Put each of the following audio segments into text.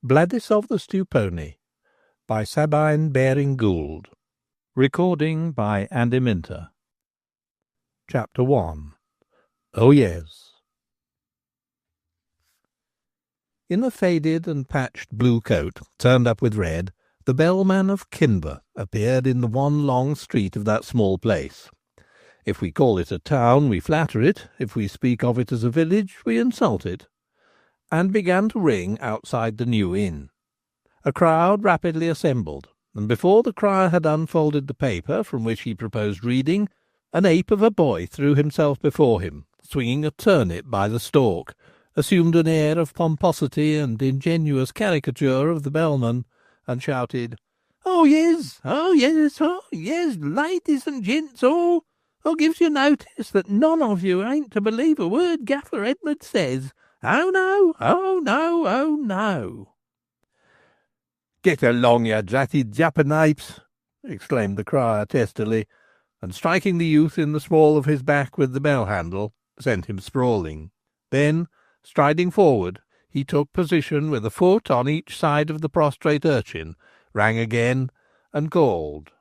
Bladys of the Stewponey by Sabine Baring Gould. Recording by Andy Minter. Chapter 1. Oh yes. In a faded and patched blue coat, turned up with red, the bellman of Kinber appeared in the one long street of that small place. If we call it a town, we flatter it; if we speak of it as a village, we insult it, and began to ring outside the New Inn. A crowd rapidly assembled, and before the crier had unfolded the paper from which he proposed reading, an ape of a boy threw himself before him, swinging a turnip by the stalk, assumed an air of pomposity and ingenuous caricature of the bellman, and shouted, "Oh yes, oh yes, oh yes, ladies and gents, all! I gives you notice that none of you ain't to believe a word Gaffer Edward says. Oh no, oh no, oh no!" "Get along, you dratted jackanapes!" exclaimed the crier testily, and striking the youth in the small of his back with the bell-handle, sent him sprawling. Then, striding forward, he took position with a foot on each side of the prostrate urchin, rang again, and called,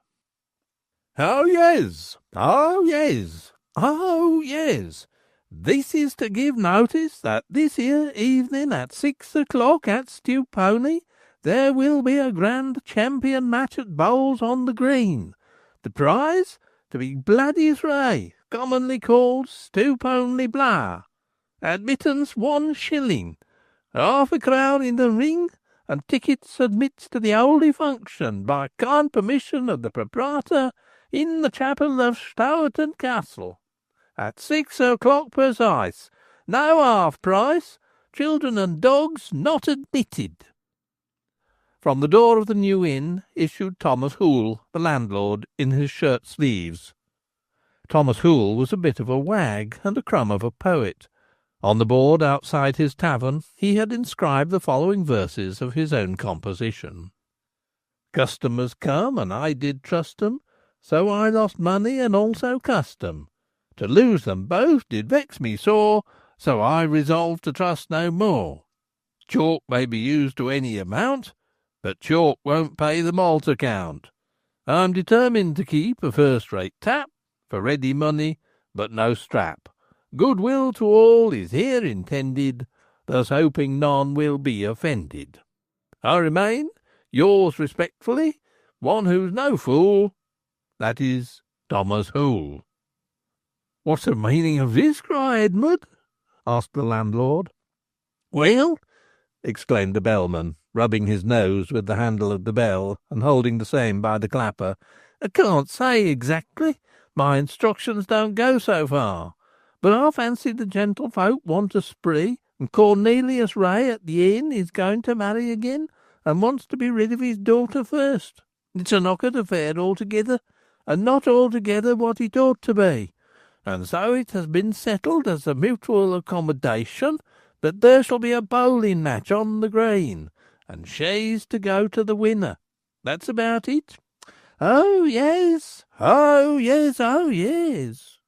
"Oh yes, oh yes, oh yes! This is to give notice that this here evening at 6 o'clock at Stewponey there will be a grand champion match at bowls on the green. The prize to be Bladys Ray, commonly called Stewponey Blah. Admittance 1 shilling. Half a crown in the ring, and tickets admits to the holy function by kind permission of the proprietor in the chapel of Stourton Castle. At 6 o'clock precise. No half price. Children and dogs not admitted." From the door of the New Inn issued Thomas Hoole, the landlord, in his shirt sleeves. Thomas Hoole was a bit of a wag and a crumb of a poet. On the board outside his tavern he had inscribed the following verses of his own composition: "Customers come, and I did trust 'em, so I lost money and also custom. To lose them both did vex me sore, so I resolved to trust no more. Chalk may be used to any amount, but chalk won't pay the malt account. I'm determined to keep a first-rate tap, for ready money, but no strap. Goodwill to all is here intended, thus hoping none will be offended. I remain, yours respectfully, one who's no fool, that is, Thomas Hoole." "What's the meaning of this cry, Edmund?" asked the landlord. "Well," exclaimed the bellman, rubbing his nose with the handle of the bell, and holding the same by the clapper, "I can't say exactly. My instructions don't go so far. But I fancy the gentlefolk want a spree, and Cornelius Ray at the inn is going to marry again, and wants to be rid of his daughter first. It's an awkward affair altogether, and not altogether what it ought to be. And so it has been settled as a mutual accommodation that there shall be a bowling match on the green, and she's to go to the winner. That's about it. Oh yes, oh yes, oh yes."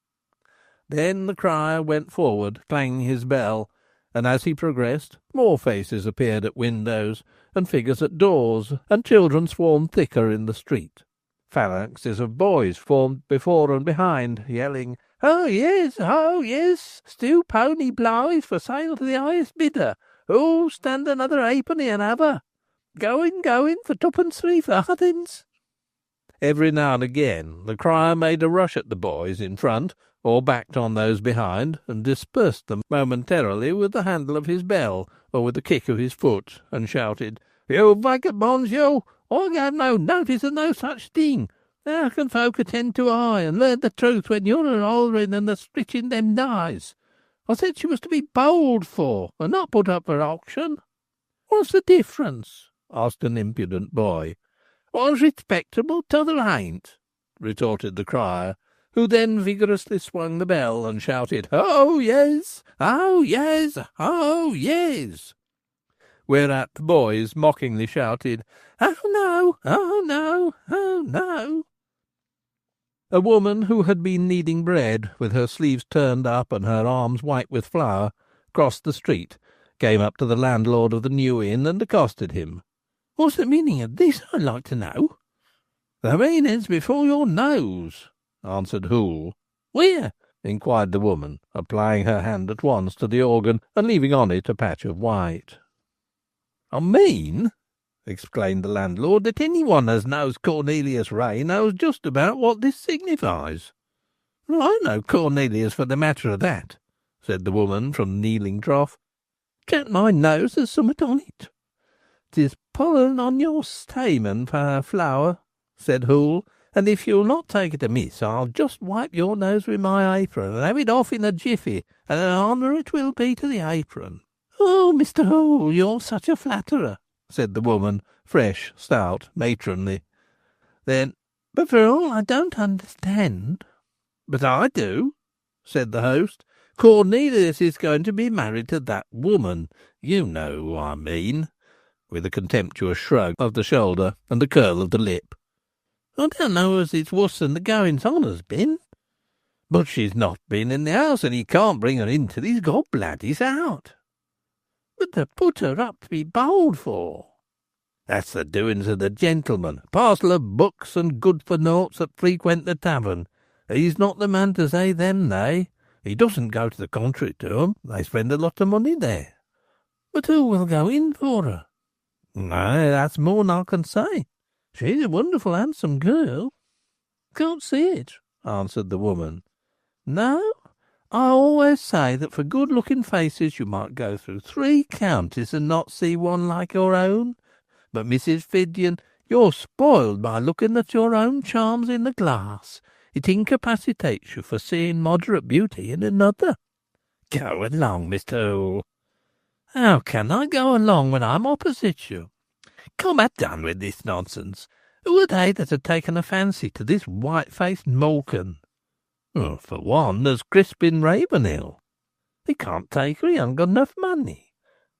Then the crier went forward, clanging his bell, and as he progressed, more faces appeared at windows, and figures at doors, and children swarmed thicker in the street. Phalanxes of boys formed before and behind, yelling, "Oh yes, oh yes! Stewponey Blythe for sale to the highest bidder. Oh, stand another halfpenny and have her. Going for twopence 3 farthings." Every now and again the crier made a rush at the boys in front, or backed on those behind, and dispersed them momentarily with the handle of his bell, or with a kick of his foot, and shouted, "You vagabonds, you! I gave no notice of no such thing. How can folk attend to I, and learn the truth, when you're a-hollering and a-stritching them dies? I said she was to be bowled for, and not put up for auction." "What's the difference?" asked an impudent boy. "One's respectable, t'other ain't," retorted the crier, who then vigorously swung the bell and shouted, "Oh yes, oh yes, oh yes!" Whereat the boys mockingly shouted, "Oh no, oh no, oh no!" A woman who had been kneading bread, with her sleeves turned up and her arms white with flour, crossed the street, came up to the landlord of the New Inn and accosted him. "What's the meaning of this, I'd like to know?" "The meaning's before your nose," answered Hoole. "Where?" inquired the woman, applying her hand at once to the organ and leaving on it a patch of white. "I mean," exclaimed the landlord, "that any one as knows Cornelius Ray knows just about what this signifies." "Well, I know Cornelius for the matter of that," said the woman from the kneeling trough. "Can't my nose there's summat on it?" "'Tis pollen on your stamen, fair flower," said Hoole, "and if you'll not take it amiss, I'll just wipe your nose with my apron, and have it off in a jiffy, and an honour it will be to the apron." "Oh, Mr. Hoole, you're such a flatterer," said the woman, fresh, stout, matronly. "Then, but for all I don't understand." "But I do," said the host. "Cornelius is going to be married to that woman. You know who I mean," with a contemptuous shrug of the shoulder and a curl of the lip. "I don't know as it's worse than the goings on has been." "But she's not been in the house, and he can't bring her in till he's got Bladys out." "But to put her up to be bowled for?" "That's the doings of the gentleman, a parcel of books and good-for-noughts that frequent the tavern. He's not the man to say them nay. He doesn't go to the contrary to 'em. They spend a lot of money there." "But who will go in for her?" "Nay, that's more'n I can say. She's a wonderful handsome girl." "Can't see it," answered the woman. "No? I always say that for good-looking faces you might go through 3 counties and not see one like your own. But, Mrs. Fiddian, you're spoiled by looking at your own charms in the glass. It incapacitates you for seeing moderate beauty in another." "Go along, Mr. Hoole." "How can I go along when I'm opposite you? Come, have done with this nonsense. Who are they that have taken a fancy to this white-faced Malkin?" "For one, there's Crispin Ravenhill." "He can't take her, he hasn't got enough money."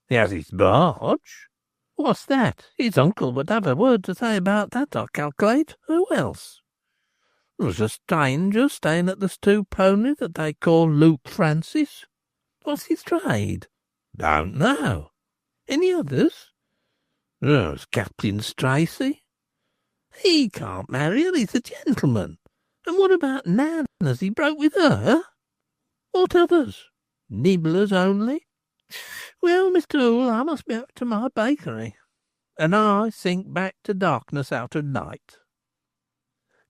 "He has his barge." "What's that? His uncle would have a word to say about that, I calculate. Who else?" "There's a stranger staying at the Stewponey that they call Luke Francis." "What's his trade?" "Don't know." "Any others?" "There's Captain Stracey." "He can't marry her, he's a gentleman. And what about Nan? Has he broke with her?" "What others? Nibblers only." "Well, Mr. Hoole, I must be up to my bakery." And I sink back to darkness out of night.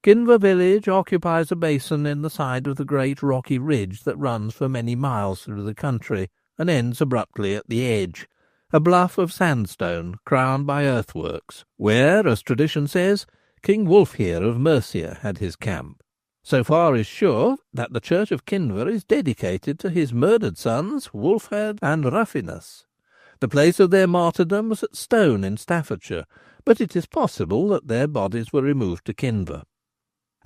Kinver village occupies a basin in the side of the great rocky ridge that runs for many miles through the country, and ends abruptly at the edge, a bluff of sandstone crowned by earthworks, where, as tradition says, King Wulfhere of Mercia had his camp. So far is sure that the church of Kinver is dedicated to his murdered sons, Wulfhere and Ruffinus. The place of their martyrdom was at Stone in Staffordshire, but it is possible that their bodies were removed to Kinver.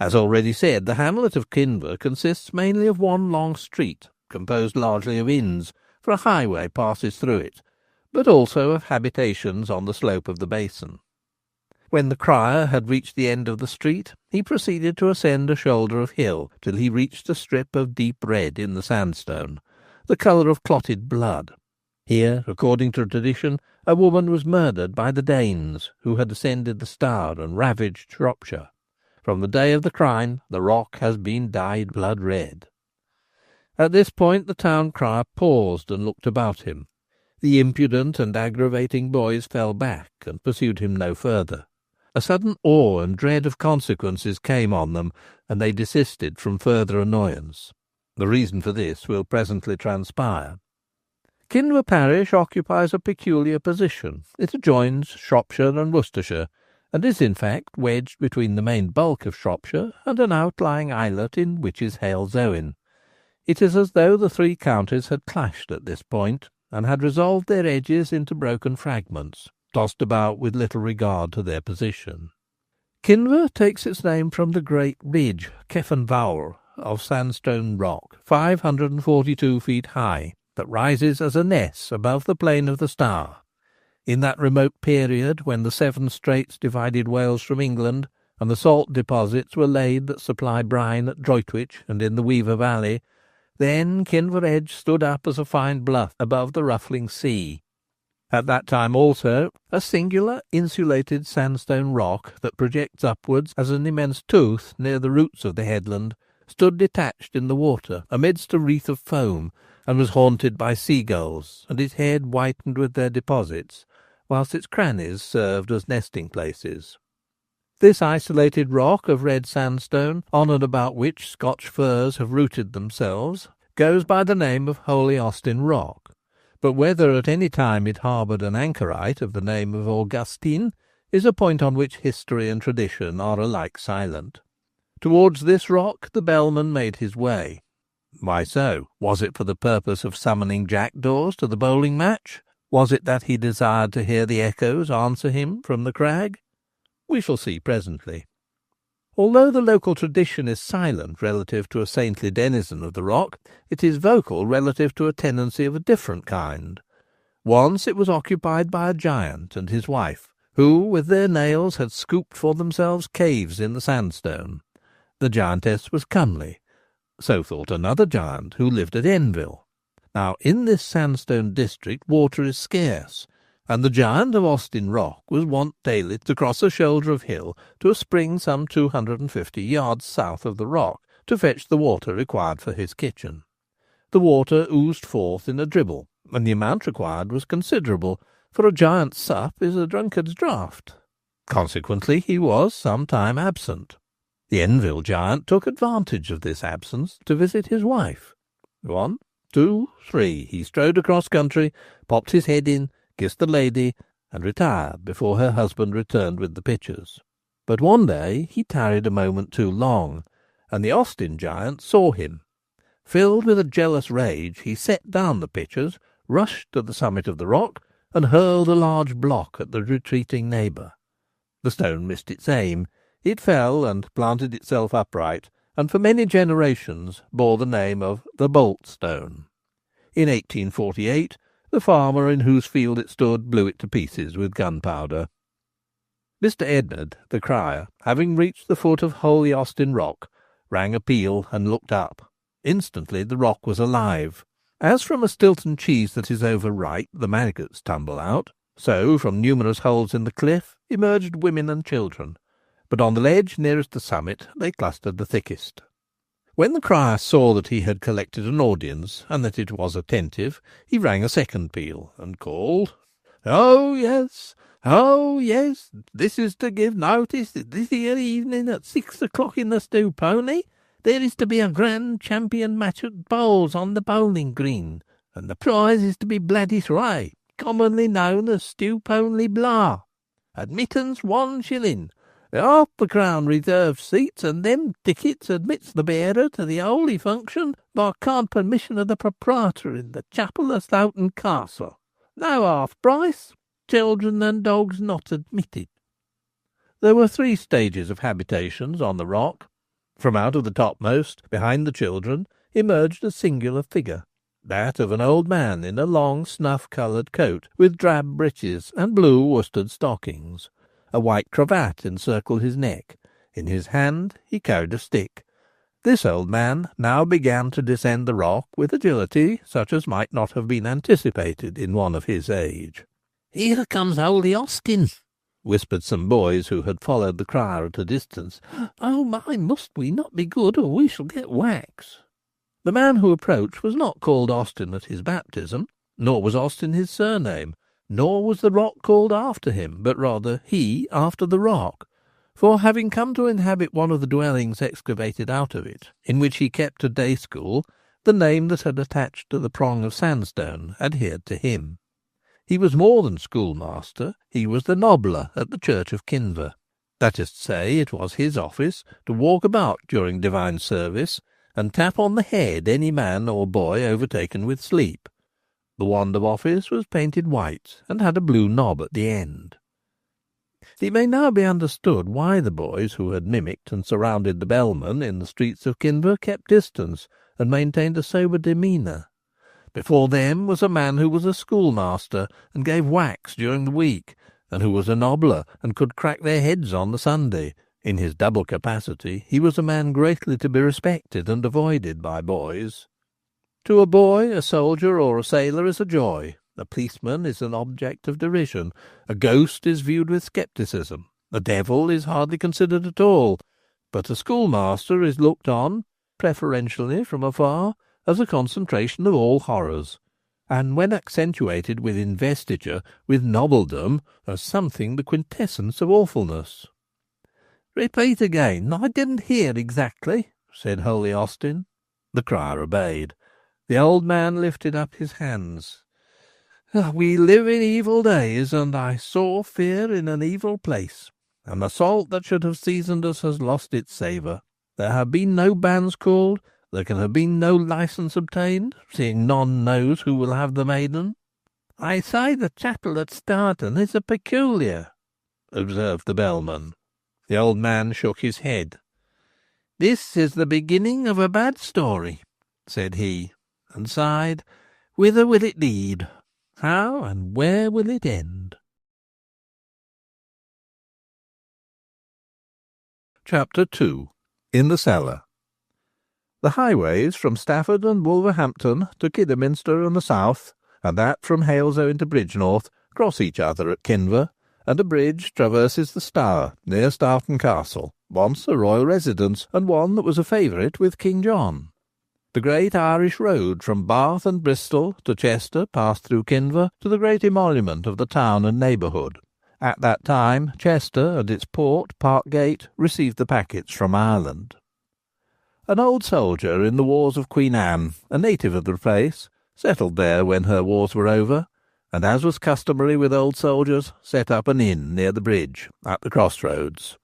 As already said, the hamlet of Kinver consists mainly of one long street, composed largely of inns, for a highway passes through it, but also of habitations on the slope of the basin. When the crier had reached the end of the street, he proceeded to ascend a shoulder of hill till he reached a strip of deep red in the sandstone, the colour of clotted blood. Here, according to tradition, a woman was murdered by the Danes, who had ascended the Stour and ravaged Shropshire. From the day of the crime, the rock has been dyed blood red. At this point the town crier paused and looked about him. The impudent and aggravating boys fell back and pursued him no further. A sudden awe and dread of consequences came on them, and they desisted from further annoyance. The reason for this will presently transpire. Kinver parish occupies a peculiar position. It adjoins Shropshire and Worcestershire, and is in fact wedged between the main bulk of Shropshire and an outlying islet in Witches Hale Zowen. It is as though the 3 counties had clashed at this point, and had resolved their edges into broken fragments, tossed about with little regard to their position. Kinver takes its name from the great ridge, Cefn Fawr, of sandstone rock, 542 feet high, that rises as a ness above the plain of the Stour. In that remote period when the 7 straits divided Wales from England, and the salt deposits were laid that supply brine at Droitwich and in the Weaver Valley, Then Kinver Edge stood up as a fine bluff above the ruffling sea. At that time also a singular insulated sandstone rock that projects upwards as an immense tooth near the roots of the headland stood detached in the water amidst a wreath of foam, and was haunted by seagulls, and its head whitened with their deposits, whilst its crannies served as nesting places. This isolated rock of red sandstone, on and about which Scotch firs have rooted themselves, goes by the name of Holy Austin Rock, but whether at any time it harboured an anchorite of the name of Augustine is a point on which history and tradition are alike silent. Towards this rock the bellman made his way. Why so? Was it for the purpose of summoning jackdaws to the bowling match? Was it that he desired to hear the echoes answer him from the crag? We shall see presently. Although the local tradition is silent relative to a saintly denizen of the rock, it is vocal relative to a tenancy of a different kind. Once it was occupied by a giant and his wife, who with their nails had scooped for themselves caves in the sandstone. The giantess was comely. So thought another giant who lived at Enville. Now in this sandstone district water is scarce, and the giant of Austin Rock was wont daily to cross a shoulder of hill to a spring some 250 yards south of the rock to fetch the water required for his kitchen. The water oozed forth in a dribble, and the amount required was considerable, for a giant's sup is a drunkard's draught. Consequently he was some time absent. The Enville giant took advantage of this absence to visit his wife. 1, 2, 3, he strode across country, popped his head in, kissed the lady, and retired before her husband returned with the pitchers. But one day he tarried a moment too long, and the Austin giant saw him. Filled with a jealous rage, he set down the pitchers, rushed to the summit of the rock, and hurled a large block at the retreating neighbour. The stone missed its aim. It fell and planted itself upright, and for many generations bore the name of the Bolt Stone. In 1848 the farmer in whose field it stood blew it to pieces with gunpowder. Mr. Ednard, the crier, having reached the foot of Holy Austin Rock, rang a peal and looked up. Instantly the rock was alive. As from a Stilton cheese that is overripe the maggots tumble out, so from numerous holes in the cliff emerged women and children, but on the ledge nearest the summit they clustered the thickest. When the crier saw that he had collected an audience, and that it was attentive, he rang a second peal, and called, "Oh, yes, this is to give notice that this here evening at 6 o'clock in the Stewponey there is to be a grand champion match at bowls on the bowling green, and the prize is to be Bladys Ray, commonly known as Stewponey Blah. Admittance 1 shilling. Half the crown reserved seats, and them tickets admits the bearer to the holy function by card permission of the proprietor in the chapel of Stoughton Castle. No half price. Children and dogs not admitted." There were 3 stages of habitations on the rock. From out of the topmost, behind the children, emerged a singular figure, that of an old man in a long snuff-coloured coat with drab breeches and blue worsted stockings. A white cravat encircled his neck. In his hand he carried a stick. This old man now began to descend the rock with agility such as might not have been anticipated in one of his age. "Here comes Holy Austin," whispered some boys who had followed the crier at a distance. "Oh my, must we not be good, or we shall get wax." The man who approached was not called Austin at his baptism, nor was Austin his surname, nor was the rock called after him, but rather he after the rock. For having come to inhabit one of the dwellings excavated out of it, in which he kept a day school, the name that had attached to the prong of sandstone adhered to him. He was more than schoolmaster, he was the nobler at the church of Kinver. That is to say, it was his office to walk about during divine service, and tap on the head any man or boy overtaken with sleep. The wand of office was painted white, and had a blue knob at the end. It may now be understood why the boys who had mimicked and surrounded the bellman in the streets of Kinver kept distance, and maintained a sober demeanour. Before them was a man who was a schoolmaster, and gave wax during the week, and who was a nobler, and could crack their heads on the Sunday. In his double capacity he was a man greatly to be respected and avoided by boys. To a boy, a soldier or a sailor is a joy. A policeman is an object of derision. A ghost is viewed with scepticism. A devil is hardly considered at all. But a schoolmaster is looked on, preferentially from afar, as a concentration of all horrors, and when accentuated with investiture, with nobledom, as something the quintessence of awfulness. "Repeat again. I didn't hear exactly," said Holy Austin. The crier obeyed. The old man lifted up his hands. "We live in evil days, and I saw fear in an evil place, and the salt that should have seasoned us has lost its savour. There have been no banns called, there can have been no licence obtained, seeing none knows who will have the maiden." "I say the chapel at Stewponey is a peculiar," observed the bellman. The old man shook his head. "This is the beginning of a bad story," said he, and sighed. "Whither will it lead? How and where will it end?" Chapter 2. In the Cellar. The highways from Stafford and Wolverhampton to Kidderminster and the south, and that from Halesoe into Bridgnorth, cross each other at Kinver, and a bridge traverses the Stour near Stoughton Castle, once a royal residence, and one that was a favourite with King John. The great Irish road from Bath and Bristol to Chester passed through Kinver to the great emolument of the town and neighbourhood. At that time Chester and its port, Parkgate, received the packets from Ireland. An old soldier in the wars of Queen Anne, a native of the place, settled there when her wars were over, and, as was customary with old soldiers, set up an inn near the bridge, at the crossroads.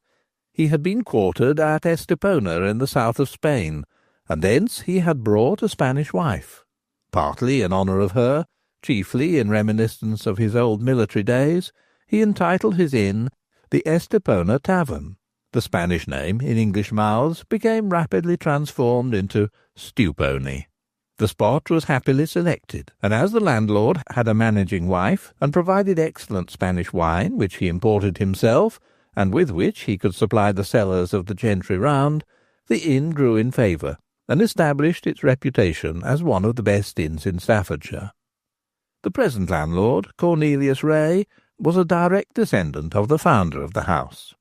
He had been quartered at Stewponey in the south of Spain, and thence he had brought a Spanish wife. Partly in honour of her, chiefly in reminiscence of his old military days, he entitled his inn the Stewponey Tavern. The Spanish name, in English mouths, became rapidly transformed into Stewponey. The spot was happily selected, and as the landlord had a managing wife, and provided excellent Spanish wine, which he imported himself, and with which he could supply the cellars of the gentry round, the inn grew in favour, and established its reputation as one of the best inns in Staffordshire. The present landlord, Cornelius Ray, was a direct descendant of the founder of the house.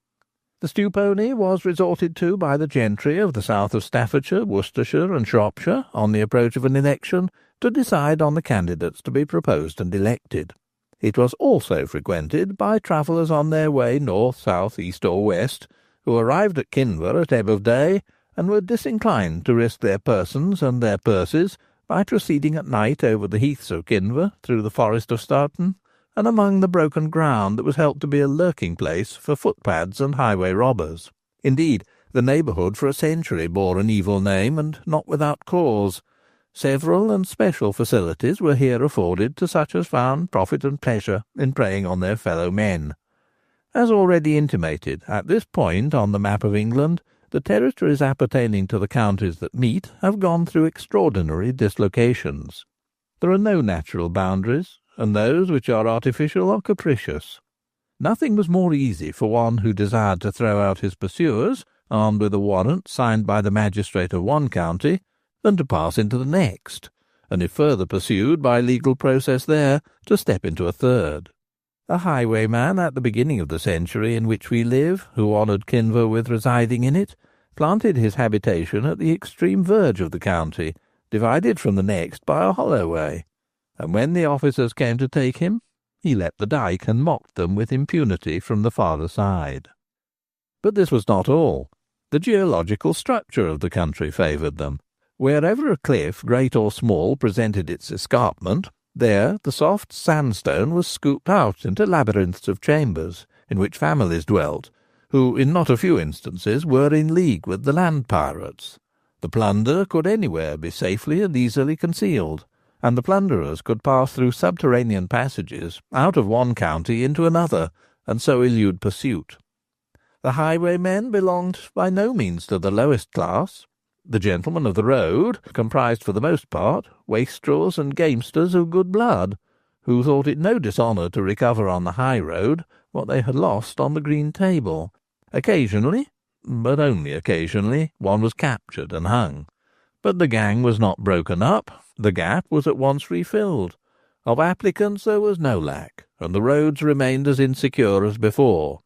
The Stewponey was resorted to by the gentry of the south of Staffordshire, Worcestershire, and Shropshire, on the approach of an election, to decide on the candidates to be proposed and elected. It was also frequented by travellers on their way north, south, east, or west, who arrived at Kinver at ebb of day, and were disinclined to risk their persons and their purses by proceeding at night over the heaths of Kinver, through the forest of Stoughton, and among the broken ground that was held to be a lurking-place for footpads and highway robbers. Indeed, the neighbourhood for a century bore an evil name, and not without cause. Several and special facilities were here afforded to such as found profit and pleasure in preying on their fellow-men. As already intimated, at this point on the map of England, the territories appertaining to the counties that meet have gone through extraordinary dislocations. There are no natural boundaries, and those which are artificial are capricious. Nothing was more easy for one who desired to throw out his pursuers, armed with a warrant signed by the magistrate of one county, than to pass into the next, and if further pursued by legal process there, to step into a third. A highwayman at the beginning of the century in which we live, who honoured Kinver with residing in it, planted his habitation at the extreme verge of the county, divided from the next by a hollow way, and when the officers came to take him, he leapt the dyke and mocked them with impunity from the farther side. But this was not all. The geological structure of the country favoured them. Wherever a cliff, great or small, presented its escarpment, there the soft sandstone was scooped out into labyrinths of chambers, in which families dwelt, who in not a few instances were in league with the land pirates. The plunder could anywhere be safely and easily concealed, and the plunderers could pass through subterranean passages out of one county into another, and so elude pursuit. The highwaymen belonged by no means to the lowest class. The gentlemen of the road comprised for the most part wastrels and gamesters of good blood, who thought it no dishonour to recover on the high road what they had lost on the green table. Occasionally, but only occasionally, one was captured and hung. But the gang was not broken up. The gap was at once refilled. Of applicants there was no lack, and the roads remained as insecure as before.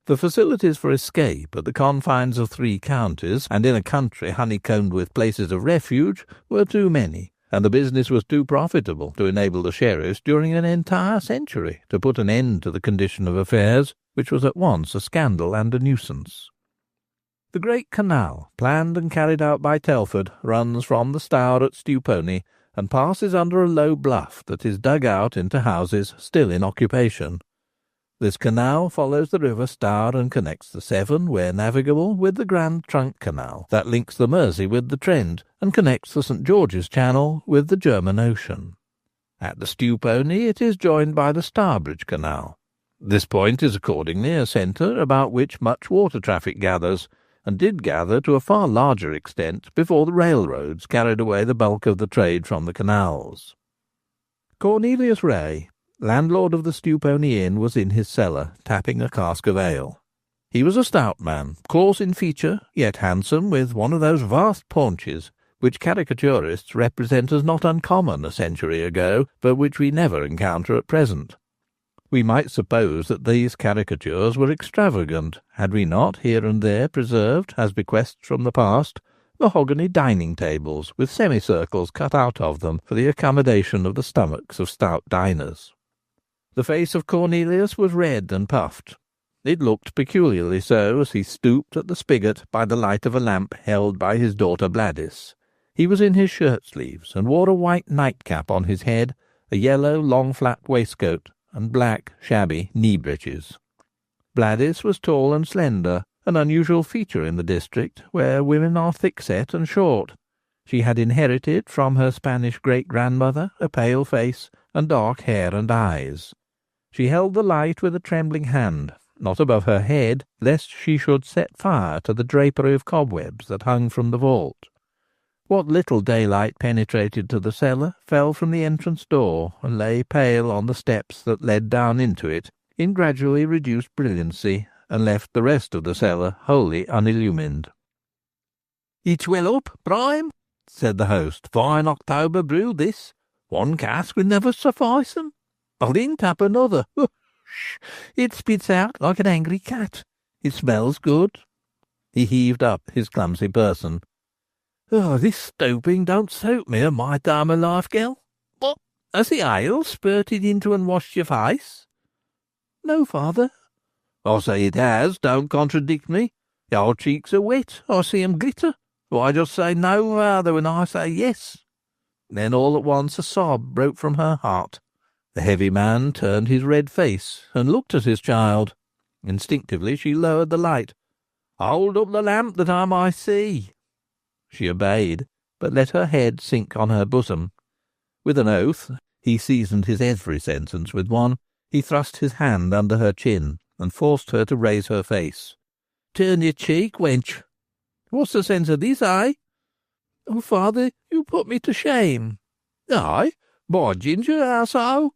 The facilities for escape at the confines of 3 counties, and in a country honeycombed with places of refuge, were too many, and the business was too profitable to enable the sheriffs during an entire century to put an end to the condition of affairs, which was at once a scandal and a nuisance. The great canal, planned and carried out by Telford, runs from the Stour at Stewponey and passes under a low bluff that is dug out into houses still in occupation. This canal follows the river Stour and connects the Severn, where navigable, with the Grand Trunk Canal that links the Mersey with the Trent and connects the St. George's Channel with the German Ocean. At the Stewponey it is joined by the Stourbridge Canal. This point is accordingly a centre about which much water traffic gathers, and did gather to a far larger extent before the railroads carried away the bulk of the trade from the canals. Cornelius Ray, landlord of the Stewponey Inn, was in his cellar, tapping a cask of ale. He was a stout man, coarse in feature, yet handsome, with one of those vast paunches which caricaturists represent as not uncommon a century ago, but which we never encounter at present. We might suppose that these caricatures were extravagant, had we not here and there preserved, as bequests from the past, mahogany dining tables with semicircles cut out of them for the accommodation of the stomachs of stout diners. The face of Cornelius was red and puffed. It looked peculiarly so as he stooped at the spigot by the light of a lamp held by his daughter Bladys. He was in his shirt-sleeves, and wore a white nightcap on his head, a yellow long flap waistcoat, and black shabby knee-breeches. Bladys was tall and slender, an unusual feature in the district, where women are thick-set and short. She had inherited from her Spanish great-grandmother a pale face and dark hair and eyes. She held the light with a trembling hand, not above her head, lest she should set fire to the drapery of cobwebs that hung from the vault. What little daylight penetrated to the cellar fell from the entrance door, and lay pale on the steps that led down into it, in gradually reduced brilliancy, and left the rest of the cellar wholly unillumined. "It's well up, Prime," said the host. "Fine October brew, this. 1 cask will never suffice 'em. I'll then tap another. It spits out like an angry cat. It smells good." He heaved up his clumsy person. "This stooping don't suit me at my time of life, girl. What, has the ale spurted into and washed your face?" "No, father." "I say it has, don't contradict me. Your cheeks are wet, I see 'em glitter. Why just say no, father, when I say yes?" Then all at once a sob broke from her heart. The heavy man turned his red face and looked at his child. Instinctively she lowered the light. "Hold up the lamp that I may see." She obeyed, but let her head sink on her bosom. With an oath, he seasoned his every sentence with one. He thrust his hand under her chin, and forced her to raise her face. "Turn your cheek, wench. What's the sense of this, eh?" "Oh, father, you put me to shame." "Aye? By ginger, how so?"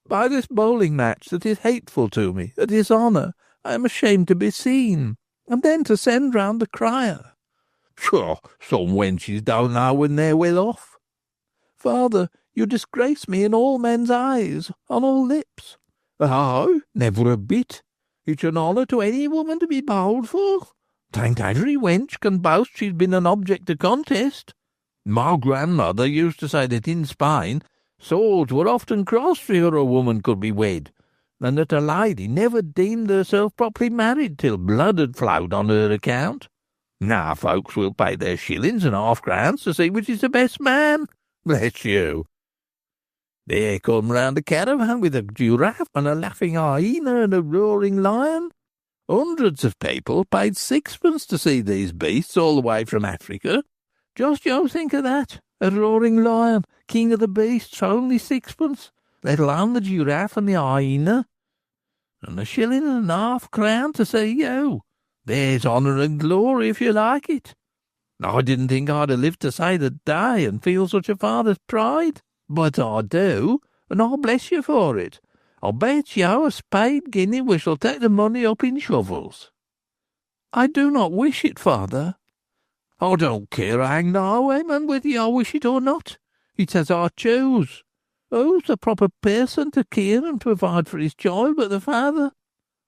"By this bowling match that is hateful to me, a dishonour. I am ashamed to be seen, and then to send round the crier." "Sure, some wenches don't know when they're well off." "Father, you disgrace me in all men's eyes, on all lips." "Oh, never a bit. It's an honour to any woman to be bowled for. 'Tain't every wench can boast she's been an object of contest. My grandmother used to say that in Spain swords were often crossed ere a woman could be wed, and that a lady never deemed herself properly married till blood had flowed on her account. Now folks will pay their shillings and half-crowns to see which is the best man. Bless you! There come round a caravan with a giraffe and a laughing hyena and a roaring lion. Hundreds of people paid 6pence to see these beasts all the way from Africa. Just you think of that, a roaring lion, king of the beasts, for only 6pence, let alone the giraffe and the hyena. And a shilling and a half-crown to see you. There's honour and glory if you like it. I didn't think I'd have lived to say the day and feel such a father's pride. But I do, and I'll bless you for it. I'll bet you a spade guinea we shall take the money up in shovels." "I do not wish it, father." I don't care a hang now, Eamon, whether I wish it or not. It's as I choose. Who's the proper person to care and provide for his child but the father?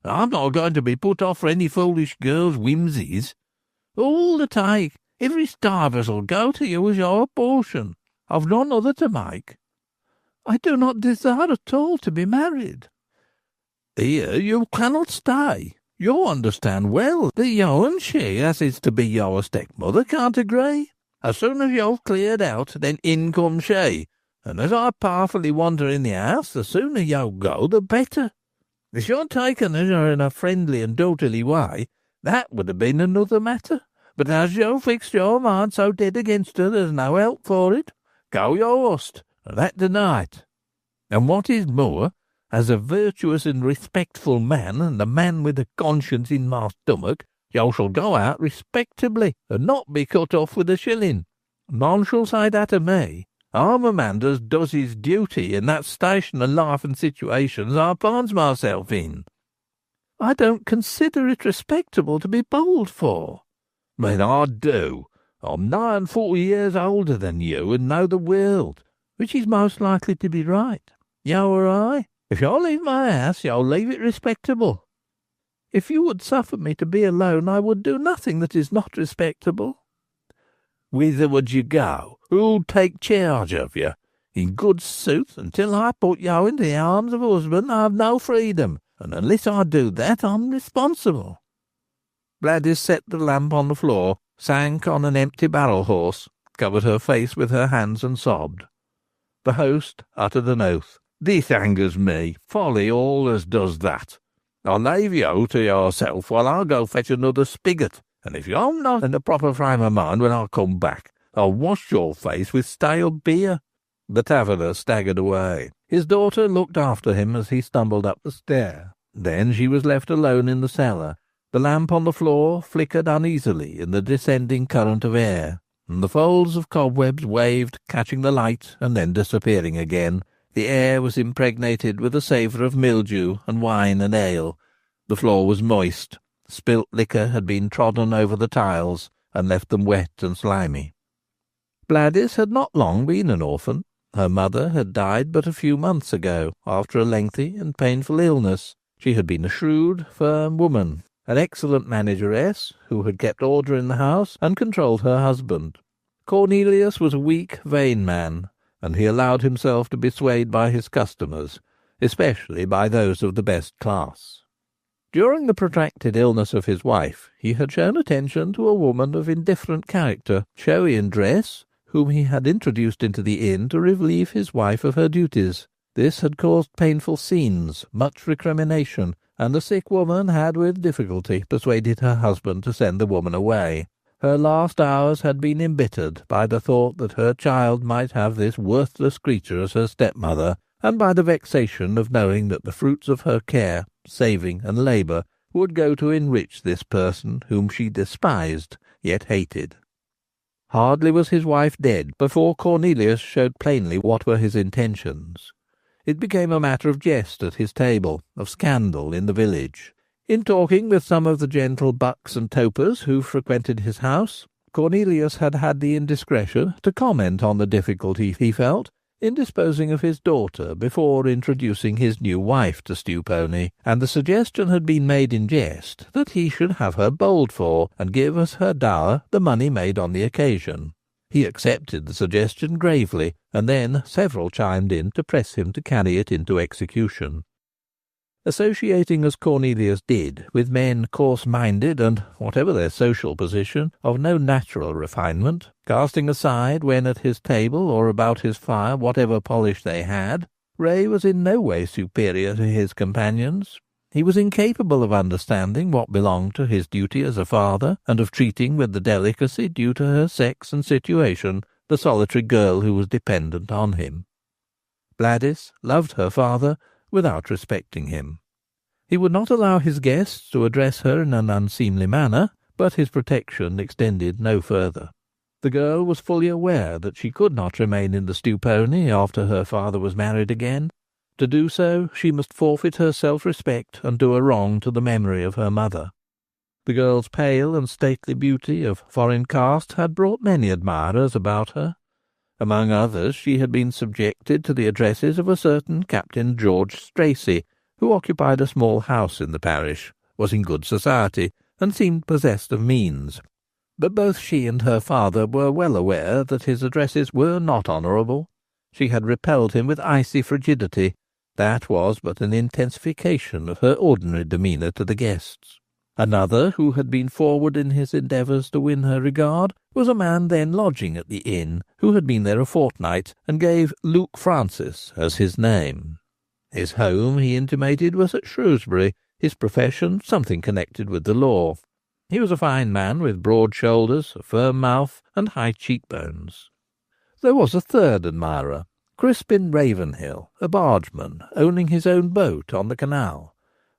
I'm not going to be put off for any foolish girl's whimsies. All the take, every stivers'll go to you as your portion. I've none other to make. I do not desire at all to be married. Here you cannot stay. You understand well that you and she, as is to be your stepmother, can't agree. As soon as you've cleared out, then in comes she. And as I powerfully wander in the house, the sooner you go, the better. If you're taken as her in a friendly and daughterly way, that would have been another matter. But as you've fixed your mind so dead against her, there's no help for it. Go you must, and that to-night. And what is more, as a virtuous and respectful man, and a man with a conscience in my stomach, you shall go out respectably, and not be cut off with a shilling. None shall say that of me. I'm a man that does his duty in that station of life and situations I finds myself in. I don't consider it respectable to be bold for. But I do. I'm 49 years older than you and know the world. Which is most likely to be right? You or I? If you'll leave my house, you'll leave it respectable. If you would suffer me to be alone, I would do nothing that is not respectable. Whither would you go? Who'll take charge of you? In good sooth, until I put you into the arms of a husband, I have no freedom, and unless I do that, I'm responsible. Bladys set the lamp on the floor, sank on an empty barrel-horse, covered her face with her hands and sobbed. The host uttered an oath. This angers me. Folly all as does that. I'll leave you to yourself while I go fetch another spigot, and if you're not in the proper frame of mind when I come back, I'll wash your face with stale beer. The taverner staggered away. His daughter looked after him as he stumbled up the stair. Then she was left alone in the cellar. The lamp on the floor flickered uneasily in the descending current of air, and the folds of cobwebs waved, catching the light and then disappearing again. The air was impregnated with a savour of mildew and wine and ale. The floor was moist. Spilt liquor had been trodden over the tiles and left them wet and slimy. Bladys had not long been an orphan. Her mother had died but a few months ago, after a lengthy and painful illness. She had been a shrewd, firm woman, an excellent manageress, who had kept order in the house and controlled her husband. Cornelius was a weak, vain man, and he allowed himself to be swayed by his customers, especially by those of the best class. During the protracted illness of his wife, he had shown attention to a woman of indifferent character, showy in dress, whom he had introduced into the inn to relieve his wife of her duties. This had caused painful scenes, much recrimination, and the sick woman had with difficulty persuaded her husband to send the woman away. Her last hours had been embittered by the thought that her child might have this worthless creature as her stepmother, and by the vexation of knowing that the fruits of her care, saving, and labour would go to enrich this person whom she despised, yet hated. Hardly was his wife dead before Cornelius showed plainly what were his intentions. It became a matter of jest at his table, of scandal in the village. In talking with some of the gentle bucks and topers who frequented his house, Cornelius had had the indiscretion to comment on the difficulty he felt in disposing of his daughter before introducing his new wife to Stewponey, and the suggestion had been made in jest that he should have her bowled for, and give as her dower the money made on the occasion. He accepted the suggestion gravely, and then several chimed in to press him to carry it into execution. Associating as Cornelius did with men coarse-minded and, whatever their social position, of no natural refinement, casting aside when at his table or about his fire whatever polish they had, Ray was in no way superior to his companions. He was incapable of understanding what belonged to his duty as a father, and of treating with the delicacy due to her sex and situation the solitary girl who was dependent on him. Bladys loved her father without respecting him. He would not allow his guests to address her in an unseemly manner, but his protection extended no further. The girl was fully aware that she could not remain in the Stewponey after her father was married again. To do so, she must forfeit her self-respect and do a wrong to the memory of her mother. The girl's pale and stately beauty of foreign caste had brought many admirers about her. Among others, she had been subjected to the addresses of a certain Captain George Stracey, who occupied a small house in the parish, was in good society, and seemed possessed of means. But both she and her father were well aware that his addresses were not honourable. She had repelled him with icy frigidity. That was but an intensification of her ordinary demeanour to the guests. Another, who had been forward in his endeavours to win her regard, was a man then lodging at the inn, who had been there a fortnight, and gave Luke Francis as his name. His home, he intimated, was at Shrewsbury, his profession something connected with the law. He was a fine man, with broad shoulders, a firm mouth, and high cheek-bones. There was a third admirer, Crispin Ravenhill, a bargeman, owning his own boat on the canal.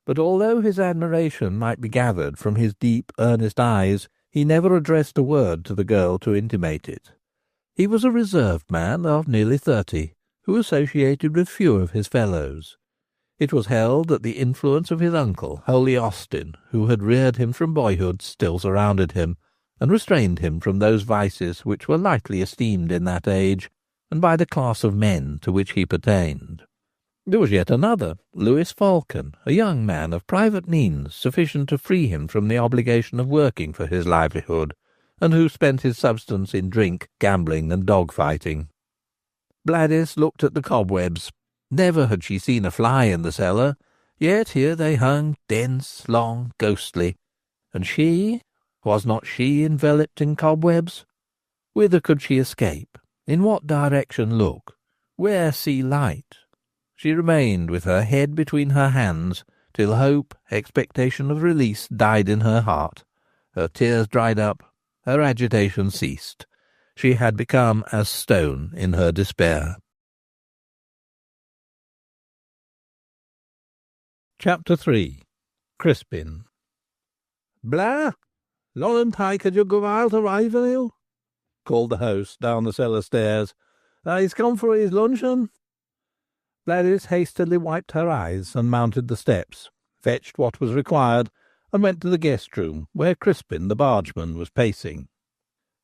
But although his admiration might be gathered from his deep, earnest eyes, he never addressed a word to the girl to intimate it. He was a reserved man of nearly 30, who associated with few of his fellows. It was held that the influence of his uncle, Holy Austin, who had reared him from boyhood, still surrounded him, and restrained him from those vices which were lightly esteemed in that age, and by the class of men to which he pertained. There was yet another, Lewis Falcon, a young man of private means sufficient to free him from the obligation of working for his livelihood, and who spent his substance in drink, gambling, and dog-fighting. Bladys looked at the cobwebs. Never had she seen a fly in the cellar, yet here they hung, dense, long, ghostly. And she? Was not she enveloped in cobwebs? Whither could she escape? In what direction look? Where see light? She remained with her head between her hands, till hope, expectation of release died in her heart. Her tears dried up, her agitation ceased. She had become as stone in her despair. Chapter 3. Crispin. "Blah! Lauren Tyke your govail to Ravenhill," called the host down the cellar stairs. "He's come for his luncheon." Bladys hastily wiped her eyes and mounted the steps, fetched what was required, and went to the guest-room, where Crispin the bargeman was pacing.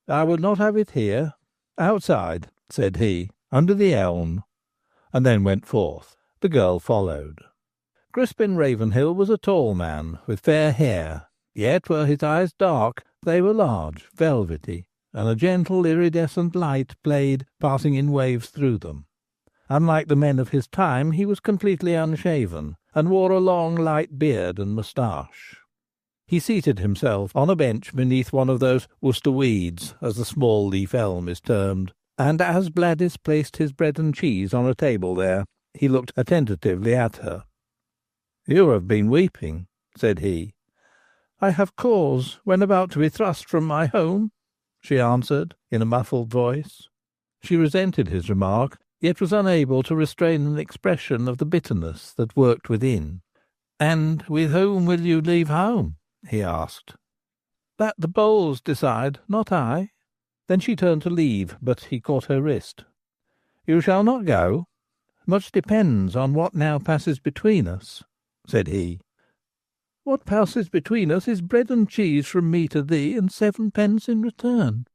"I would not have it here. Outside," said he, "under the elm," and then went forth. The girl followed. Crispin Ravenhill was a tall man, with fair hair, yet were his eyes dark, they were large, velvety, and a gentle iridescent light played, passing in waves through them. Unlike the men of his time, he was completely unshaven, and wore a long light beard and moustache. He seated himself on a bench beneath one of those Worcester weeds, as the small leaf elm is termed, and as Bladys placed his bread and cheese on a table there, he looked attentively at her. "You have been weeping," said he. "I have cause, when about to be thrust from my home," she answered, in a muffled voice. She resented his remark, yet was unable to restrain an expression of the bitterness that worked within. "And with whom will you leave home?" he asked. "That the bowls decide, not I." Then she turned to leave, but he caught her wrist. "You shall not go. Much depends on what now passes between us," said he. "What passes between us is bread and cheese from me to thee, and 7 pence in return."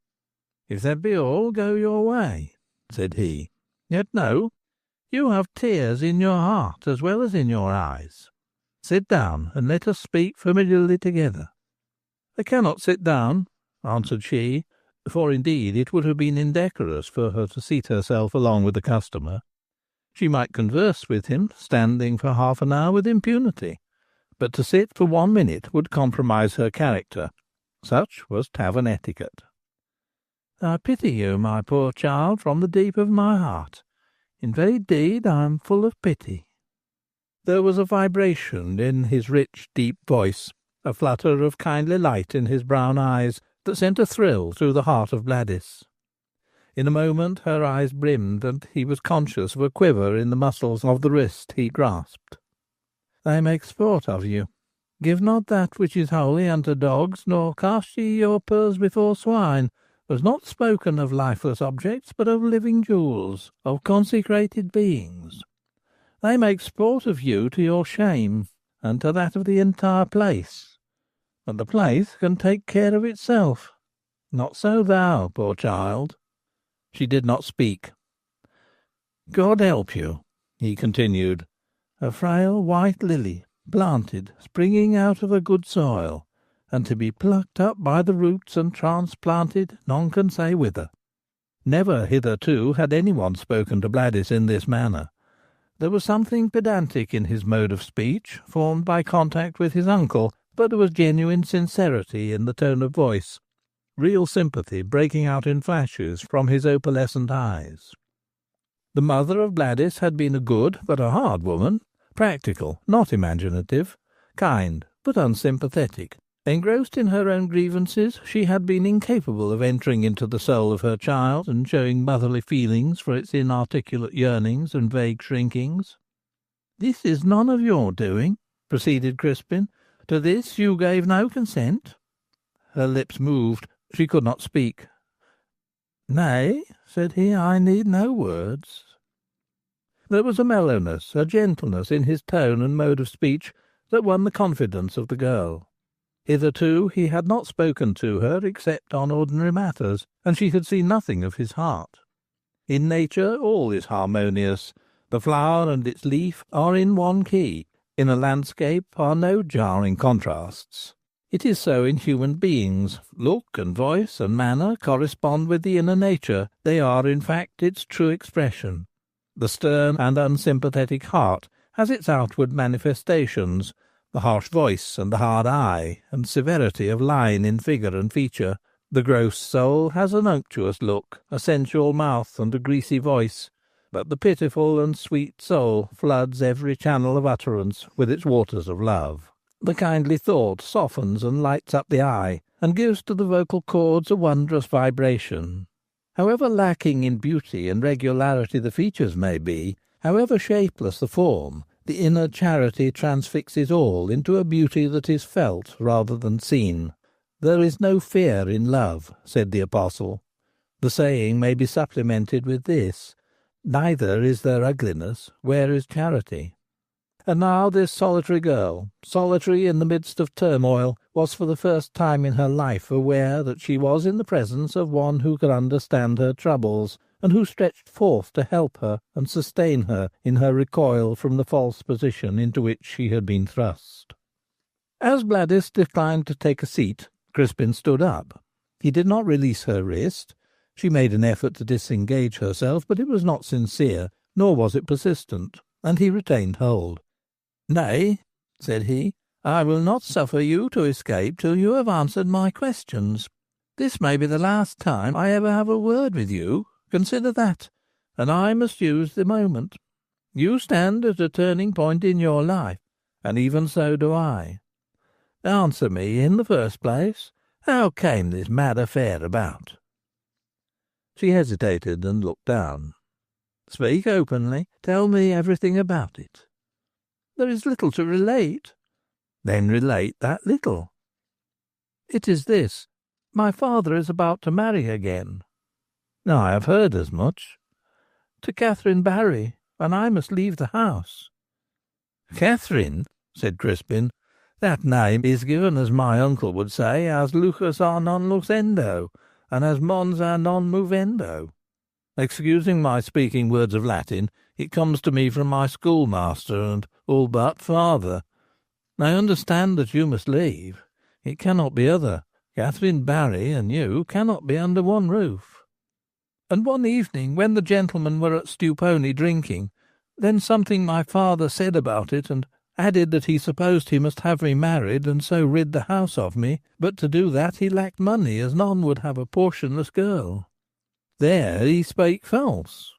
"If that be all, go your way," said he. "Yet no, you have tears in your heart as well as in your eyes. Sit down, and let us speak familiarly together." "I cannot sit down," answered she, for indeed it would have been indecorous for her to seat herself along with the customer. She might converse with him, standing for half an hour, with impunity, but to sit for 1 minute would compromise her character. Such was tavern etiquette. "I pity you, my poor child, from the deep of my heart. In very deed I am full of pity." There was a vibration in his rich, deep voice, a flutter of kindly light in his brown eyes, that sent a thrill through the heart of Bladys. In a moment her eyes brimmed, and he was conscious of a quiver in the muscles of the wrist he grasped. "They make sport of you. Give not that which is holy unto dogs, nor cast ye your pearls before swine," was not spoken of lifeless objects, but of living jewels, of consecrated beings. They make sport of you to your shame, and to that of the entire place. and the place can take care of itself. Not so thou, poor child." She did not speak. "God help you," he continued, "a frail white lily, planted, springing out of a good soil, and to be plucked up by the roots and transplanted none can say whither." Never hitherto had anyone spoken to Bladys in this manner. There was something pedantic in his mode of speech, formed by contact with his uncle, but there was genuine sincerity in the tone of voice, real sympathy breaking out in flashes from his opalescent eyes. The mother of Bladys had been a good but a hard woman, practical, not imaginative, kind but unsympathetic. Engrossed in her own grievances, she had been incapable of entering into the soul of her child and showing motherly feelings for its inarticulate yearnings and vague shrinkings. "This is none of your doing," proceeded Crispin. "To this you gave no consent." Her lips moved. She could not speak. "Nay," said he, "I need no words." There was a mellowness, a gentleness in his tone and mode of speech that won the confidence of the girl. Hitherto he had not spoken to her except on ordinary matters, and she had seen nothing of his heart. In nature all is harmonious. The flower and its leaf are in one key. In a landscape are no jarring contrasts. It is so in human beings. Look and voice and manner correspond with the inner nature. They are, in fact, its true expression. The stern and unsympathetic heart has its outward manifestations, the harsh voice and the hard eye, and severity of line in figure and feature. The gross soul has an unctuous look, a sensual mouth, and a greasy voice, but the pitiful and sweet soul floods every channel of utterance with its waters of love. The kindly thought softens and lights up the eye, and gives to the vocal cords a wondrous vibration. However lacking in beauty and regularity the features may be, however shapeless the form, the inner charity transfixes all into a beauty that is felt rather than seen. "There is no fear in love," said the apostle. The saying may be supplemented with this: "Neither is there ugliness where is charity." And now this solitary girl, solitary in the midst of turmoil, was for the first time in her life aware that she was in the presence of one who could understand her troubles, and who stretched forth to help her and sustain her in her recoil from the false position into which she had been thrust. As Bladys declined to take a seat, Crispin stood up. He did not release her wrist. She made an effort to disengage herself, but it was not sincere, nor was it persistent, and he retained hold. "Nay," said he, "I will not suffer you to escape till you have answered my questions. This may be the last time I ever have a word with you. Consider that, and I must use the moment. You stand at a turning point in your life, and even so do I. Answer me, in the first place, how came this mad affair about?" She hesitated and looked down. "Speak openly. Tell me everything about it." "There is little to relate." "Then relate that little." "It is this. My father is about to marry again." "I have heard as much." "To Catherine Barry, and I must leave the house." "Catherine," said Crispin. "That name is given, as my uncle would say, as lucus a non lucendo, and as mons a non movendo. Excusing my speaking words of Latin, it comes to me from my schoolmaster and all but father. I understand that you must leave. It cannot be other. Catherine Barry and you cannot be under one roof." "And one evening, when the gentlemen were at Stewponey drinking, then something my father said about it, and added that he supposed he must have me married, and so rid the house of me, but to do that he lacked money, as none would have a portionless girl. There he spake false.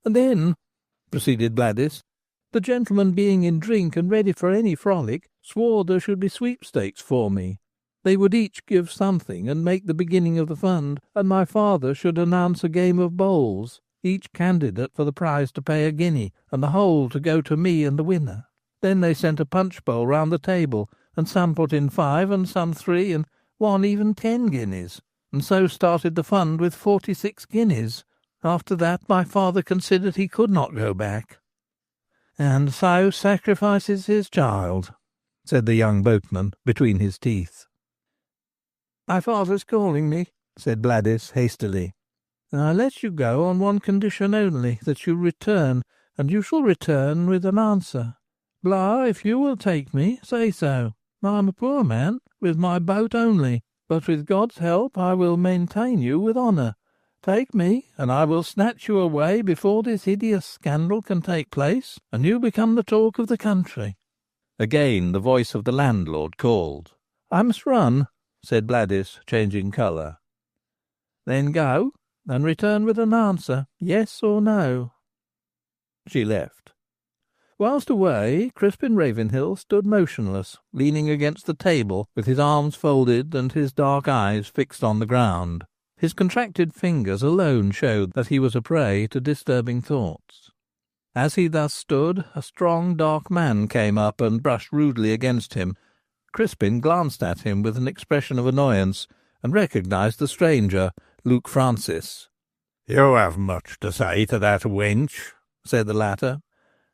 And then," proceeded Bladys, "the gentlemen being in drink and ready for any frolic, swore there should be sweepstakes for me. They would each give something and make the beginning of the fund, and my father should announce a game of bowls, each candidate for the prize to pay a guinea, and the whole to go to me and the winner. Then they sent a punch bowl round the table, and some put in 5 and some 3, and one even 10 guineas, and so started the fund with 46 guineas. After that my father considered he could not go back." "And so sacrifices his child," said the young boatman between his teeth. My father's calling me," said Bladys hastily. "I let you go on one condition only, that you return, and you shall return with an answer. Blah, if you will take me, say so. I am a poor man, with my boat only, but with God's help I will maintain you with honour. Take me, and I will snatch you away before this hideous scandal can take place, and you become the talk of the country." Again the voice of the landlord called. "I must run," said Bladys, changing colour. "Then go, and return with an answer, yes or no." She left. Whilst away, Crispin Ravenhill stood motionless, leaning against the table, with his arms folded and his dark eyes fixed on the ground. His contracted fingers alone showed that he was a prey to disturbing thoughts. As he thus stood, a strong, dark man came up and brushed rudely against him. Crispin glanced at him with an expression of annoyance, and recognised the stranger, Luke Francis. "You have much to say to that wench," said the latter.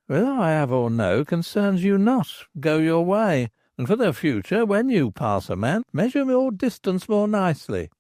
"Whether I have or no concerns you not. Go your way, and for the future, when you pass a man, measure your distance more nicely."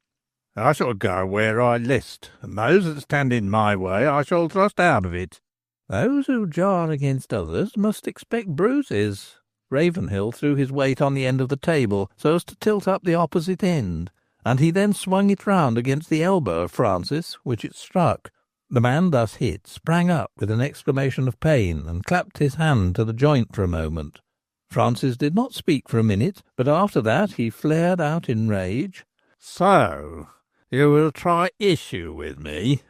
"I shall go where I list, and those that stand in my way I shall thrust out of it." "Those who jar against others must expect bruises." Ravenhill threw his weight on the end of the table, so as to tilt up the opposite end, and he then swung it round against the elbow of Francis, which it struck. The man thus hit sprang up with an exclamation of pain, and clapped his hand to the joint for a moment. Francis did not speak for a minute, but after that he flared out in rage. "So you will try issue with me?"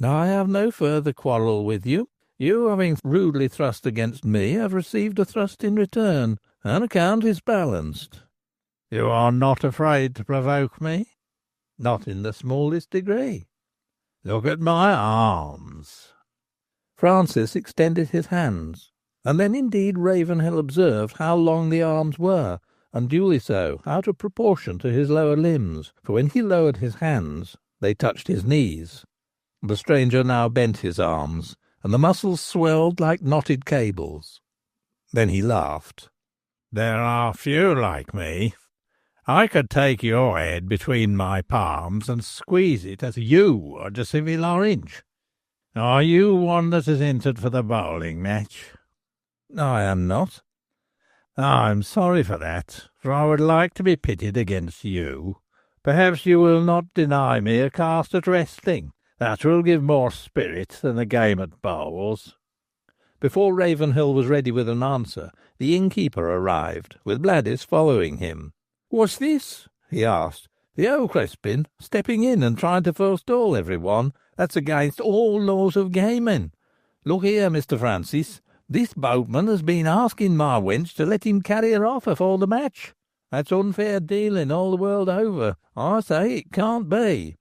"I have no further quarrel with you. You, having rudely thrust against me, have received a thrust in return. An account is balanced." "You are not afraid to provoke me?" "Not in the smallest degree." "Look at my arms." Francis extended his hands, and then indeed Ravenhill observed how long the arms were, and duly so, out of proportion to his lower limbs, for when he lowered his hands they touched his knees. The stranger now bent his arms, and the muscles swelled like knotted cables. Then he laughed. "There are few like me. I could take your head between my palms and squeeze it as you would a civil orange. Are you one that has entered for the bowling match?" "I am not." "I'm sorry for that, for I would like to be pitted against you. Perhaps you will not deny me a cast at wrestling. That will give more spirit than a game at bowls." Before Ravenhill was ready with an answer, the innkeeper arrived, with Bladys following him. "What's this?" he asked. "The old Crispin stepping in and trying to forestall everyone. That's against all laws of gaming. Look here, Mr. Francis. This boatman has been asking my wench to let him carry her off afore the match. That's unfair dealing all the world over. I say it can't be."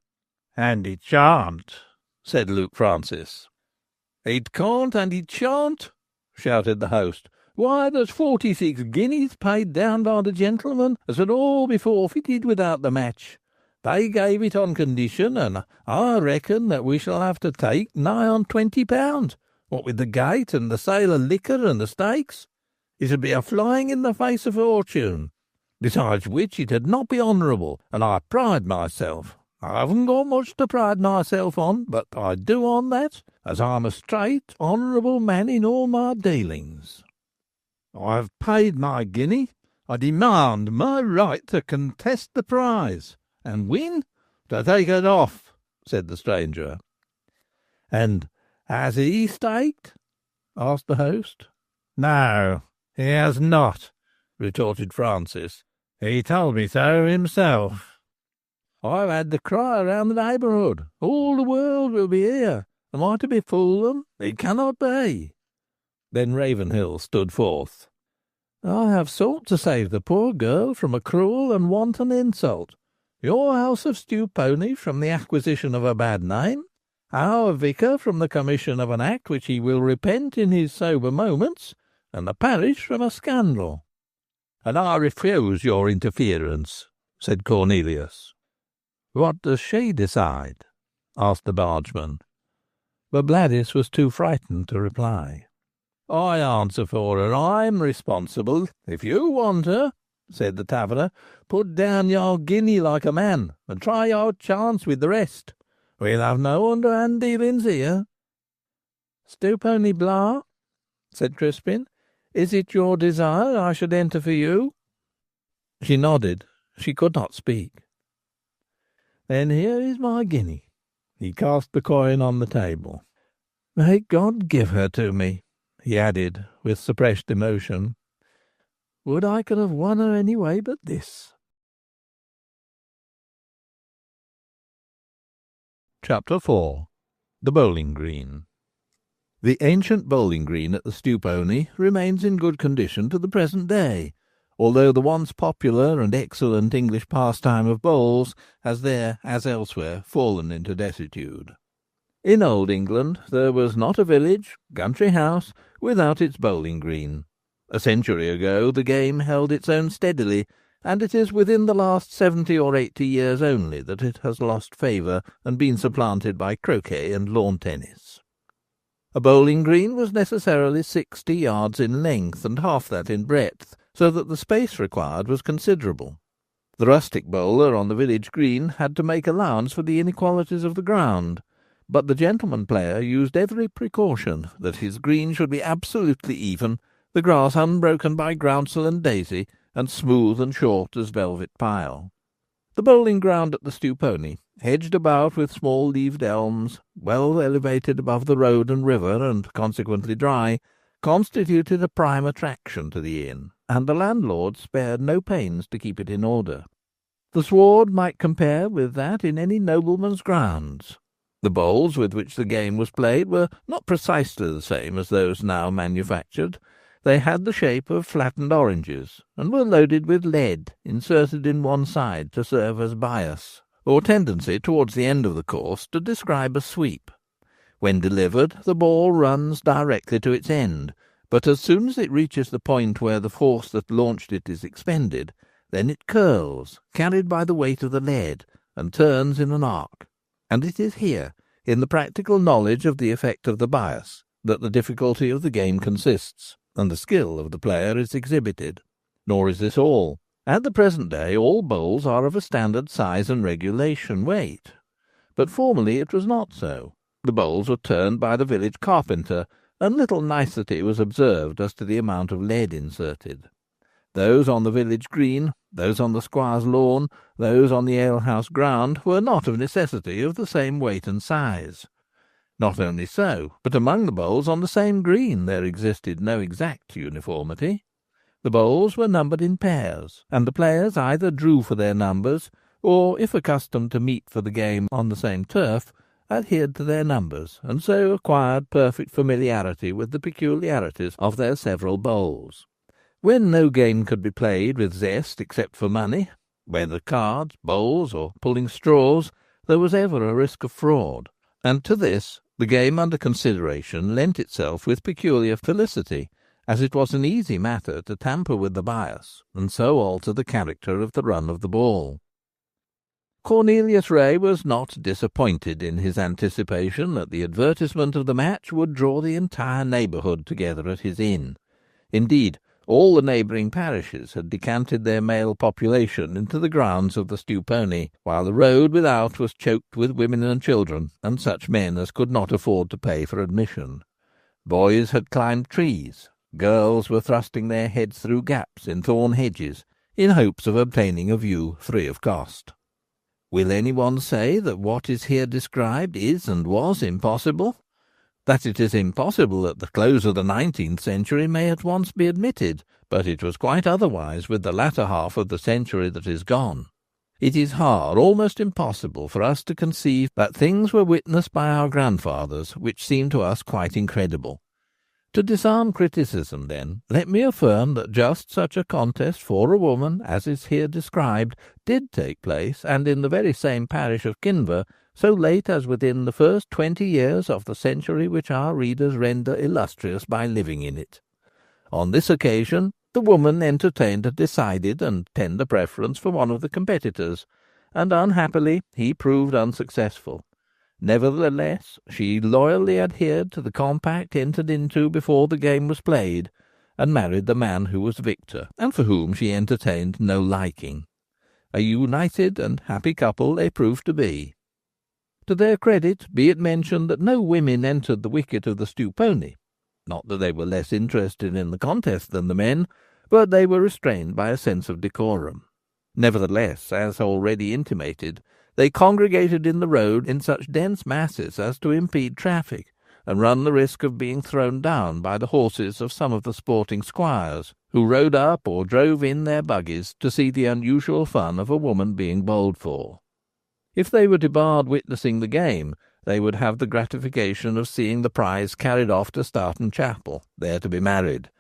"And it shan't," said Luke Francis. "It can't and it shan't," shouted the host. "Why, there's 46 guineas paid down by the gentlemen as would all be forfeited without the match. They gave it on condition, and I reckon that we shall have to take nigh on £20, what with the gate and the sale of liquor and the stakes. It'd be a flying in the face of fortune. Besides which, it'd not be honourable, and I pride myself. I haven't got much to pride myself on, but I do on that, as I'm a straight, honourable man in all my dealings. I have paid my guinea. I demand my right to contest the prize, and win, to take it off," said the stranger. "And has he staked?" asked the host. "No, he has not," retorted Francis. "He told me so himself." "I've had the cry round the neighbourhood. All the world will be here. Am I to befool them? It cannot be." Then Ravenhill stood forth. "I have sought to save the poor girl from a cruel and wanton insult, your house of Stewponey from the acquisition of a bad name, our vicar from the commission of an act which he will repent in his sober moments, and the parish from a scandal." "And I refuse your interference," said Cornelius. "What does she decide?" asked the bargeman. But Bladys was too frightened to reply. "I answer for her. I'm responsible. If you want her, said the taverner. "Put down your guinea like a man, and try your chance with the rest. We'll have no underhand dealings here." "Stewponey Blah," said Crispin, "is it your desire I should enter for you?" She nodded. She could not speak. "Then here is my guinea." He cast the coin on the table. "May God give her to me," he added, with suppressed emotion. "Would I could have won her any way but this." Chapter 4. The Bowling Green. The ancient bowling green at the Stewponey remains in good condition to the present day, although the once popular and excellent English pastime of bowls has there, as elsewhere, fallen into desuetude. In old England there was not a village, country house, without its bowling green. A century ago the game held its own steadily, and it is within the last 70 or 80 years only that it has lost favour and been supplanted by croquet and lawn tennis. A bowling green was necessarily 60 yards in length and half that in breadth, so that the space required was considerable. The rustic bowler on the village green had to make allowance for the inequalities of the ground, but the gentleman player used every precaution that his green should be absolutely even, the grass unbroken by groundsel and daisy, and smooth and short as velvet pile. The bowling ground at the Stewponey, hedged about with small-leaved elms, well elevated above the road and river, and consequently dry, constituted a prime attraction to the inn, and the landlord spared no pains to keep it in order. The sward might compare with that in any nobleman's grounds. The bowls with which the game was played were not precisely the same as those now manufactured. They had the shape of flattened oranges, and were loaded with lead inserted in one side to serve as bias, or tendency towards the end of the course to describe a sweep. When delivered, the ball runs directly to its end, but as soon as it reaches the point where the force that launched it is expended, then it curls, carried by the weight of the lead, and turns in an arc. And it is here, in the practical knowledge of the effect of the bias, that the difficulty of the game consists, and the skill of the player is exhibited. Nor is this all. At the present day all bowls are of a standard size and regulation weight. But formerly it was not so. The bowls were turned by the village carpenter, and little nicety was observed as to the amount of lead inserted. Those on the village green, those on the squire's lawn, those on the alehouse ground were not of necessity of the same weight and size. Not only so, but among the bowls on the same green there existed no exact uniformity. The bowls were numbered in pairs, and the players either drew for their numbers, or, if accustomed to meet for the game on the same turf, adhered to their numbers, and so acquired perfect familiarity with the peculiarities of their several bowls. When no game could be played with zest except for money, whether cards, bowls, or pulling straws, there was ever a risk of fraud, and to this the game under consideration lent itself with peculiar felicity, as it was an easy matter to tamper with the bias, and so alter the character of the run of the ball. Cornelius Ray was not disappointed in his anticipation that the advertisement of the match would draw the entire neighbourhood together at his inn. Indeed, all the neighbouring parishes had decanted their male population into the grounds of the Stewponey, while the road without was choked with women and children, and such men as could not afford to pay for admission. Boys had climbed trees, girls were thrusting their heads through gaps in thorn hedges, in hopes of obtaining a view free of cost. Will any one say that what is here described is and was impossible? That it is impossible at the close of the 19th century may at once be admitted, but it was quite otherwise with the latter half of the century that is gone. It is hard, almost impossible, for us to conceive that things were witnessed by our grandfathers which seem to us quite incredible. To disarm criticism, then, let me affirm that just such a contest for a woman, as is here described, did take place, and in the very same parish of Kinver, so late as within the first 20 years of the century which our readers render illustrious by living in it. On this occasion the woman entertained a decided and tender preference for one of the competitors, and unhappily he proved unsuccessful. Nevertheless, she loyally adhered to the compact entered into before the game was played, and married the man who was victor, and for whom she entertained no liking. A united and happy couple they proved to be. To their credit be it mentioned that no women entered the wicket of the Stewponey. Not that they were less interested in the contest than the men, but they were restrained by a sense of decorum. Nevertheless, as already intimated, they congregated in the road in such dense masses as to impede traffic, and run the risk of being thrown down by the horses of some of the sporting squires, who rode up or drove in their buggies to see the unusual fun of a woman being bowled for. If they were debarred witnessing the game, they would have the gratification of seeing the prize carried off to Starton Chapel, there to be married.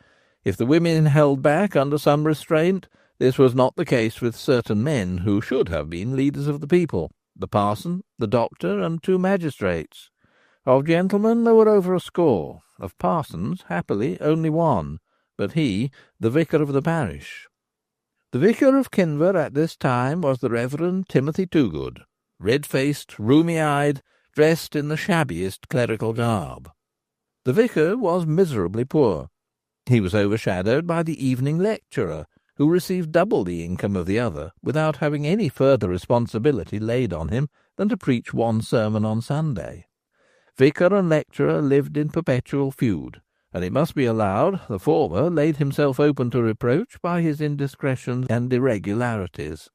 If the women held back under some restraint, this was not the case with certain men who should have been leaders of the people, the parson, the doctor, and 2 magistrates. Of gentlemen there were over a score, of parsons, happily, only 1, but he, the vicar of the parish. The vicar of Kinver at this time was the Reverend Timothy Toogood, red-faced, rheumy-eyed, dressed in the shabbiest clerical garb. The vicar was miserably poor. He was overshadowed by the evening lecturer, who received double the income of the other, without having any further responsibility laid on him than to preach 1 sermon on Sunday. Vicar and lecturer lived in perpetual feud, and it must be allowed the former laid himself open to reproach by his indiscretions and irregularities.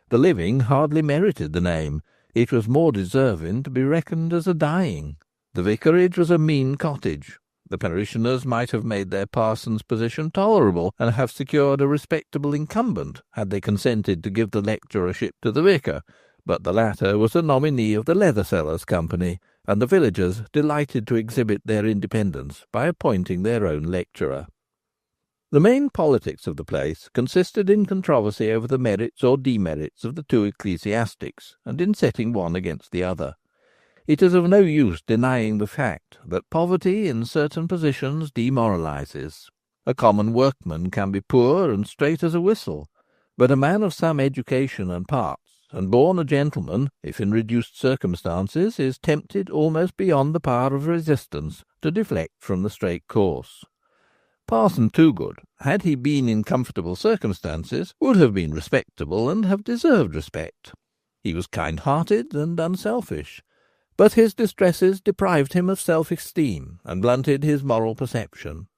The living hardly merited the name. It was more deserving to be reckoned as a dying. The vicarage was a mean cottage. The parishioners might have made their parson's position tolerable, and have secured a respectable incumbent, had they consented to give the lecturership to the vicar, but the latter was a nominee of the Leather Sellers Company, and the villagers delighted to exhibit their independence by appointing their own lecturer. The main politics of the place consisted in controversy over the merits or demerits of the 2 ecclesiastics, and in setting one against the other. It is of no use denying the fact that poverty in certain positions demoralizes. A common workman can be poor and straight as a whistle, but a man of some education and parts, and born a gentleman, if in reduced circumstances, is tempted almost beyond the power of resistance to deflect from the straight course. Parson Toogood, had he been in comfortable circumstances, would have been respectable and have deserved respect. He was kind-hearted and unselfish, but his distresses deprived him of self-esteem and blunted his moral perception.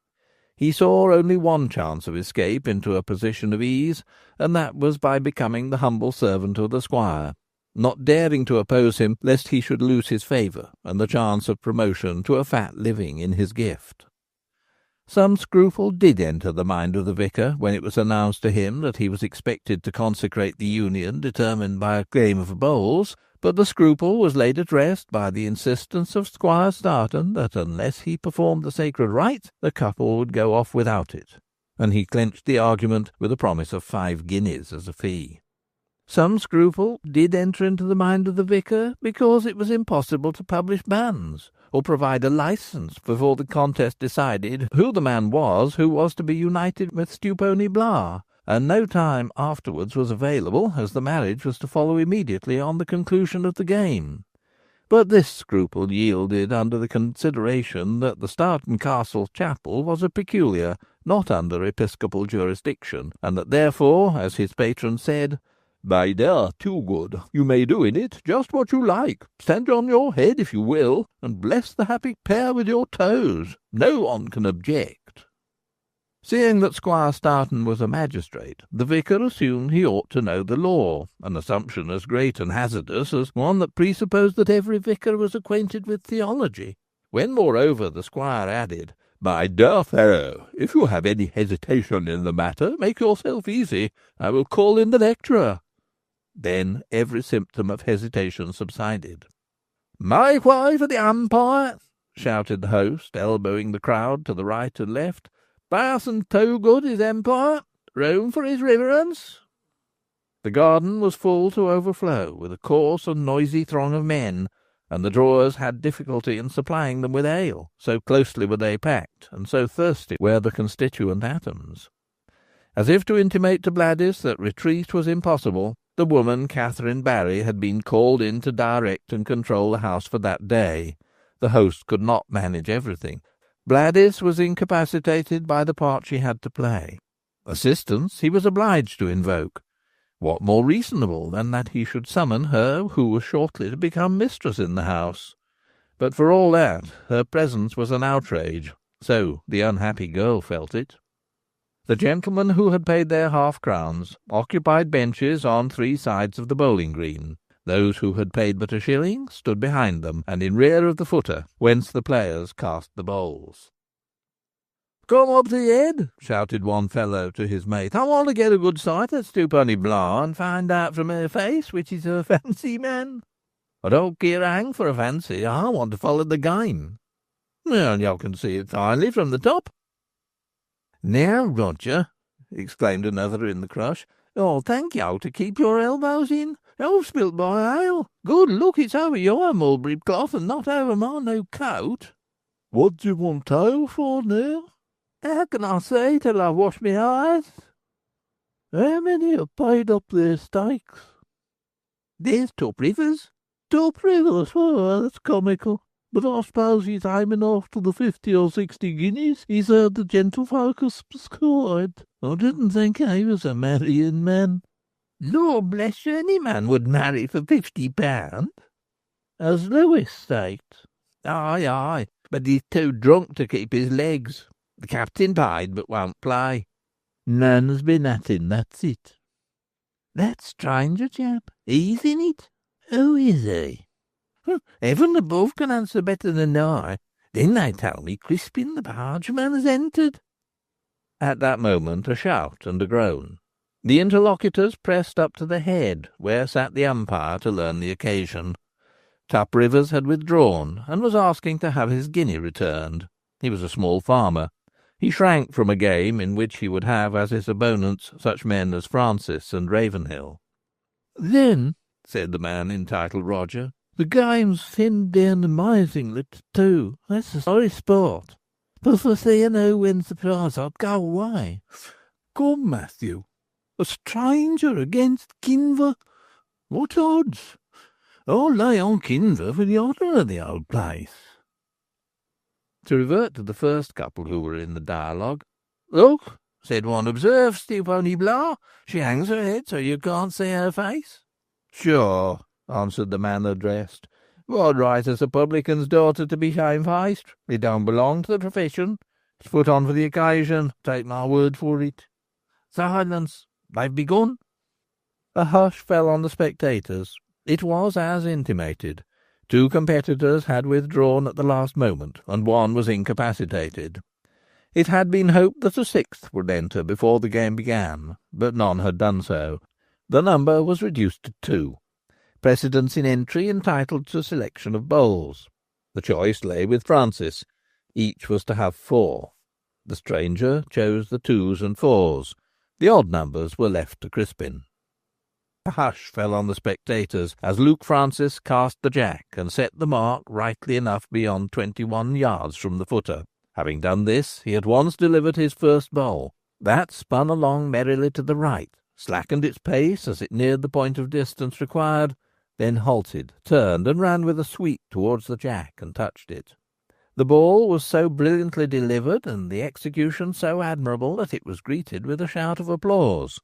He saw only one chance of escape into a position of ease, and that was by becoming the humble servant of the squire, not daring to oppose him lest he should lose his favour and the chance of promotion to a fat living in his gift. Some scruple did enter the mind of the vicar when it was announced to him that he was expected to consecrate the union determined by a game of bowls, but the scruple was laid at rest by the insistence of Squire Starton that unless he performed the sacred rite, the couple would go off without it, and he clenched the argument with a promise of 5 guineas as a fee. Some scruple did enter into the mind of the vicar because it was impossible to publish bans, or provide a licence before the contest decided who the man was who was to be united with Stewponey Blah, and no time afterwards was available, as the marriage was to follow immediately on the conclusion of the game. But this scruple yielded under the consideration that the Starton Castle chapel was a peculiar, not under episcopal jurisdiction, and that therefore, as his patron said, "My dear Toogood, you may do in it just what you like. Stand on your head if you will, and bless the happy pair with your toes. No one can object." Seeing that Squire Starton was a magistrate, the vicar assumed he ought to know the law, an assumption as great and hazardous as one that presupposed that every vicar was acquainted with theology. When, moreover, the squire added, "My dear fellow, if you have any hesitation in the matter, make yourself easy. I will call in the lecturer." Then every symptom of hesitation subsided. "Make way for the umpire," shouted the host, elbowing the crowd to the right and left. "Parson Toogood is umpire. Room for his reverence." The garden was full to overflow with a coarse and noisy throng of men, and the drawers had difficulty in supplying them with ale, so closely were they packed, and so thirsty were the constituent atoms. As if to intimate to Bladys that retreat was impossible, the woman Catherine Barry had been called in to direct and control the house for that day. The host could not manage everything, Bladys was incapacitated by the part she had to play. Assistance he was obliged to invoke. What more reasonable than that he should summon her who was shortly to become mistress in the house? But for all that, her presence was an outrage, so the unhappy girl felt it. The gentlemen who had paid their half-crowns occupied benches on 3 sides of the bowling-green. Those who had paid but a shilling stood behind them, and in rear of the footer, whence the players cast the bowls. "Come up to the head," shouted one fellow to his mate. "I want to get a good sight at Stewponey Blah, and find out from her face which is her fancy man. I don't care a hang for a fancy. I want to follow the game." "Well, you can see it finely from the top." "Now, Roger," exclaimed another in the crush, "I'll thank you to keep your elbows in. You've spilt my ale. Good luck, it's over your mulberry cloth and not over my new coat." "What do you want ale for now?" "How can I say till I've washed my eyes?" "How many have paid up their stakes?" "There's £2. £2? Oh, that's comical. But I suppose he's aiming after the 50 or 60 guineas he's heard the gentlefolk have scored. I didn't think he was a marrying man." "Lord bless you, any man would marry for £50. "Has Lewis staked?" "Aye, aye, but he's too drunk to keep his legs. The captain paid, but won't play." "None has been at him, that's it." "That stranger chap, he's in it." "Who is he?" "Heaven above can answer better than I. Then they tell me Crispin the bargeman has entered." At that moment a shout and a groan. The interlocutors pressed up to the head, where sat the umpire, to learn the occasion. Tup Rivers had withdrawn, and was asking to have his guinea returned. He was a small farmer. He shrank from a game in which he would have as his opponents such men as Francis and Ravenhill. "Then," said the man entitled Roger, "the game's thinned down amazingly to 2. That's a sorry sport. But for seeing who wins the prize, I'd go away." "Come, Matthew. A stranger against Kinver? What odds? I'll lay on Kinver for the honour of the old place." To revert to the first couple who were in the dialogue. "Look," said one, "observe Stewponey Blah. She hangs her head so you can't see her face." "Sure," answered the man addressed. "What right has a publican's daughter to be shamefaced? It don't belong to the profession. It's put on for the occasion, take my word for it." "Silence. They've begun." A hush fell on the spectators. It was as intimated. 2 competitors had withdrawn at the last moment, and one was incapacitated. It had been hoped that a 6th would enter before the game began, but none had done so. The number was reduced to 2. Precedence in entry entitled to selection of bowls. The choice lay with Francis. Each was to have 4. The stranger chose the 2s and 4s. The odd numbers were left to Crispin. A hush fell on the spectators as Luke Francis cast the jack and set the mark rightly enough beyond 21 yards from the footer. Having done this, he at once delivered his first bowl. That spun along merrily to the right, slackened its pace as it neared the point of distance required, then halted, turned, and ran with a sweep towards the jack and touched it. The ball was so brilliantly delivered, and the execution so admirable, that it was greeted with a shout of applause.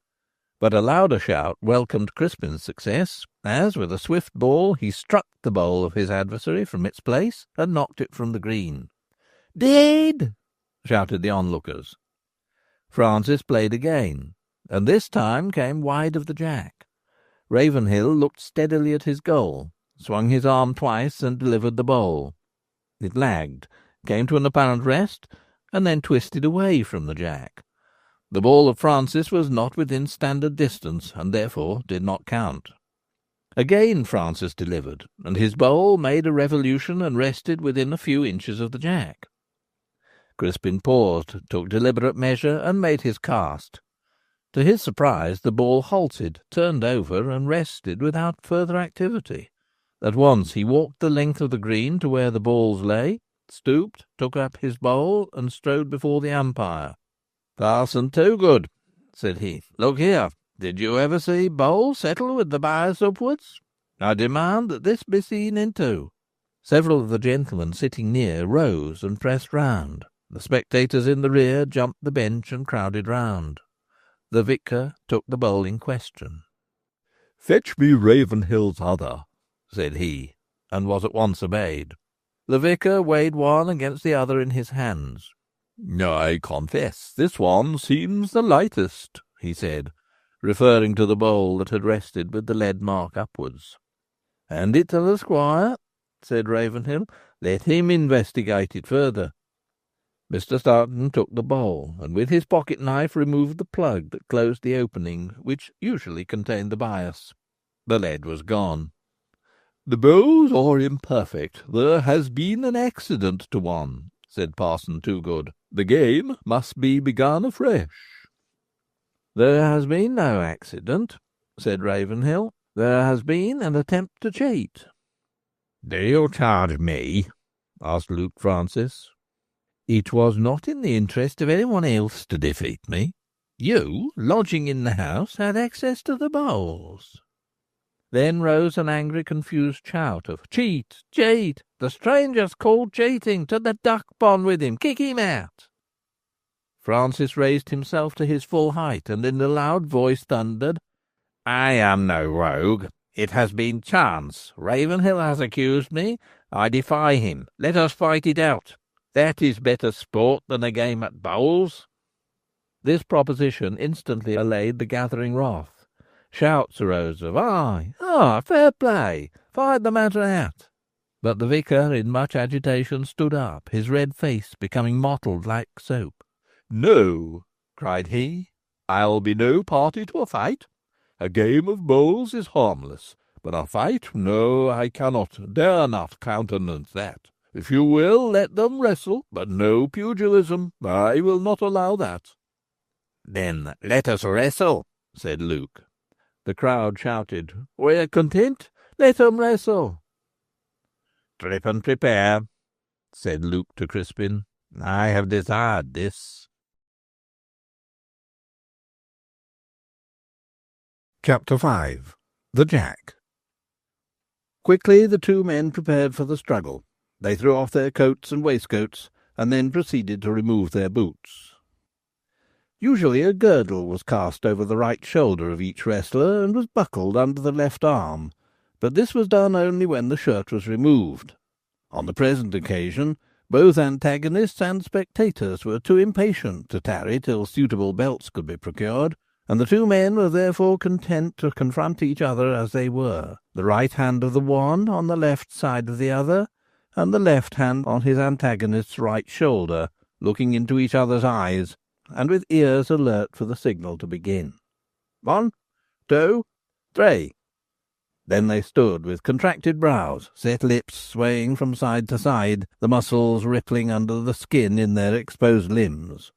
But a louder shout welcomed Crispin's success, as, with a swift ball, he struck the bowl of his adversary from its place and knocked it from the green. "Dead!" shouted the onlookers. Francis played again, and this time came wide of the jack. Ravenhill looked steadily at his goal, swung his arm twice, and delivered the bowl. It lagged, came to an apparent rest, and then twisted away from the jack. The ball of Francis was not within standard distance, and therefore did not count. Again Francis delivered, and his bowl made a revolution and rested within a few inches of the jack. Crispin paused, took deliberate measure, and made his cast. To his surprise, the ball halted, turned over, and rested without further activity. At once he walked the length of the green to where the balls lay, stooped, took up his bowl, and strode before the umpire. "Parson Toogood," said he, "look here. Did you ever see bowl settle with the bias upwards? I demand that this be seen into." Several of the gentlemen sitting near rose and pressed round. The spectators in the rear jumped the bench and crowded round. The vicar took the bowl in question. "Fetch me Ravenhill's other," said he, and was at once obeyed. The vicar weighed one against the other in his hands. "I confess this one seems the lightest," he said, referring to the bowl that had rested with the lead mark upwards. "Hand it to the squire," said Ravenhill. "Let him investigate it further." Mr. Starkton took the bowl, and with his pocket-knife removed the plug that closed the opening which usually contained the bias. The lead was gone. "The bowls are imperfect. There has been an accident to one," said Parson Toogood. "The game must be begun afresh." "There has been no accident," said Ravenhill. "There has been an attempt to cheat." "Do you charge me?" asked Luke Francis. "It was not in the interest of anyone else to defeat me. You, lodging in the house, had access to the bowls." Then rose an angry, confused shout of "Cheat! Cheat! The stranger's called cheating! To the duck pond with him! Kick him out!" Francis raised himself to his full height, and in a loud voice thundered, "I am no rogue. It has been chance. Ravenhill has accused me. I defy him. Let us fight it out. That is better sport than a game at bowls." This proposition instantly allayed the gathering wrath. Shouts arose of "Aye, fair play! Fight the matter out!" But the vicar, in much agitation, stood up, his red face becoming mottled like soap. "No," cried he, "I'll be no party to a fight. A game of bowls is harmless, but a fight, no, I cannot, dare not countenance that. If you will, let them wrestle, but no pugilism. I will not allow that." "Then let us wrestle," said Luke. The crowd shouted, "We're content. Let 'em wrestle." "Strip and prepare," said Luke to Crispin. "I have desired this." Chapter 5. The Jack. Quickly the two men prepared for the struggle. They threw off their coats and waistcoats, and then proceeded to remove their boots. Usually a girdle was cast over the right shoulder of each wrestler, and was buckled under the left arm, but this was done only when the shirt was removed. On the present occasion, both antagonists and spectators were too impatient to tarry till suitable belts could be procured, and the two men were therefore content to confront each other as they were, the right hand of the one on the left side of the other, and the left hand on his antagonist's right shoulder, looking into each other's eyes, and with ears alert for the signal to begin. 1, 2, 3. Then they stood with contracted brows, set lips swaying from side to side, the muscles rippling under the skin in their exposed limbs.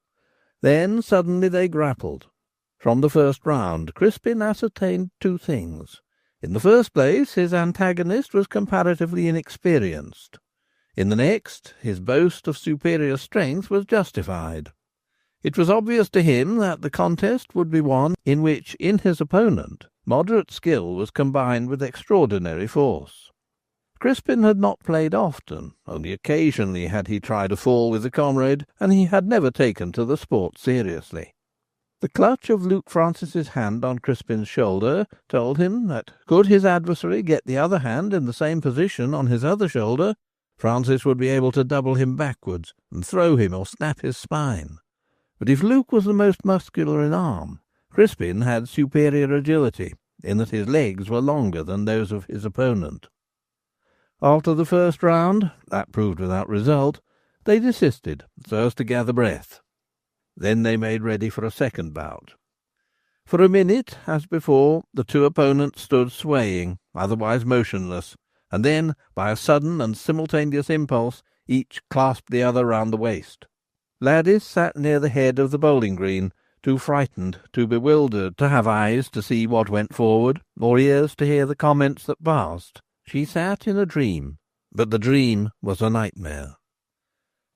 Then suddenly they grappled. From the first round, Crispin ascertained two things. In the first place, his antagonist was comparatively inexperienced. In the next, his boast of superior strength was justified. It was obvious to him that the contest would be one in which, in his opponent, moderate skill was combined with extraordinary force. Crispin had not played often, only occasionally had he tried a fall with a comrade, and he had never taken to the sport seriously. The clutch of Luke Francis's hand on Crispin's shoulder told him that, could his adversary get the other hand in the same position on his other shoulder, Francis would be able to double him backwards and throw him or snap his spine. But if Luke was the most muscular in arm, Crispin had superior agility, in that his legs were longer than those of his opponent. After the first round, that proved without result, they desisted so as to gather breath. Then they made ready for a second bout. For a minute, as before, the two opponents stood swaying, otherwise motionless, and then, by a sudden and simultaneous impulse, each clasped the other round the waist. Bladys sat near the head of the bowling-green, too frightened, too bewildered to have eyes to see what went forward, or ears to hear the comments that passed. She sat in a dream, but the dream was a nightmare.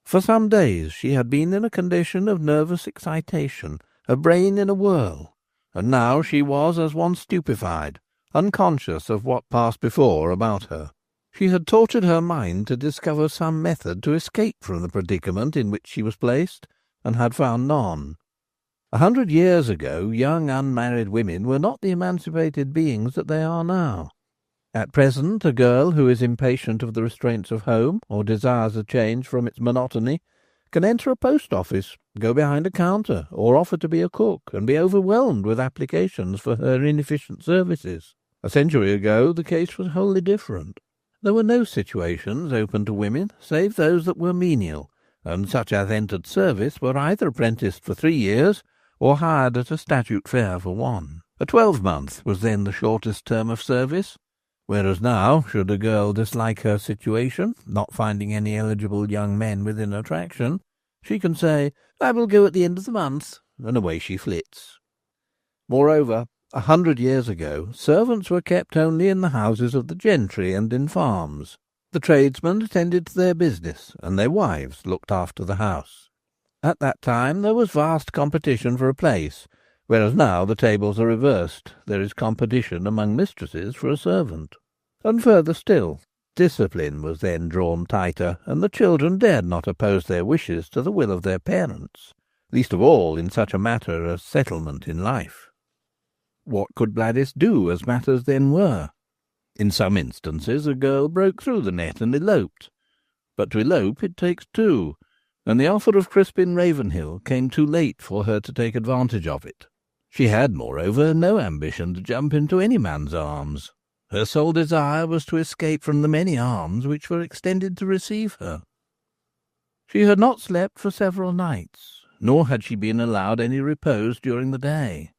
For some days she had been in a condition of nervous excitation, her brain in a whirl, and now she was as one stupefied, unconscious of what passed before about her. She had tortured her mind to discover some method to escape from the predicament in which she was placed, and had found none. 100 years ago, young unmarried women were not the emancipated beings that they are now. At present, a girl who is impatient of the restraints of home, or desires a change from its monotony, can enter a post office, go behind a counter, or offer to be a cook, and be overwhelmed with applications for her inefficient services. A century ago the case was wholly different. There were no situations open to women save those that were menial, and such as entered service were either apprenticed for 3 years or hired at a statute fare for 1. A 12-month was then the shortest term of service, whereas now, should a girl dislike her situation, not finding any eligible young men within attraction, she can say, "I will go at the end of the month," and away she flits. Moreover, 100 years ago, servants were kept only in the houses of the gentry and in farms. The tradesmen attended to their business, and their wives looked after the house. At that time there was vast competition for a place, whereas now the tables are reversed. There is competition among mistresses for a servant. And further still, discipline was then drawn tighter, and the children dared not oppose their wishes to the will of their parents, least of all in such a matter as settlement in life. What could Bladys do as matters then were? In some instances a girl broke through the net and eloped. But to elope it takes 2, and the offer of Crispin Ravenhill came too late for her to take advantage of it. She had, moreover, no ambition to jump into any man's arms. Her sole desire was to escape from the many arms which were extended to receive her. She had not slept for several nights, nor had she been allowed any repose during the day.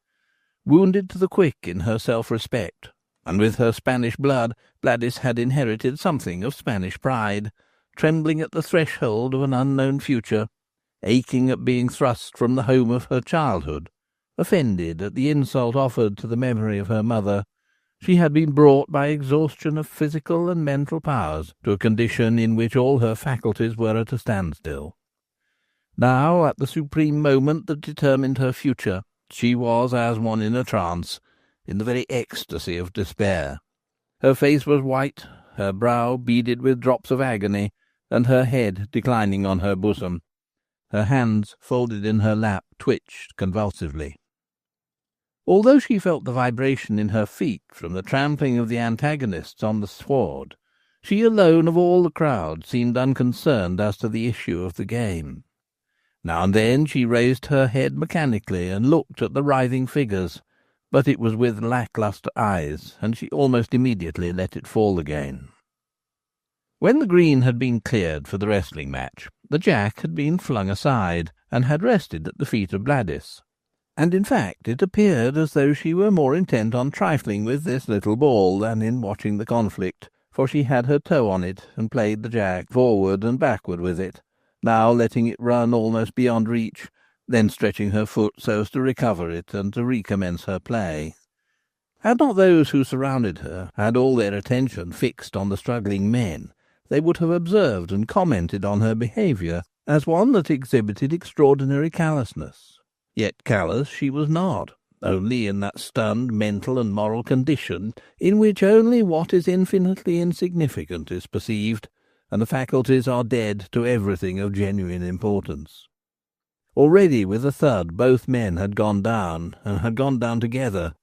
Wounded to the quick in her self-respect, and with her Spanish blood, Bladys had inherited something of Spanish pride, trembling at the threshold of an unknown future, aching at being thrust from the home of her childhood, offended at the insult offered to the memory of her mother, she had been brought by exhaustion of physical and mental powers to a condition in which all her faculties were at a standstill. Now, at the supreme moment that determined her future, she was as one in a trance, in the very ecstasy of despair. Her face was white, her brow beaded with drops of agony, and her head declining on her bosom. Her hands, folded in her lap, twitched convulsively. Although she felt the vibration in her feet from the trampling of the antagonists on the sward, she alone of all the crowd seemed unconcerned as to the issue of the game. Now and then she raised her head mechanically and looked at the writhing figures, but it was with lack-lustre eyes, and she almost immediately let it fall again. When the green had been cleared for the wrestling match, the jack had been flung aside, and had rested at the feet of Bladys. And in fact it appeared as though she were more intent on trifling with this little ball than in watching the conflict, for she had her toe on it, and played the jack forward and backward with it, now letting it run almost beyond reach, then stretching her foot so as to recover it and to recommence her play. Had not those who surrounded her had all their attention fixed on the struggling men, they would have observed and commented on her behaviour as one that exhibited extraordinary callousness. Yet callous she was not, only in that stunned mental and moral condition in which only what is infinitely insignificant is perceived, and the faculties are dead to everything of genuine importance. Already with a thud both men had gone down, and had gone down together,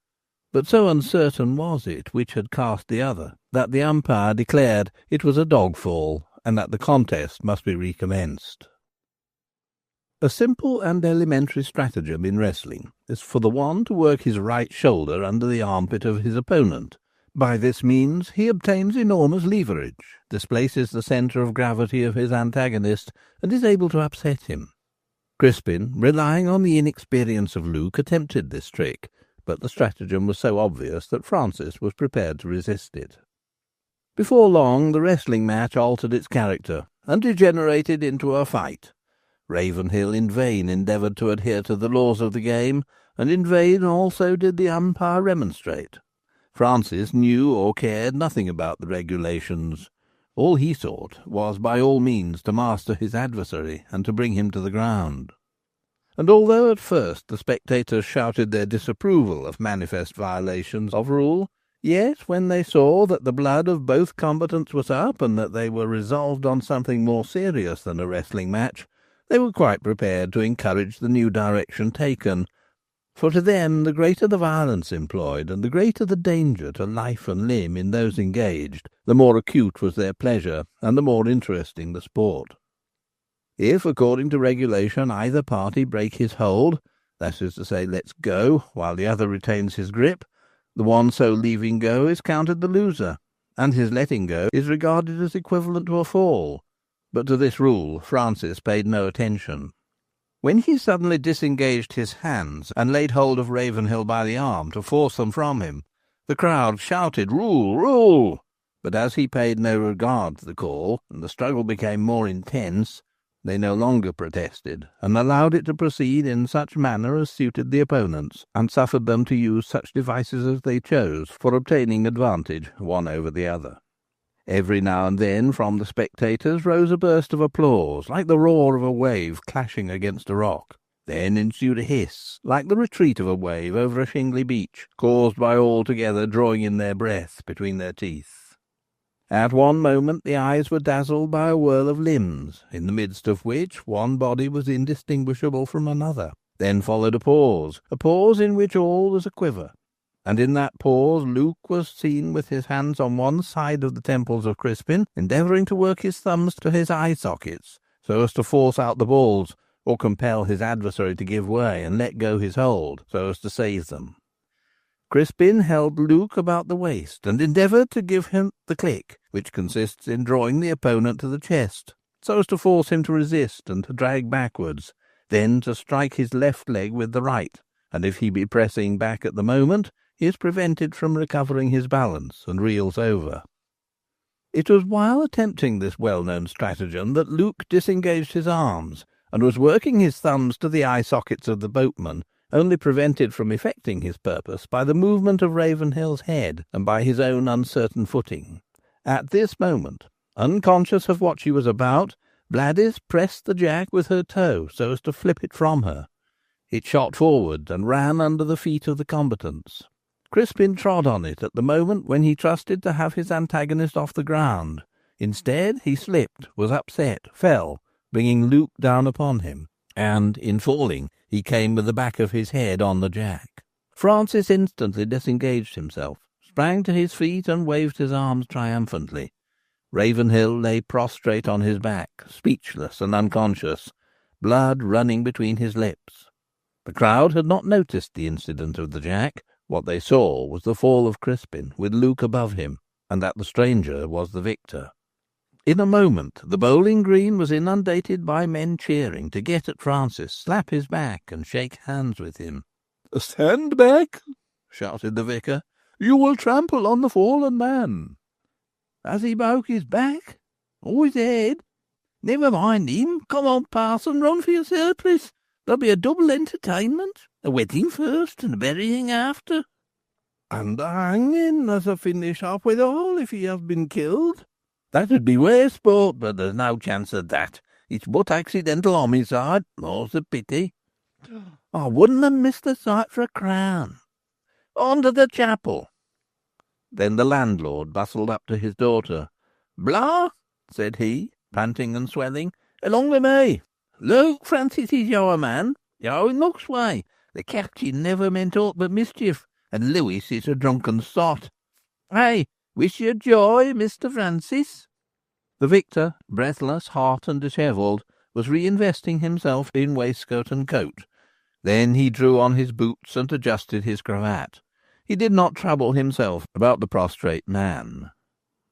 but so uncertain was it which had cast the other, that the umpire declared it was a dog-fall, and that the contest must be recommenced. A simple and elementary stratagem in wrestling is for the one to work his right shoulder under the armpit of his opponent. By this means he obtains enormous leverage, displaces the centre of gravity of his antagonist, and is able to upset him. Crispin, relying on the inexperience of Luke, attempted this trick, but the stratagem was so obvious that Francis was prepared to resist it. Before long the wrestling match altered its character, and degenerated into a fight. Ravenhill in vain endeavoured to adhere to the laws of the game, and in vain also did the umpire remonstrate. Francis knew or cared nothing about the regulations. All he sought was by all means to master his adversary and to bring him to the ground. And although at first the spectators shouted their disapproval of manifest violations of rule, Yet when they saw that the blood of both combatants was up, and that they were resolved on something more serious than a wrestling match, they were quite prepared to encourage the new direction taken, for to them the greater the violence employed, and the greater the danger to life and limb in those engaged, the more acute was their pleasure, and the more interesting the sport. If, according to regulation, either party break his hold, that is to say, lets go, while the other retains his grip, the one so leaving go is counted the loser, and his letting go is regarded as equivalent to a fall. But to this rule Francis paid no attention. When he suddenly disengaged his hands and laid hold of Ravenhill by the arm to force them from him, the crowd shouted, "Rule! Rule!" But as he paid no regard to the call, and the struggle became more intense, they no longer protested, and allowed it to proceed in such manner as suited the opponents, and suffered them to use such devices as they chose for obtaining advantage one over the other. Every now and then from the spectators rose a burst of applause, like the roar of a wave clashing against a rock. Then ensued a hiss, like the retreat of a wave over a shingly beach, caused by all together drawing in their breath between their teeth. At one moment the eyes were dazzled by a whirl of limbs, in the midst of which one body was indistinguishable from another. Then followed a pause in which all was a quiver, and in that pause Luke was seen with his hands on one side of the temples of Crispin, endeavouring to work his thumbs to his eye sockets, so as to force out the balls, or compel his adversary to give way and let go his hold, so as to seize them. Crispin held Luke about the waist, and endeavoured to give him the click, which consists in drawing the opponent to the chest, so as to force him to resist and to drag backwards, then to strike his left leg with the right, and if he be pressing back at the moment, he is prevented from recovering his balance, and reels over. It was while attempting this well-known stratagem that Luke disengaged his arms, and was working his thumbs to the eye sockets of the boatman, only prevented from effecting his purpose by the movement of Ravenhill's head, and by his own uncertain footing. At this moment, unconscious of what she was about, Bladys pressed the jack with her toe so as to flip it from her. It shot forward and ran under the feet of the combatants. Crispin trod on it at the moment when he trusted to have his antagonist off the ground. Instead, he slipped, was upset, fell, bringing Luke down upon him, and, in falling, he came with the back of his head on the jack. Francis instantly disengaged himself, sprang to his feet, and waved his arms triumphantly. Ravenhill lay prostrate on his back, speechless and unconscious, blood running between his lips. The crowd had not noticed the incident of the jack. What they saw was the fall of Crispin, with Luke above him, and that the stranger was the victor. In a moment the bowling green was inundated by men cheering to get at Francis, slap his back, and shake hands with him. "Stand back!" shouted the vicar. "You will trample on the fallen man." "Has he broke his back? Or his head? Never mind him. Come on, parson, run for your surplice. There'll be a double entertainment, a wedding first and a burying after." "And a hanging as a finish off with all, if he has been killed." "That would be rare sport, but there's no chance of that. It's but accidental homicide, more's a pity." "I wouldn't have missed the sight for a crown. On to the chapel." Then the landlord bustled up to his daughter. "Blah," said he, panting and swelling, "along with me. Look, Francis is your man. You're in luck's way. The captain never meant aught but mischief, and Lewis is a drunken sot. Hey, wish you joy, Mr. Francis." The victor, breathless, hot, and dishevelled, was reinvesting himself in waistcoat and coat. Then he drew on his boots and adjusted his cravat. He did not trouble himself about the prostrate man.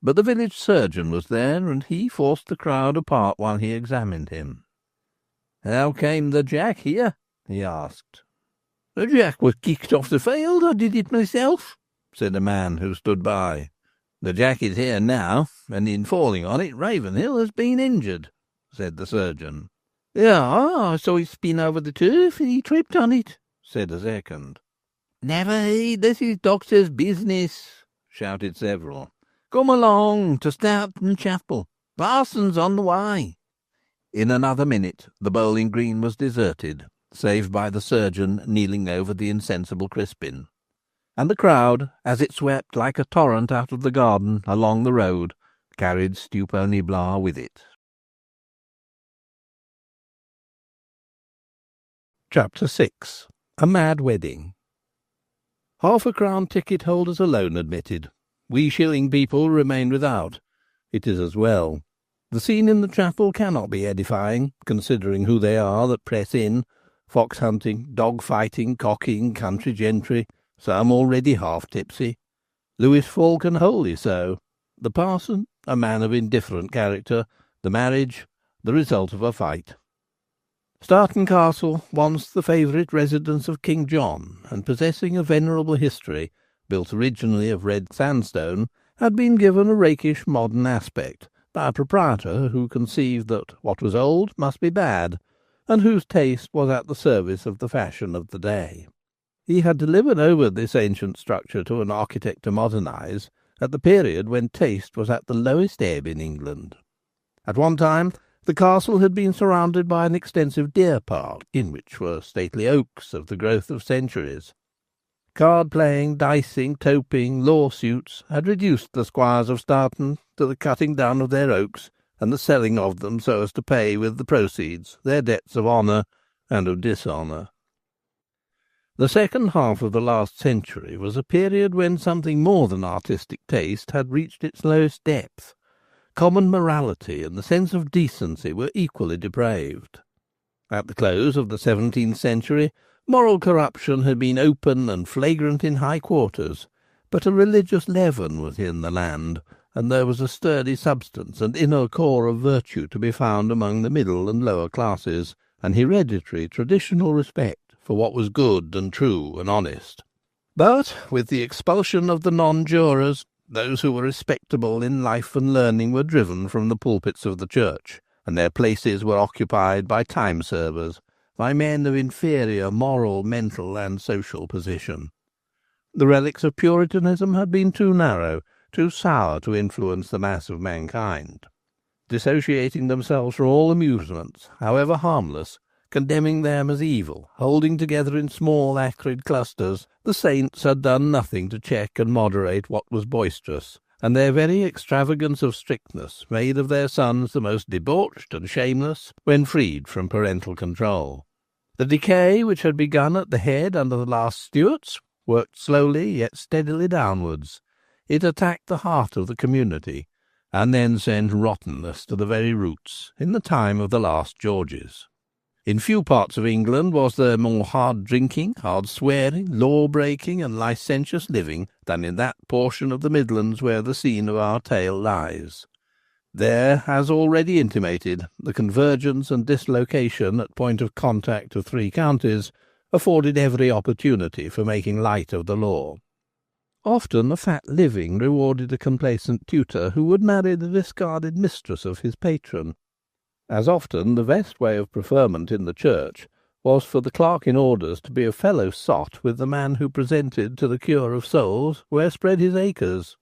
But the village surgeon was there, and he forced the crowd apart while he examined him. "How came the jack here?" he asked. "The jack was kicked off the field. I did it myself," said a man who stood by. "The jack is here now, and in falling on it Ravenhill has been injured," said the surgeon. "Yeah, I saw it spin over the turf, and he tripped on it," said a second. "Never heed, this is doctor's business," shouted several. "Come along to Stewponey Chapel. Parson's on the way." In another minute the bowling green was deserted, save by the surgeon kneeling over the insensible Crispin. and the crowd, as it swept like a torrent out of the garden along the road, carried Stewponey with it. Chapter 6. A Mad Wedding. Half-a-crown ticket holders alone admitted. We shilling people remain without. It is as well. The scene in the chapel cannot be edifying, considering who they are that press in, fox-hunting, dog-fighting, cocking, country gentry, some already half-tipsy. Lewis Falcon wholly so. The parson, a man of indifferent character. The marriage, the result of a fight. Stoughton Castle, once the favourite residence of King John, and possessing a venerable history, built originally of red sandstone, had been given a rakish modern aspect by a proprietor who conceived that what was old must be bad, and whose taste was at the service of the fashion of the day. He had delivered over this ancient structure to an architect to modernize, at the period when taste was at the lowest ebb in England. At one time the castle had been surrounded by an extensive deer park, in which were stately oaks of the growth of centuries. Card-playing, dicing, toping, lawsuits had reduced the squires of Stoughton to the cutting down of their oaks and the selling of them so as to pay with the proceeds their debts of honour and of dishonour. The second half of the last century was a period when something more than artistic taste had reached its lowest depth. Common morality and the sense of decency were equally depraved. At the close of the 17th century, moral corruption had been open and flagrant in high quarters, but a religious leaven was in the land, and there was a sturdy substance and inner core of virtue to be found among the middle and lower classes, an hereditary traditional respect for what was good and true and honest. But with the expulsion of the non-jurors, those who were respectable in life and learning were driven from the pulpits of the church, and their places were occupied by time-servers, by men of inferior moral, mental, and social position. The relics of Puritanism had been too narrow, too sour to influence the mass of mankind. Dissociating themselves from all amusements, however harmless, condemning them as evil, holding together in small acrid clusters, the saints had done nothing to check and moderate what was boisterous, and their very extravagance of strictness made of their sons the most debauched and shameless when freed from parental control. The decay which had begun at the head under the last Stuarts worked slowly yet steadily downwards. It attacked the heart of the community, and then sent rottenness to the very roots in the time of the last Georges. In few parts of England was there more hard drinking, hard swearing, law-breaking, and licentious living than in that portion of the Midlands where the scene of our tale lies. There, as already intimated, the convergence and dislocation at point of contact of three counties afforded every opportunity for making light of the law. Often a fat living rewarded a complacent tutor who would marry the discarded mistress of his patron. As often the best way of preferment in the church was for the clerk in orders to be a fellow sot with the man who presented to the cure of souls where spread his acres.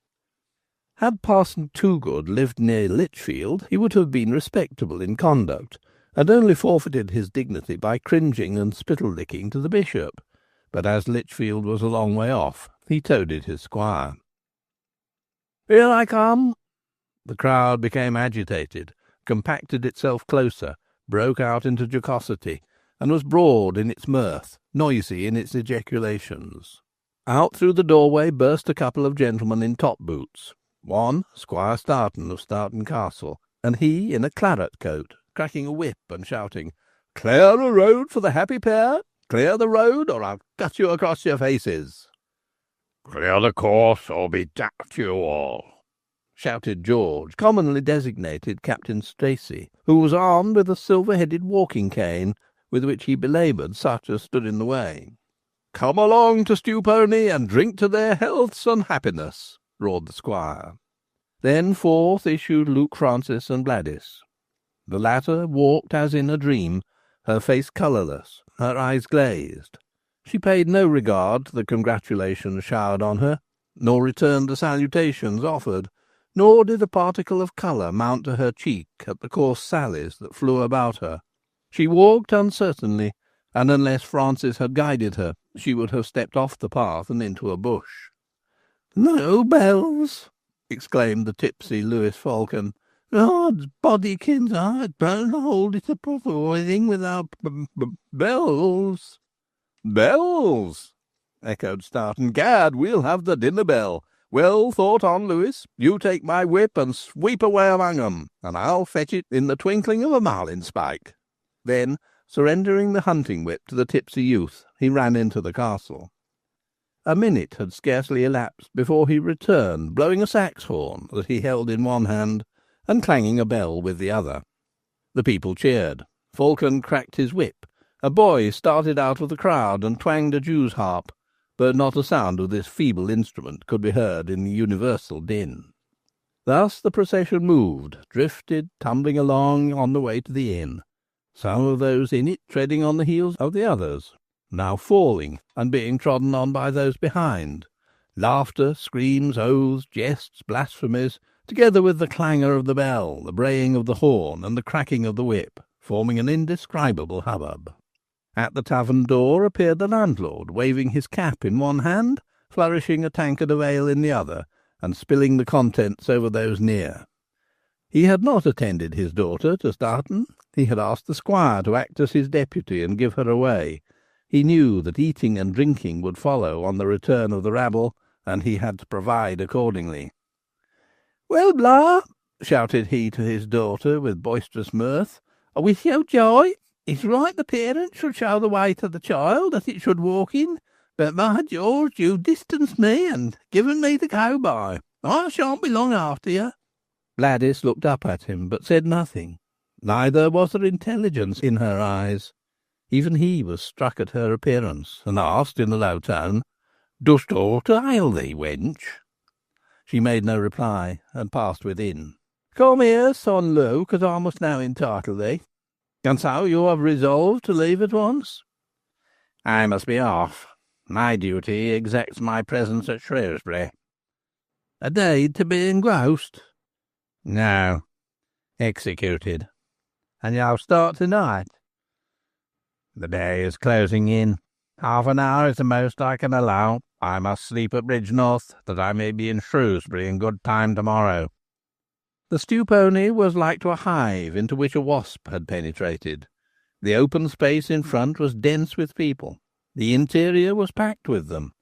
Had Parson Toogood lived near Lichfield, he would have been respectable in conduct, and only forfeited his dignity by cringing and spittle-licking to the bishop. But as Lichfield was a long way off, he toadied his squire. "Here I come!" The crowd became agitated, compacted itself closer, broke out into jocosity, and was broad in its mirth, noisy in its ejaculations. Out through the doorway burst a couple of gentlemen in top boots. One, Squire Stoughton of Stoughton Castle, and he in a claret coat, cracking a whip and shouting, "Clear a road for the happy pair! Clear the road, or I'll cut you across your faces!" "Clear the course, or be damned to you all!" shouted George, commonly designated Captain Stracey, who was armed with a silver-headed walking cane, with which he belaboured such as stood in the way. "Come along to Stewponey, and drink to their healths and happiness!" roared the squire. Then forth issued Luke Francis and Bladys. The latter walked as in a dream, her face colourless, her eyes glazed. She paid no regard to the congratulations showered on her, nor returned the salutations offered, nor did a particle of colour mount to her cheek at the coarse sallies that flew about her. She walked uncertainly, and unless Francis had guided her, she would have stepped off the path and into a bush. "No bells!" exclaimed the tipsy Lewis Falcon. "Odds bodykins, I don't hold it a proper wedding without bells." "Bells!" echoed Stoughton. "Gad, we'll have the dinner bell. Well thought on, Lewis. You take my whip and sweep away among 'em, and I'll fetch it in the twinkling of a marlinspike." Then, surrendering the hunting whip to the tipsy youth, he ran into the castle. A minute had scarcely elapsed before he returned, blowing a sax horn that he held in one hand, and clanging a bell with the other. The people cheered. Falcon cracked his whip. A boy started out of the crowd and twanged a jew's harp, but not a sound of this feeble instrument could be heard in the universal din. Thus the procession moved, drifted, tumbling along on the way to the inn, some of those in it treading on the heels of the others, now falling and being trodden on by those behind. Laughter, screams, oaths, jests, blasphemies, together with the clangour of the bell, the braying of the horn, and the cracking of the whip, forming an indescribable hubbub. At the tavern door appeared the landlord, waving his cap in one hand, flourishing a tankard of ale in the other, and spilling the contents over those near. He had not attended his daughter to Stoughton. He had asked the squire to act as his deputy and give her away. He knew that eating and drinking would follow on the return of the rabble, and he had to provide accordingly. "Well, Blah," shouted he to his daughter with boisterous mirth, "with your joy. It's right the parents should show the way to the child that it should walk in, but by George, you distanced me and given me to go by. I shan't be long after you." Bladys looked up at him, but said nothing. Neither was there intelligence in her eyes. Even he was struck at her appearance, and asked in a low tone, "Dost aught ail thee, wench?" She made no reply, and passed within. "Come here, son Luke, as I must now entitle thee. And so you have resolved to leave at once?" "I must be off. My duty exacts my presence at Shrewsbury." "A deed to be engrossed?" "No, executed." "And you'll start to-night?" "The day is closing in. Half an hour is the most I can allow. I must sleep at Bridgenorth, that I may be in Shrewsbury in good time to-morrow." The Stewponey was like to a hive into which a wasp had penetrated. The open space in front was dense with people. The interior was packed with them.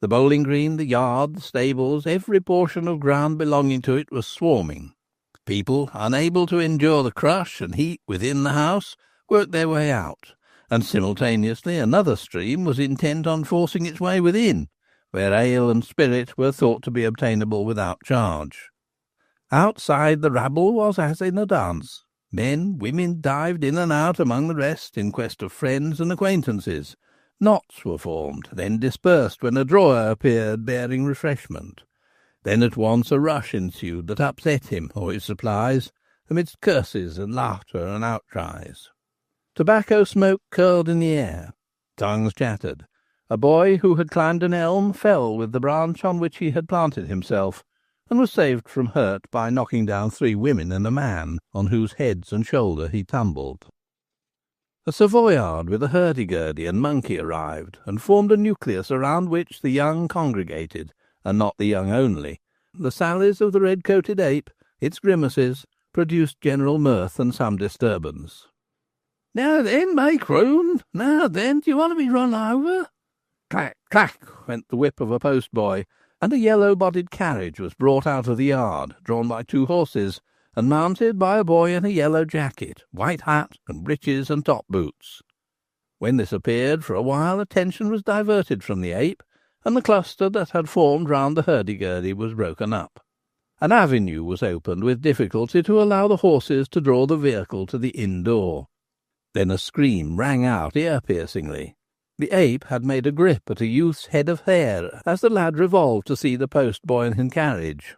The bowling green, the yard, the stables, every portion of ground belonging to it was swarming. People, unable to endure the crush and heat within the house, worked their way out, and simultaneously another stream was intent on forcing its way within, where ale and spirit were thought to be obtainable without charge. Outside the rabble was as in a dance. Men, women dived in and out among the rest in quest of friends and acquaintances. Knots were formed, then dispersed when a drawer appeared bearing refreshment. Then at once a rush ensued that upset him or his supplies, amidst curses and laughter and outcries. Tobacco smoke curled in the air. Tongues chattered. A boy who had climbed an elm fell with the branch on which he had planted himself, and was saved from hurt by knocking down 3 women and a man, on whose heads and shoulder he tumbled. A Savoyard with a hurdy-gurdy and monkey arrived, and formed a nucleus around which the young congregated, and not the young only. The sallies of the red-coated ape, its grimaces, produced general mirth and some disturbance. "Now then, Macroon, now then, do you want to be run over?" Clack, clack, went the whip of a postboy, and a yellow-bodied carriage was brought out of the yard, drawn by 2 horses, and mounted by a boy in a yellow jacket, white hat, and breeches and top-boots. When this appeared, for a while attention was diverted from the ape, and the cluster that had formed round the hurdy-gurdy was broken up. An avenue was opened with difficulty to allow the horses to draw the vehicle to the inn door. Then a scream rang out ear-piercingly. The ape had made a grip at a youth's head of hair as the lad revolved to see the postboy and carriage.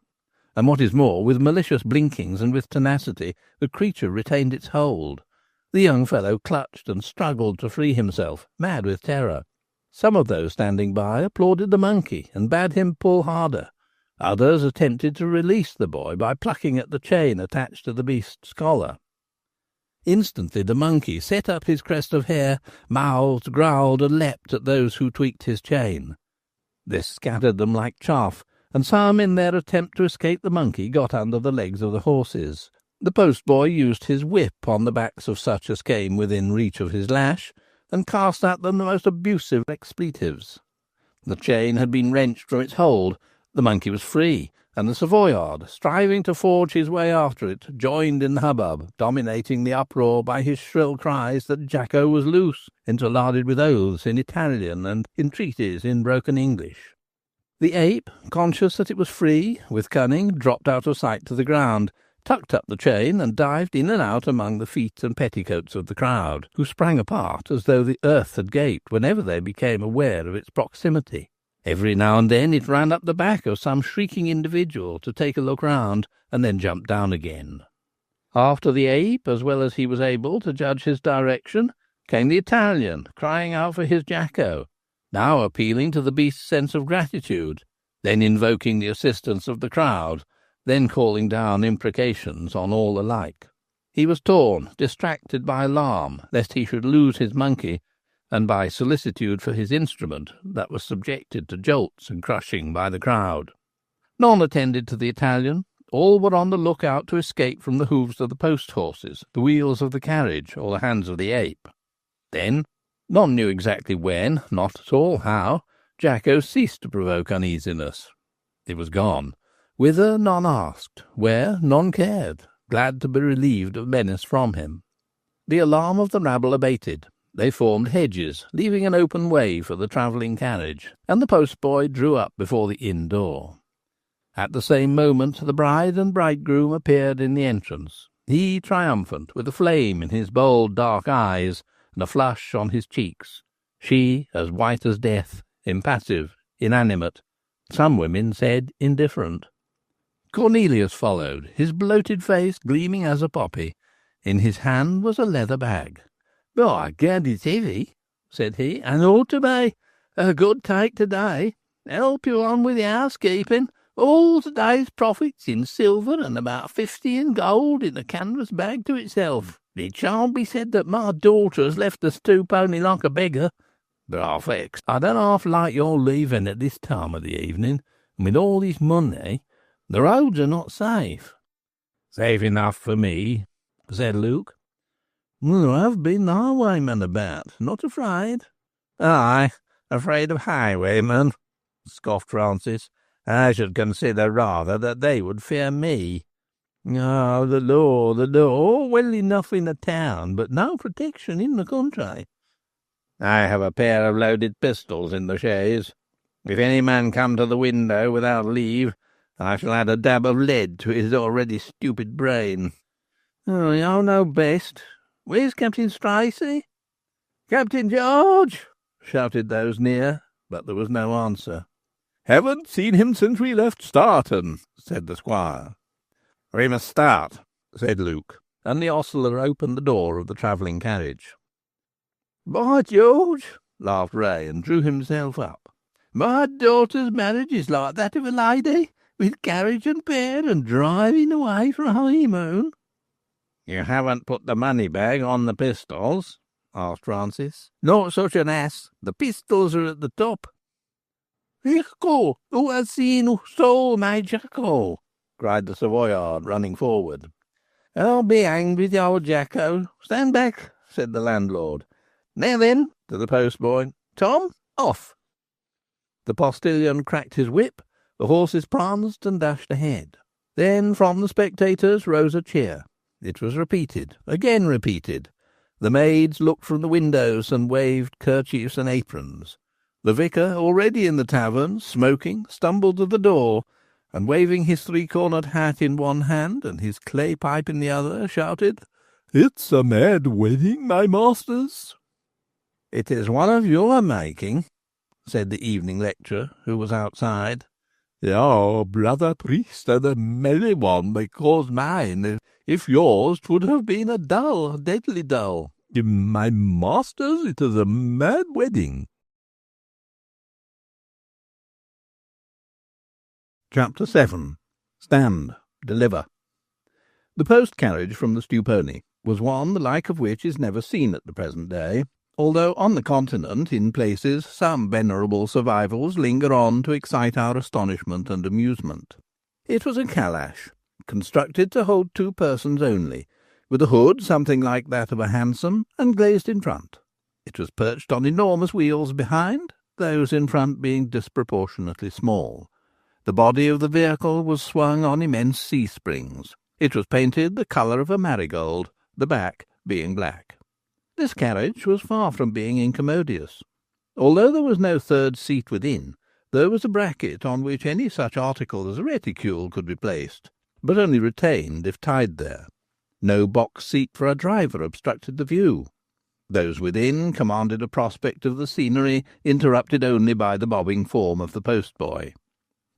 And what is more, with malicious blinkings and with tenacity, the creature retained its hold. The young fellow clutched and struggled to free himself, mad with terror. Some of those standing by applauded the monkey and bade him pull harder. Others attempted to release the boy by plucking at the chain attached to the beast's collar. Instantly the monkey set up his crest of hair, mouthed, growled, and leapt at those who tweaked his chain. This scattered them like chaff, and some in their attempt to escape the monkey got under the legs of the horses. The postboy used his whip on the backs of such as came within reach of his lash, and cast at them the most abusive expletives. The chain had been wrenched from its hold, the monkey was free, and the Savoyard, striving to forge his way after it, joined in the hubbub, dominating the uproar by his shrill cries that Jacko was loose, interlarded with oaths in Italian and entreaties in broken English. The ape, conscious that it was free, with cunning dropped out of sight to the ground, tucked up the chain, and dived in and out among the feet and petticoats of the crowd, who sprang apart as though the earth had gaped whenever they became aware of its proximity. Every now and then it ran up the back of some shrieking individual to take a look round, and then jumped down again. After the ape, as well as he was able to judge his direction, came the Italian, crying out for his Jacko, now appealing to the beast's sense of gratitude, then invoking the assistance of the crowd, then calling down imprecations on all alike. He was torn, distracted by alarm, lest he should lose his monkey, and by solicitude for his instrument that was subjected to jolts and crushing by the crowd. None attended to the Italian. All were on the look-out to escape from the hoofs of the post-horses, the wheels of the carriage, or the hands of the ape. Then, none knew exactly when, not at all how, Jacko ceased to provoke uneasiness. It was gone. Whither, none asked. Where, none cared, glad to be relieved of menace from him. The alarm of the rabble abated. They formed hedges, leaving an open way for the travelling carriage, and the postboy drew up before the inn door. At the same moment the bride and bridegroom appeared in the entrance, he triumphant, with a flame in his bold dark eyes, and a flush on his cheeks, she as white as death, impassive, inanimate, some women said indifferent. Cornelius followed, his bloated face gleaming as a poppy. In his hand was a leather bag. "By gad, it's heavy," said he, "and ought to be. A good take to-day. Help you on with the housekeeping. All to-day's profits in silver, and about 50 in gold in a canvas bag to itself. It shan't be said that my daughter has left the Stewponey like a beggar. But I don't half like your leaving at this time of the evening, and with all this money. The roads are not safe." "Safe enough for me," said Luke. "There have been highwaymen about. Not afraid?" "Aye, afraid of highwaymen," scoffed Francis. "I should consider rather that they would fear me." "Oh, the law, all well enough in a town, but no protection in the country." "I have a pair of loaded pistols in the chaise. If any man come to the window without leave, I shall add a dab of lead to his already stupid brain." "Oh, you know best. Where's Captain Stracey?" "Captain George!" shouted those near, but there was no answer. "Haven't seen him since we left Starton," said the squire. "We must start," said Luke, and the ostler opened the door of the travelling carriage. "By George!" laughed Ray, and drew himself up. "My daughter's marriage is like that of a lady, with carriage and pair, and driving away for a honeymoon." "You haven't put the money bag on the pistols?" asked Francis. "Not such an ass. The pistols are at the top." "Jacko! Who has seen who stole my Jacko?" cried the Savoyard, running forward. "I'll be hanged with your Jacko. Stand back," said the landlord. "Now then," to the postboy, "Tom, off." The postilion cracked his whip, the horses pranced and dashed ahead. Then from the spectators rose a cheer. It was repeated, again repeated. The maids looked from the windows and waved kerchiefs and aprons. The vicar, already in the tavern, smoking, stumbled to the door, and waving his three-cornered hat in one hand and his clay pipe in the other, shouted, "It's a mad wedding, my masters." "It is one of your making," said the evening lecturer, who was outside. "Your brother priest had a merry one, because mine, if yours, 'twould have been a dull, deadly dull. My masters, it is a mad wedding." Chapter 7. Stand. Deliver. The post-carriage from the Stewponey, was one the like of which is never seen at the present day, although on the continent, in places, some venerable survivals linger on to excite our astonishment and amusement. It was a calash, constructed to hold 2 persons only, with a hood something like that of a hansom, and glazed in front. It was perched on enormous wheels behind, those in front being disproportionately small. The body of the vehicle was swung on immense C-springs. It was painted the colour of a marigold, the back being black. This carriage was far from being incommodious. Although there was no third seat within, there was a bracket on which any such article as a reticule could be placed, but only retained if tied there. No box seat for a driver obstructed the view. Those within commanded a prospect of the scenery, interrupted only by the bobbing form of the postboy.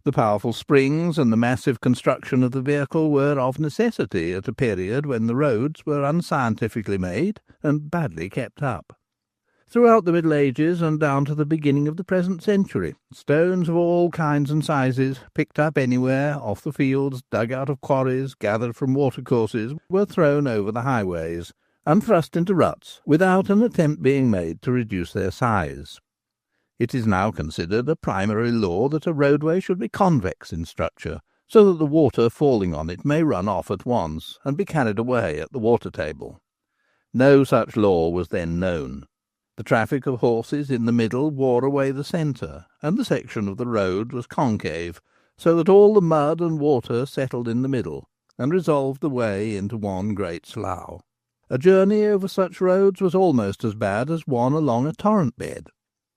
The powerful springs and the massive construction of the vehicle were of necessity at a period when the roads were unscientifically made and badly kept up. Throughout the Middle Ages and down to the beginning of the present century, stones of all kinds and sizes, picked up anywhere, off the fields, dug out of quarries, gathered from watercourses, were thrown over the highways, and thrust into ruts, without an attempt being made to reduce their size. It is now considered a primary law that a roadway should be convex in structure, so that the water falling on it may run off at once, and be carried away at the water table. No such law was then known. The traffic of horses in the middle wore away the centre, and the section of the road was concave, so that all the mud and water settled in the middle, and resolved the way into one great slough. A journey over such roads was almost as bad as one along a torrent bed.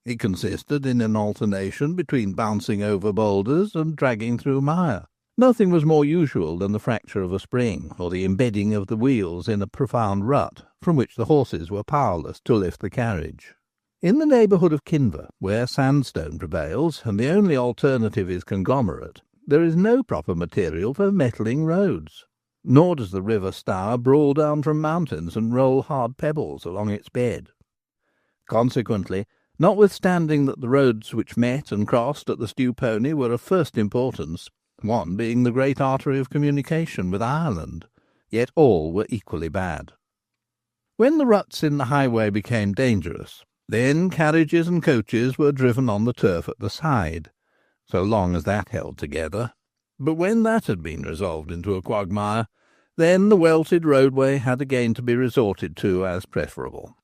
It consisted in an alternation between bouncing over boulders and dragging through mire. Nothing was more usual than the fracture of a spring, or the embedding of the wheels in a profound rut, from which the horses were powerless to lift the carriage. In the neighbourhood of Kinver, where sandstone prevails, and the only alternative is conglomerate, there is no proper material for metalling roads. Nor does the river Stour brawl down from mountains and roll hard pebbles along its bed. Consequently, notwithstanding that the roads which met and crossed at the Stewponey were of first importance, one being the great artery of communication with Ireland, yet all were equally bad. When the ruts in the highway became dangerous, then carriages and coaches were driven on the turf at the side, so long as that held together. But when that had been resolved into a quagmire, then the welted roadway had again to be resorted to as preferable.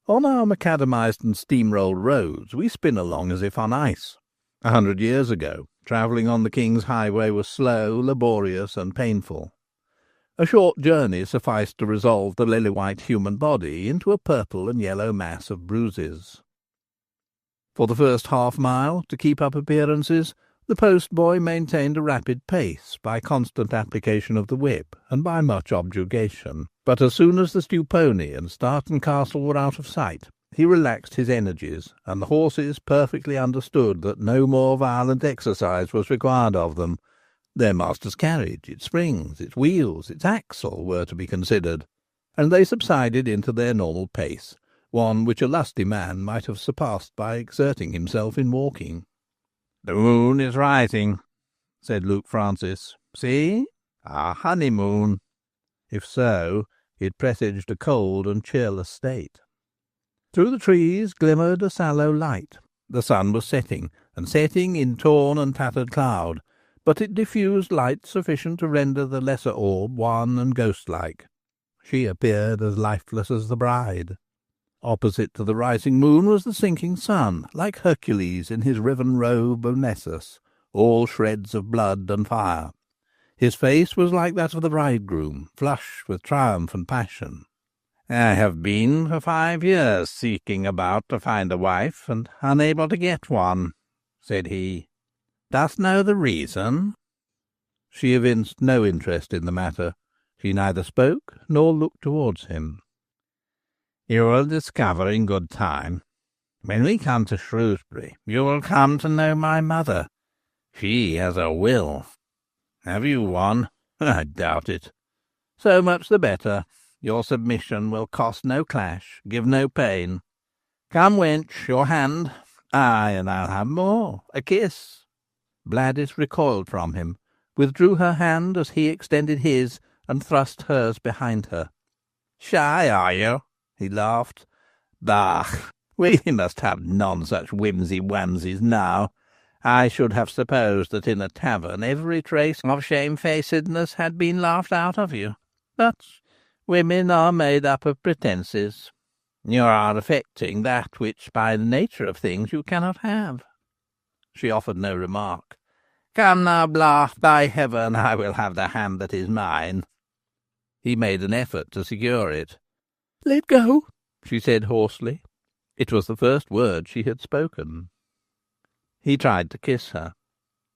On our macadamized and steam-rolled roads we spin along as if on ice. 100 years ago, travelling on the King's Highway was slow, laborious, and painful. A short journey sufficed to resolve the lily-white human body into a purple and yellow mass of bruises. For the first half-mile, to keep up appearances, the postboy maintained a rapid pace by constant application of the whip and by much objurgation. But as soon as the Stewponey and Starton Castle were out of sight, he relaxed his energies, and the horses perfectly understood that no more violent exercise was required of them. Their master's carriage, its springs, its wheels, its axle were to be considered, and they subsided into their normal pace, one which a lusty man might have surpassed by exerting himself in walking. "The moon is rising," said Luke Francis. "See, our honeymoon." If so, it presaged a cold and cheerless state. Through the trees glimmered a sallow light. The sun was setting, and setting in torn and tattered cloud, but it diffused light sufficient to render the lesser orb wan and ghost-like. She appeared as lifeless as the bride. Opposite to the rising moon was the sinking sun, like Hercules in his riven robe of Nessus, all shreds of blood and fire. His face was like that of the bridegroom, flushed with triumph and passion. "I have been for 5 years seeking about to find a wife, and unable to get one," said he. "Dost know the reason?" She evinced no interest in the matter. She neither spoke nor looked towards him. "You will discover in good time. When we come to Shrewsbury, you will come to know my mother. She has a will. Have you one? I doubt it. So much the better. Your submission will cost no clash, give no pain. Come, wench, your hand. Ay, and I'll have more. A kiss." Bladys recoiled from him, withdrew her hand as he extended his, and thrust hers behind her. Shy, are you? He laughed. Bah, we must have none such whimsy-whamsies now. I should have supposed that in a tavern every trace of shamefacedness had been laughed out of you. But women are made up of pretences. You are affecting that which by the nature of things you cannot have. She offered no remark. Come now, Blah, by heaven, I will have the hand that is mine. He made an effort to secure it. Let go, she said hoarsely. It was the first word she had spoken. He tried to kiss her.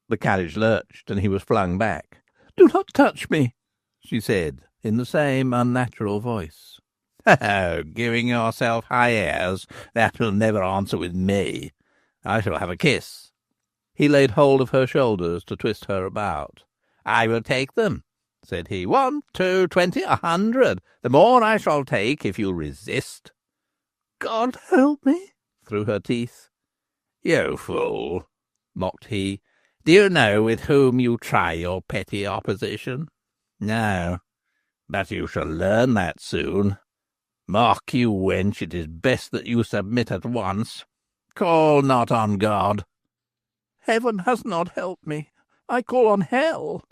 The carriage lurched, and he was flung back. Do not touch me, she said, in the same unnatural voice. Oh, giving yourself high airs, that will never answer with me. I shall have a kiss. He laid hold of her shoulders to twist her about. I will take them, said he. 1, 2, 20, 100. The more I shall take if you resist. God help me, through her teeth. You fool, mocked he. Do you know with whom you try your petty opposition? No, but you shall learn that soon. Mark you, wench, it is best that you submit at once. Call not on God. Heaven has not helped me. I call on hell.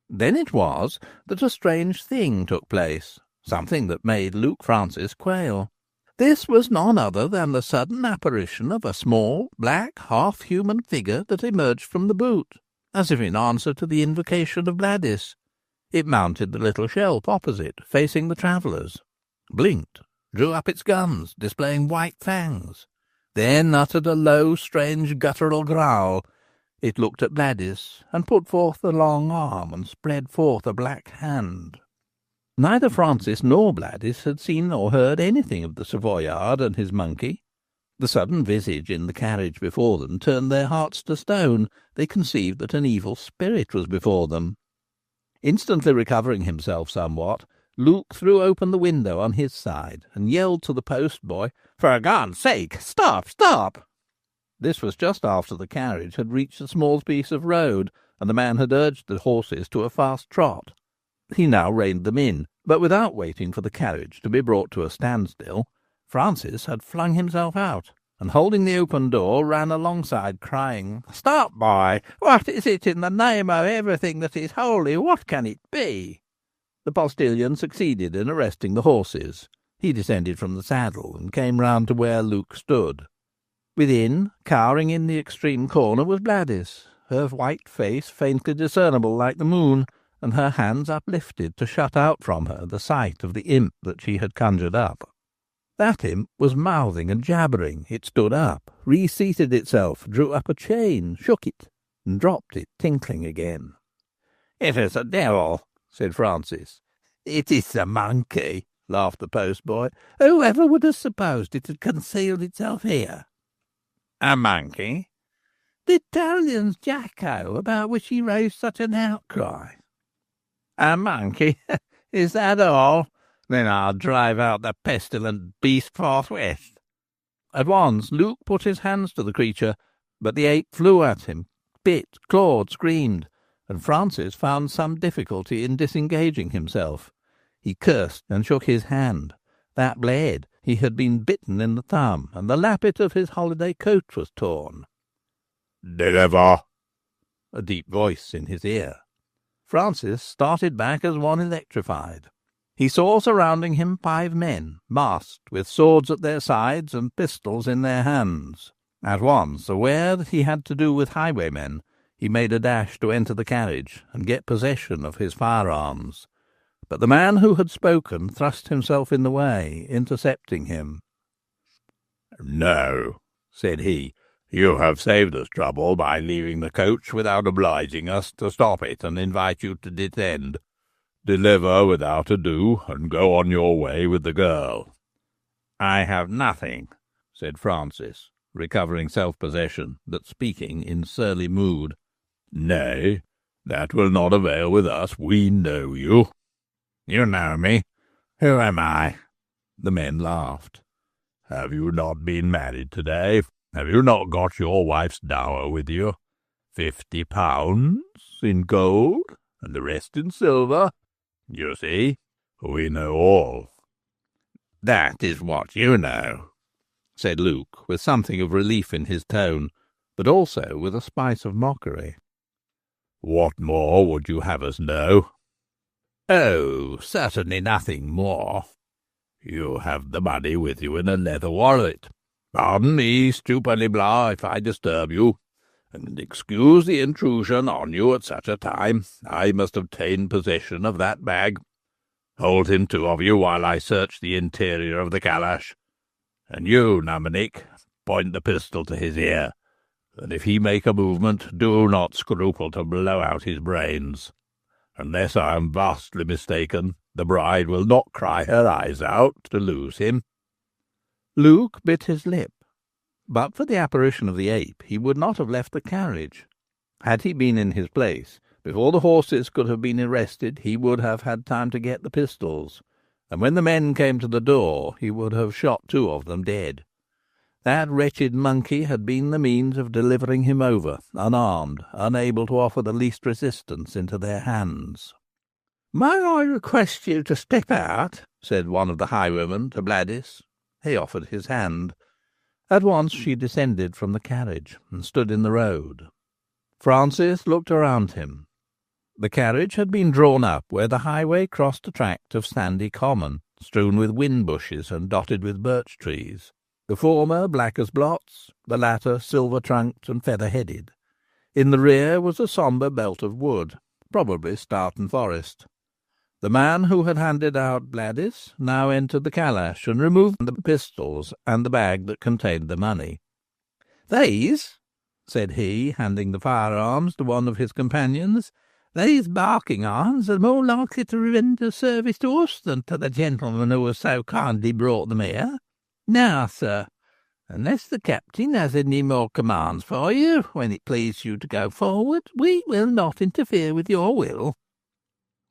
Then it was that a strange thing took place, something that made Luke Francis quail. This was none other than the sudden apparition of a small, black, half-human figure that emerged from the boot, as if in answer to the invocation of Bladys. It mounted the little shelf opposite, facing the travellers, blinked, drew up its guns, displaying white fangs, then uttered a low, strange, guttural growl. It looked at Bladys, and put forth a long arm, and spread forth a black hand. Neither Francis nor Bladys had seen or heard anything of the Savoyard and his monkey. The sudden visage in the carriage before them turned their hearts to stone. They conceived that an evil spirit was before them. Instantly recovering himself somewhat, Luke threw open the window on his side, and yelled to the postboy, For God's sake, stop, stop! This was just after the carriage had reached a small piece of road, and the man had urged the horses to a fast trot. He now reined them in, but without waiting for the carriage to be brought to a standstill, Francis had flung himself out, and holding the open door, ran alongside, crying, Stop, boy! What is it in the name of everything that is holy? What can it be? The postilion succeeded in arresting the horses. He descended from the saddle, and came round to where Luke stood. Within, cowering in the extreme corner, was Bladys, her white face faintly discernible like the moon, and her hands uplifted to shut out from her the sight of the imp that she had conjured up. That imp was mouthing and jabbering. It stood up, reseated itself, drew up a chain, shook it, and dropped it tinkling again. It is a devil, said Francis. It is a monkey, laughed the postboy. Whoever would have supposed it had concealed itself here? A monkey? The Italian's Jacko, about which he raised such an outcry. A monkey? Is that all? Then I'll drive out the pestilent beast forthwith. At once Luke put his hands to the creature, but the ape flew at him, bit, clawed, screamed, and Francis found some difficulty in disengaging himself. He cursed and shook his hand. That bled. He had been bitten in the thumb, and the lappet of his holiday coat was torn. "Deliver!" a deep voice in his ear. Francis started back as one electrified. He saw surrounding him 5 men, masked, with swords at their sides and pistols in their hands. At once, aware that he had to do with highwaymen, he made a dash to enter the carriage and get possession of his firearms. But the man who had spoken thrust himself in the way, intercepting him. "No," said he, "you have saved us trouble by leaving the coach without obliging us to stop it and invite you to descend. Deliver without ado, and go on your way with the girl." "I have nothing," said Francis, recovering self-possession, but speaking in surly mood. "Nay, that will not avail with us. We know you." "You know me. Who am I?" The men laughed. "Have you not been married today? Have you not got your wife's dower with you? 50 pounds in gold, and the rest in silver? You see, we know all, "That is what you know," said Luke, with something of relief in his tone, but also with a spice of mockery. "What more would you have us know?" "Oh, certainly nothing more." "You have the money with you in a leather wallet. Pardon me, Stewponey Blah, if I disturb you, and excuse the intrusion on you at such a time. I must obtain possession of that bag. Hold him, two of you, while I search the interior of the calash. And you, Namonik, point the pistol to his ear, and if he make a movement, do not scruple to blow out his brains. Unless I am vastly mistaken, the bride will not cry her eyes out to lose him." Luke bit his lip. But for the apparition of the ape, he would not have left the carriage. Had he been in his place, before the horses could have been arrested, he would have had time to get the pistols, and when the men came to the door, he would have shot 2 of them dead. That wretched monkey had been the means of delivering him over, unarmed, unable to offer the least resistance, into their hands. "May I request you to step out?" said one of the highwaymen to Bladys. He offered his hand. At once she descended from the carriage and stood in the road. Francis looked around him. The carriage had been drawn up where the highway crossed a tract of sandy common, strewn with whin bushes and dotted with birch trees, the former black as blots, the latter silver-trunked and feather-headed. In the rear was a sombre belt of wood, probably Stourton Forest. The man who had handed out Bladys now entered the calash and removed the pistols and the bag that contained the money. "These," said he, handing the firearms to one of his companions, "these barking irons are more likely to render service to us than to the gentleman who has so kindly brought them here. Now, sir, unless the captain has any more commands for you, when it pleases you to go forward, we will not interfere with your will."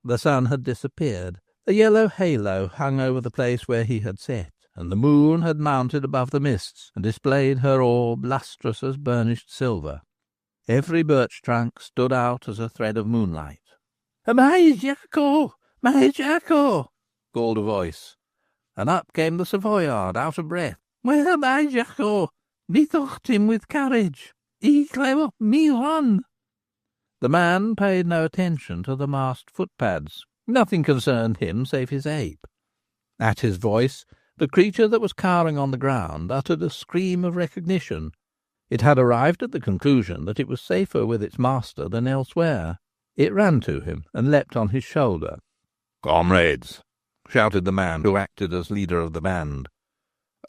The sun had disappeared. A yellow halo hung over the place where he had sat, and the moon had mounted above the mists and displayed her orb lustrous as burnished silver. Every birch trunk stood out as a thread of moonlight. "Major! Major!" called a voice, and up came the Savoyard, out of breath. "Well, Major, me thought him with courage. He climb up, me run." The man paid no attention to the masked footpads. Nothing concerned him save his ape. At his voice, the creature that was cowering on the ground uttered a scream of recognition. It had arrived at the conclusion that it was safer with its master than elsewhere. It ran to him and leapt on his shoulder. "Comrades," shouted the man who acted as leader of the band,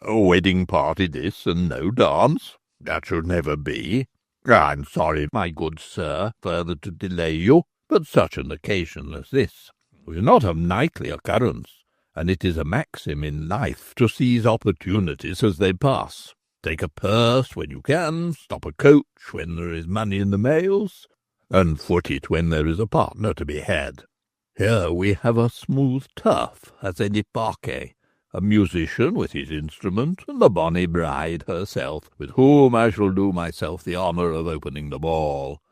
"a wedding party this, and no dance? That should never be. I'm sorry, my good sir, further to delay you, but such an occasion as this is not of nightly occurrence, and it is a maxim in life to seize opportunities as they pass. Take a purse when you can, stop a coach when there is money in the mails, and foot it when there is a partner to be had. Here we have a smooth turf as any parquet, a musician with his instrument, and the bonny bride herself, with whom I shall do myself the honour of opening the ball.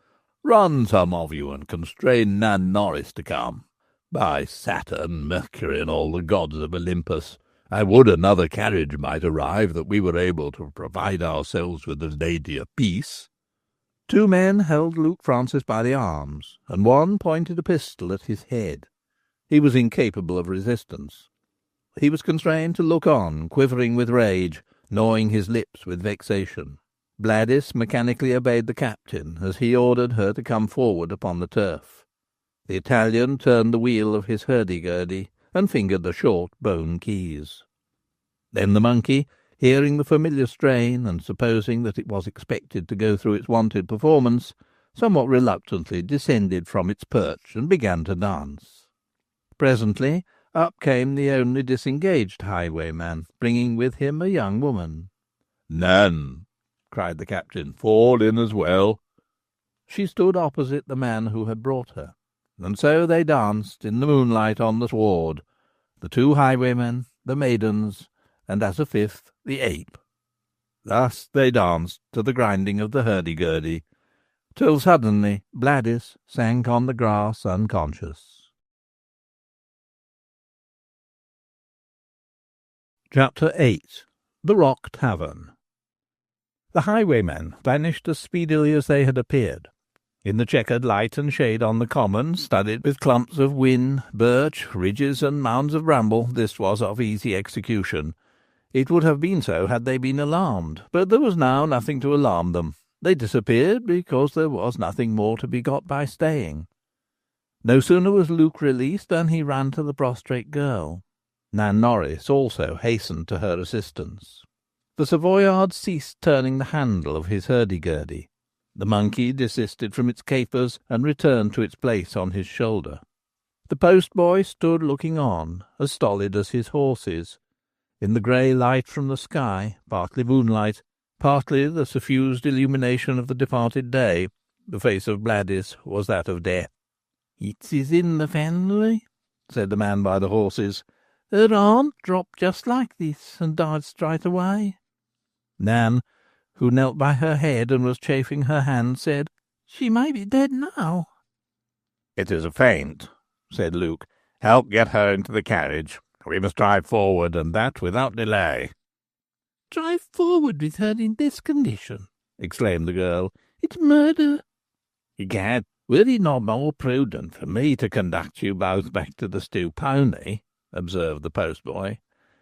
Run, some of you, and constrain Nan Norris to come. By Saturn, Mercury, and all the gods of Olympus, I would another carriage might arrive, that we were able to provide ourselves with a lady apiece." 2 men held Luke Francis by the arms, and one pointed a pistol at his head. He was incapable of resistance. He was constrained to look on, quivering with rage, gnawing his lips with vexation. Bladys mechanically obeyed the captain as he ordered her to come forward upon the turf. The Italian turned the wheel of his hurdy-gurdy and fingered the short bone keys. Then the monkey, hearing the familiar strain, and supposing that it was expected to go through its wonted performance, somewhat reluctantly descended from its perch and began to dance. Presently up came the only disengaged highwayman, bringing with him a young woman. "Nan," cried the captain, "fall in as well." She stood opposite the man who had brought her, and so they danced in the moonlight on the sward, the 2 highwaymen, the maidens, and as a fifth, the ape. Thus they danced to the grinding of the hurdy-gurdy, till suddenly Bladys sank on the grass unconscious. Chapter 8. The Rock Tavern. The highwaymen vanished as speedily as they had appeared. In the checkered light and shade on the common, studded with clumps of whin, birch, ridges, and mounds of bramble, this was of easy execution. It would have been so had they been alarmed, but there was now nothing to alarm them. They disappeared because there was nothing more to be got by staying. No sooner was Luke released than he ran to the prostrate girl. Nan Norris also hastened to her assistance. The Savoyard ceased turning the handle of his hurdy-gurdy. The monkey desisted from its capers and returned to its place on his shoulder. The postboy stood looking on, as stolid as his horses. In the grey light from the sky, partly moonlight, partly the suffused illumination of the departed day, the face of Bladys was that of death. "It is in the family," said the man by the horses. "Her aunt dropped just like this, and died straight away." Nan, who knelt by her head and was chafing her hand, said, "She may be dead now." "It is a faint," said Luke. "Help get her into the carriage. We must drive forward, and that without delay." "Drive forward with her in this condition!" exclaimed the girl. "It's murder." "Egad, were it not more prudent for me to conduct you both back to the Stewponey?" observed the postboy.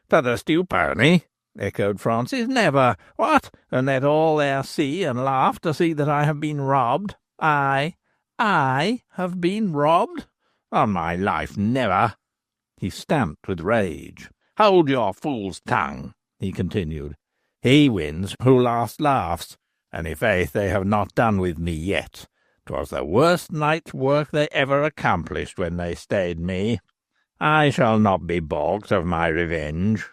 "To the Stewponey?" echoed Francis. "Never! What, and let all there see and laugh to see that I have been robbed? I have been robbed? On my life, never!" He stamped with rage. "Hold your fool's tongue," he continued. "He wins who last laughs, and i' faith they have not done with me yet. 'Twas the worst night's work they ever accomplished when they stayed me. I shall not be balked of my revenge."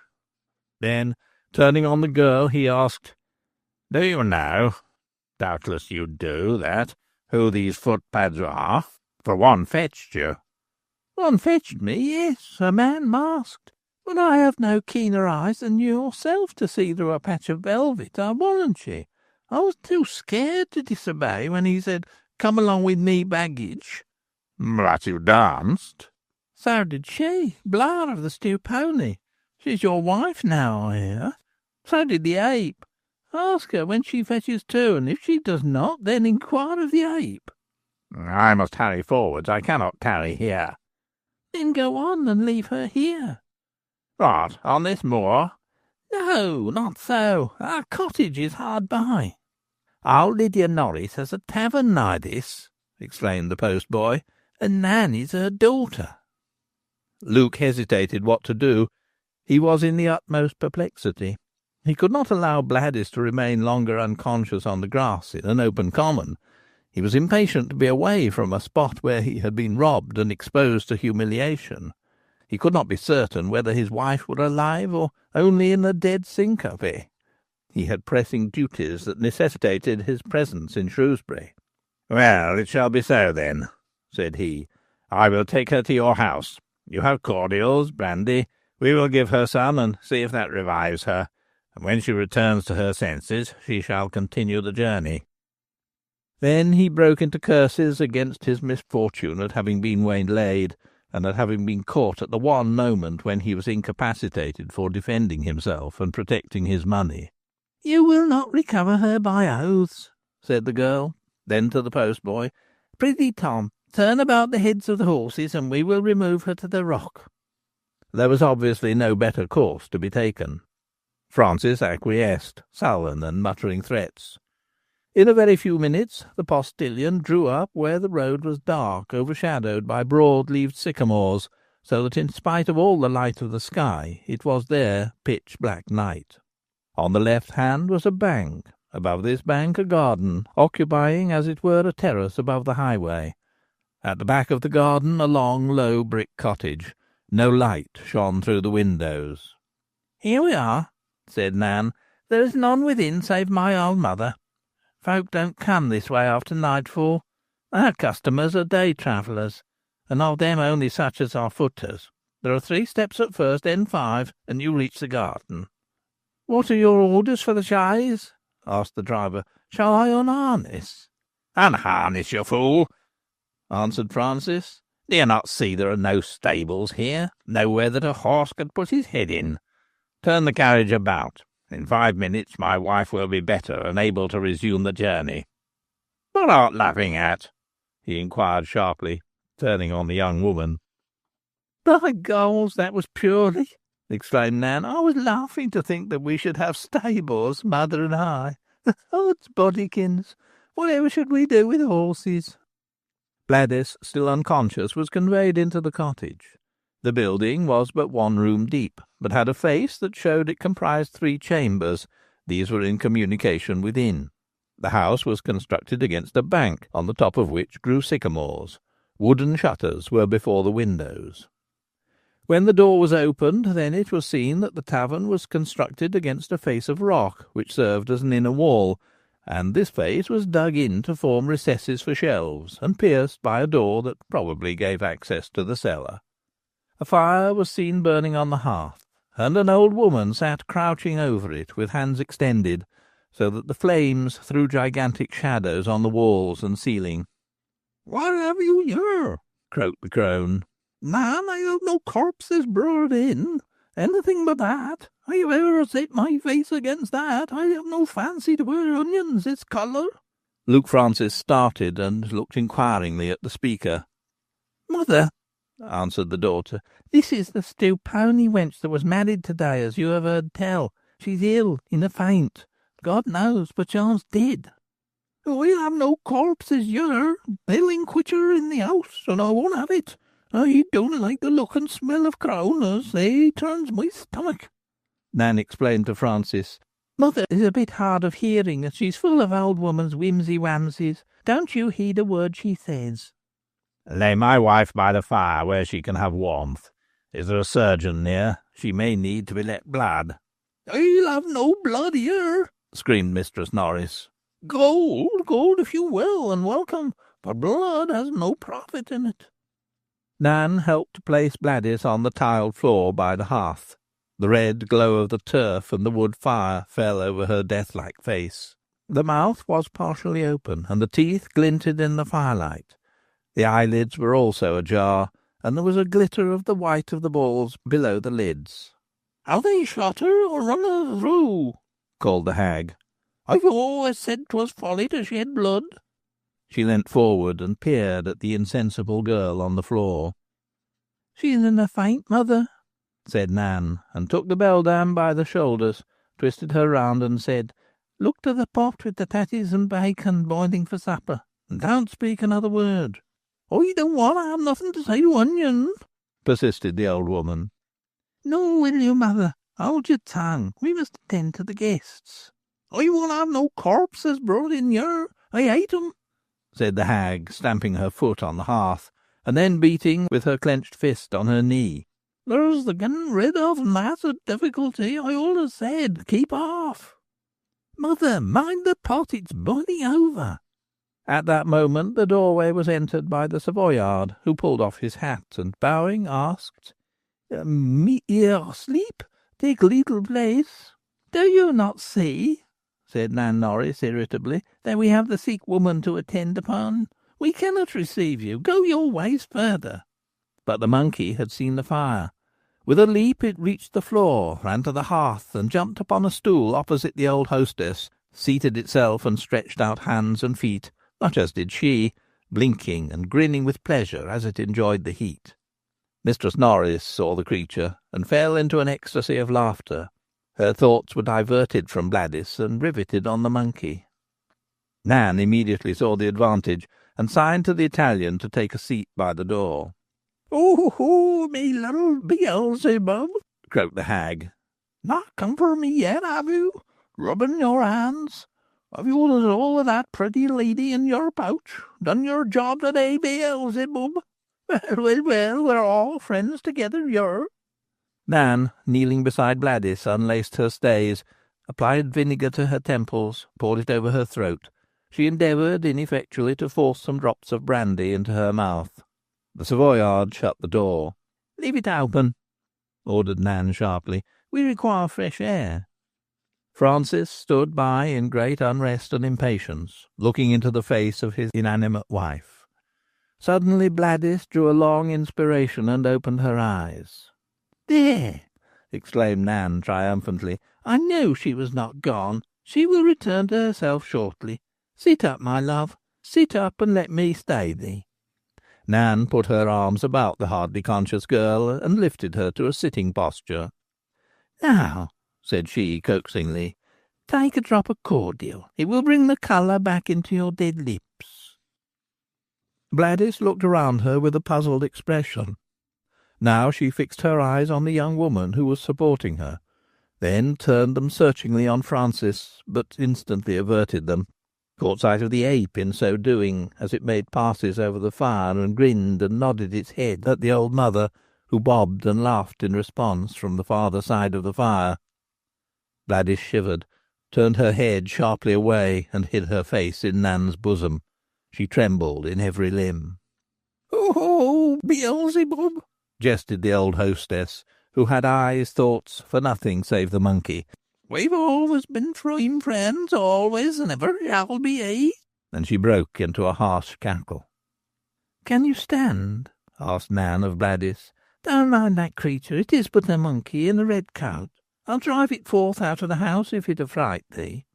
Then, turning on the girl, he asked, "Do you know, doubtless you do, that, who these footpads are? For one fetched you." "One fetched me, yes, a man masked. But I have no keener eyes than yourself to see through a patch of velvet, I warrant ye. I was too scared to disobey when he said, 'Come along with me baggage.'" "But you danced." "So did she, Blar of the Stewponey. She's your wife now, I hear. So did the ape. Ask her when she fetches to, and if she does not, then inquire of the ape." "I must hurry forwards. I cannot tarry here." "Then go on and leave her here." "What, on this moor?" "No, not so. Our cottage is hard by." "Old Lydia Norris has a tavern nigh this," exclaimed the postboy, "and Nan is her daughter." Luke hesitated what to do. He was in the utmost perplexity. He could not allow Bladys to remain longer unconscious on the grass in an open common. He was impatient to be away from a spot where he had been robbed and exposed to humiliation. He could not be certain whether his wife were alive or only in a dead syncope. He had pressing duties that necessitated his presence in Shrewsbury. "Well, it shall be so then," said he. "I will take her to your house. You have cordials, brandy. We will give her some, and see if that revives her. And when she returns to her senses, she shall continue the journey." Then he broke into curses against his misfortune at having been waylaid, and at having been caught at the one moment when he was incapacitated for defending himself and protecting his money. "You will not recover her by oaths," said the girl. Then to the postboy, "Prithee, Tom, turn about the heads of the horses, and we will remove her to the rock." There was obviously no better course to be taken. Francis acquiesced, sullen and muttering threats. In a very few minutes the postillion drew up where the road was dark, overshadowed by broad-leaved sycamores, so that in spite of all the light of the sky it was there pitch-black night. On the left hand was a bank, above this bank a garden, occupying as it were a terrace above the highway. At the back of the garden a long, low brick cottage. No light shone through the windows. "Here we are," said Nan. "There is none within save my old mother. Folk don't come this way after nightfall. Our customers are day travellers, and of them only such as are footers. There are 3 steps at first, then 5, and you reach the garden." "What are your orders for the chaise?" asked the driver. "Shall I unharness?" "Unharness, you fool," answered Francis. "Do you not see there are no stables here, nowhere that a horse could put his head in? Turn the carriage about. In 5 minutes my wife will be better and able to resume the journey. What art laughing at?" he inquired sharply, turning on the young woman. "By goals, that was purely," exclaimed Nan. "I was laughing to think that we should have stables, mother and I. Odds bodykins, whatever should we do with horses?" Bladys, still unconscious, was conveyed into the cottage. The building was but 1 room deep, but had a face that showed it comprised 3 chambers. These were in communication within. The house was constructed against a bank, on the top of which grew sycamores. Wooden shutters were before the windows. When the door was opened, then it was seen that the tavern was constructed against a face of rock, which served as an inner wall, and this face was dug in to form recesses for shelves, and pierced by a door that probably gave access to the cellar. A fire was seen burning on the hearth, and an old woman sat crouching over it with hands extended, so that the flames threw gigantic shadows on the walls and ceiling. "What have you here?" croaked the crone. "Man, I have no corpses brought in. Anything but that. I have ever set my face against that. I have no fancy to wear onions this colour." Luke Francis started and looked inquiringly at the speaker. "Mother," answered the daughter, "this is the Stewponey wench that was married to-day, as you have heard tell. She's ill, in a faint. God knows, perchance dead." "I have no corpses here. They'll inquit her in the house, and I won't have it. I don't like the look and smell of crowners. They turns my stomach." Nan explained to Francis. "Mother is a bit hard of hearing, and she's full of old woman's whimsy-wamsies. Don't you heed a word she says." "Lay my wife by the fire where she can have warmth. Is there a surgeon near? She may need to be let blood." "I'll have no blood here," screamed Mistress Norris. Gold if you will, and welcome, for blood has no profit in it." Nan helped to place Bladys on the tiled floor by the hearth. The red glow of the turf and the wood fire fell over her death-like face. The mouth was partially open, and the teeth glinted in the firelight. The eyelids were also ajar, and there was a glitter of the white of the balls below the lids. "Have they shot her or run her through?" called the hag. "I've always said 'twas folly to shed blood." She leant forward and peered at the insensible girl on the floor. "She's in a faint, mother," said Nan, and took the beldam by the shoulders, twisted her round, and said, "Look to the pot with the tatties and bacon boiling for supper, and don't speak another word." "I don't want to have nothing to say to onion," persisted the old woman. "No, will you, mother? Hold your tongue. We must attend to the guests." "I won't have no corpses brought in here. I hate 'em," said the hag, stamping her foot on the hearth, and then beating with her clenched fist on her knee. "There's the getting rid of, and that's a difficulty. I always said, keep off." "Mother, mind the pot, it's boiling over." At that moment the doorway was entered by the Savoyard, who pulled off his hat, and bowing asked, "Me here asleep? Take little place. Do you not see," said Nan Norris irritably, "that we have the sick woman to attend upon? We cannot receive you. Go your ways further." But the monkey had seen the fire. With a leap it reached the floor, ran to the hearth, and jumped upon a stool opposite the old hostess, seated itself and stretched out hands and feet, much as did she, blinking and grinning with pleasure as it enjoyed the heat. Mistress Norris saw the creature, and fell into an ecstasy of laughter. Her thoughts were diverted from Bladys, and riveted on the monkey. Nan immediately saw the advantage, and signed to the Italian to take a seat by the door. "Oh, me little Beelzebub," croaked the hag. "Not come for me yet, have you? Rubbing your hands? Have you the soul of that pretty lady in your pouch? Done your job today, Beelzebub? Well, we're all friends together here." Nan, kneeling beside Bladys, unlaced her stays, applied vinegar to her temples, poured it over her throat. She endeavoured ineffectually to force some drops of brandy into her mouth. The Savoyard shut the door. "Leave it open," ordered Nan sharply. "We require fresh air." Francis stood by in great unrest and impatience, looking into the face of his inanimate wife. Suddenly Bladys drew a long inspiration and opened her eyes. "There, exclaimed Nan triumphantly. "I knew she was not gone. She will return to herself shortly. Sit up, my love. Sit up and let me stay thee." Nan put her arms about the hardly conscious girl and lifted her to a sitting posture. "Now," said she coaxingly, "take a drop of cordial. It will bring the colour back into your dead lips." Bladys looked around her with a puzzled expression. Now she fixed her eyes on the young woman who was supporting her, then turned them searchingly on Francis, but instantly averted them, caught sight of the ape in so doing, as it made passes over the fire and grinned and nodded its head at the old mother, who bobbed and laughed in response from the farther side of the fire. Bladys shivered, turned her head sharply away, and hid her face in Nan's bosom. She trembled in every limb. "Oh, Beelzebub!" jested the old hostess, who had eyes, thoughts for nothing save the monkey. "We've always been prime friends, always, and ever shall be, eh?" And she broke into a harsh cackle. "Can you stand?" asked Nan of Bladys. "Don't mind that creature. It is but a monkey in a red coat. I'll drive it forth out of the house if it affright thee."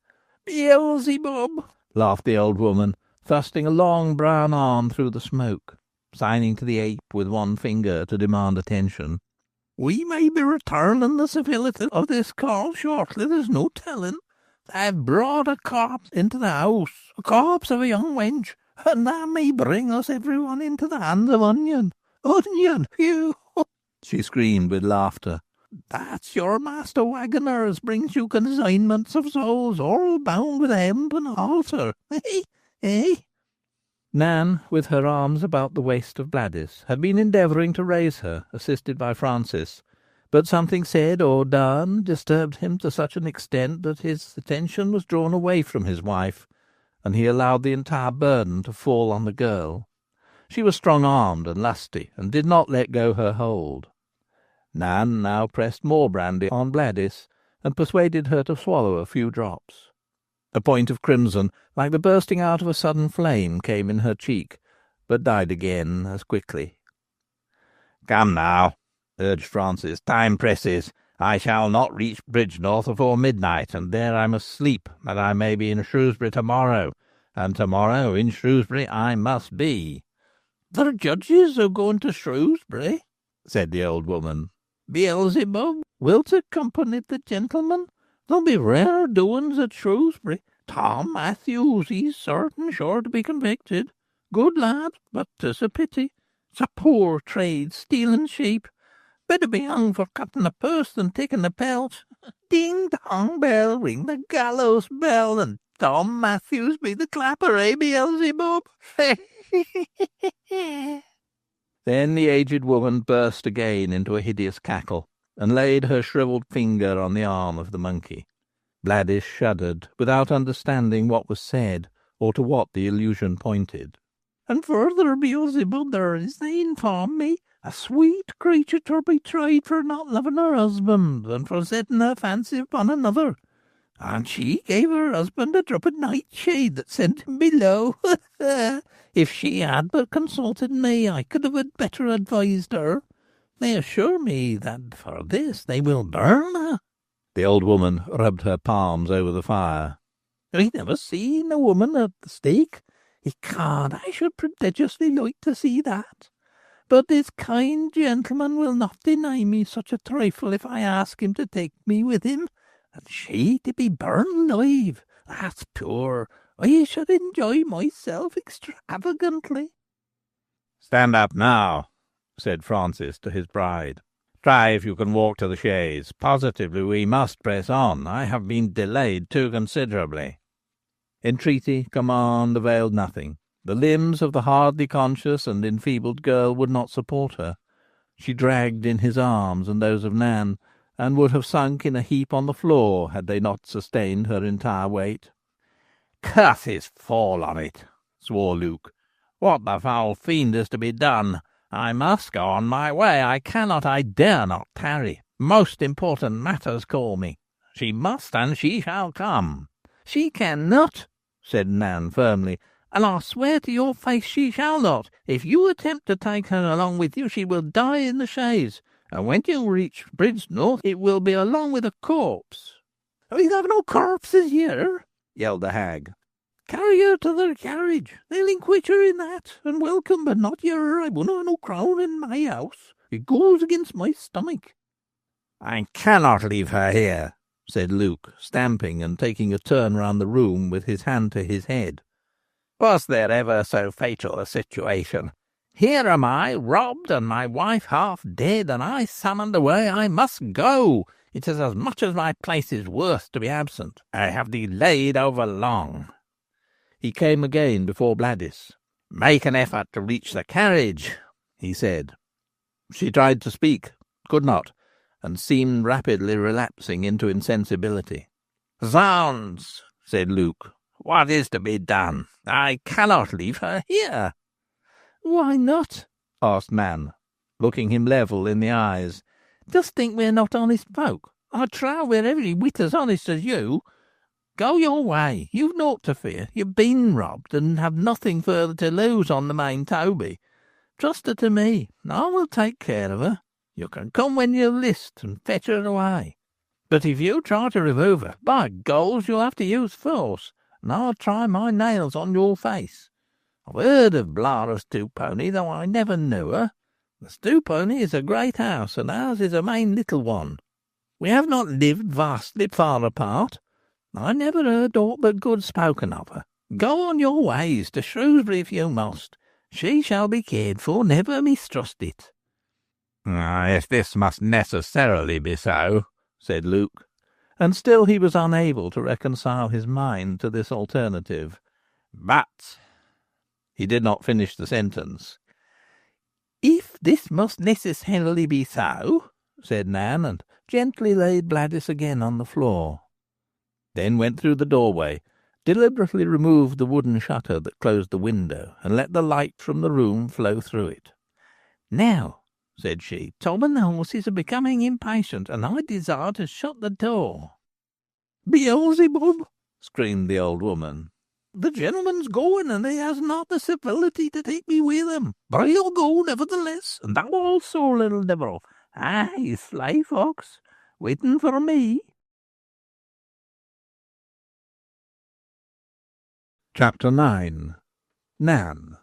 "Beelzebub!" laughed the old woman, thrusting a long brown arm through the smoke, signing to the ape with one finger to demand attention. "We may be returning the civility of this call shortly, there's no telling. They've brought a corpse into the house, a corpse of a young wench, and that may bring us everyone into the hands of Onion. Onion, phew!" she screamed with laughter. "That's your master waggoner as brings you consignments of souls, all bound with hemp and halter. Eh? Eh?" Nan, with her arms about the waist of Bladys, had been endeavouring to raise her, assisted by Francis, but something said or done disturbed him to such an extent that his attention was drawn away from his wife, and he allowed the entire burden to fall on the girl. She was strong-armed and lusty, and did not let go her hold. Nan now pressed more brandy on Bladys, and persuaded her to swallow a few drops. A point of crimson, like the bursting out of a sudden flame, came in her cheek, but died again as quickly. "Come now," urged Francis. "Time presses. I shall not reach Bridgenorth before midnight, and there I must sleep, that I may be in Shrewsbury to-morrow, and to-morrow in Shrewsbury I must be." "The judges are going to Shrewsbury," said the old woman. "Beelzebub, wilt accompany the gentleman? There'll be rare doings at Shrewsbury. Tom Matthews, he's certain sure to be convicted. Good lad, but 'tis a pity. It's a poor trade, stealing sheep. Better be hung for cutting a purse than taking a pelt. Ding dong bell, ring the gallows bell, and Tom Matthews be the clapper, eh, Beelzebub?" Then the aged woman burst again into a hideous cackle, and laid her shrivelled finger on the arm of the monkey. Bladys shuddered, without understanding what was said, or to what the illusion pointed. "And further, Beelzebub, there is, they inform me, a sweet creature to be tried for not loving her husband, and for setting her fancy upon another. And she gave her husband a drop of nightshade that sent him below. If she had but consulted me, I could have better advised her. They assure me that for this they will burn her." The old woman rubbed her palms over the fire. "I never seen a woman at the stake. Ecod, I should prodigiously like to see that. But this kind gentleman will not deny me such a trifle if I ask him to take me with him. And she to be burned alive, that's poor. I should enjoy myself extravagantly." "Stand up now," said Francis to his bride. "Try if you can walk to the chaise. Positively we must press on. I have been delayed too considerably." Entreaty, command, availed nothing. The limbs of the hardly conscious and enfeebled girl would not support her. She dragged in his arms and those of Nan, and would have sunk in a heap on the floor had they not sustained her entire weight. "Curses fall on it," swore Luke. "What the foul fiend is to be done? I must go on my way. I cannot, I dare not tarry. Most important matters call me. She must and she shall come." "She cannot," said Nan firmly, "and I swear to your face she shall not. If you attempt to take her along with you, she will die in the chaise. and when you reach Bridgenorth it will be along with a corpse." "We have no corpses here," yelled the hag. "Carry her to the carriage. They'll inquit her in that, and welcome, but not your. I won't have no crown in my house. It goes against my stomach." "I cannot leave her here," said Luke, stamping and taking a turn round the room with his hand to his head. "Was there ever so fatal a situation? Here am I, robbed, and my wife half dead, and I summoned away. I must go. It is as much as my place is worth to be absent. I have delayed over long." He came again before Bladys. "Make an effort to reach the carriage," he said. She tried to speak, could not, and seemed rapidly relapsing into insensibility. "Zounds," said Luke, "what is to be done? I cannot leave her here." "Why not?" asked Nan, looking him level in the eyes. "Dost think we're not honest folk? I trow we're every whit as honest as you. Go your way. You've naught to fear. You've been robbed, and have nothing further to lose on the main Toby. Trust her to me, and I will take care of her. You can come when you list, and fetch her away. But if you try to remove her, by goals you'll have to use force, and I'll try my nails on your face. I've heard of Bladys Stewponey, though I never knew her. The Stewponey is a great house, and ours is a main little one. We have not lived vastly far apart. I never heard aught but good spoken of her. Go on your ways to Shrewsbury if you must. She shall be cared for, never mistrust it." "If this must necessarily be so," said Luke, and still he was unable to reconcile his mind to this alternative. "But—" He did not finish the sentence. "If this must necessarily be so," said Nan, and gently laid Bladys again on the floor. Then went through the doorway, deliberately removed the wooden shutter that closed the window, and let the light from the room flow through it. "Now," said she, "Tom and the horses are becoming impatient, and I desire to shut the door." "Beelzebub!" screamed the old woman. "The gentleman's going, and he has not the civility to take me with him. But he'll go, nevertheless, and thou also, little devil. Aye, sly fox, waiting for me." Chapter 9. Nan.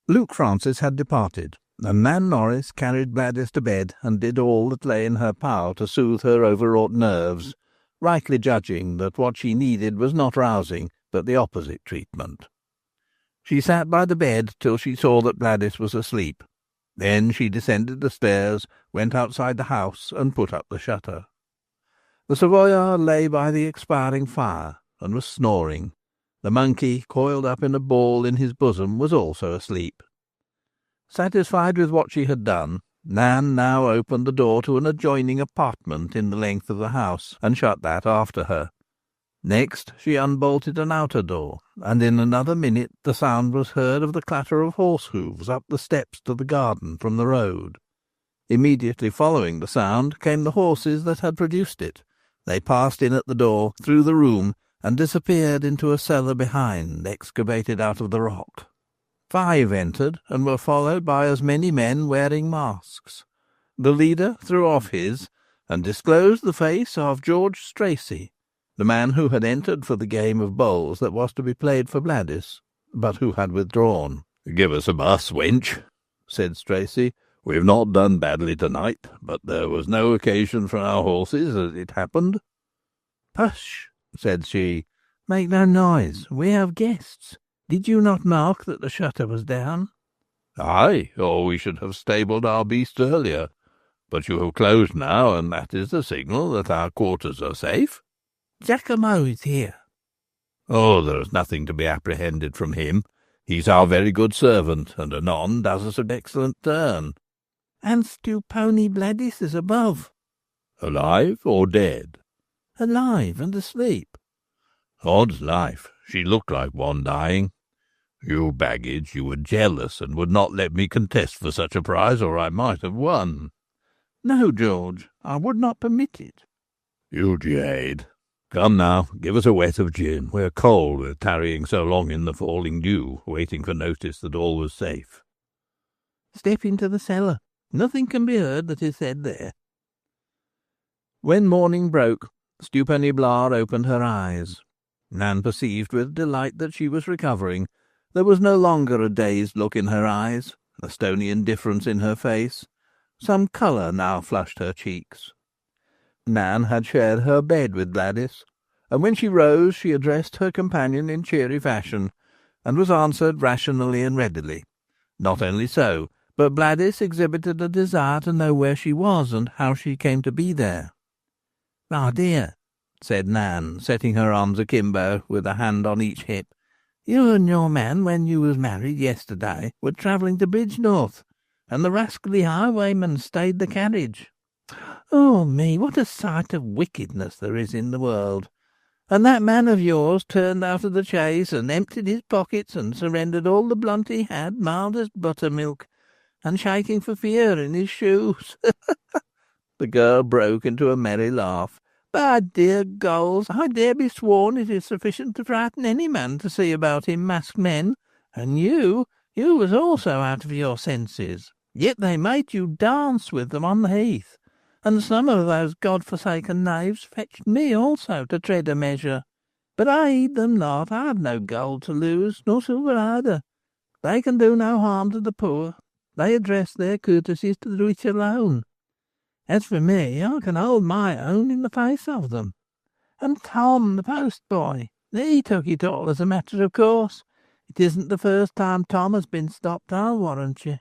Luke Francis had departed, and Nan Norris carried Bladys to bed and did all that lay in her power to soothe her overwrought nerves, rightly judging that what she needed was not rousing, but the opposite treatment. She sat by the bed till she saw that Bladys was asleep. Then she descended the stairs, went outside the house, and put up the shutter. The Savoyard lay by the expiring fire, and was snoring. The monkey, coiled up in a ball in his bosom, was also asleep. Satisfied with what she had done, Nan now opened the door to an adjoining apartment in the length of the house, and shut that after her. Next she unbolted an outer door, and in another minute the sound was heard of the clatter of horse hoofs up the steps to the garden from the road. Immediately following the sound came the horses that had produced it. They passed in at the door, through the room, and disappeared into a cellar behind, excavated out of the rock. 5 entered, and were followed by as many men wearing masks. The leader threw off his, and disclosed the face of George Stracey, the man who had entered for the game of bowls that was to be played for Bladys, but who had withdrawn. "Give us a bus, wench," said Stracey. "We've not done badly tonight, but there was no occasion for our horses, as it happened." "Hush!" said she. "Make no noise. We have guests. Did you not mark that the shutter was down?" "Aye, or we should have stabled our beasts earlier. But you have closed now, and that is the signal that our quarters are safe." "Giacomo is here." "Oh, there is nothing to be apprehended from him. He's our very good servant, and anon does us an excellent turn." "And Stewponey Bladys is above." "Alive or dead?" "Alive and asleep." "Odds life, she looked like one dying. You baggage, you were jealous, and would not let me contest for such a prize, or I might have won." "No, George, I would not permit it." "You jade. Come now, give us a wet of gin. We're cold with tarrying so long in the falling dew, waiting for notice that all was safe." "Step into the cellar. Nothing can be heard that is said there." When morning broke, Stewponey Blar opened her eyes. Nan perceived with delight that she was recovering. There was no longer a dazed look in her eyes, a stony indifference in her face. Some colour now flushed her cheeks. Nan had shared her bed with Bladys, and when she rose she addressed her companion in cheery fashion, and was answered rationally and readily. Not only so, but Bladys exhibited a desire to know where she was and how she came to be there. "My dear," said Nan, setting her arms akimbo, with a hand on each hip, "you and your man, when you was married yesterday, were travelling to Bridgenorth, and the rascally highwayman stayed the carriage. Oh me, what a sight of wickedness there is in the world! And that man of yours turned out of the chaise and emptied his pockets and surrendered all the blunt he had, mild as buttermilk, and shaking for fear in his shoes." The girl broke into a merry laugh. "By dear Goals, I dare be sworn it is sufficient to frighten any man to see about him masked men. And you was also out of your senses. Yet they made you dance with them on the heath. And some of those God-forsaken knaves fetched me also to tread a measure. But I heed them not. I have no gold to lose, nor silver either. They can do no harm to the poor. They address their courtesies to the rich alone. As for me, I can hold my own in the face of them. And Tom, the postboy, he took it all as a matter of course. It isn't the first time Tom has been stopped, I'll warrant you."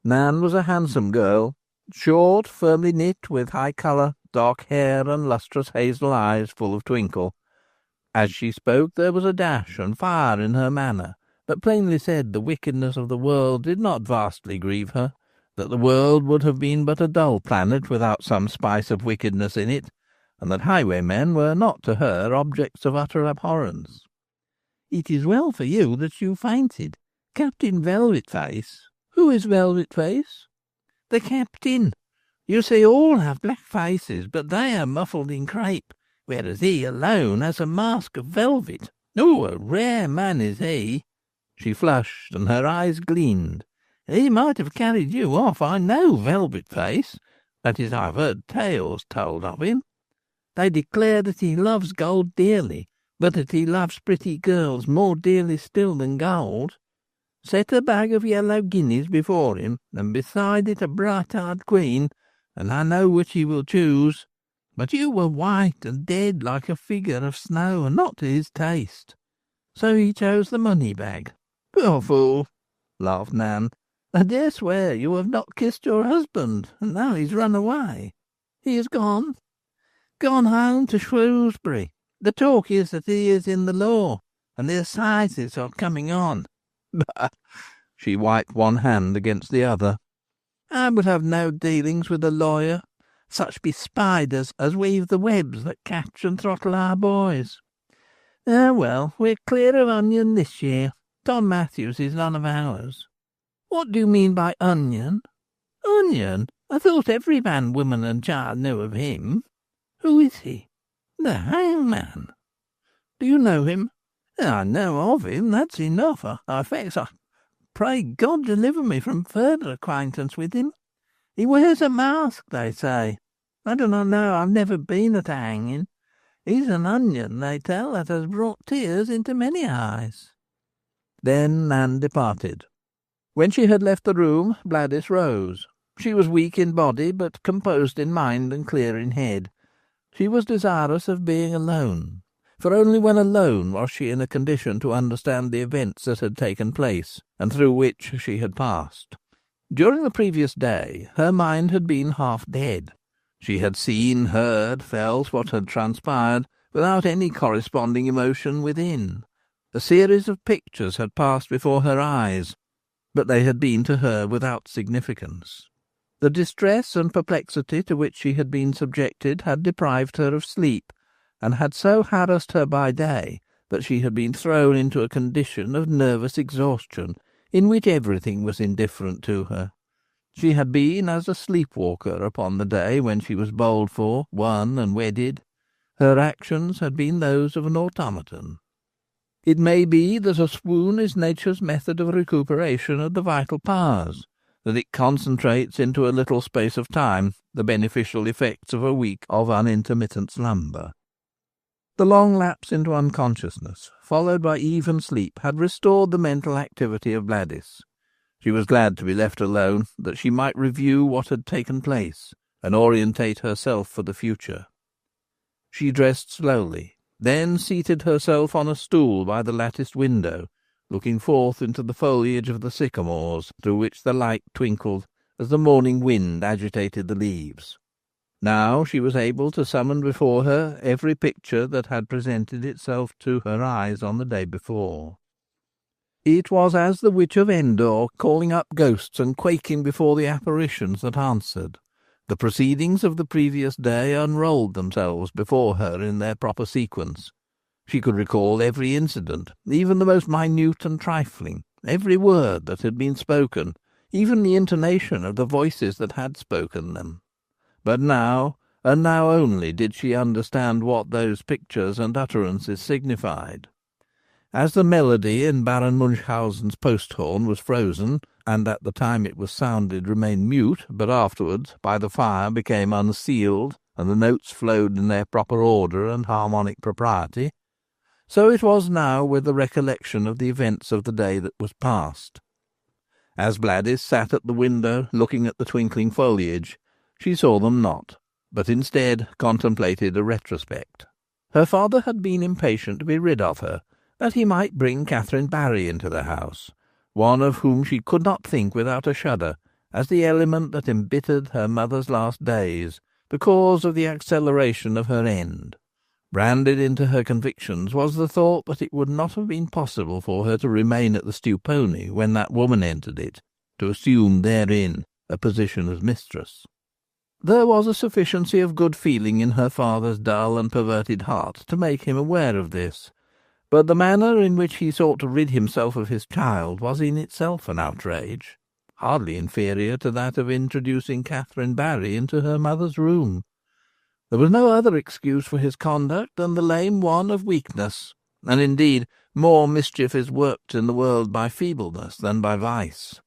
Nan was a handsome girl, short, firmly knit, with high colour, dark hair, and lustrous hazel eyes full of twinkle. As she spoke there was a dash and fire in her manner, that plainly said the wickedness of the world did not vastly grieve her, that the world would have been but a dull planet without some spice of wickedness in it, and that highwaymen were not to her objects of utter abhorrence. "It is well for you that you fainted. Captain Velvet Face." "Who is Velvet Face?" "The captain. You see, all have black faces, but they are muffled in crape, whereas he alone has a mask of velvet. Oh, a rare man is he." She flushed, and her eyes gleamed. "He might have carried you off, I know, Velvet Face. That is, I've heard tales told of him. They declare that he loves gold dearly, but that he loves pretty girls more dearly still than gold. Set a bag of yellow guineas before him, and beside it a bright-eyed queen, and I know which he will choose. But you were white and dead like a figure of snow, and not to his taste. So he chose the money bag." "Poor fool," laughed Nan. "I dare swear you have not kissed your husband, and now he's run away." "He is gone?" "Gone home to Shrewsbury. The talk is that he is in the law, and the assizes are coming on." Bah! She wiped one hand against the other. "I would have no dealings with a lawyer. Such be spiders as weave the webs that catch and throttle our boys. Ah, well, we're clear of onion this year. Tom Matthews is none of ours." "What do you mean by onion?" "Onion? I thought every man, woman, and child knew of him." "Who is he?" "The hangman." "Do you know him?" "I know of him, that's enough. I pray God deliver me from further acquaintance with him. He wears a mask, they say. I do not know, I've never been at a hanging. He's an onion, they tell, that has brought tears into many eyes." Then Nan departed. When she had left the room, Bladys rose. She was weak in body, but composed in mind and clear in head. She was desirous of being alone, for only when alone was she in a condition to understand the events that had taken place, and through which she had passed. During the previous day her mind had been half dead. She had seen, heard, felt what had transpired, without any corresponding emotion within. A series of pictures had passed before her eyes, but they had been to her without significance. The distress and perplexity to which she had been subjected had deprived her of sleep, and had so harassed her by day that she had been thrown into a condition of nervous exhaustion, in which everything was indifferent to her. She had been as a sleep-walker upon the day when she was bowled for, won, and wedded. Her actions had been those of an automaton. It may be that a swoon is nature's method of recuperation of the vital powers, that it concentrates into a little space of time the beneficial effects of a week of unintermittent slumber. The long lapse into unconsciousness, followed by even sleep, had restored the mental activity of Bladys. She was glad to be left alone, that she might review what had taken place, and orientate herself for the future. She dressed slowly, then seated herself on a stool by the latticed window, looking forth into the foliage of the sycamores, through which the light twinkled as the morning wind agitated the leaves. Now she was able to summon before her every picture that had presented itself to her eyes on the day before. It was as the Witch of Endor calling up ghosts and quaking before the apparitions that answered. The proceedings of the previous day unrolled themselves before her in their proper sequence. She could recall every incident, even the most minute and trifling, every word that had been spoken, even the intonation of the voices that had spoken them. But now, and now only, did she understand what those pictures and utterances signified. As the melody in Baron Munchausen's post-horn was frozen, and at the time it was sounded remained mute, but afterwards, by the fire, became unsealed, and the notes flowed in their proper order and harmonic propriety, so it was now with the recollection of the events of the day that was past. As Bladys sat at the window, looking at the twinkling foliage, she saw them not, but instead contemplated a retrospect. Her father had been impatient to be rid of her, that he might bring Catherine Barry into the house, one of whom she could not think without a shudder, as the element that embittered her mother's last days, the cause of the acceleration of her end. Branded into her convictions was the thought that it would not have been possible for her to remain at the Stewponey when that woman entered it, to assume therein a position as mistress. There was a sufficiency of good feeling in her father's dull and perverted heart to make him aware of this, but the manner in which he sought to rid himself of his child was in itself an outrage, hardly inferior to that of introducing Catherine Barry into her mother's room. There was no other excuse for his conduct than the lame one of weakness, and indeed more mischief is worked in the world by feebleness than by vice.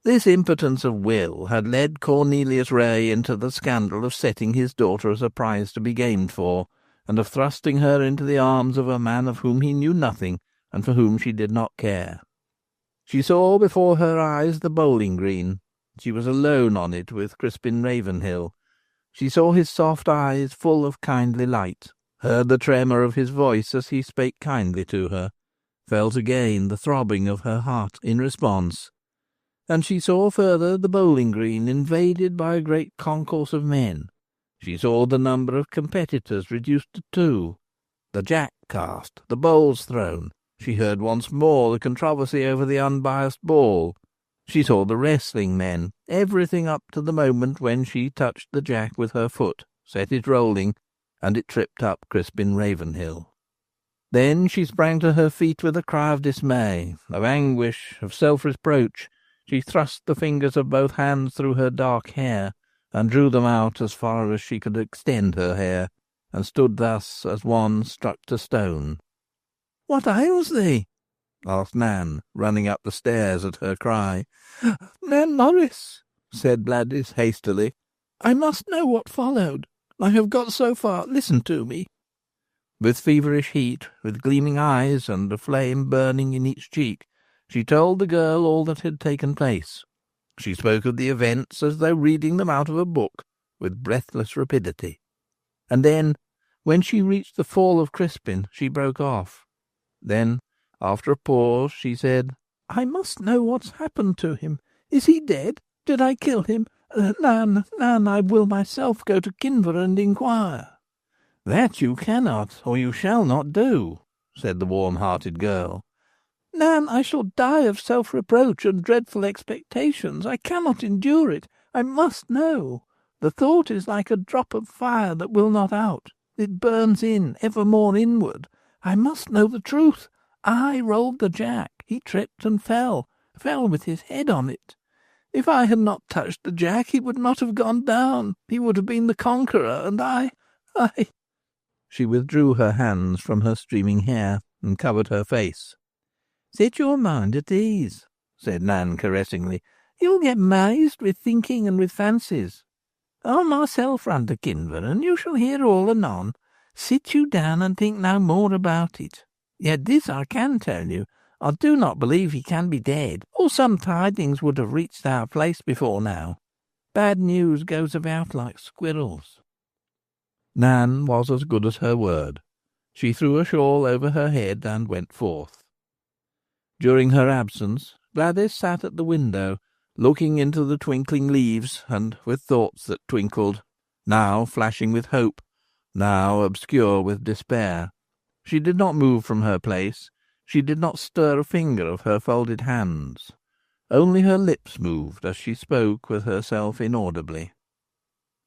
This impotence of will had led Cornelius Ray into the scandal of setting his daughter as a prize to be gamed for, and of thrusting her into the arms of a man of whom he knew nothing and for whom she did not care. She saw before her eyes the bowling green. She was alone on it with Crispin Ravenhill. She saw his soft eyes full of kindly light, heard the tremor of his voice as he spake kindly to her, felt again the throbbing of her heart in response, and she saw further the bowling green invaded by a great concourse of men. She saw the number of competitors reduced to 2, the jack cast, the bowls thrown. She heard once more the controversy over the unbiased ball. She saw the wrestling men, everything up to the moment when she touched the jack with her foot, set it rolling, and it tripped up Crispin Ravenhill. Then she sprang to her feet with a cry of dismay, of anguish, of self-reproach. She thrust the fingers of both hands through her dark hair, and drew them out as far as she could extend her hair, and stood thus as one struck to stone. "What ails thee?" asked Nan, running up the stairs at her cry. "Nan Morris," said Bladys hastily, "I must know what followed. I have got so far. Listen to me." With feverish heat, with gleaming eyes and a flame burning in each cheek, she told the girl all that had taken place. She spoke of the events as though reading them out of a book, with breathless rapidity. And then, when she reached the fall of Crispin, she broke off. Then, after a pause, she said, "I must know what's happened to him. Is he dead? Did I kill him? Nan, I will myself go to Kinver and inquire." "That you cannot, or you shall not do," said the warm-hearted girl. "Nan, I shall die of self-reproach and dreadful expectations. I cannot endure it. I must know. The thought is like a drop of fire that will not out. It burns in, ever more inward. I must know the truth. I rolled the jack. He tripped and fell with his head on it. If I had not touched the jack, he would not have gone down. He would have been the conqueror, and I... She withdrew her hands from her streaming hair and covered her face. "Set your mind at ease," said Nan caressingly. You'll get mazed with thinking and with fancies. I'll myself run to Kinver, and you shall hear all anon. Sit you down and think no more about it. Yet this I can tell you, I do not believe he can be dead, or some tidings would have reached our place before now. Bad news goes about like squirrels." Nan was as good as her word. She threw a shawl over her head and went forth. During her absence, Bladys sat at the window, looking into the twinkling leaves, and with thoughts that twinkled, now flashing with hope, now obscure with despair. She did not move from her place. She did not stir a finger of her folded hands. Only her lips moved as she spoke with herself inaudibly.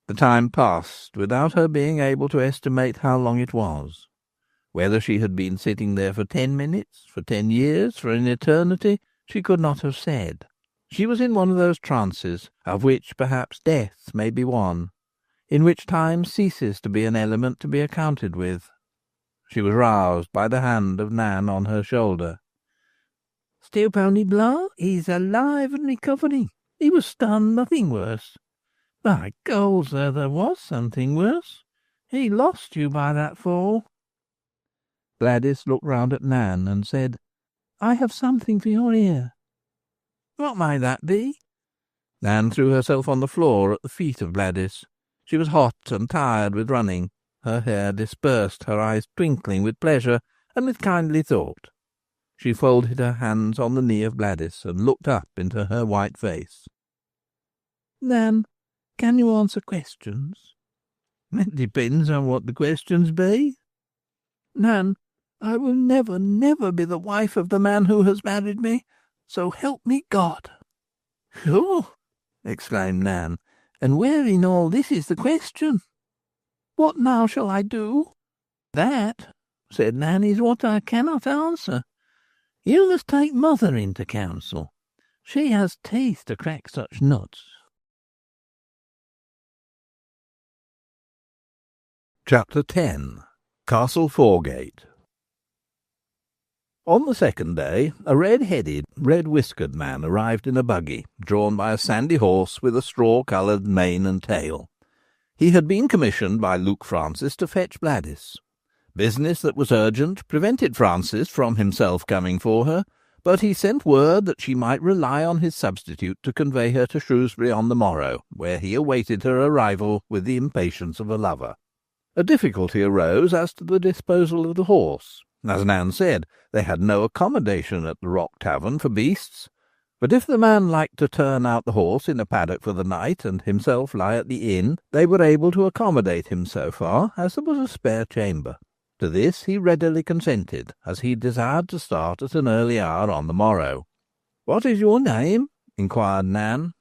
The time passed without her being able to estimate how long it was. Whether she had been sitting there for 10 minutes, for 10 years, for an eternity, she could not have said. She was in one of those trances, of which perhaps death may be one, in which time ceases to be an element to be accounted with. She was roused by the hand of Nan on her shoulder. "Stewponey Blah, he's alive and recovering. He was stunned, nothing worse. By gold, sir, there was something worse. He lost you by that fall." Bladys looked round at Nan and said, "I have something for your ear." "What may that be?" Nan threw herself on the floor at the feet of Bladys. She was hot and tired with running, her hair dispersed, her eyes twinkling with pleasure and with kindly thought. She folded her hands on the knee of Bladys and looked up into her white face. "Nan, can you answer questions?" "It depends on what the questions be." "Nan, I will never, never be the wife of the man who has married me. So help me God." "Oh!" exclaimed Nan. "And where in all this is the question? What now shall I do?" "That," said Nan, "is what I cannot answer. You must take mother into counsel. She has teeth to crack such nuts." Chapter 10. Castle Foregate. On the second day, a red-headed, red-whiskered man arrived in a buggy, drawn by a sandy horse with a straw-coloured mane and tail. He had been commissioned by Luke Francis to fetch Bladys. Business that was urgent prevented Francis from himself coming for her, but he sent word that she might rely on his substitute to convey her to Shrewsbury on the morrow, where he awaited her arrival with the impatience of a lover. A difficulty arose as to the disposal of the horse. As Nan said, they had no accommodation at the Rock Tavern for beasts, but if the man liked to turn out the horse in a paddock for the night and himself lie at the inn, they were able to accommodate him so far, as there was a spare chamber. To this he readily consented, as he desired to start at an early hour on the morrow. "What is your name?" inquired Nan.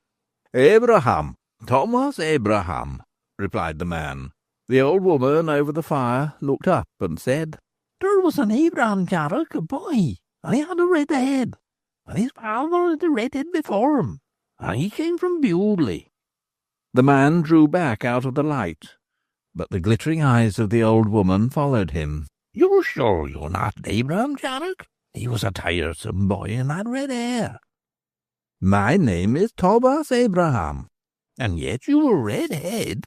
"Abraham, Thomas Abraham," replied the man. The old woman over the fire looked up and said, "There was an Abraham Jarrock, a boy, and he had a red head, and his father had a red head before him, and he came from Bewley." The man drew back out of the light, but the glittering eyes of the old woman followed him. "You're sure you're not Abraham Jarrock? He was a tiresome boy and had red hair." "My name is Thomas Abraham." "And yet you were red head."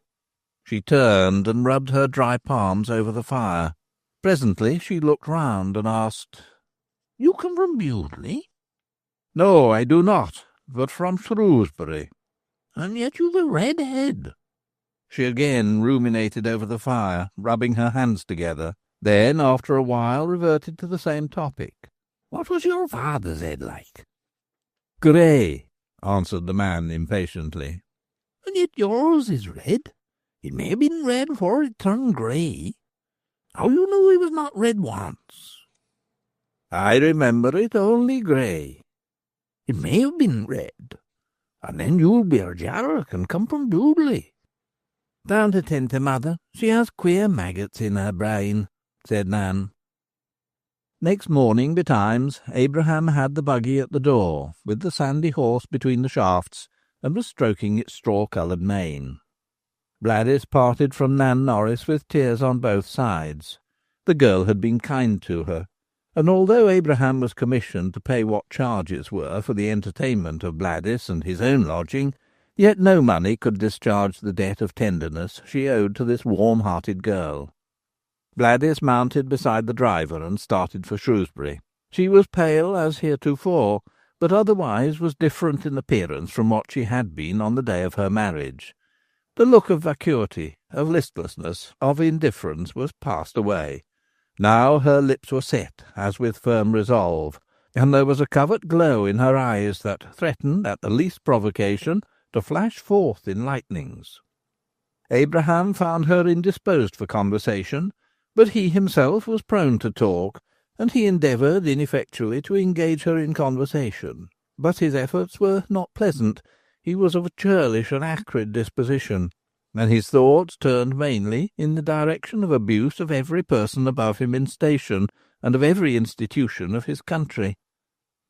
She turned and rubbed her dry palms over the fire. Presently she looked round and asked, "You come from Bewley?" "No, I do not, but from Shrewsbury." "And yet you've a red head." She again ruminated over the fire, rubbing her hands together, then after a while reverted to the same topic. "What was your father's head like?" "Grey," answered the man impatiently. "And yet yours is red. It may have been red before it turned grey. How you knew he was not red once?" "I remember it only grey." "It may have been red, and then you'll be a Jarrock and come from Bewley." "Don't attend to mother. She has queer maggots in her brain," said Nan. Next morning betimes, Abraham had the buggy at the door, with the sandy horse between the shafts, and was stroking its straw-coloured mane. Bladys parted from Nan Norris with tears on both sides. The girl had been kind to her, and although Abraham was commissioned to pay what charges were for the entertainment of Bladys and his own lodging, yet no money could discharge the debt of tenderness she owed to this warm-hearted girl. Bladys mounted beside the driver and started for Shrewsbury. She was pale as heretofore, but otherwise was different in appearance from what she had been on the day of her marriage. The look of vacuity, of listlessness, of indifference was passed away. Now her lips were set, as with firm resolve, and there was a covert glow in her eyes that threatened, at the least provocation, to flash forth in lightnings. Abraham found her indisposed for conversation, but he himself was prone to talk, and he endeavoured ineffectually to engage her in conversation. But his efforts were not pleasant. He was of a churlish and acrid disposition, and his thoughts turned mainly in the direction of abuse of every person above him in station, and of every institution of his country.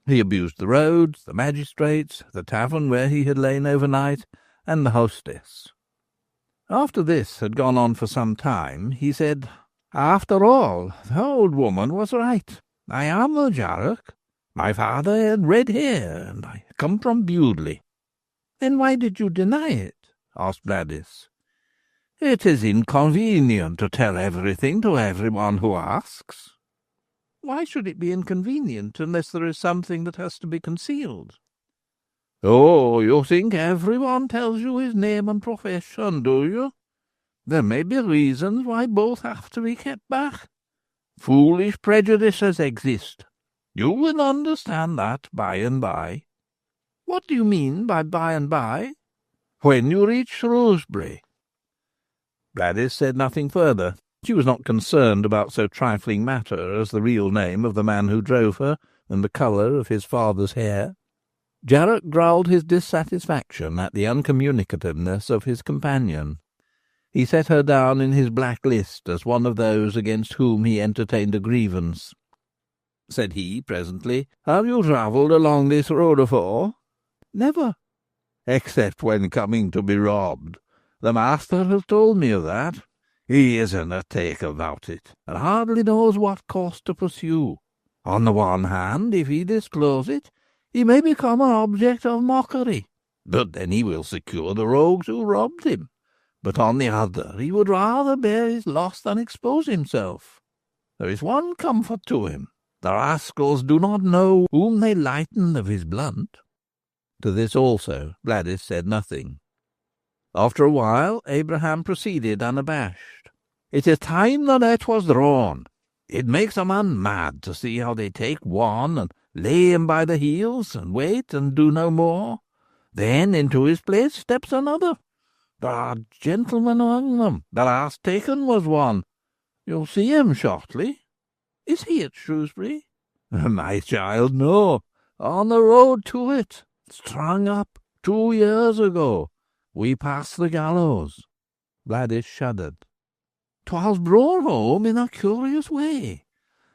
He abused the roads, the magistrates, the tavern where he had lain overnight, and the hostess. After this had gone on for some time, he said, "After all, the old woman was right. I am a Jarrock. My father had red hair, and I come from Bewdley." "Then why did you deny it?" asked Bladys. "It is inconvenient to tell everything to everyone who asks." "Why should it be inconvenient unless there is something that has to be concealed?" "Oh, you think everyone tells you his name and profession, do you? There may be reasons why both have to be kept back. Foolish prejudices exist. You will understand that by and by." "What do you mean by and by?" "When you reach Shrewsbury." Bladys said nothing further. She was not concerned about so trifling matter as the real name of the man who drove her, and the colour of his father's hair. Jarrock growled his dissatisfaction at the uncommunicativeness of his companion. He set her down in his black list as one of those against whom he entertained a grievance. Said he presently, "Have you travelled along this road afore?" "Never." "Except when coming to be robbed. The master has told me of that. He is in a take about it, and hardly knows what course to pursue. On the one hand, if he disclose it, he may become an object of mockery, but then he will secure the rogues who robbed him. But on the other, he would rather bear his loss than expose himself. There is one comfort to him. The rascals do not know whom they lighten of his blunt." To this also Bladys said nothing. After a while Abraham proceeded unabashed. "It is time the net was drawn. It makes a man mad to see how they take one and lay him by the heels, and wait and do no more. Then into his place steps another. There are gentlemen among them. The last taken was one. You'll see him shortly." "Is he at Shrewsbury?" "My child, no. On the road to it. Strung up 2 years ago. We passed the gallows." Bladys shuddered. "'Twas brought home in a curious way.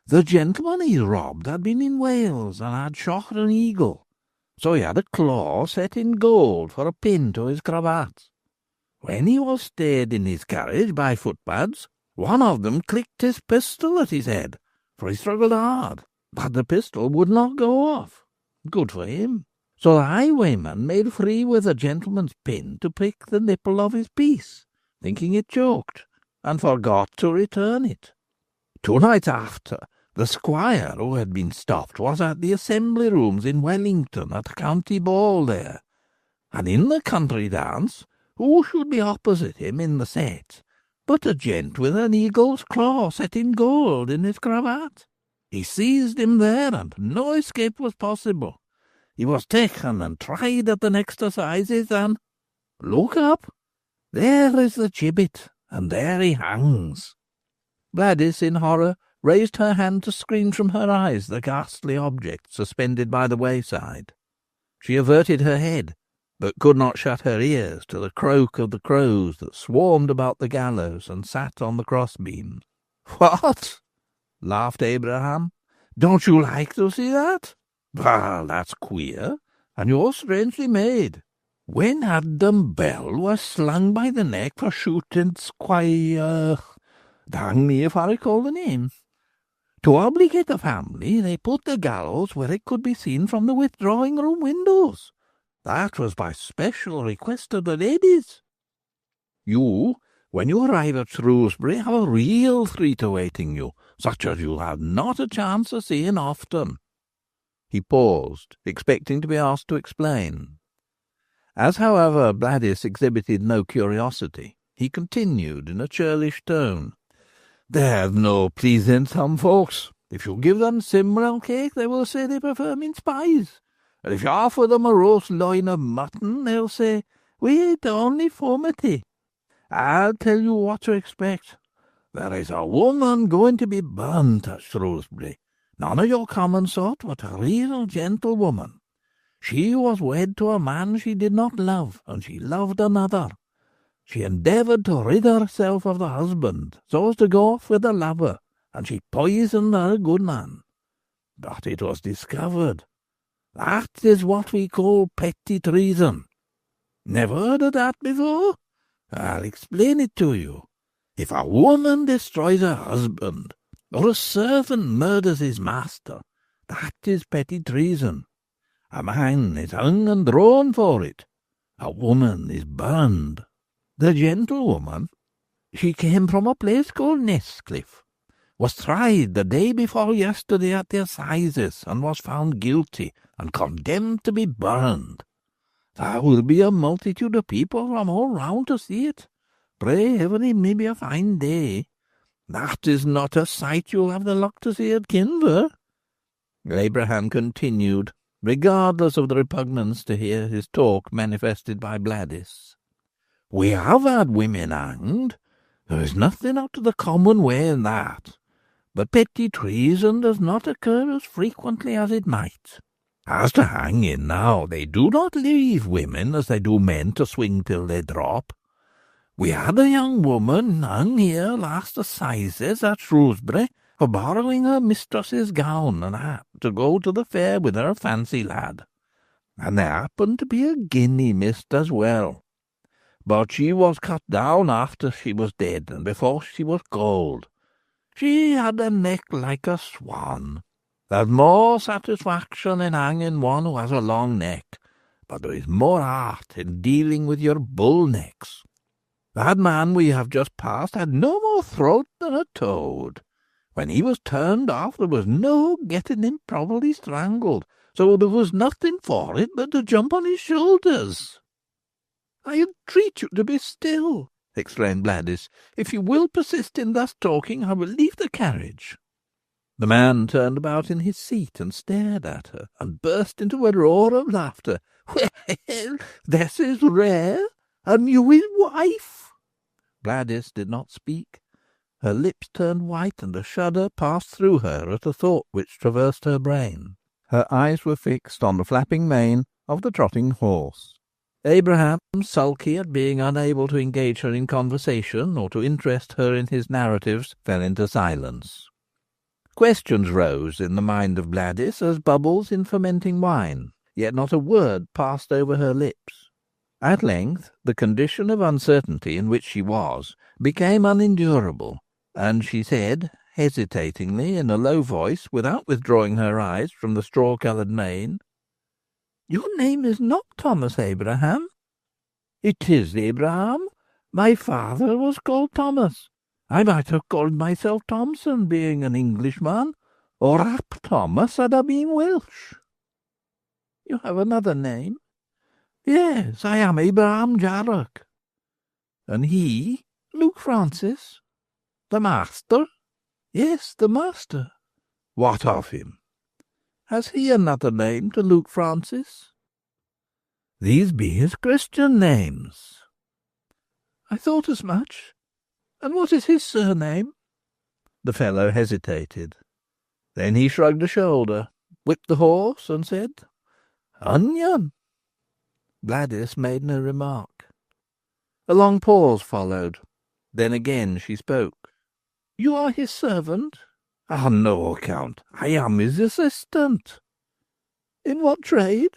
The gentleman he robbed had been in Wales and had shot an eagle, so he had a claw set in gold for a pin to his cravat. When he was stayed in his carriage by footpads, one of them clicked his pistol at his head, for he struggled hard, but the pistol would not go off. Good for him. So the highwayman made free with the gentleman's pin to prick the nipple of his piece, thinking it choked, and forgot to return it. 2 nights after, the squire who had been stopped was at the Assembly Rooms in Wellington at a county ball there, and in the country dance who should be opposite him in the set but a gent with an eagle's claw set in gold in his cravat. He seized him there, and no escape was possible. He was taken and tried at the next assizes, and look up, there is the gibbet, and there he hangs." Bladys, in horror, raised her hand to screen from her eyes the ghastly object suspended by the wayside. She averted her head, but could not shut her ears to the croak of the crows that swarmed about the gallows and sat on the crossbeams. "What?" laughed Abraham. "Don't you like to see that? Well, that's queer, and you're strangely made. When Adam Bell was slung by the neck for shooting Squire... dang me if I recall the name. To obligate the family, they put the gallows where it could be seen from the withdrawing-room windows. That was by special request of the ladies. You, when you arrive at Shrewsbury, have a real treat awaiting you, such as you have not a chance of seeing often." He paused, expecting to be asked to explain. As, however, Bladys exhibited no curiosity, he continued in a churlish tone. "There's no pleasing some folks. If you give them simnel cake, they will say they prefer mince pies. And if you offer them a roast loin of mutton, they'll say, 'We eat only fomity.' I'll tell you what to expect. There is a woman going to be burnt at Shrewsbury. None of your common sort, but a real gentlewoman. She was wed to a man she did not love, and she loved another. She endeavoured to rid herself of the husband, so as to go off with the lover, and she poisoned her good man. But it was discovered. That is what we call petty treason. Never heard of that before? I'll explain it to you. If a woman destroys her husband, or a servant murders his master, that is petty treason. A man is hung and drawn for it. A woman is burned. The gentlewoman, she came from a place called Nestcliff, was tried the day before yesterday at the assizes, and was found guilty and condemned to be burned. There will be a multitude of people from all round to see it. Pray heaven it may be a fine day. That is not a sight you'll have the luck to see at Kinver." Abraham continued, regardless of the repugnance to hear his talk manifested by Bladys. "We have had women hanged. There is nothing out of the common way in that. But petty treason does not occur as frequently as it might. As to hanging now, they do not leave women as they do men to swing till they drop. We had a young woman hung here last assizes at Shrewsbury for borrowing her mistress's gown and hat to go to the fair with her fancy lad. And there happened to be a guinea missed as well. But she was cut down after she was dead and before she was cold. She had a neck like a swan. There's more satisfaction in hanging one who has a long neck, but there is more art in dealing with your bull necks. That man we have just passed had no more throat than a toad. When he was turned off, there was no getting him properly strangled, so there was nothing for it but to jump on his shoulders." "I entreat you to be still," exclaimed Bladys. "If you will persist in thus talking, I will leave the carriage." The man turned about in his seat and stared at her, and burst into a roar of laughter. "Well, this is rare, and you his wife?" Bladys did not speak. Her lips turned white, and a shudder passed through her at a thought which traversed her brain. Her eyes were fixed on the flapping mane of the trotting horse. Abraham, sulky at being unable to engage her in conversation or to interest her in his narratives, fell into silence. Questions rose in the mind of Bladys as bubbles in fermenting wine, yet not a word passed over her lips. At length the condition of uncertainty in which she was became unendurable, and she said, hesitatingly, in a low voice, without withdrawing her eyes from the straw-coloured mane, "Your name is not Thomas Abraham?" "It is Abraham. My father was called Thomas. I might have called myself Thompson, being an Englishman, or Ap Thomas had I been Welsh." "You have another name?" "Yes, I am Abraham Jarrock." "And he?" "Luke Francis." "The master?" "Yes, the master." "What of him?" "Has he another name to Luke Francis?" "These be his Christian names." "I thought as much. And what is his surname?" The fellow hesitated. Then he shrugged a shoulder, whipped the horse, and said, "Onion." Bladys made no remark. A long pause followed. Then again she spoke. "You are his servant?" "On no account. I am his assistant." "In what trade?"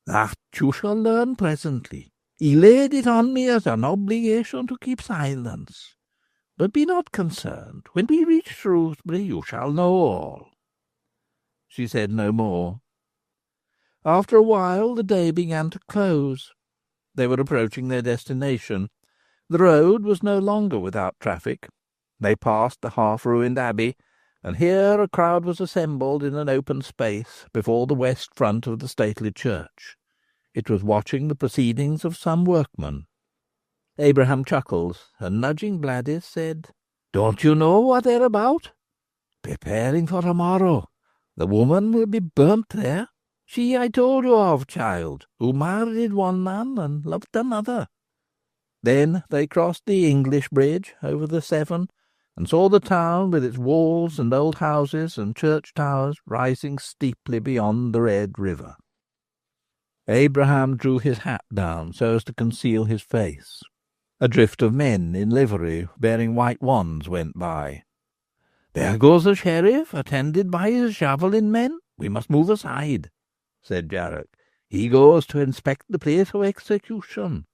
"That you shall learn presently. He laid it on me as an obligation to keep silence. But be not concerned. When we reach Shrewsbury you shall know all." She said no more. After a while the day began to close. They were approaching their destination. The road was no longer without traffic. They passed the half-ruined abbey, and here a crowd was assembled in an open space before the west front of the stately church. It was watching the proceedings of some workmen. Abraham chuckled, and nudging Bladys, said, "Don't you know what they're about? Preparing for tomorrow. The woman will be burnt there. She I told you of, child, who married one man and loved another." Then they crossed the English bridge over the Severn, and saw the town with its walls and old houses and church towers rising steeply beyond the Red River. Abraham drew his hat down so as to conceal his face. A drift of men in livery bearing white wands went by. "There goes the sheriff, attended by his javelin men. We must move aside," said Jarrock. "He goes to inspect the place of execution."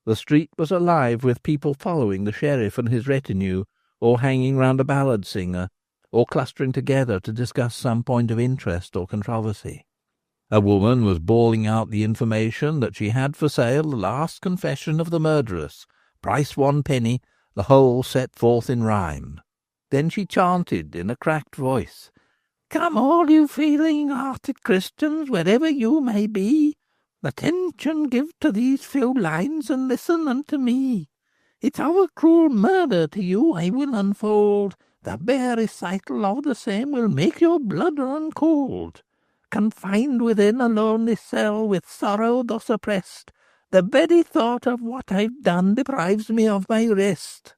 The street was alive with people following the sheriff and his retinue, or hanging round a ballad singer, or clustering together to discuss some point of interest or controversy. A woman was bawling out the information that she had for sale the last confession of the murderess, price 1 penny, the whole set forth in rhyme. Then she chanted in a cracked voice, "Come all you feeling-hearted Christians, wherever you may be, attention give to these few lines, and listen unto me. It's our cruel murder to you I will unfold. The bare recital of the same will make your blood run cold. Confined within a lonely cell, with sorrow thus oppressed, the very thought of what I've done deprives me of my rest.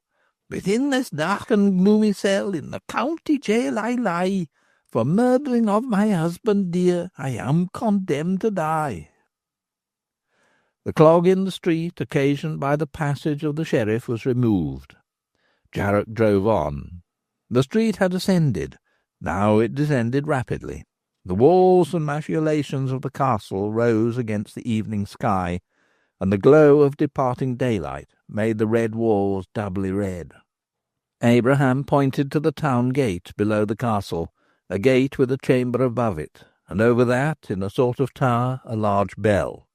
Within this dark and gloomy cell, in the county jail I lie. For murdering of my husband dear, I am condemned to die." The clog in the street, occasioned by the passage of the sheriff, was removed. Jarrock drove on. The street had ascended. Now it descended rapidly. The walls and machicolations of the castle rose against the evening sky, and the glow of departing daylight made the red walls doubly red. Abraham pointed to the town gate below the castle, a gate with a chamber above it, and over that, in a sort of tower, a large bell.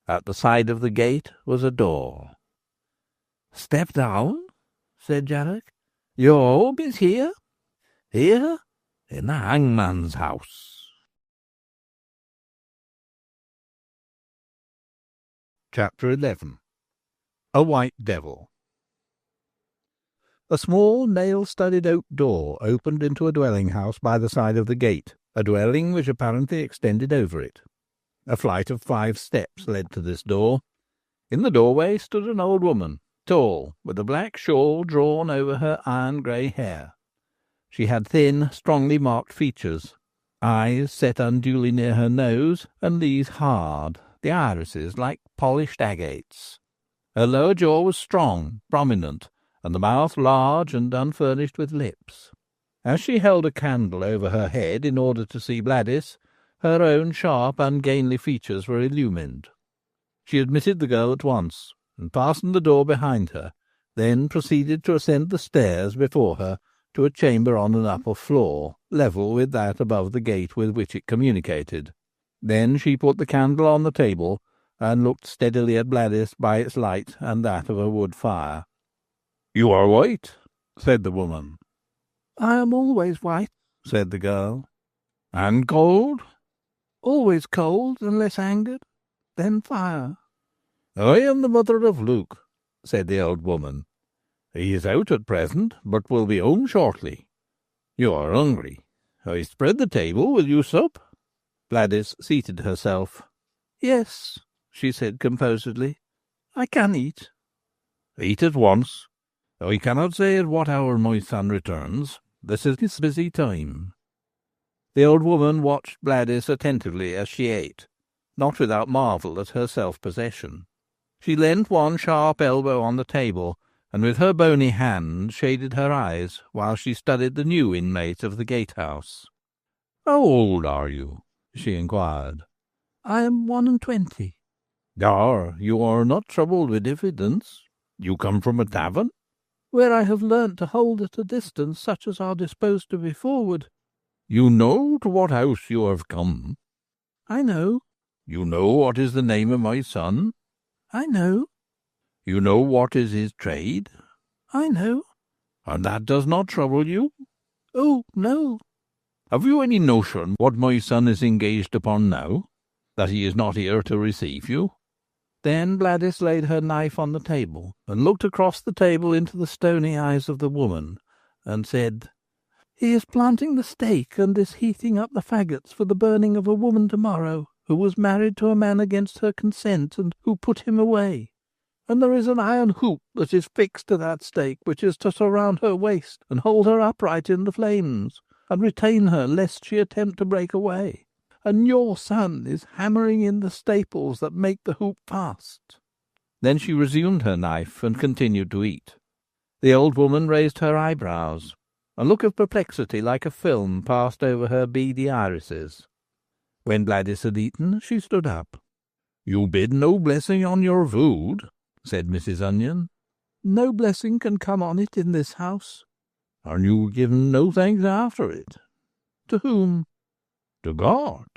At the side of the gate was a door. "Step down," said Jarrock. "Your home is here?" "Here, in the hangman's house." Chapter 11. A White Devil. A small nail-studded oak door opened into a dwelling-house by the side of the gate, a dwelling which apparently extended over it. A flight of 5 steps led to this door. In the doorway stood an old woman, tall, with a black shawl drawn over her iron-grey hair. She had thin, strongly marked features, eyes set unduly near her nose, and these hard, the irises like polished agates. Her lower jaw was strong, prominent, and the mouth large and unfurnished with lips. As she held a candle over her head in order to see Bladys, her own sharp, ungainly features were illumined. She admitted the girl at once, and fastened the door behind her, then proceeded to ascend the stairs before her to a chamber on an upper floor, level with that above the gate with which it communicated. Then she put the candle on the table, and looked steadily at Bladys by its light and that of a wood fire. "You are white," said the woman. "I am always white," said the girl. "And cold?" "Always cold, unless angered, then fire." "I am the mother of Luke," said the old woman. "He is out at present, but will be home shortly. You are hungry. I spread the table. Will you sup?" Bladys seated herself. "Yes," she said composedly, "I can eat." "Eat at once. I cannot say at what hour my son returns. This is his busy time." The old woman watched Bladys attentively as she ate, not without marvel at her self-possession. She leant one sharp elbow on the table, and with her bony hand shaded her eyes while she studied the new inmate of the gatehouse. "How old are you?" she inquired. "I am 21." "You are not troubled with diffidence. You come from a tavern?" where I have learnt to hold at a distance such as are disposed to be forward. You know to what house you have come? I know. You know what is the name of my son? I know. You know what is his trade? I know. And that does not trouble you? Oh, no. Have you any notion what my son is engaged upon now? That he is not here to receive you? Then Bladys laid her knife on the table, and looked across the table into the stony eyes of the woman, and said, "He is planting the stake, and is heating up the faggots for the burning of a woman to-morrow, who was married to a man against her consent, and who put him away. And there is an iron hoop that is fixed to that stake, which is to surround her waist, and hold her upright in the flames, and retain her, lest she attempt to break away. And your son is hammering in the staples that make the hoop fast." Then she resumed her knife, and continued to eat. The old woman raised her eyebrows. A look of perplexity like a film passed over her beady irises. When Bladys had eaten, she stood up. "You bid no blessing on your food," said Mrs. Onion. "No blessing can come on it in this house." "And you given no thanks after it?" "To whom?" "To God."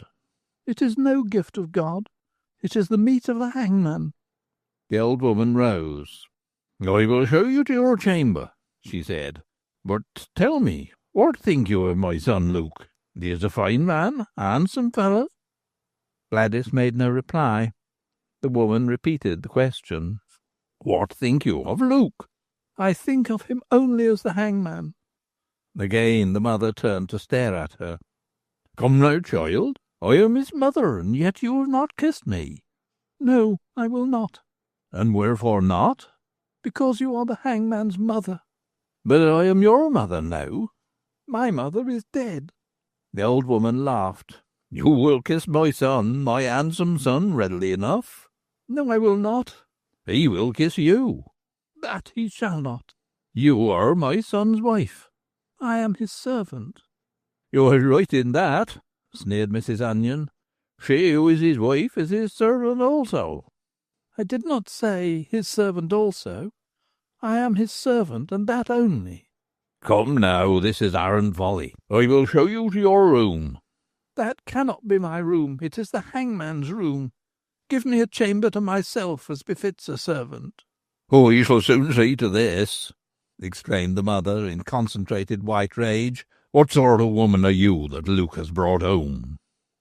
"It is no gift of God. It is the meat of the hangman." The old woman rose. "I will show you to your chamber," she said. "But tell me, what think you of my son Luke? He is a fine man, handsome fellow." Bladys made no reply. The woman repeated the question. "What think you of Luke?" "I think of him only as the hangman." Again the mother turned to stare at her. "Come now, child, I am his mother, and yet you have not kissed me." "No, I will not." "And wherefore not?" "Because you are the hangman's mother." "But I am your mother now." "My mother is dead." The old woman laughed. "You will kiss my son, my handsome son, readily enough." "No, I will not." "He will kiss you." "That he shall not." "You are my son's wife." "I am his servant." "You are right in that," sneered Mrs. Onion. "She who is his wife is his servant also." "I did not say his servant also. I am his servant, and that only." "Come now, this is arrant folly. I will show you to your room." "That cannot be my room. It is the hangman's room. Give me a chamber to myself, as befits a servant." "Oh, you shall soon see to this," exclaimed the mother in concentrated white rage. "What sort of woman are you that Luke has brought home?"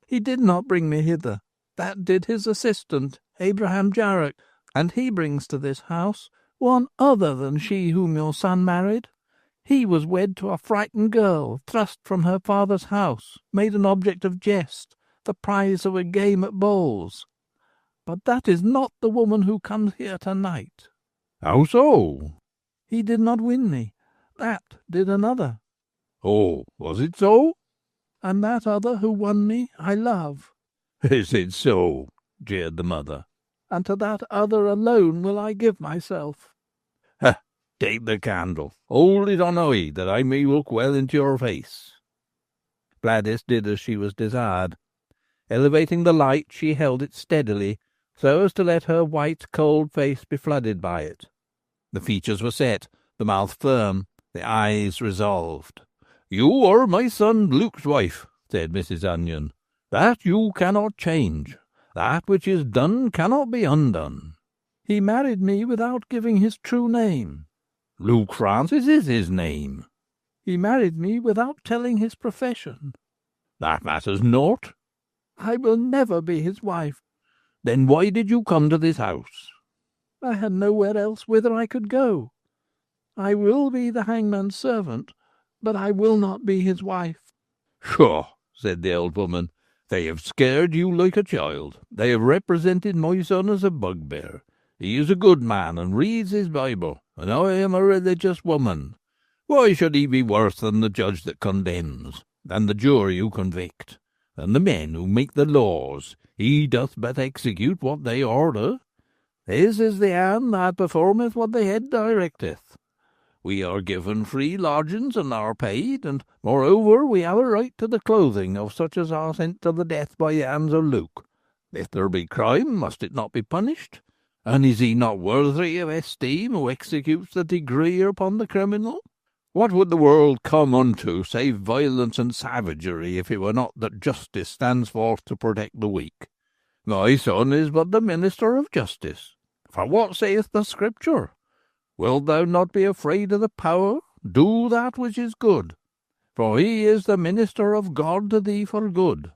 "He did not bring me hither. That did his assistant, Abraham Jarrock, and he brings to this house one other than she whom your son married. He was wed to a frightened girl, thrust from her father's house, made an object of jest, the prize of a game at bowls. But that is not the woman who comes here to-night." "How so?" "He did not win me. That did another." "Oh, was it so?" "And that other who won me I love." "Is it so?" jeered the mother. "And to that other alone will I give myself." "Ha! Take the candle. Hold it on high, that I may look well into your face." Bladys did as she was desired. Elevating the light, she held it steadily, so as to let her white, cold face be flooded by it. The features were set, the mouth firm, the eyes resolved. "You are my son Luke's wife," said Mrs. Onion. "That you cannot change. That which is done cannot be undone." "He married me without giving his true name." "Luke Francis is his name." "He married me without telling his profession." "That matters naught." "I will never be his wife." "Then why did you come to this house?" "I had nowhere else whither I could go. I will be the hangman's servant, but I will not be his wife." "Pshaw!" said the old woman. "They have scared you like a child. They have represented my son as a bugbear. He is a good man, and reads his Bible, and I am a religious woman. Why should he be worse than the judge that condemns, than the jury who convict, than the men who make the laws? He doth but execute what they order. His is the hand that performeth what the head directeth. We are given free lodgings and are paid, and moreover we have a right to the clothing of such as are sent to the death by the hands of Luke. If there be crime, must it not be punished? And is he not worthy of esteem who executes the decree upon the criminal? What would the world come unto save violence and savagery, if it were not that justice stands forth to protect the weak? Thy son is but the minister of justice. For what saith the Scripture? Wilt thou not be afraid of the power? Do that which is good. For he is the minister of God to thee for good.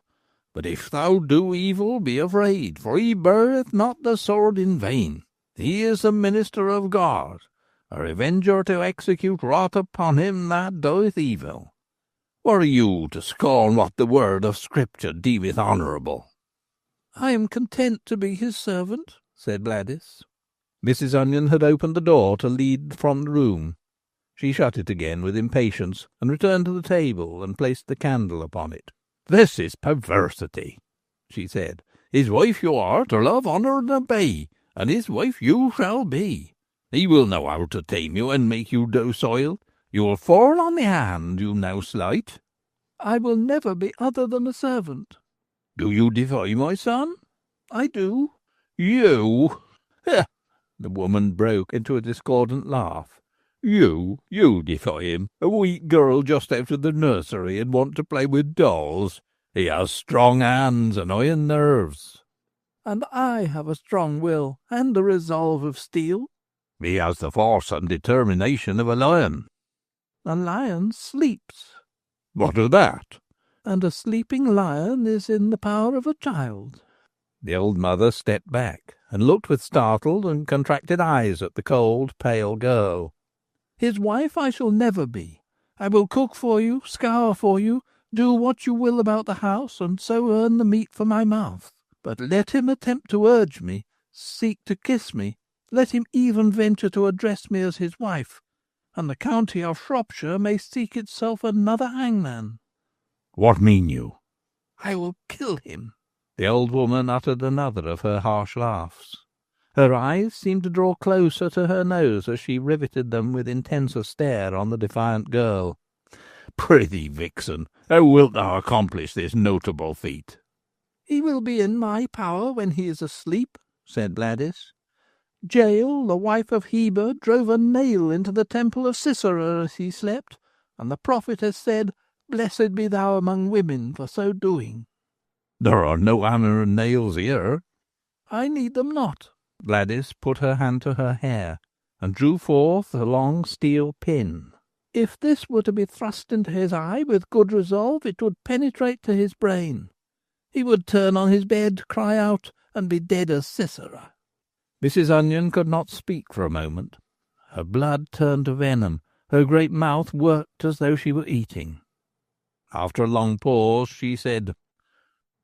But if thou do evil, be afraid, for he beareth not the sword in vain. He is the minister of God, a revenger to execute wrath upon him that doeth evil. What are you to scorn what the word of Scripture deemeth honourable? I am content to be his servant, said Bladys. Mrs. Onion had opened the door to lead from the room. She shut it again with impatience, and returned to the table and placed the candle upon it. "This is perversity," she said. "His wife you are to love, honour, and obey, and his wife you shall be. He will know how to tame you and make you docile. You will fall on the hand you now slight." I will never be other than a servant. "Do you defy my son?" I do. "You?" The woman broke into a discordant laugh. You defy him, a weak girl just out of the nursery and want to play with dolls. He has strong hands and iron nerves." And I have a strong will and a resolve of steel. "He has the force and determination of a lion." A lion sleeps. "What of that?" And a sleeping lion is in the power of a child. The old mother stepped back and looked with startled and contracted eyes at the cold, pale girl. His wife I shall never be. I will cook for you, scour for you, do what you will about the house, and so earn the meat for my mouth. But let him attempt to urge me, seek to kiss me, let him even venture to address me as his wife, and the county of Shropshire may seek itself another hangman. "What mean you?" I will kill him." The old woman uttered another of her harsh laughs. Her eyes seemed to draw closer to her nose as she riveted them with intenser stare on the defiant girl. "Prithee, vixen, how wilt thou accomplish this notable feat?" "He will be in my power when he is asleep," said Bladys. "Jael, the wife of Heber, drove a nail into the temple of Sisera as he slept, and the prophet has said, 'Blessed be thou among women for so doing.'" "There are no hammer and nails here." "I need them not." Bladys put her hand to her hair and drew forth a long steel pin. "If this were to be thrust into his eye with good resolve, it would penetrate to his brain. He would turn on his bed, cry out, and be dead as Sisera." Mrs. Onion could not speak for a moment. Her blood turned to venom. Her great mouth worked as though she were eating. After a long pause, she said,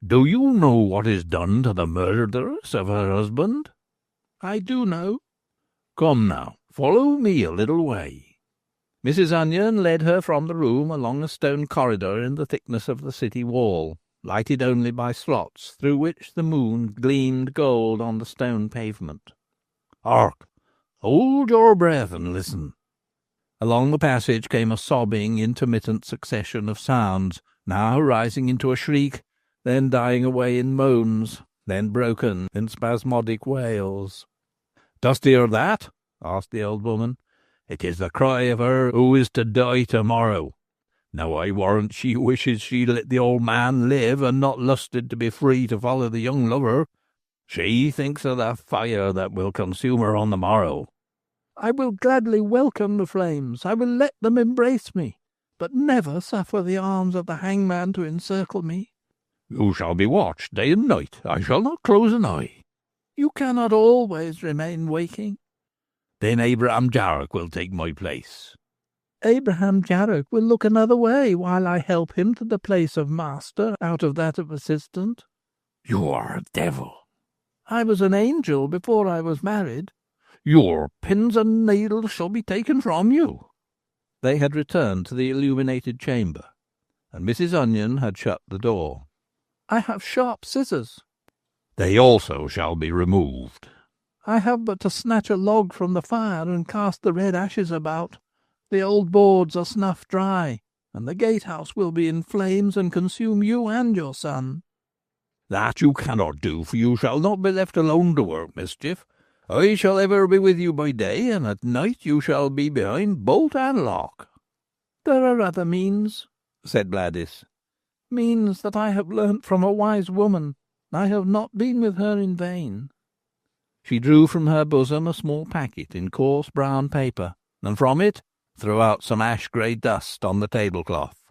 "Do you know what is done to the murderess of her husband?" "I do know." "Come now, follow me a little way." Mrs. Onion led her from the room along a stone corridor in the thickness of the city wall, lighted only by slots through which the moon gleamed gold on the stone pavement. "Hark! Hold your breath and listen." Along the passage came a sobbing, intermittent succession of sounds, now rising into a shriek, then dying away in moans, then broken in spasmodic wails. "Dost hear that?" asked the old woman. "It is the cry of her who is to die to-morrow. Now I warrant she wishes she let the old man live, and not lusted to be free to follow the young lover. She thinks of the fire that will consume her on the morrow." "I will gladly welcome the flames. I will let them embrace me, but never suffer the arms of the hangman to encircle me." "You shall be watched day and night. I shall not close an eye." "You cannot always remain waking." "Then Abraham Jarrock will take my place." "Abraham Jarrock will look another way while I help him to the place of master out of that of assistant." "You are a devil." "I was an angel before I was married." "Your pins and needles shall be taken from you." They had returned to the illuminated chamber, and Mrs. Onion had shut the door. "I have sharp scissors." "They also shall be removed." "I have but to snatch a log from the fire and cast the red ashes about. The old boards are snuffed dry, and the gatehouse will be in flames and consume you and your son." "That you cannot do, for you shall not be left alone to work mischief. I shall ever be with you by day, and at night you shall be behind bolt and lock." "There are other means," said Bladys. "Means that I have learnt from a wise woman. I have not been with her in vain." She drew from her bosom a small packet in coarse brown paper, and from it threw out some ash-grey dust on the tablecloth.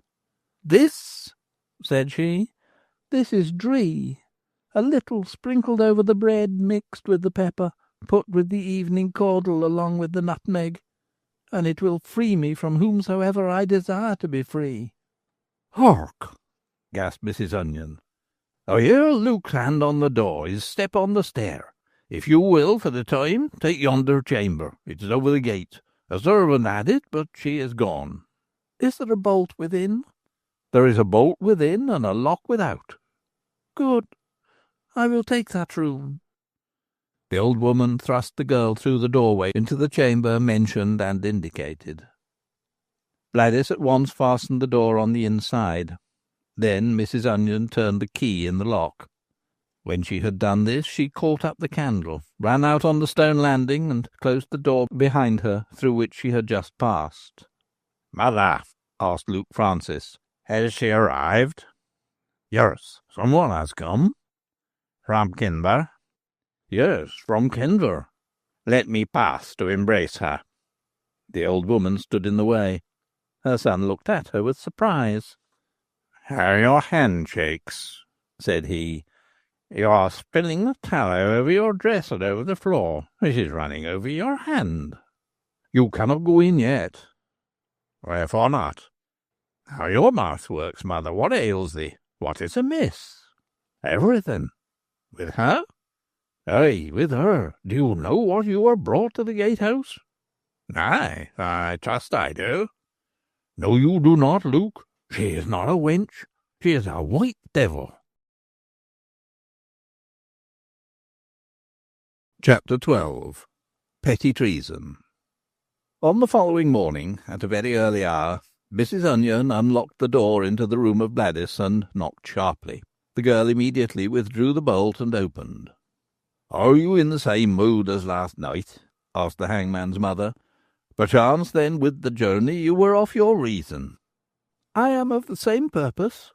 "This," said she, "this is dree. A little sprinkled over the bread, mixed with the pepper, put with the evening caudle along with the nutmeg, and it will free me from whomsoever I desire to be free." "Hark!" gasped Mrs. Onion. "I hear Luke's hand on the door, his step on the stair. If you will, for the time, take yonder chamber. It is over the gate. A servant had it, but she is gone." "Is there a bolt within?" "There is a bolt within and a lock without." "Good. I will take that room." The old woman thrust the girl through the doorway into the chamber mentioned and indicated. Bladys at once fastened the door on the inside. Then Mrs. Onion turned the key in the lock. When she had done this, she caught up the candle, ran out on the stone landing, and closed the door behind her, through which she had just passed. "Mother," asked Luke Francis, "has she arrived?" "Yes, someone has come." "From Kinver?" "Yes, from Kinver." "Let me pass to embrace her." The old woman stood in the way. Her son looked at her with surprise. "How your hand shakes," said he. "You are spilling the tallow over your dress and over the floor. It is running over your hand." "You cannot go in yet." "Wherefore not?" "How your mouth works, mother. What ails thee? What is amiss?" "Everything." "With her?" "Ay, with her. Do you know what you are brought to the gatehouse?" "Ay, I trust I do." "No, you do not, Luke. She is not a wench. She is a white devil." Chapter 12. Petty Treason. On the following morning, at a very early hour, Mrs. Onion unlocked the door into the room of Bladys and knocked sharply. The girl immediately withdrew the bolt and opened. "Are you in the same mood as last night?" asked the hangman's mother. "Perchance, then, with the journey you were off your reason." "I am of the same purpose."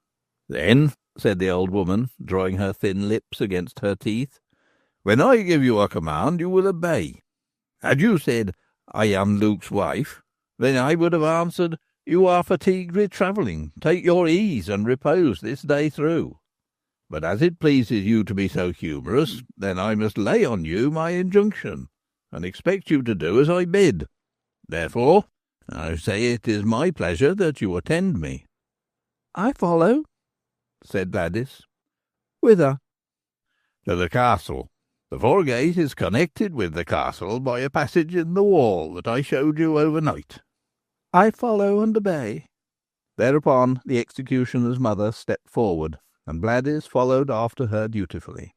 "Then," said the old woman, drawing her thin lips against her teeth, "when I give you a command, you will obey. Had you said, 'I am Luke's wife,' then I would have answered, 'You are fatigued with travelling. Take your ease and repose this day through.' But as it pleases you to be so humorous, then I must lay on you my injunction, and expect you to do as I bid. Therefore, I say it is my pleasure that you attend me." "I follow," said Bladys. "Whither?" "To the castle. The foregate is connected with the castle by a passage in the wall that I showed you overnight." "I follow and obey." Thereupon the executioner's mother stepped forward, and Bladys followed after her dutifully.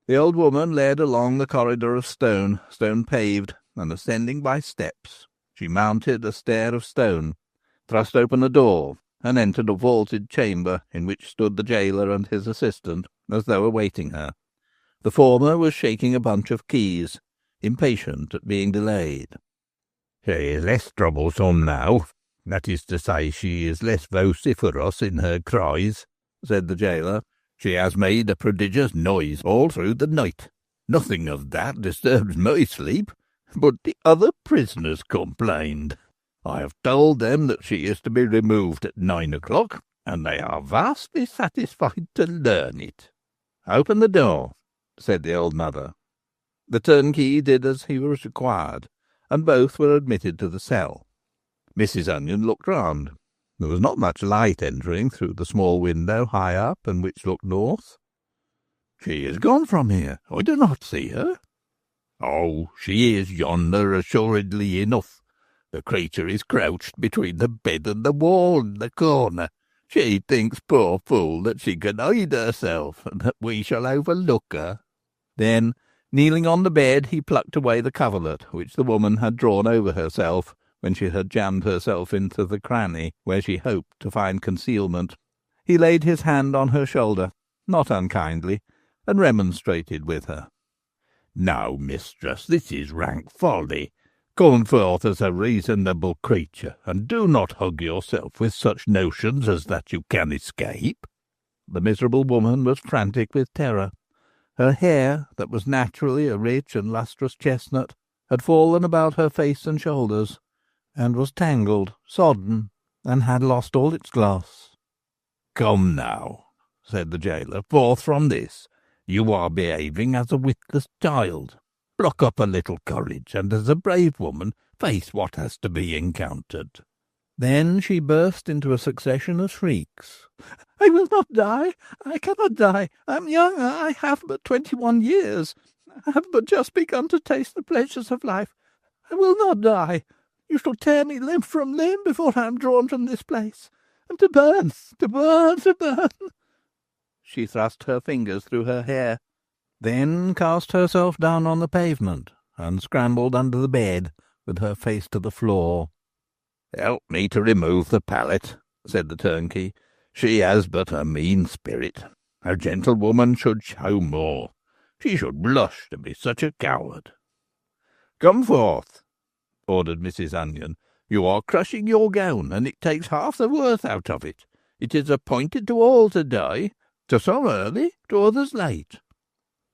The old woman led along the corridor of stone paved, and ascending by steps, she mounted a stair of stone, thrust open a door, and entered a vaulted chamber in which stood the jailer and his assistant, as though awaiting her. The former was shaking a bunch of keys, impatient at being delayed. "She is less troublesome now. That is to say, she is less vociferous in her cries," said the jailer. "She has made a prodigious noise all through the night. Nothing of that disturbs my sleep, but the other prisoners complained. I have told them that she is to be removed at 9 o'clock, and they are vastly satisfied to learn it." "Open the door," said the old mother. The turnkey did as he was required, and both were admitted to the cell. Mrs. Onion looked round. There was not much light entering through the small window high up, and which looked north. "She is gone from here. I do not see her." "Oh, she is yonder, assuredly enough. The creature is crouched between the bed and the wall in the corner. She thinks, poor fool, that she can hide herself, and that we shall overlook her." Then, kneeling on the bed, he plucked away the coverlet which the woman had drawn over herself when she had jammed herself into the cranny where she hoped to find concealment. He laid his hand on her shoulder, not unkindly, and remonstrated with her. "Now, mistress, this is rank folly. Come forth as a reasonable creature, and do not hug yourself with such notions as that you can escape." The miserable woman was frantic with terror. Her hair, that was naturally a rich and lustrous chestnut, had fallen about her face and shoulders, and was tangled, sodden, and had lost all its gloss. "Come now," said the gaoler, "forth from this. You are behaving as a witless child. Pluck up a little courage, and as a brave woman face what has to be encountered." Then she burst into a succession of shrieks. "I will not die! I cannot die! I am young! I have but 21 years! I have but just begun to taste the pleasures of life! I will not die! You shall tear me limb from limb before I am drawn from this place! And to burn! To burn! To burn!" She thrust her fingers through her hair, then cast herself down on the pavement, and scrambled under the bed, with her face to the floor. "Help me to remove the pallet," said the turnkey. "She has but a mean spirit. A gentlewoman should show more. She should blush to be such a coward." "Come forth," ordered Mrs. Onion. "You are crushing your gown, and it takes half the worth out of it. It is appointed to all to die, to some early, to others late."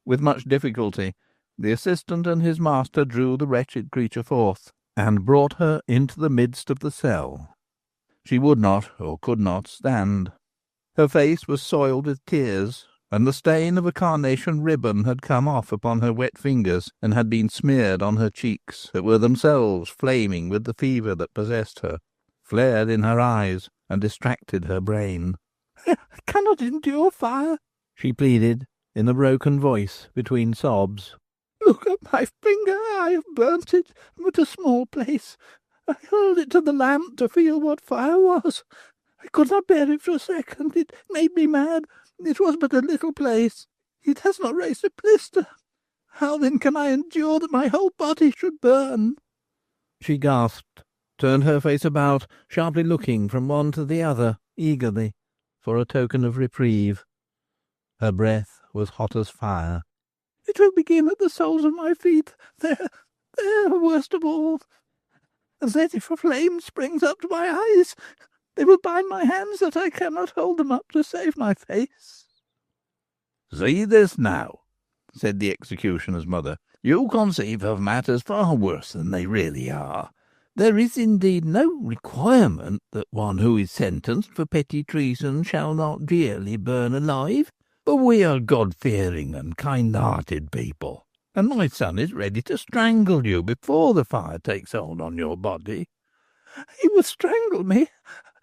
With much difficulty the assistant and his master drew the wretched creature forth, and brought her into the midst of the cell. She would not, or could not, stand. Her face was soiled with tears, and the stain of a carnation ribbon had come off upon her wet fingers, and had been smeared on her cheeks, that were themselves flaming with the fever that possessed her, flared in her eyes, and distracted her brain. "I cannot endure fire," she pleaded, in a broken voice, between sobs. "Look at my finger. I have burnt it, but a small place. I held it to the lamp to feel what fire was. I could not bear it for a second. It made me mad. It was but a little place. It has not raised a blister. How then can I endure that my whole body should burn?" She gasped, turned her face about, sharply looking from one to the other, eagerly, for a token of reprieve. Her breath was hot as fire. "It will begin at the soles of my feet. There, worst of all. And then if a flame springs up to my eyes, they will bind my hands that I cannot hold them up to save my face." "See this now," said the executioner's mother. "You conceive of matters far worse than they really are. There is indeed no requirement that one who is sentenced for petty treason shall not really burn alive. But we are God-fearing and kind-hearted people, and my son is ready to strangle you before the fire takes hold on your body." "He will strangle me?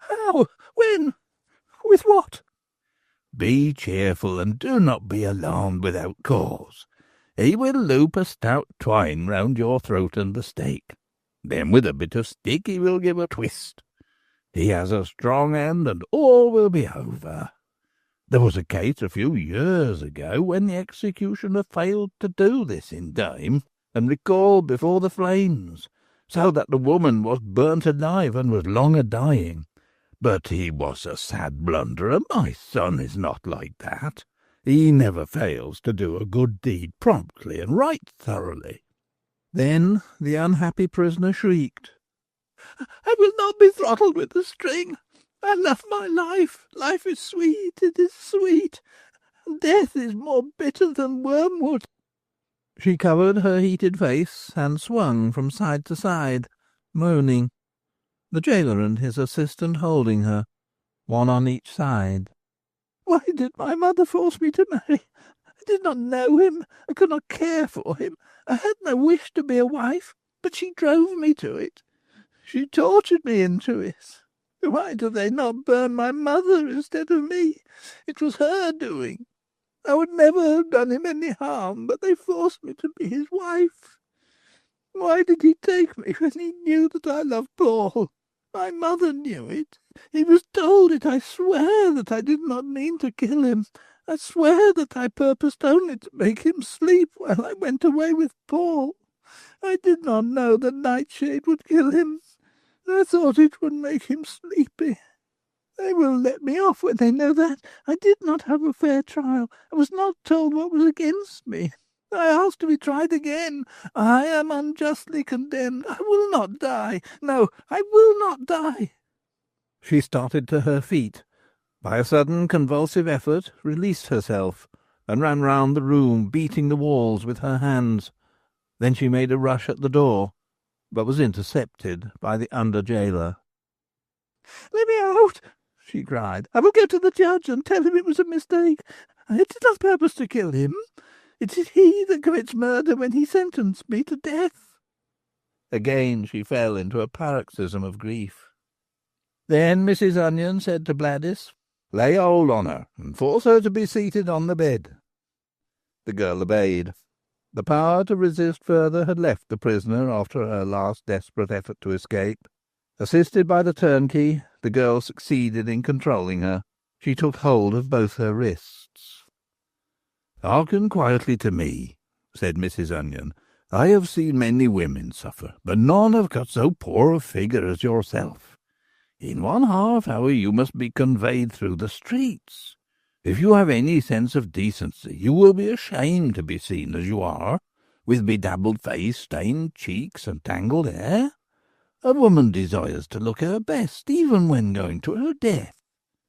How? When? With what?" "Be cheerful, and do not be alarmed without cause. He will loop a stout twine round your throat and the stake. Then with a bit of stick he will give a twist. He has a strong hand, and all will be over. There was a case a few years ago when the executioner failed to do this in time, and recalled before the flames, so that the woman was burnt alive and was long a-dying. But he was a sad blunderer. My son is not like that. He never fails to do a good deed promptly and right thoroughly." Then the unhappy prisoner shrieked. "I will not be throttled with a string. I love my life. Life is sweet, it is sweet. Death is more bitter than wormwood." She covered her heated face and swung from side to side, moaning, the gaoler and his assistant holding her, one on each side. "Why did my mother force me to marry? I did not know him. I could not care for him. I had no wish to be a wife, but she drove me to it. She tortured me into it. Why do they not burn my mother instead of me? It was her doing. I would never have done him any harm, but they forced me to be his wife. Why did he take me when he knew that I loved Paul? My mother knew it. He was told it. I swear that I did not mean to kill him. I swear that I purposed only to make him sleep while I went away with Paul. I did not know the nightshade would kill him. I thought it would make him sleepy. They will let me off when they know that. I did not have a fair trial. I was not told what was against me. I ask to be tried again. I am unjustly condemned. I will not die. No, I will not die." She started to her feet, by a sudden convulsive effort released herself, and ran round the room, beating the walls with her hands. Then she made a rush at the door, but was intercepted by the under-jailer. "Let me out," she cried. "I will go to the judge and tell him it was a mistake. I did not purpose to kill him. It is he that commits murder when he sentenced me to death." Again she fell into a paroxysm of grief. Then Mrs. Onion said to Bladys, "Lay hold on her, and force her to be seated on the bed." The girl obeyed. The power to resist further had left the prisoner after her last desperate effort to escape. Assisted by the turnkey, the girl succeeded in controlling her. She took hold of both her wrists. "Hearken quietly to me," said Mrs. Onion. "I have seen many women suffer, but none have got so poor a figure as yourself. In 1/2 hour you must be conveyed through the streets. If you have any sense of decency, you will be ashamed to be seen as you are, with bedabbled face, stained cheeks, and tangled hair. A woman desires to look her best, even when going to her death.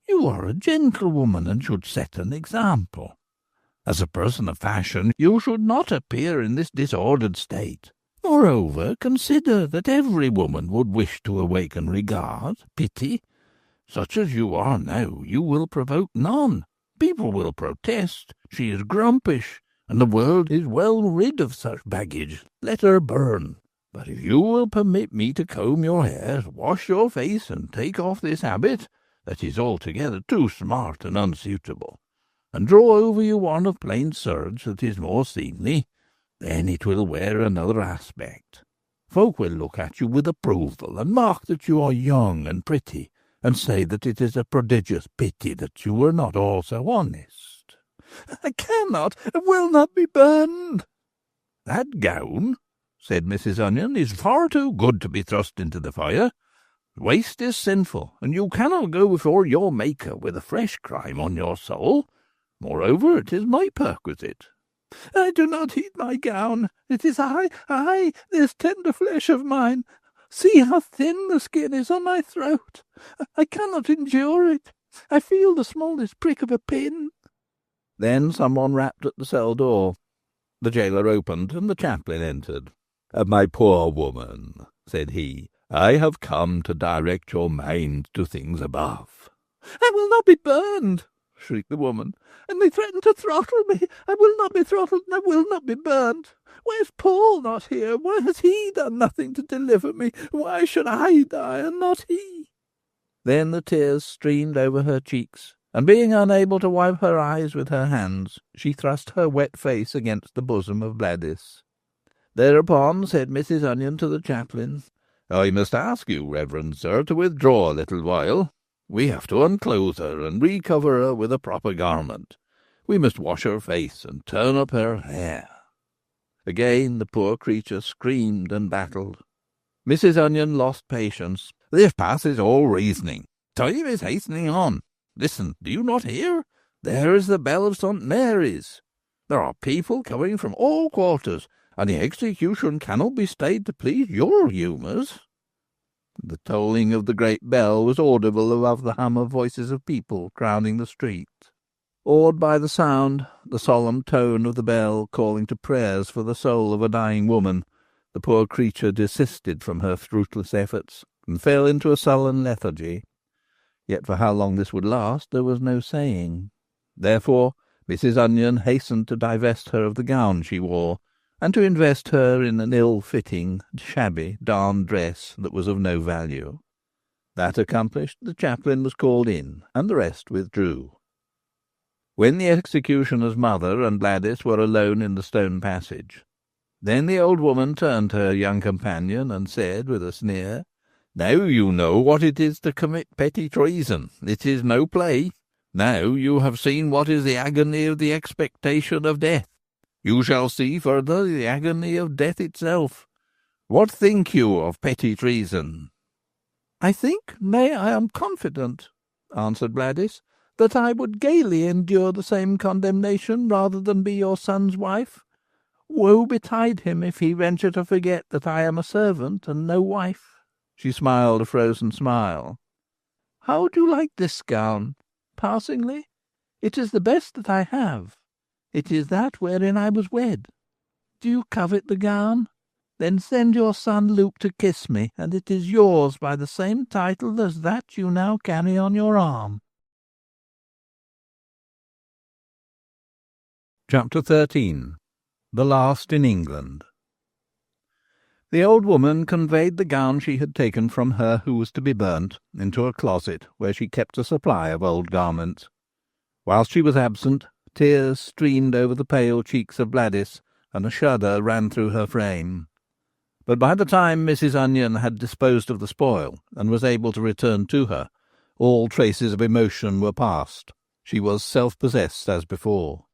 You are a gentlewoman, and should set an example. As a person of fashion, you should not appear in this disordered state. Moreover, consider that every woman would wish to awaken regard, pity. Such as you are now, you will provoke none. People will protest. She is grumpish, and the world is well rid of such baggage. Let her burn. But if you will permit me to comb your hair, wash your face, and take off this habit, that is altogether too smart and unsuitable, and draw over you one of plain serge that is more seemly, then it will wear another aspect. Folk will look at you with approval, and mark that you are young and pretty, and say that it is a prodigious pity that you were not also honest." "I cannot, I will not be burned." "That gown," said Mrs. Onion, "is far too good to be thrust into the fire. Waste is sinful, and you cannot go before your Maker with a fresh crime on your soul. Moreover, it is my perquisite." "I do not heed my gown. It is I, this tender flesh of mine. See how thin the skin is on my throat. I cannot endure it. I feel the smallest prick of a pin." Then someone rapped at the cell door. The jailer opened, and the chaplain entered. "My poor woman," said he, "I have come to direct your mind to things above." "I will not be burned," shrieked the woman. "And they threaten to throttle me. I will not be throttled, and I will not be burnt. Why is Paul not here? Why has he done nothing to deliver me? Why should I die, and not he?" Then the tears streamed over her cheeks, and being unable to wipe her eyes with her hands, she thrust her wet face against the bosom of Bladys. Thereupon said Mrs. Onion to the chaplain, "I must ask you, reverend sir, to withdraw a little while. We have to unclothe her and recover her with a proper garment. We must wash her face and turn up her hair." Again the poor creature screamed and battled. Mrs. Onion lost patience. "This passes all reasoning. Time is hastening on. Listen, do you not hear? There is the bell of St. Mary's. There are people coming from all quarters, and the execution cannot be stayed to please your humours." The tolling of the great bell was audible above the hum of voices of people crowding the street. Awed by the sound, the solemn tone of the bell calling to prayers for the soul of a dying woman, the poor creature desisted from her fruitless efforts, and fell into a sullen lethargy. Yet for how long this would last there was no saying. Therefore Mrs. Onion hastened to divest her of the gown she wore, and to invest her in an ill-fitting, shabby, darned dress that was of no value. That accomplished, the chaplain was called in, and the rest withdrew. When the executioner's mother and Bladys were alone in the stone passage, then the old woman turned to her young companion and said with a sneer, "Now you know what it is to commit petty treason. It is no play. Now you have seen what is the agony of the expectation of death. You shall see further the agony of death itself. What think you of petty treason?" "I think, nay, I am confident," answered Bladys, "that I would gaily endure the same condemnation rather than be your son's wife. Woe betide him if he venture to forget that I am a servant and no wife." She smiled a frozen smile. "How do you like this gown?" "Passingly. It is the best that I have. It is that wherein I was wed. Do you covet the gown? Then send your son Luke to kiss me, and it is yours by the same title as that you now carry on your arm." Chapter 13. The Last in England. The old woman conveyed the gown she had taken from her who was to be burnt into a closet where she kept a supply of old garments. Whilst she was absent, tears streamed over the pale cheeks of Bladys, and a shudder ran through her frame. But by the time Mrs. Onion had disposed of the spoil, and was able to return to her, all traces of emotion were past. She was self-possessed as before.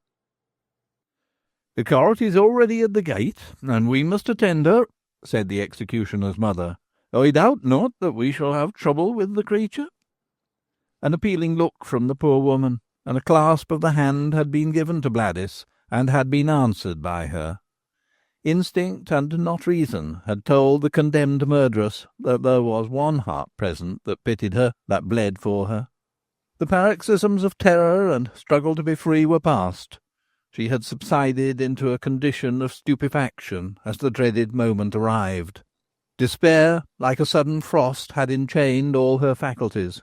"The cart is already at the gate, and we must attend her," said the executioner's mother. "I doubt not that we shall have trouble with the creature." An appealing look from the poor woman, and a clasp of the hand had been given to Bladys, and had been answered by her. Instinct, and not reason, had told the condemned murderess that there was one heart present that pitied her, that bled for her. The paroxysms of terror and struggle to be free were past. She had subsided into a condition of stupefaction as the dreaded moment arrived. Despair, like a sudden frost, had enchained all her faculties.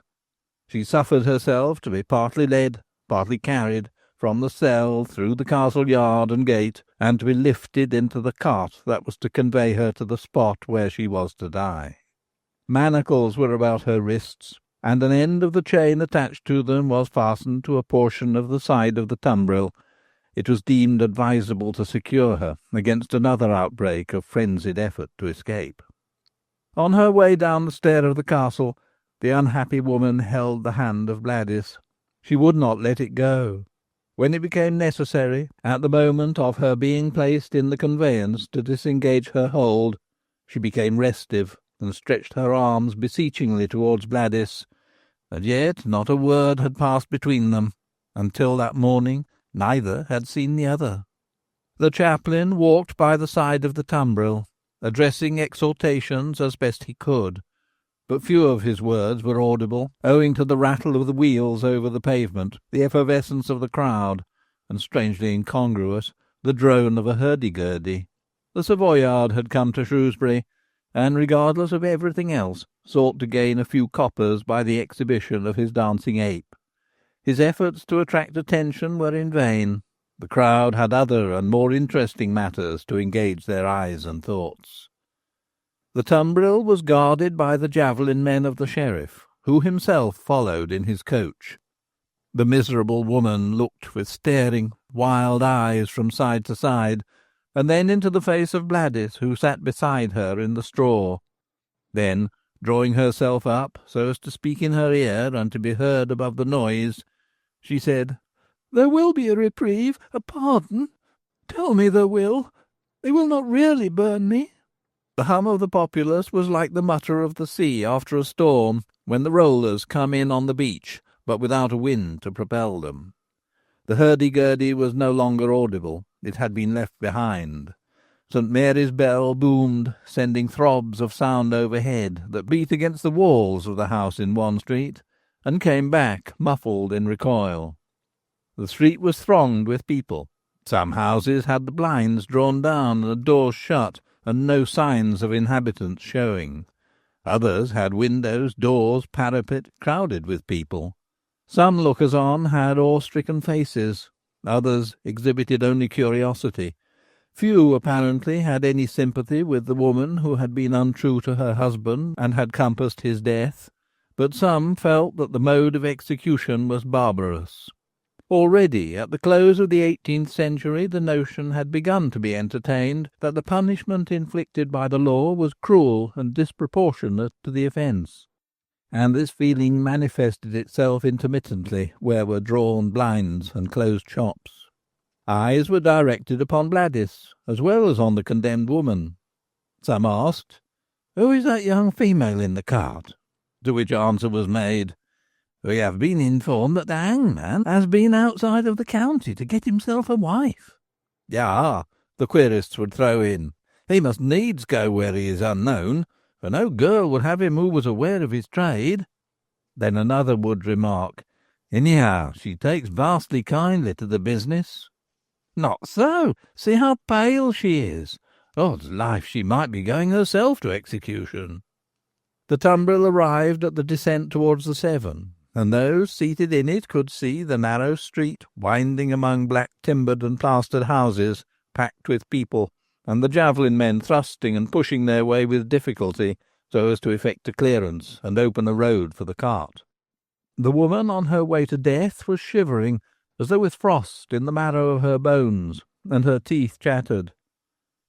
She suffered herself to be partly led, partly carried, from the cell through the castle yard and gate, and to be lifted into the cart that was to convey her to the spot where she was to die. Manacles were about her wrists, and an end of the chain attached to them was fastened to a portion of the side of the tumbril. It was deemed advisable to secure her against another outbreak of frenzied effort to escape. On her way down the stair of the castle, the unhappy woman held the hand of Bladys. She would not let it go. When it became necessary, at the moment of her being placed in the conveyance, to disengage her hold, she became restive, and stretched her arms beseechingly towards Bladys, and yet not a word had passed between them. Until that morning neither had seen the other. The chaplain walked by the side of the tumbril, addressing exhortations as best he could, but few of his words were audible, owing to the rattle of the wheels over the pavement, the effervescence of the crowd, and, strangely incongruous, the drone of a hurdy-gurdy. The Savoyard had come to Shrewsbury, and, regardless of everything else, sought to gain a few coppers by the exhibition of his dancing ape. His efforts to attract attention were in vain. The crowd had other and more interesting matters to engage their eyes and thoughts. The tumbril was guarded by the javelin men of the sheriff, who himself followed in his coach. The miserable woman looked with staring, wild eyes from side to side, and then into the face of Bladys, who sat beside her in the straw. Then, drawing herself up so as to speak in her ear and to be heard above the noise, she said, "There will be a reprieve, a pardon. Tell me there will. They will not really burn me." The hum of the populace was like the mutter of the sea after a storm, when the rollers come in on the beach, but without a wind to propel them. The hurdy-gurdy was no longer audible. It had been left behind. St. Mary's bell boomed, sending throbs of sound overhead that beat against the walls of the house in one street, and came back, muffled in recoil. The street was thronged with people. Some houses had the blinds drawn down and the doors shut, and no signs of inhabitants showing. Others had windows, doors, parapet crowded with people. Some lookers-on had awe-stricken faces. Others exhibited only curiosity. Few, apparently, had any sympathy with the woman who had been untrue to her husband and had compassed his death, but some felt that the mode of execution was barbarous. Already, at the close of the 18th century, the notion had begun to be entertained that the punishment inflicted by the law was cruel and disproportionate to the offence, and this feeling manifested itself intermittently where were drawn blinds and closed shops. Eyes were directed upon Bladys, as well as on the condemned woman. Some asked, "Who is that young female in the cart?" To which answer was made, "We have been informed that the hangman has been outside of the county to get himself a wife." "Ah, the querists would throw in. He must needs go where he is unknown, for no girl would have him who was aware of his trade. Then another would remark, anyhow, she takes vastly kindly to the business. Not so. See how pale she is. Odds life, she might be going herself to execution. The tumbril arrived at the descent towards the Severn, and those seated in it could see the narrow street winding among black-timbered and plastered houses, packed with people, and the javelin men thrusting and pushing their way with difficulty, so as to effect a clearance and open a road for the cart. The woman on her way to death was shivering, as though with frost in the marrow of her bones, and her teeth chattered.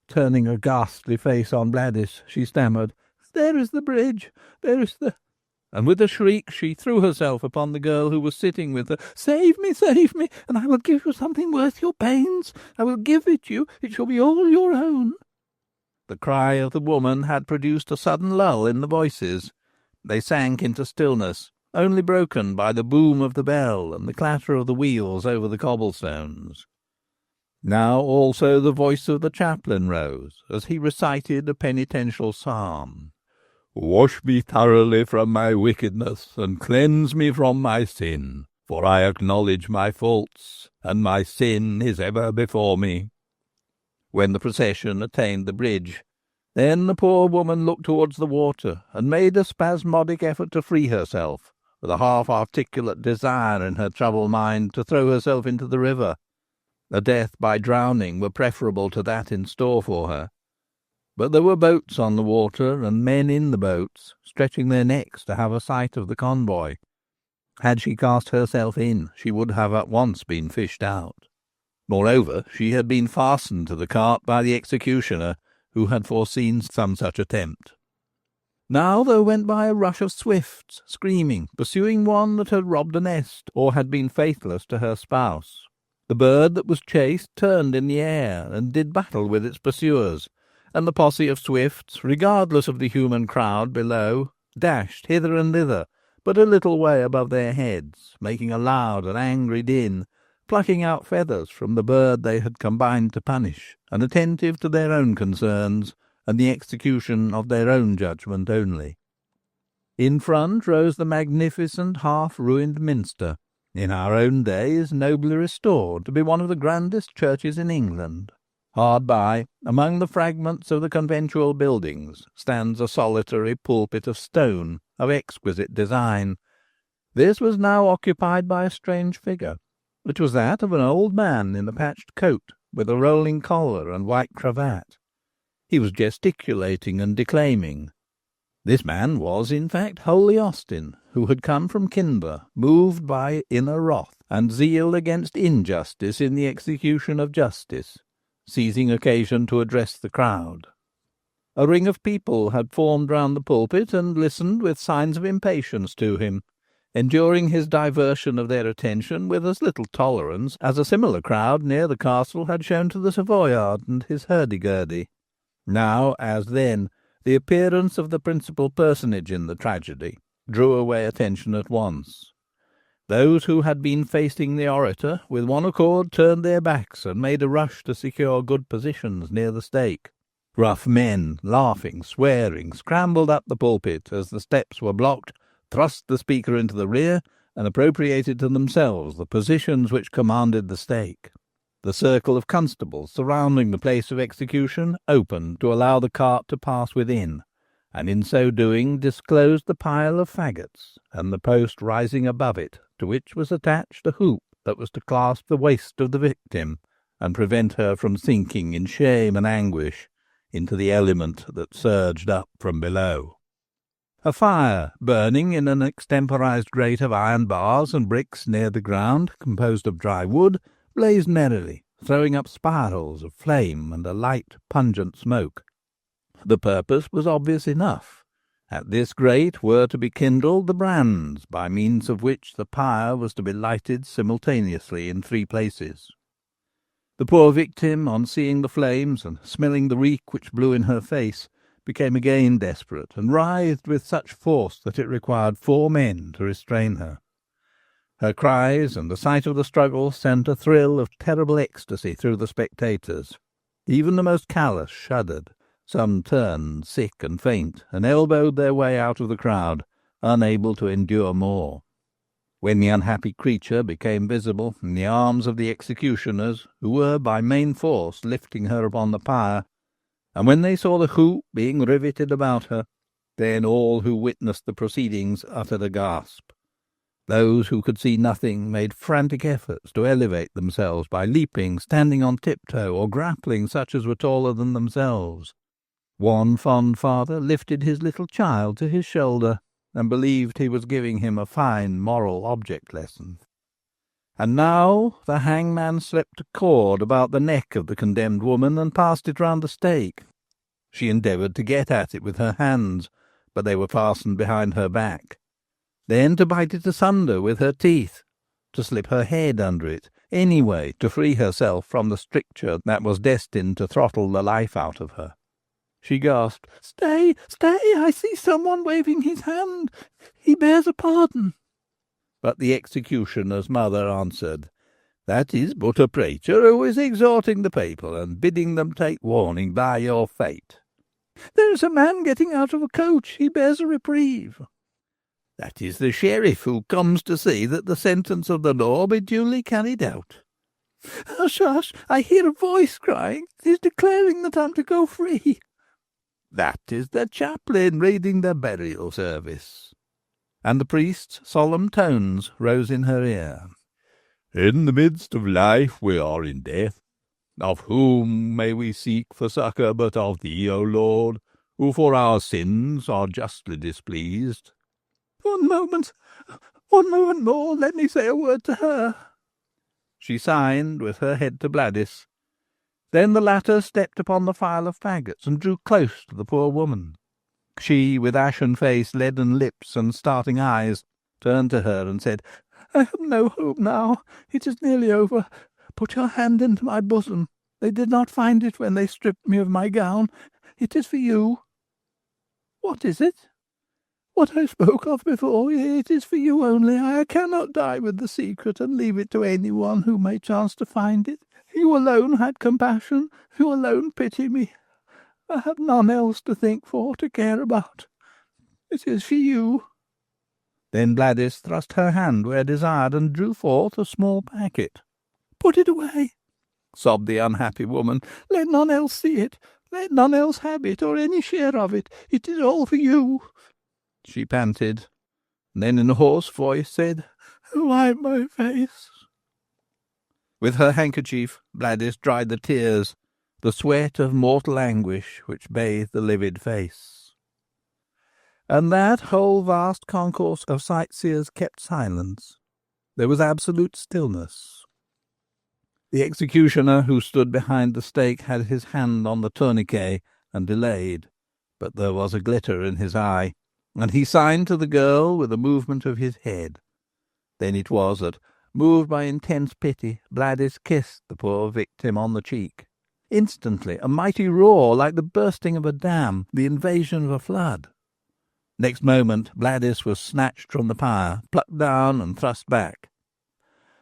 Turning a ghastly face on Bladys, she stammered, "There is the bridge, there is the—" And with a shriek she threw herself upon the girl who was sitting with her. Save me, and I will give you something worth your pains. I will give it you. It shall be all your own." The cry of the woman had produced a sudden lull in the voices. They sank into stillness, only broken by the boom of the bell and the clatter of the wheels over the cobblestones. Now also the voice of the chaplain rose, as he recited a penitential psalm. "Wash me thoroughly from my wickedness, and cleanse me from my sin. For I acknowledge my faults, and my sin is ever before me." When the procession attained the bridge, then the poor woman looked towards the water, and made a spasmodic effort to free herself, with a half-articulate desire in her troubled mind to throw herself into the river. A death by drowning were preferable to that in store for her. But there were boats on the water, and men in the boats, stretching their necks to have a sight of the convoy. Had she cast herself in, she would have at once been fished out. Moreover, she had been fastened to the cart by the executioner, who had foreseen some such attempt. Now there went by a rush of swifts, screaming, pursuing one that had robbed a nest, or had been faithless to her spouse. The bird that was chased turned in the air, and did battle with its pursuers, and the posse of swifts, regardless of the human crowd below, dashed hither and thither, but a little way above their heads, making a loud and angry din, plucking out feathers from the bird they had combined to punish, and attentive to their own concerns, and the execution of their own judgment only. In front rose the magnificent half-ruined minster, in our own days nobly restored to be one of the grandest churches in England. Hard by, among the fragments of the conventual buildings, stands a solitary pulpit of stone, of exquisite design. This was now occupied by a strange figure. It was that of an old man in a patched coat, with a rolling collar and white cravat. He was gesticulating and declaiming. This man was, in fact, Holy Austin, who had come from Kinber, moved by inner wrath and zeal against injustice in the execution of justice, seizing occasion to address the crowd. A ring of people had formed round the pulpit and listened with signs of impatience to him, enduring his diversion of their attention with as little tolerance as a similar crowd near the castle had shown to the Savoyard and his hurdy-gurdy. Now, as then, the appearance of the principal personage in the tragedy drew away attention at once. Those who had been facing the orator with one accord turned their backs and made a rush to secure good positions near the stake. Rough men, laughing, swearing, scrambled up the pulpit as the steps were blocked, thrust the speaker into the rear, and appropriated to themselves the positions which commanded the stake. The circle of constables surrounding the place of execution opened to allow the cart to pass within, and in so doing disclosed the pile of faggots, and the post rising above it, to which was attached a hoop that was to clasp the waist of the victim, and prevent her from sinking in shame and anguish into the element that surged up from below. A fire, burning in an extemporized grate of iron bars and bricks near the ground, composed of dry wood, blazed merrily, throwing up spirals of flame and a light, pungent smoke. The purpose was obvious enough. At this grate were to be kindled the brands, by means of which the pyre was to be lighted simultaneously in 3 places. The poor victim, on seeing the flames and smelling the reek which blew in her face, became again desperate, and writhed with such force that it required 4 men to restrain her. Her cries and the sight of the struggle sent a thrill of terrible ecstasy through the spectators. Even the most callous shuddered. Some turned, sick and faint, and elbowed their way out of the crowd, unable to endure more. When the unhappy creature became visible in the arms of the executioners, who were by main force lifting her upon the pyre, and when they saw the hoop being riveted about her, then all who witnessed the proceedings uttered a gasp. Those who could see nothing made frantic efforts to elevate themselves by leaping, standing on tiptoe, or grappling such as were taller than themselves. One fond father lifted his little child to his shoulder, and believed he was giving him a fine moral object lesson. And now the hangman slipped a cord about the neck of the condemned woman and passed it round the stake. She endeavoured to get at it with her hands, but they were fastened behind her back. Then to bite it asunder with her teeth, to slip her head under it, any way to free herself from the stricture that was destined to throttle the life out of her. She gasped, "Stay, stay, I see someone waving his hand. He bears a pardon." But the executioner's mother answered, "That is but a preacher who is exhorting the people and bidding them take warning by your fate." "There is a man getting out of a coach. He bears a reprieve." "That is the sheriff who comes to see that the sentence of the law be duly carried out." "Hush, hush, I hear a voice crying. It is declaring that I am to go free." "That is the chaplain reading the burial service." And the priest's solemn tones rose in her ear. "In the midst of life we are in death. Of whom may we seek for succour but of thee, O Lord, who for our sins are justly displeased?" One moment more, let me say a word to her." She signed, with her head to Bladys. Then the latter stepped upon the file of faggots and drew close to the poor woman. She, with ashen face, leaden lips, and starting eyes, turned to her and said, "I have no hope now. It is nearly over. Put your hand into my bosom. They did not find it when they stripped me of my gown. It is for you." "What is it?" "What I spoke of before. It is for you only. I cannot die with the secret and leave it to any one who may chance to find it. You alone had compassion. You alone pity me. I have none else to think for, to care about. It is for you." Then Bladys thrust her hand where desired and drew forth a small packet. "Put it away," sobbed the unhappy woman. "Let none else see it. Let none else have it, or any share of it. It is all for you." She panted, and then in a hoarse voice said, "Wipe my face." With her handkerchief Bladys dried the tears, the sweat of mortal anguish which bathed the livid face. And that whole vast concourse of sightseers kept silence. There was absolute stillness. The executioner who stood behind the stake had his hand on the tourniquet and delayed, but there was a glitter in his eye, and he signed to the girl with a movement of his head. Then it was that, moved by intense pity, Bladys kissed the poor victim on the cheek. Instantly a mighty roar, like the bursting of a dam, the invasion of a flood. Next moment Bladys was snatched from the pyre, plucked down and thrust back.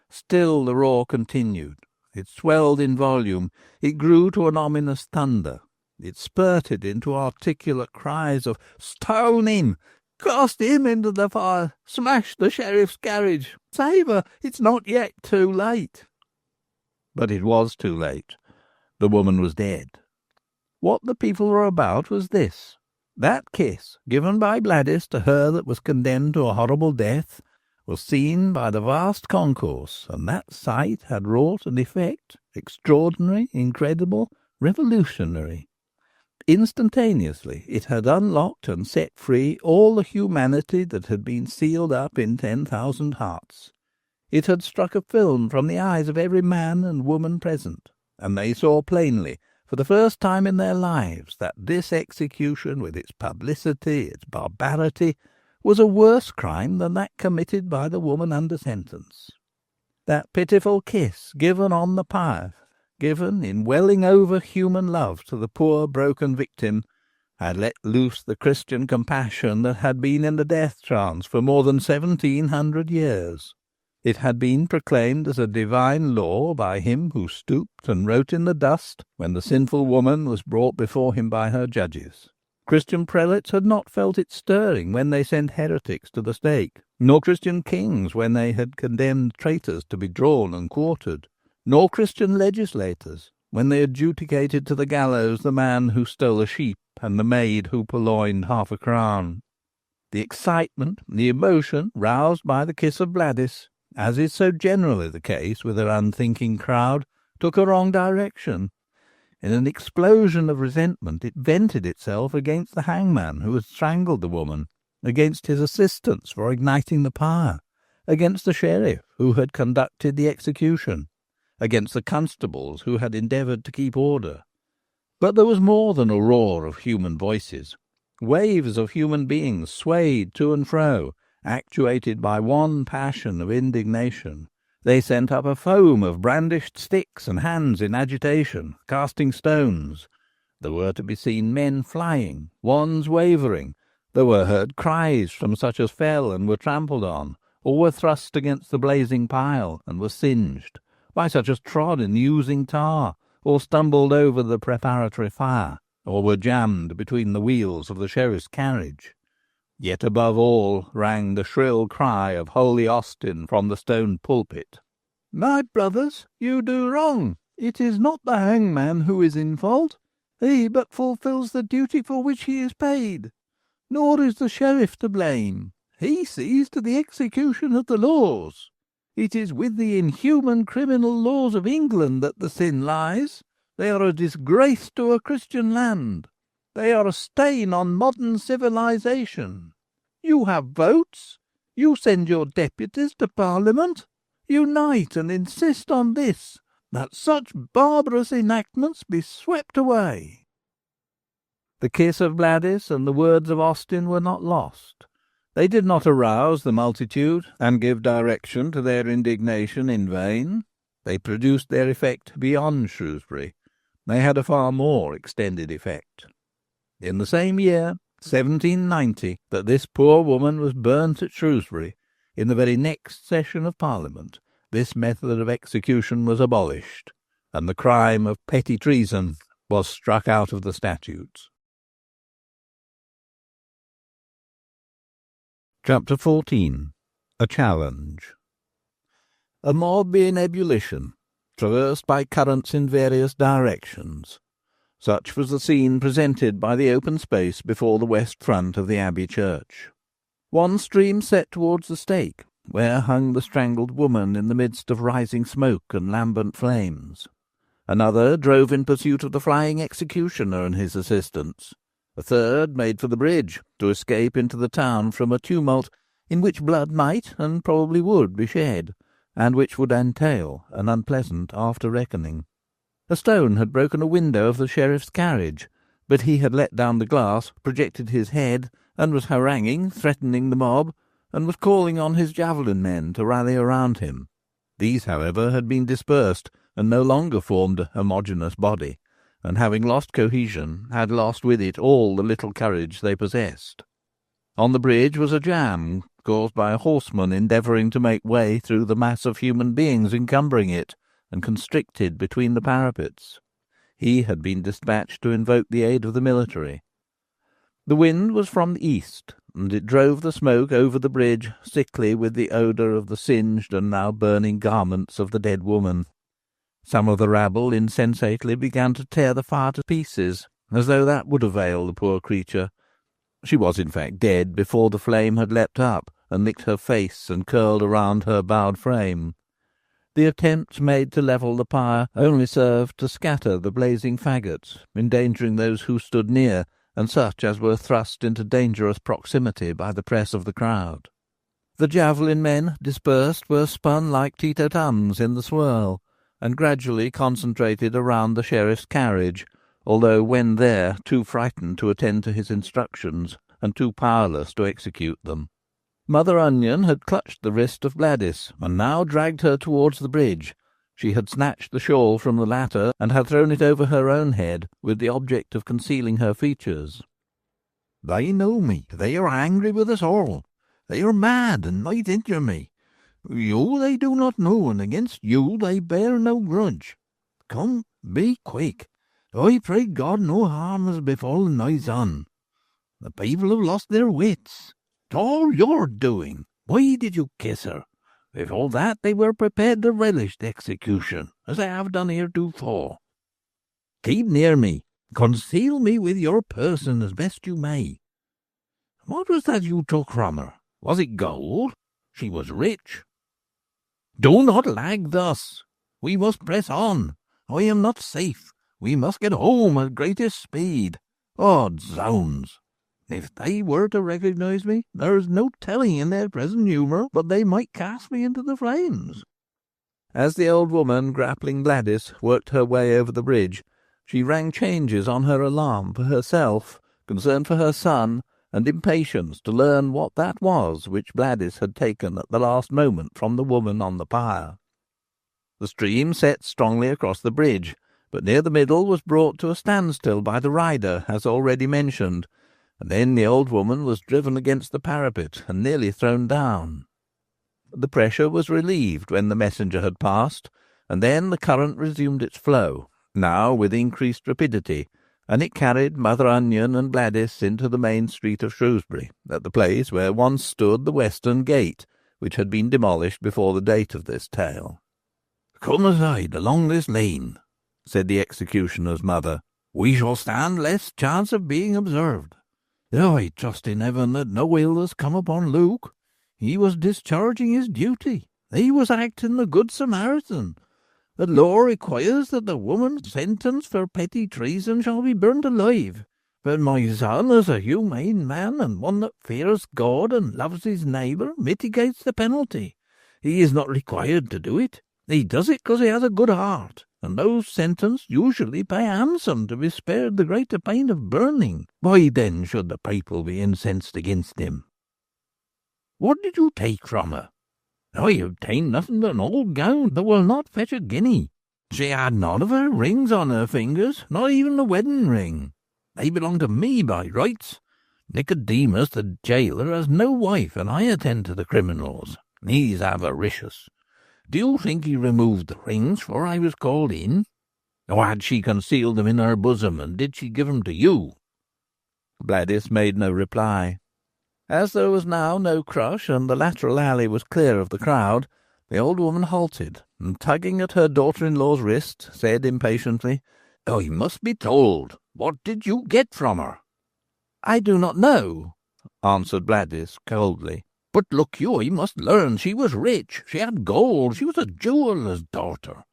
Still the roar continued. It swelled in volume. It grew to an ominous thunder. It spurted into articulate cries of "Stone him! Cast him into the fire! Smash the sheriff's carriage! Save her! It's not yet too late!" But it was too late. The woman was dead. What the people were about was this. That kiss, given by Bladys to her that was condemned to a horrible death, was seen by the vast concourse, and that sight had wrought an effect extraordinary, incredible, revolutionary. Instantaneously it had unlocked and set free all the humanity that had been sealed up in 10,000 hearts. It had struck a film from the eyes of every man and woman present, and they saw plainly, for the first time in their lives, that this execution, with its publicity, its barbarity, was a worse crime than that committed by the woman under sentence. That pitiful kiss given on the pyre, given in welling over human love to the poor broken victim, had let loose the Christian compassion that had been in the death trance for more than 1700 years. It had been proclaimed as a divine law by him who stooped and wrote in the dust when the sinful woman was brought before him by her judges. Christian prelates had not felt it stirring when they sent heretics to the stake, nor Christian kings when they had condemned traitors to be drawn and quartered, nor Christian legislators when they adjudicated to the gallows the man who stole a sheep and the maid who purloined half a crown. The excitement, the emotion roused by the kiss of Bladys, as is so generally the case with an unthinking crowd, took a wrong direction. In an explosion of resentment it vented itself against the hangman who had strangled the woman, against his assistants for igniting the pyre, against the sheriff who had conducted the execution, against the constables who had endeavoured to keep order. But there was more than a roar of human voices. Waves of human beings swayed to and fro, actuated by one passion of indignation. They sent up a foam of brandished sticks and hands in agitation, casting stones. There were to be seen men flying, wands wavering. There were heard cries from such as fell and were trampled on, or were thrust against the blazing pile and were singed, by such as trod in the oozing tar, or stumbled over the preparatory fire, or were jammed between the wheels of the sheriff's carriage. Yet above all rang the shrill cry of holy Austin from the stone pulpit. "My brothers, you do wrong. It is not the hangman who is in fault. He but fulfils the duty for which he is paid. Nor is the sheriff to blame. He sees to the execution of the laws. It is with the inhuman criminal laws of England that the sin lies. They are a disgrace to a Christian land. They are a stain on modern civilization. You have votes. You send your deputies to Parliament. Unite and insist on this, that such barbarous enactments be swept away." The kiss of Bladys and the words of Austin were not lost. They did not arouse the multitude and give direction to their indignation in vain. They produced their effect beyond Shrewsbury. They had a far more extended effect. In the same year, 1790, that this poor woman was burnt at Shrewsbury, in the very next session of Parliament, this method of execution was abolished, and the crime of petty treason was struck out of the statutes. Chapter 14. A Challenge. A mob in ebullition, traversed by currents in various directions. Such was the scene presented by the open space before the west front of the Abbey church. One stream set towards the stake, where hung the strangled woman in the midst of rising smoke and lambent flames. Another drove in pursuit of the flying executioner and his assistants. A third made for the bridge, to escape into the town from a tumult in which blood might and probably would be shed, and which would entail an unpleasant after-reckoning. A stone had broken a window of the sheriff's carriage, but he had let down the glass, projected his head, and was haranguing, threatening the mob, and was calling on his javelin men to rally around him. These, however, had been dispersed, and no longer formed a homogeneous body, and having lost cohesion, had lost with it all the little courage they possessed. On the bridge was a jam, caused by a horseman endeavouring to make way through the mass of human beings encumbering it, and constricted between the parapets. He had been dispatched to invoke the aid of the military. The wind was from the east, and it drove the smoke over the bridge, sickly with the odour of the singed and now burning garments of the dead woman. Some of the rabble insensately began to tear the fire to pieces, as though that would avail the poor creature. She was in fact dead before the flame had leapt up and licked her face and curled around her bowed frame. The attempts made to level the pyre only served to scatter the blazing faggots, endangering those who stood near, and such as were thrust into dangerous proximity by the press of the crowd. The javelin men, dispersed, were spun like Tito-tums in the swirl, and gradually concentrated around the sheriff's carriage, although when there too frightened to attend to his instructions, and too powerless to execute them. Mother Onion had clutched the wrist of Bladys, and now dragged her towards the bridge. She had snatched the shawl from the latter, and had thrown it over her own head, with the object of concealing her features. "They know me. They are angry with us all. They are mad, and might injure me. You they do not know, and against you they bear no grudge. Come, be quick. I pray God no harm has befallen my son. The people have lost their wits. It's all your doing. Why did you kiss her? If all that, they were prepared to relish the execution, as they have done heretofore. Keep near me. Conceal me with your person as best you may. What was that you took from her? Was it gold? She was rich. Do not lag thus. We must press on. I am not safe. We must get home at greatest speed. Odds zounds! If they were to recognize me, there is no telling in their present humour but they might cast me into the flames. As the old woman, grappling Bladys, worked her way over the bridge, she rang changes on her alarm for herself, concern for her son, and impatience to learn what that was which Bladys had taken at the last moment from the woman on the pyre. The stream set strongly across the bridge, but near the middle was brought to a standstill by the rider, as already mentioned, and then the old woman was driven against the parapet and nearly thrown down. The pressure was relieved when the messenger had passed, and then the current resumed its flow, now with increased rapidity, and it carried Mother Onion and Bladys into the main street of Shrewsbury, at the place where once stood the western gate, which had been demolished before the date of this tale. "Come aside along this lane," said the executioner's mother. "We shall stand less chance of being observed. I trust in heaven that no ill has come upon Luke. He was discharging his duty. He was acting the Good Samaritan. The law requires that the woman sentenced for petty treason shall be burnt alive. But my son, as a humane man and one that fears God and loves his neighbour, mitigates the penalty. He is not required to do it. He does it because he has a good heart, and those sentenced usually pay handsome to be spared the greater pain of burning. Why then should the people be incensed against him? What did you take from her?" "I obtained nothing but an old gown that will not fetch a guinea. She had none of her rings on her fingers, not even the wedding ring. They belong to me by rights. Nicodemus, the jailer, has no wife, and I attend to the criminals. He's avaricious. Do you think he removed the rings before I was called in? Or had she concealed them in her bosom, and did she give them to you?" Bladys made no reply. As there was now no crush, and the lateral alley was clear of the crowd, the old woman halted, and tugging at her daughter-in-law's wrist, said impatiently, "I must be told. What did you get from her?" "I do not know," answered Bladys coldly. "But look you, I must learn. She was rich. She had gold. She was a jeweller's daughter."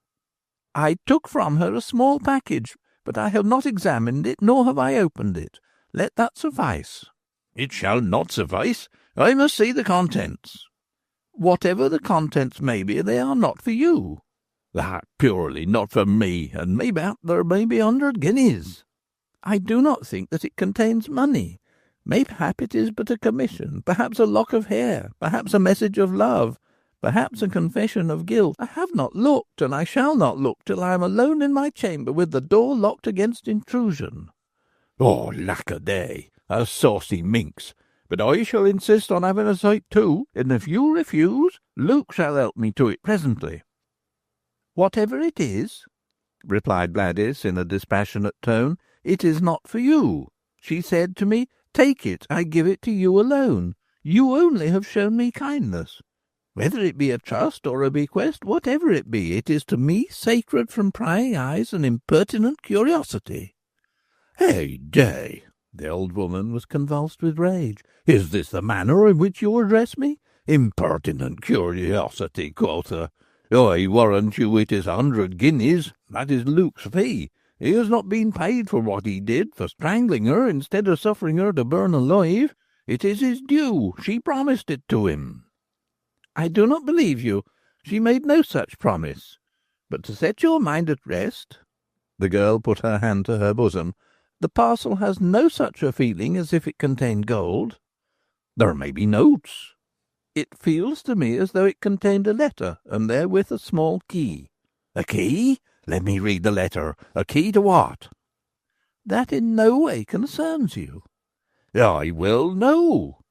"I took from her a small package, but I have not examined it, nor have I opened it. Let that suffice." "It shall not suffice. I must see the contents." "Whatever the contents may be, they are not for you." "That purely not for me, and maybe there may be 100 guineas." "I do not think that it contains money. Mayhap it is but a commission, perhaps a lock of hair, perhaps a message of love, perhaps a confession of guilt. I have not looked, and I shall not look till I am alone in my chamber with the door locked against intrusion." "Oh, lack a day, a saucy minx! But I shall insist on having a sight too, and if you refuse, Luke shall help me to it presently." "Whatever it is," replied Bladys in a dispassionate tone, "it is not for you. She said to me, 'Take it, I give it to you alone. You only have shown me kindness. Whether it be a trust or a bequest, whatever it be, it is to me sacred from prying eyes and impertinent curiosity.'" "Hey day!" The old woman was convulsed with rage. "Is this the manner in which you address me? Impertinent curiosity, quotha! I warrant you it is 100 guineas. That is Luke's fee. He has not been paid for what he did, for strangling her instead of suffering her to burn alive. It is his due. She promised it to him." "I do not believe you. She made no such promise. But to set your mind at rest," the girl put her hand to her bosom, "the parcel has no such a feeling as if it contained gold." "There may be notes." "It feels to me as though it contained a letter, and therewith a small key." "A key? Let me read the letter. A key to what?" "That in no way concerns you." "I will know."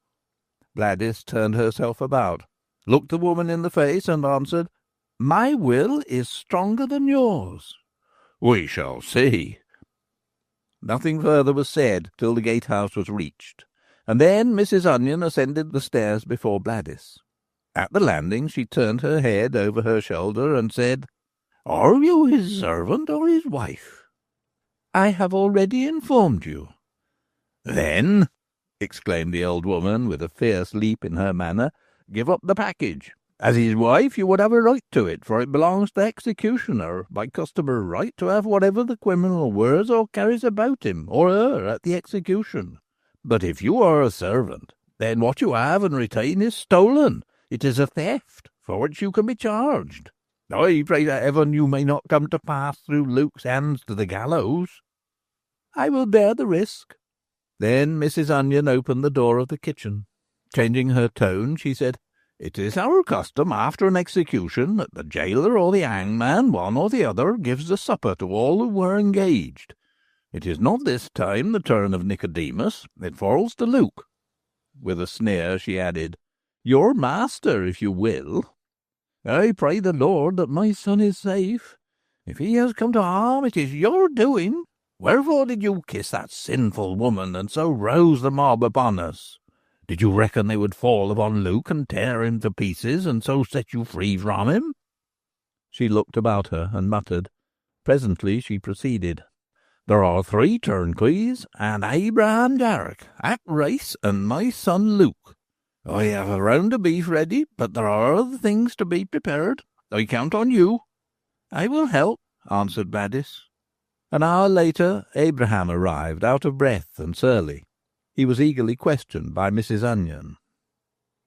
Bladys turned herself about. looked the woman in the face, and answered, "My will is stronger than yours." "We shall see." Nothing further was said till the gatehouse was reached, and then Mrs. Onion ascended the stairs before Bladys. At the landing she turned her head over her shoulder and said, "Are you his servant or his wife?" "I have already informed you." "Then," exclaimed the old woman, with a fierce leap in her manner, "give up the package. As his wife you would have a right to it, for it belongs to the executioner by customary right to have whatever the criminal wears or carries about him or her at the execution. But if you are a servant, then what you have and retain is stolen. It is a theft, for which you can be charged. I pray to heaven you may not come to pass through Luke's hands to the gallows." "I will bear the risk." Then Mrs. Onion opened the door of the kitchen. Changing her tone, she said, "It is our custom after an execution that the jailer or the hangman, one or the other, gives a supper to all who were engaged. It is not this time the turn of Nicodemus. It falls to Luke." With a sneer she added, "Your master, if you will. I pray the Lord that my son is safe. If he has come to harm, it is your doing. Wherefore did you kiss that sinful woman, and so rouse the mob upon us? Did you reckon they would fall upon Luke and tear him to pieces, and so set you free from him?" She looked about her and muttered. Presently she proceeded. "There are 3 turnkeys, and Abraham Jarrock, at Race, and my son Luke. I have a round of beef ready, but there are other things to be prepared. I count on you." "I will help," answered Bladys. An hour later Abraham arrived, out of breath and surly. He was eagerly questioned by Mrs. Onion.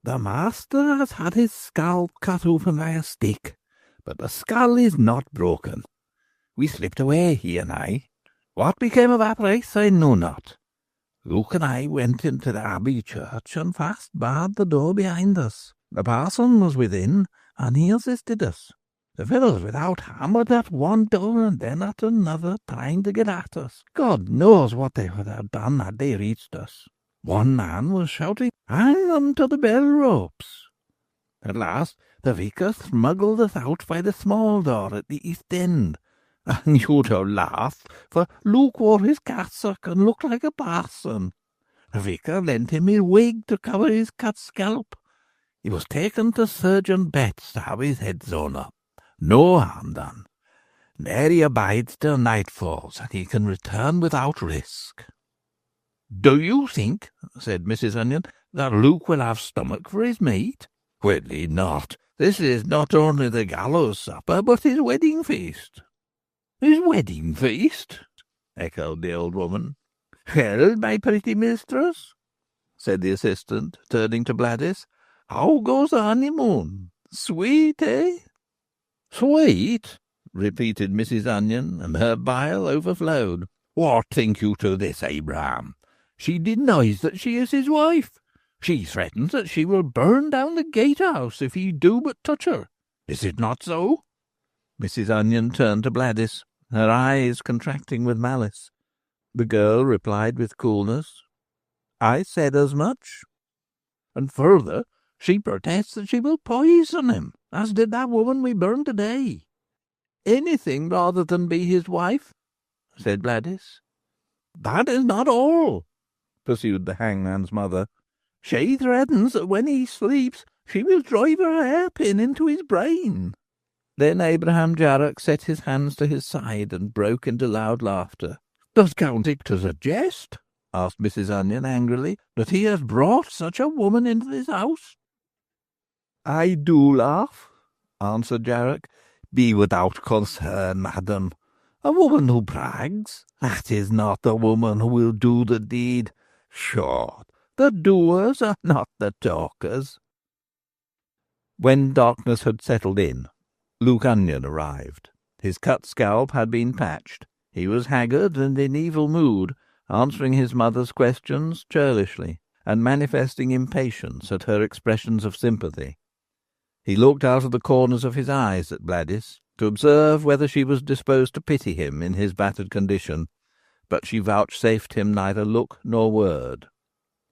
"The master has had his scalp cut open by a stick, but the skull is not broken. We slipped away, he and I. What became of our Race I know not. Luke and I went into the Abbey church and fast barred the door behind us. The parson was within, and he assisted us. The fellows without hammered at one door and then at another, trying to get at us. God knows what they would have done had they reached us. One man was shouting, 'Hang them to the bell ropes!' At last the vicar smuggled us out by the small door at the east end. And you'd have laughed, for Luke wore his cassock and looked like a parson. The vicar lent him his wig to cover his cut scalp. He was taken to Surgeon Betts to have his head sewn up. No harm done. There he abides till night falls, and he can return without risk." "Do you think," said Mrs. Onion, "that Luke will have stomach for his meat?" "Will he not? This is not only the gallows supper, but his wedding feast." "His wedding feast?" echoed the old woman. "Well, my pretty mistress," said the assistant, turning to Bladys, "how goes the honeymoon? Sweet, eh?" "Sweet?" repeated Mrs. Onion, and her bile overflowed. "What think you to this, Abraham? She denies that she is his wife. She threatens that she will burn down the gatehouse if he do but touch her. Is it not so?" Mrs. Onion turned to Bladys, her eyes contracting with malice. The girl replied with coolness, "I said as much." "And further, she protests that she will poison him, as did that woman we burned to-day." "Anything rather than be his wife," said Bladys. "That is not all," pursued the hangman's mother. "She threatens that when he sleeps she will drive her hairpin into his brain." Then Abraham Jarrock set his hands to his side and broke into loud laughter. "Does Count Victor suggest," asked Mrs. Onion angrily, "that he has brought such a woman into this house?" "I do laugh," answered Jarrock. "Be without concern, madam. A woman who brags, that is not the woman who will do the deed. Sure, the doers are not the talkers." When darkness had settled in, Luke Onion arrived. His cut scalp had been patched. He was haggard and in evil mood, answering his mother's questions churlishly, and manifesting impatience at her expressions of sympathy. He looked out of the corners of his eyes at Bladys, to observe whether she was disposed to pity him in his battered condition, but she vouchsafed him neither look nor word.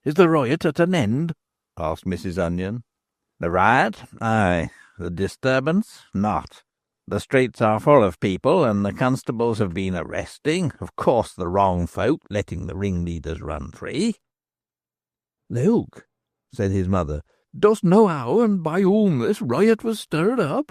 "Is the riot at an end?" asked Mrs. Onion. The riot? Aye. The disturbance? Not. The streets are full of people, and the constables have been arresting, of course, the wrong folk, letting the ringleaders run free." "Luke," said his mother, "dost know how and by whom this riot was stirred up?"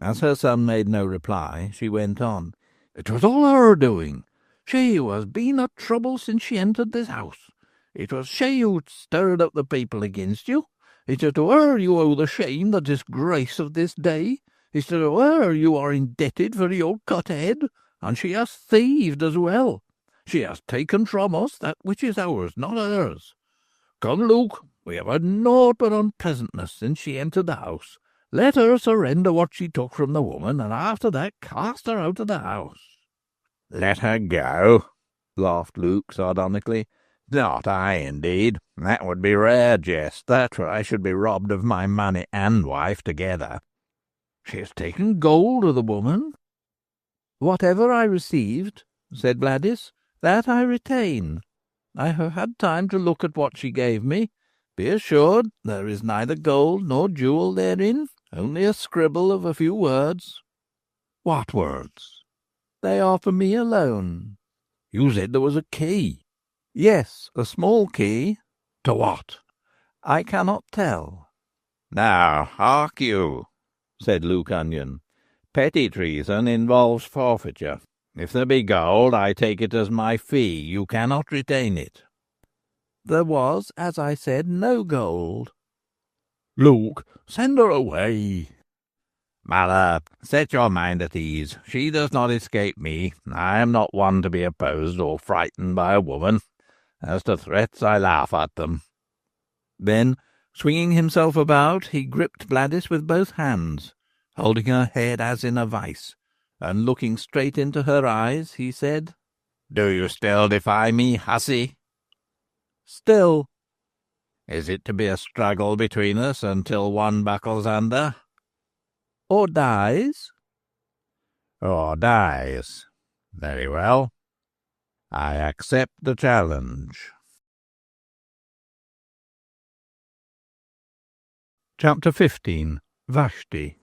As her son made no reply, she went on. "It was all her doing. She who has been at trouble since she entered this house. It was she who stirred up the people against you. It is to her you owe the shame, the disgrace of this day. It is to her you are indebted for your cut head, and she has thieved as well. She has taken from us that which is ours, not hers. Come, Luke, we have had naught but unpleasantness since she entered the house. Let her surrender what she took from the woman, and after that cast her out of the house." "Let her go," laughed Luke sardonically. "Not I, indeed. That would be rare jest, that, for I should be robbed of my money and wife together." "She has taken gold of the woman." "Whatever I received," said Bladys, "that I retain. I have had time to look at what she gave me. Be assured there is neither gold nor jewel therein, only a scribble of a few words." "What words?" "They are for me alone." "You said there was a key." "Yes, a small key." "To what?" "I cannot tell." "Now, hark you," said Luke Onion. "Petty treason involves forfeiture. If there be gold, I take it as my fee. You cannot retain it." "There was, as I said, no gold." "Luke, send her away." "Mother, set your mind at ease. She does not escape me. I am not one to be opposed or frightened by a woman. As to threats, I laugh at them." Then, swinging himself about, he gripped Bladys with both hands, holding her head as in a vice, and looking straight into her eyes, he said, "Do you still defy me, hussy?" "Still." "Is it to be a struggle between us until one buckles under?" "Or dies?" "Or dies. Very well. I accept the challenge." Chapter 15. Vashti.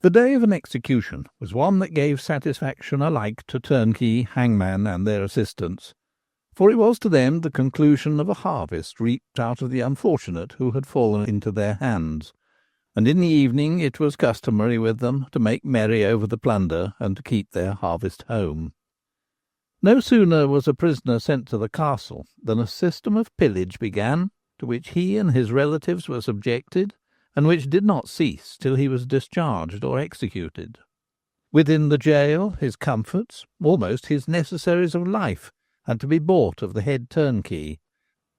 The day of an execution was one that gave satisfaction alike to turnkey, hangman, and their assistants, for it was to them the conclusion of a harvest reaped out of the unfortunate who had fallen into their hands, and in the evening it was customary with them to make merry over the plunder and to keep their harvest home. No sooner was a prisoner sent to the castle than a system of pillage began, to which he and his relatives were subjected, and which did not cease till he was discharged or executed. Within the jail his comforts, almost his necessaries of life, had to be bought of the head turnkey.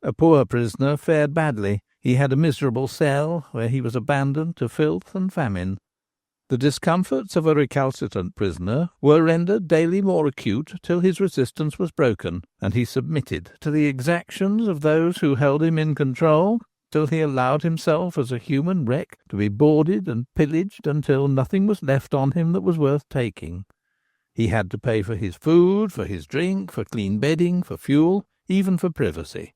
A poor prisoner fared badly. He had a miserable cell, where he was abandoned to filth and famine. The discomforts of a recalcitrant prisoner were rendered daily more acute till his resistance was broken, and he submitted to the exactions of those who held him in control, till he allowed himself as a human wreck to be boarded and pillaged until nothing was left on him that was worth taking. He had to pay for his food, for his drink, for clean bedding, for fuel, even for privacy.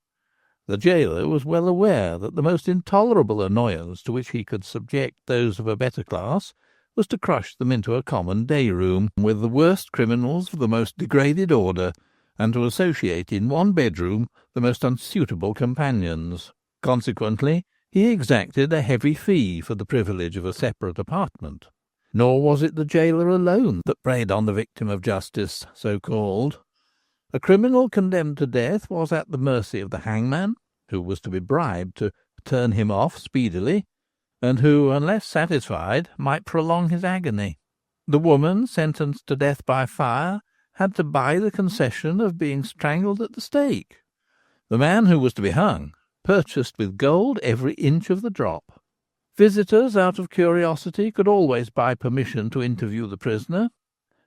The jailer was well aware that the most intolerable annoyance to which he could subject those of a better class was to crush them into a common day-room with the worst criminals of the most degraded order, and to associate in one bedroom the most unsuitable companions. Consequently, he exacted a heavy fee for the privilege of a separate apartment. Nor was it the jailer alone that preyed on the victim of justice, so called. A criminal condemned to death was at the mercy of the hangman, who was to be bribed to turn him off speedily, and who, unless satisfied, might prolong his agony. The woman sentenced to death by fire had to buy the concession of being strangled at the stake. The man who was to be hung purchased with gold every inch of the drop. Visitors, out of curiosity, could always buy permission to interview the prisoner.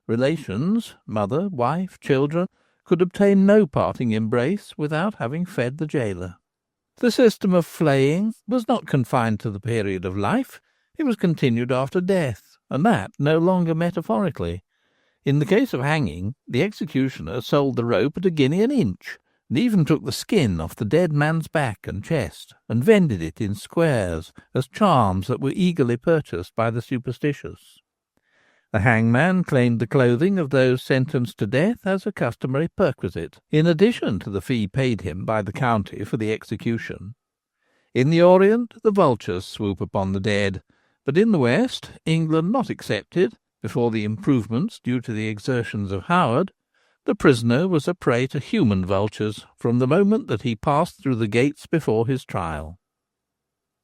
Relations, mother, wife, children, could obtain no parting embrace without having fed the jailer. The system of flaying was not confined to the period of life. It was continued after death, and that no longer metaphorically. In the case of hanging, the executioner sold the rope at a guinea an inch, and even took the skin off the dead man's back and chest, and vended it in squares as charms that were eagerly purchased by the superstitious. The hangman claimed the clothing of those sentenced to death as a customary perquisite, in addition to the fee paid him by the county for the execution. In the Orient the vultures swoop upon the dead, but in the West, England not excepted, before the improvements due to the exertions of Howard, the prisoner was a prey to human vultures from the moment that he passed through the gates before his trial.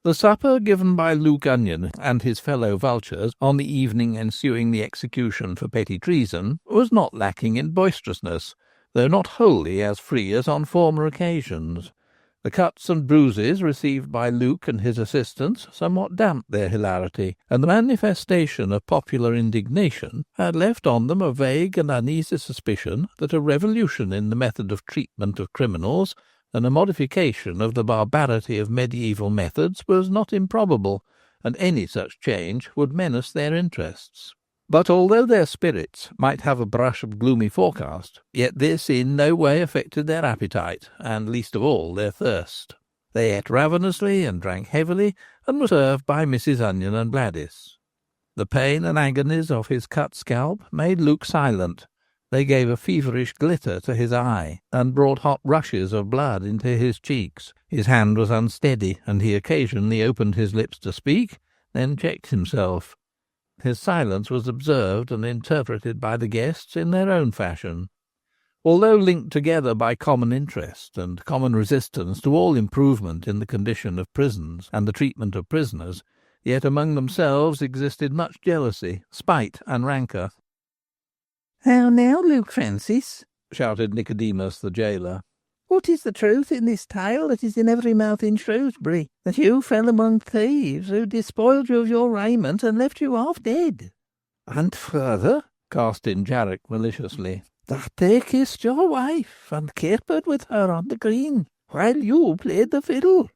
The supper given by Luke Onion and his fellow vultures on the evening ensuing the execution for petty treason was not lacking in boisterousness, though not wholly as free as on former occasions. The cuts and bruises received by Luke and his assistants somewhat damped their hilarity, and the manifestation of popular indignation had left on them a vague and uneasy suspicion that a revolution in the method of treatment of criminals and a modification of the barbarity of medieval methods was not improbable, and any such change would menace their interests. But although their spirits might have a brush of gloomy forecast, yet this in no way affected their appetite, and least of all their thirst. They ate ravenously and drank heavily, and were served by Mrs. Onion and Bladys. The pain and agonies of his cut scalp made Luke silent. They gave a feverish glitter to his eye, and brought hot rushes of blood into his cheeks. His hand was unsteady, and he occasionally opened his lips to speak, then checked himself. His silence was observed and interpreted by the guests in their own fashion. Although linked together by common interest and common resistance to all improvement in the condition of prisons and the treatment of prisoners, yet among themselves existed much jealousy, spite, and rancour. "How now, Luke Francis?" shouted Nicodemus the gaoler. "What is the truth in this tale that is in every mouth in Shrewsbury, that you fell among thieves who despoiled you of your raiment and left you half dead?" "And further," cast in Jarrock maliciously, "that they kissed your wife and capered with her on the green, while you played the fiddle."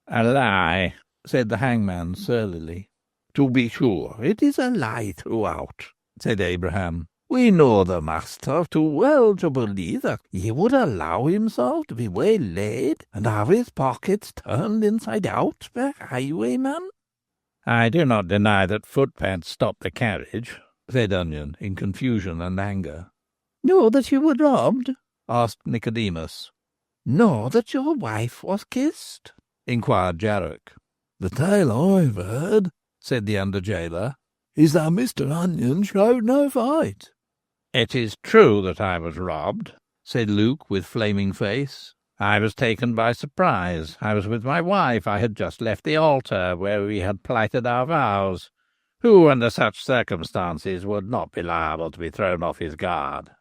"A lie," said the hangman surlily. "To be sure, it is a lie throughout," said Abraham. "We know the master too well to believe that he would allow himself to be waylaid and have his pockets turned inside out by a highwayman." "I do not deny that footpads stopped the carriage," said Onion, in confusion and anger. "Nor that you were robbed?" asked Nicodemus. "Nor that your wife was kissed?" inquired Jarrock. "The tale I've heard," said the under gaoler, "is that Mr. Onion showed no fight." "It is true that I was robbed," said Luke, with flaming face. "I was taken by surprise. I was with my wife. I had just left the altar where we had plighted our vows. Who, under such circumstances, would not be liable to be thrown off his guard?"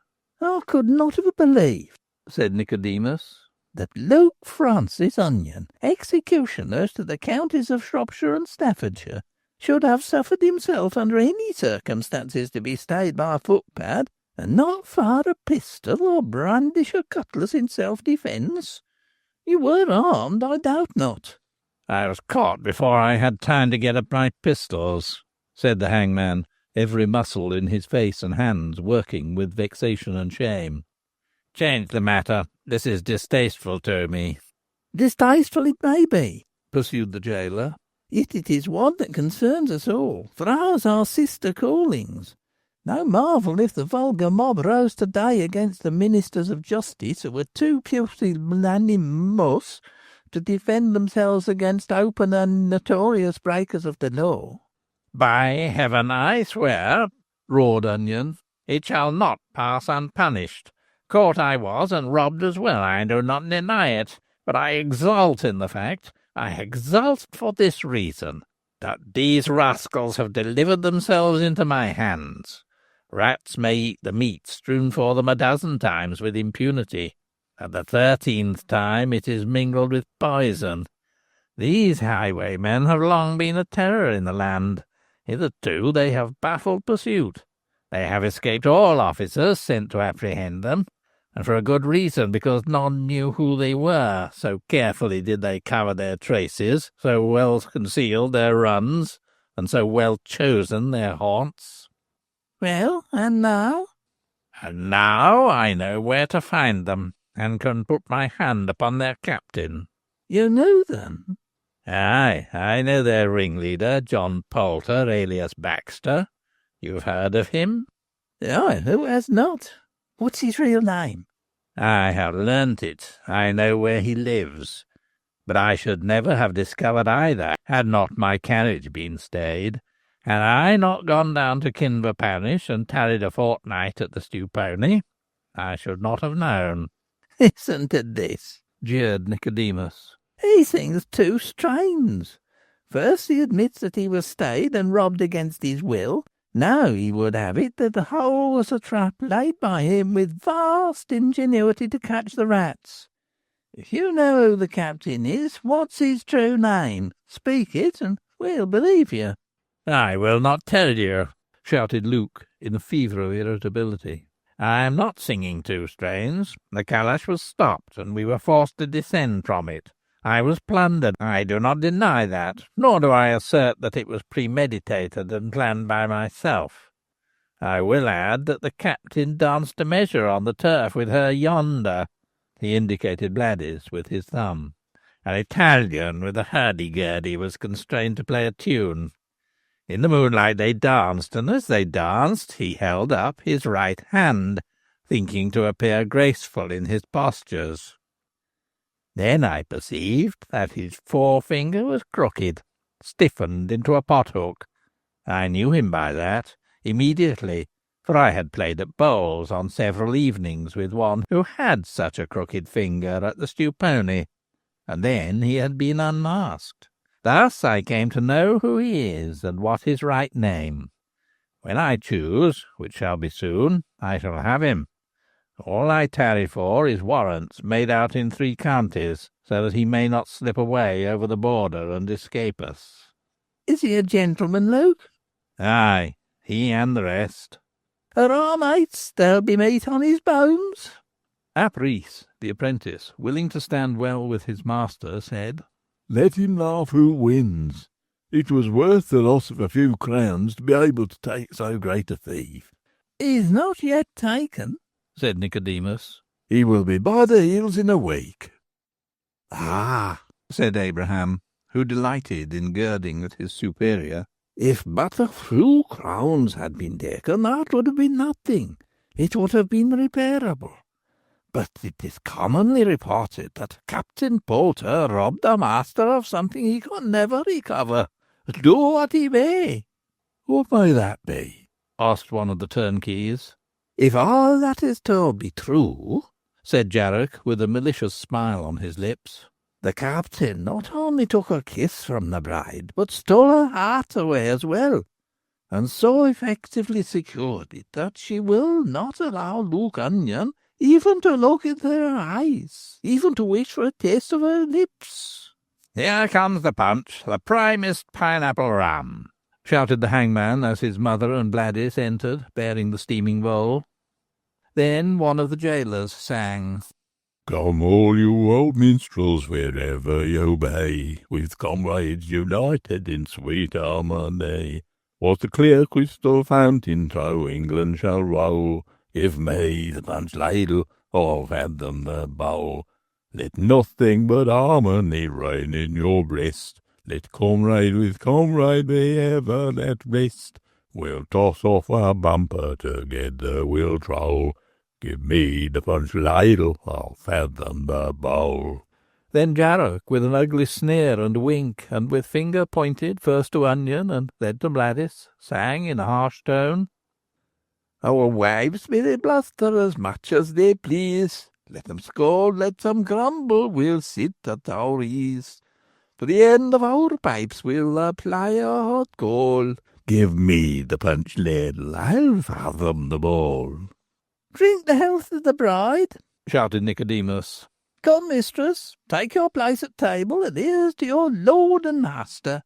"I could not have believed," said Nicodemus, "that Luke Francis Onion, executioner to the counties of Shropshire and Staffordshire, should have suffered himself under any circumstances to be stayed by a footpad, and not fire a pistol or brandish a cutlass in self-defence. You were armed, I doubt not." "I was caught before I had time to get up my pistols," said the hangman, every muscle in his face and hands working with vexation and shame. "Change the matter. This is distasteful to me." "Distasteful it may be," pursued the gaoler, "yet it is one that concerns us all, for ours are sister callings. No marvel if the vulgar mob rose today against the ministers of justice, who were too pusillanimous to defend themselves against open and notorious breakers of the law." "By heaven, I swear," roared Onion, "it shall not pass unpunished. Caught I was, and robbed as well, I do not deny it, but I exult in the fact. I exult for this reason, that these rascals have delivered themselves into my hands. Rats may eat the meat strewn for them a dozen times with impunity. At the 13th time it is mingled with poison. These highwaymen have long been a terror in the land. Hitherto they have baffled pursuit. They have escaped all officers sent to apprehend them, and for a good reason, because none knew who they were, so carefully did they cover their traces, so well concealed their runs, and so well chosen their haunts. "Well, and now?" "And now I know where to find them. and can put my hand upon their captain." "You knew them?" "Aye, I know their ringleader, John Poulter, alias Baxter. You've heard of him?" "Aye, who has not? What's his real name?" "I have learnt it. I know where he lives. But I should never have discovered either had not my carriage been stayed. Had I not gone down to Kinver parish and tarried a fortnight at the Stewponey, I should not have known." "Listen to this," jeered Nicodemus. "he sings two strains. First he admits that he was stayed and robbed against his will. Now he would have it that the whole was a trap laid by him with vast ingenuity to catch the rats. If you know who the captain is, what's his true name? Speak it, and we'll believe you." "I will not tell you," shouted Luke, in a fever of irritability. "I am not singing two strains. The calash was stopped, and we were forced to descend from it. I was plundered. I do not deny that, nor do I assert that it was premeditated and planned by myself. I will add that the captain danced a measure on the turf with her yonder." He indicated Bladys with his thumb. "An Italian with a hurdy-gurdy was constrained to play a tune. In the moonlight they danced, and as they danced he held up his right hand, thinking to appear graceful in his postures. Then I perceived that his forefinger was crooked, stiffened into a pothook. I knew him by that immediately, for I had played at bowls on several evenings with one who had such a crooked finger at the Stewponey, and then he had been unmasked. Thus I came to know who he is and what his right name. When I choose, which shall be soon, I shall have him. All I tarry for is warrants made out in 3 counties, so that he may not slip away over the border and escape us." "Is he a gentleman, Luke?" "Aye, he and the rest." "Hurrah, mates, there'll be meat on his bones." Ap Rees, the apprentice, willing to stand well with his master, said, "Let him laugh who wins. It was worth the loss of a few crowns to be able to take so great a thief." "He's not yet taken," said Nicodemus. "He will be by the heels in a week." "Ah," said Abraham, who delighted in girding at his superior, "if but a few crowns had been taken, that would have been nothing. It would have been repairable. But it is commonly reported that Captain Poulter robbed the master of something he could never recover, do what he may." "What may that be?" asked one of the turnkeys. "If all that is told be true," said Jarrock, with a malicious smile on his lips, "the captain not only took a kiss from the bride, but stole her heart away as well, and so effectively secured it that she will not allow Luke Onion even to look into her eyes, even to wish for a taste of her lips." "Here comes the punch, the primest pineapple rum," shouted the hangman as his mother and Bladys entered, bearing the steaming bowl. Then one of the jailers sang, "Come all you old minstrels wherever you be, with comrades united in sweet harmony. What the clear crystal fountain through England shall roll, give me the punch ladle, or fathom the bowl. Let nothing but harmony reign in your breast. Let comrade with comrade be ever at rest. We'll toss off our bumper together, we'll troll. Give me the punch ladle, I'll fathom the bowl." Then Jarrock, with an ugly sneer and wink, and with finger pointed first to Onion and then to Bladys, sang in a harsh tone, "Our wives may they bluster as much as they please. Let them scold, let them grumble, we'll sit at our ease. To the end of our pipes we'll apply our hot coal. Give me the punch ladle, I'll fathom the bowl." "Drink the health of the bride," shouted Nicodemus. "Come, mistress, take your place at table, and here's to your lord and master.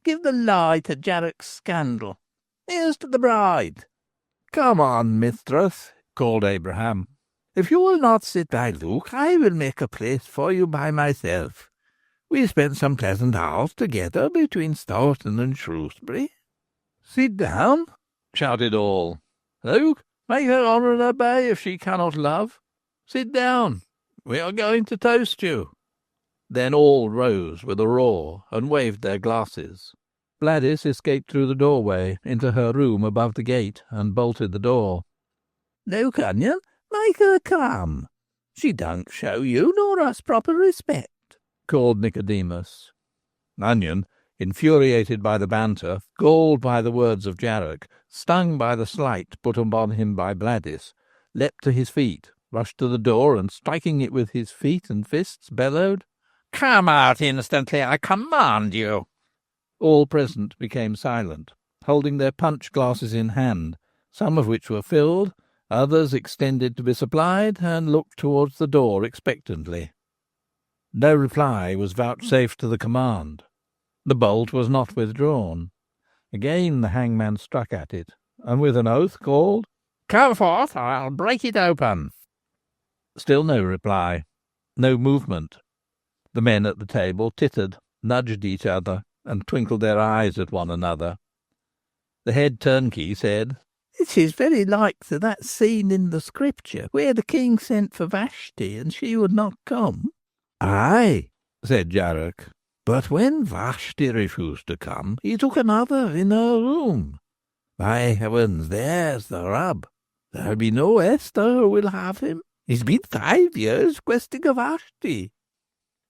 Give the lie to Jarrock's scandal. Here's to the bride." "Come on, mistress," called Abraham. "If you will not sit by Luke, I will make a place for you by myself. We spent some pleasant hours together between Stoughton and Shrewsbury." "Sit down," shouted all. "Luke, make her honour and obey if she cannot love. Sit down. We are going to toast you." Then all rose with a roar and waved their glasses. Bladys escaped through the doorway into her room above the gate and bolted the door. "Now, Onion, make her come. She don't show you nor us proper respect," called Nicodemus. Onion, infuriated by the banter, galled by the words of Jarrock, stung by the slight put upon him by Bladys, leapt to his feet, rushed to the door, and striking it with his feet and fists, bellowed, "Come out instantly, I command you!" All present became silent, holding their punch glasses in hand, some of which were filled, others extended to be supplied, and looked towards the door expectantly. No reply was vouchsafed to the command. The bolt was not withdrawn. Again the hangman struck at it, and with an oath called, "Come forth, or I'll break it open." Still no reply, no movement. The men at the table tittered, nudged each other, and twinkled their eyes at one another. The head turnkey said, "It is very like to that scene in the Scripture where the king sent for Vashti and she would not come." "Aye," said Jarrock, "but when Vashti refused to come, he took another in her room. By heavens, there's the rub. There'll be no Esther who will have him. He's been 5 years questing a Vashti."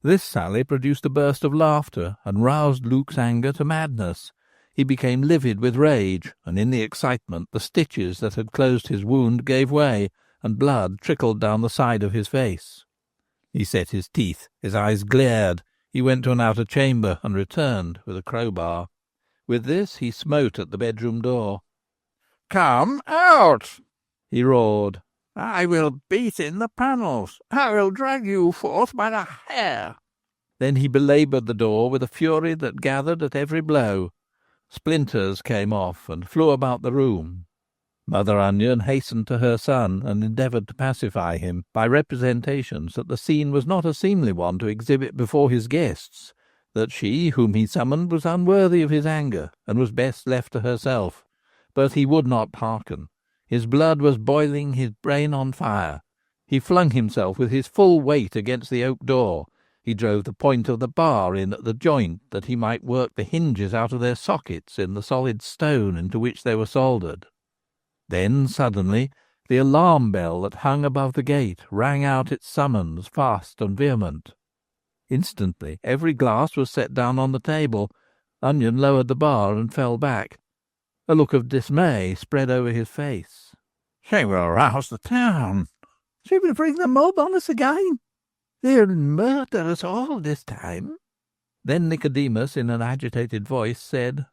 This sally produced a burst of laughter, and roused Luke's anger to madness. He became livid with rage, and in the excitement the stitches that had closed his wound gave way, and blood trickled down the side of his face. He set his teeth, his eyes glared. He went to an outer chamber, and returned with a crowbar. With this he smote at the bedroom door. "Come out!" he roared. "I will beat in the panels. I will drag you forth by the hair." Then he belaboured the door with a fury that gathered at every blow. Splinters came off and flew about the room. Mother Onion hastened to her son and endeavoured to pacify him by representations that the scene was not a seemly one to exhibit before his guests, that she whom he summoned was unworthy of his anger and was best left to herself. But he would not hearken. His blood was boiling, his brain on fire. He flung himself with his full weight against the oak door. He drove the point of the bar in at the joint, that he might work the hinges out of their sockets in the solid stone into which they were soldered. Then suddenly the alarm bell that hung above the gate rang out its summons fast and vehement. Instantly every glass was set down on the table. Onion lowered the bar and fell back. A look of dismay spread over his face. "She will rouse the town. She will bring the mob on us again. They'll murder us all this time." Then Nicodemus, in an agitated voice, said,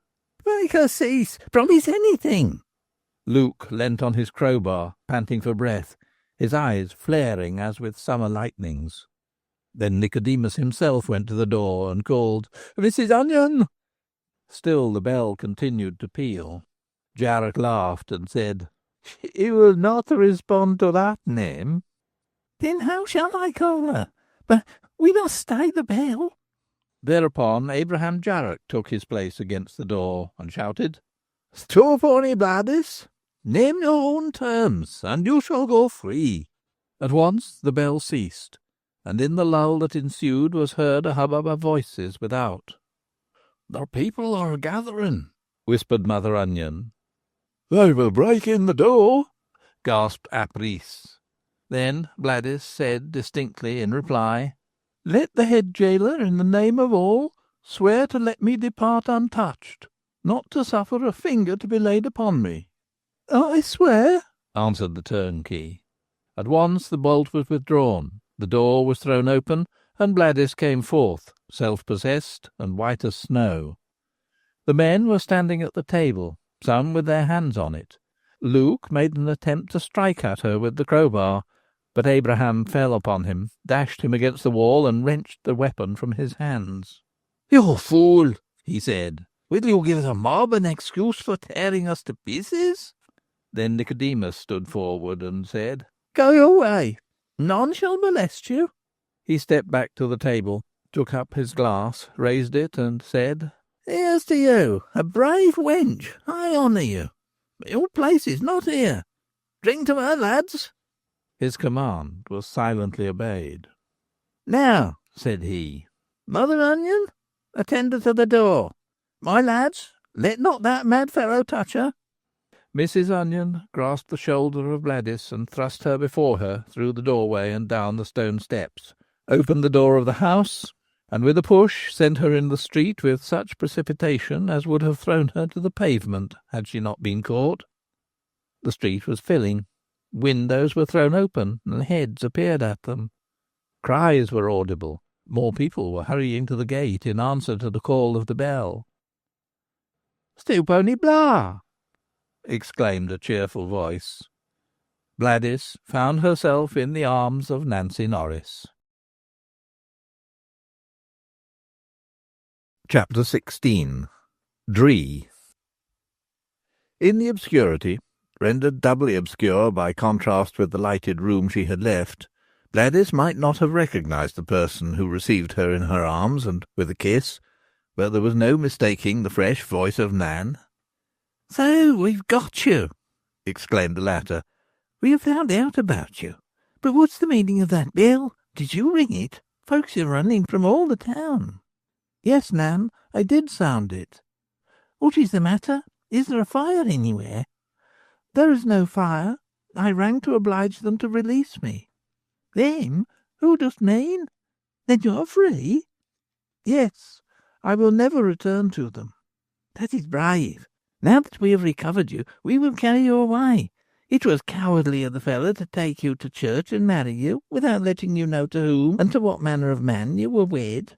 "Make her cease. Promise anything." Luke leant on his crowbar, panting for breath, his eyes flaring as with summer lightnings. Then Nicodemus himself went to the door and called, "Mrs. Onion!" Still the bell continued to peal. Jarrock laughed and said, "She will not respond to that name." "Then how shall I call her? But we must stay the bell." Thereupon Abraham Jarrock took his place against the door and shouted, "Stewponey, Bladys, name your own terms, and you shall go free." At once the bell ceased, and in the lull that ensued was heard a hubbub of voices without. "The people are gathering," whispered Mother Onion. "They will break in the door," gasped Apries. Then Bladys said distinctly in reply, "Let the head jailer, in the name of all, swear to let me depart untouched, not to suffer a finger to be laid upon me." "I swear," answered the turnkey. At once the bolt was withdrawn, the door was thrown open, and Bladys came forth, self-possessed and white as snow. The men were standing at the table, some with their hands on it. Luke made an attempt to strike at her with the crowbar, but Abraham fell upon him, dashed him against the wall, and wrenched the weapon from his hands. "You fool," he said, "will you give the mob an excuse for tearing us to pieces?" Then Nicodemus stood forward and said, "Go your way. None shall molest you." He stepped back to the table, took up his glass, raised it, and said, "Here's to you, a brave wench. I honour you. But your place is not here. Drink to her, lads." His command was silently obeyed. "Now," said he, "Mother Onion, attend her to the door. My lads, let not that mad fellow touch her." Mrs. Onion grasped the shoulder of Bladys and thrust her before her through the doorway and down the stone steps, opened the door of the house, and with a push sent her in the street with such precipitation as would have thrown her to the pavement had she not been caught. The street was filling. Windows were thrown open, and heads appeared at them. Cries were audible. More people were hurrying to the gate in answer to the call of the bell. "Stewponey Blah!" exclaimed a cheerful voice. Bladys found herself in the arms of Nancy Norris. Chapter 16. Dree. In the obscurity, rendered doubly obscure by contrast with the lighted room she had left, Bladys might not have recognised the person who received her in her arms and with a kiss, but there was no mistaking the fresh voice of Nan. "So we've got you!" exclaimed the latter. "We have found out about you. But what's the meaning of that bell? Did you ring it? Folks are running from all the town." "Yes, Nan, I did sound it." "What is the matter? Is there a fire anywhere?" "There is no fire. I rang to oblige them to release me." "Them? Who dost mean? Then you're free?" "Yes, I will never return to them." "That is brave. Now that we have recovered you, we will carry you away. It was cowardly of the fellow to take you to church and marry you, without letting you know to whom and to what manner of man you were wed."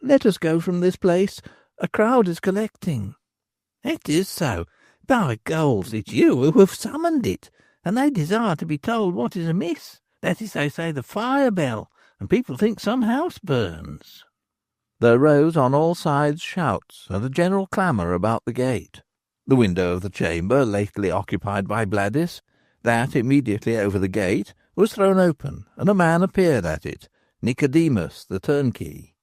"Let us go from this place. A crowd is collecting." "It is so. By Goals, it's you who have summoned it, and they desire to be told what is amiss. That is, they say, the fire bell, and people think some house burns." There rose on all sides shouts and a general clamour about the gate. The window of the chamber lately occupied by Bladys, that immediately over the gate, was thrown open, and a man appeared at it, Nicodemus, the turnkey.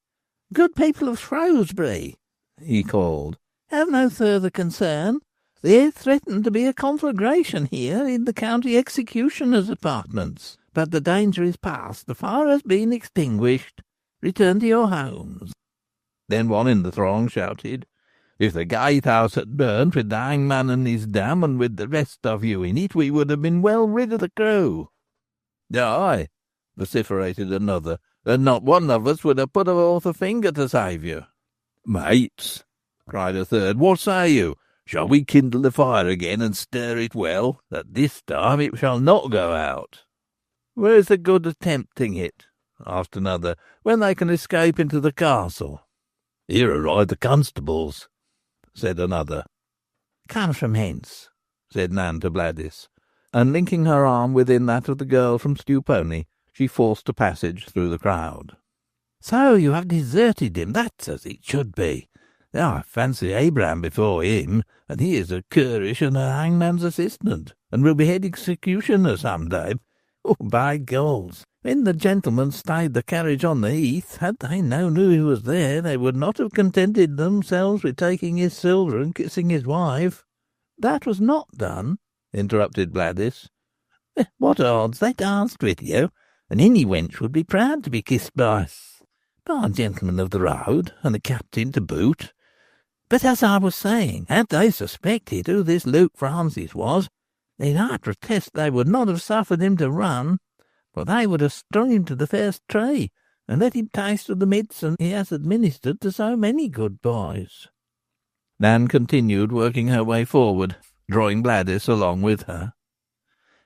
"Good people of Shrewsbury," he called, "have no further concern. There threatened to be a conflagration here in the county executioner's apartments, but the danger is past. The fire has been extinguished. Return to your homes." Then one in the throng shouted, "If the gatehouse had burnt with the hangman and his dam, and with the rest of you in it, we would have been well rid of the crew." "Ay," vociferated another, "and not one of us would have put forth a finger to save you." "Mates," cried a third, "what say you? Shall we kindle the fire again and stir it well, that this time it shall not go out?" "Where's the good of tempting it," asked another, "when they can escape into the castle?" "Here arrive the constables," said another. "Come from hence," said Nan to Bladys, and linking her arm within that of the girl from Stewponey, she forced a passage through the crowd. "So you have deserted him. That's as it should be. I fancy Abraham before him, and he is a currish and a hangman's assistant, and will be head executioner some day. Oh, by Goals, when the gentlemen stayed the carriage on the heath, had they known who he was there, they would not have contented themselves with taking his silver and kissing his wife." "That was not done," interrupted Bladys. "What odds? They danced with you, and any wench would be proud to be kissed by a gentleman of the road, and a captain to boot. But as I was saying, had they suspected who this Luke Francis was, then I protest they would not have suffered him to run, for they would have strung him to the first tree, and let him taste of the medicine he has administered to so many good boys." Nan continued working her way forward, drawing Bladys along with her.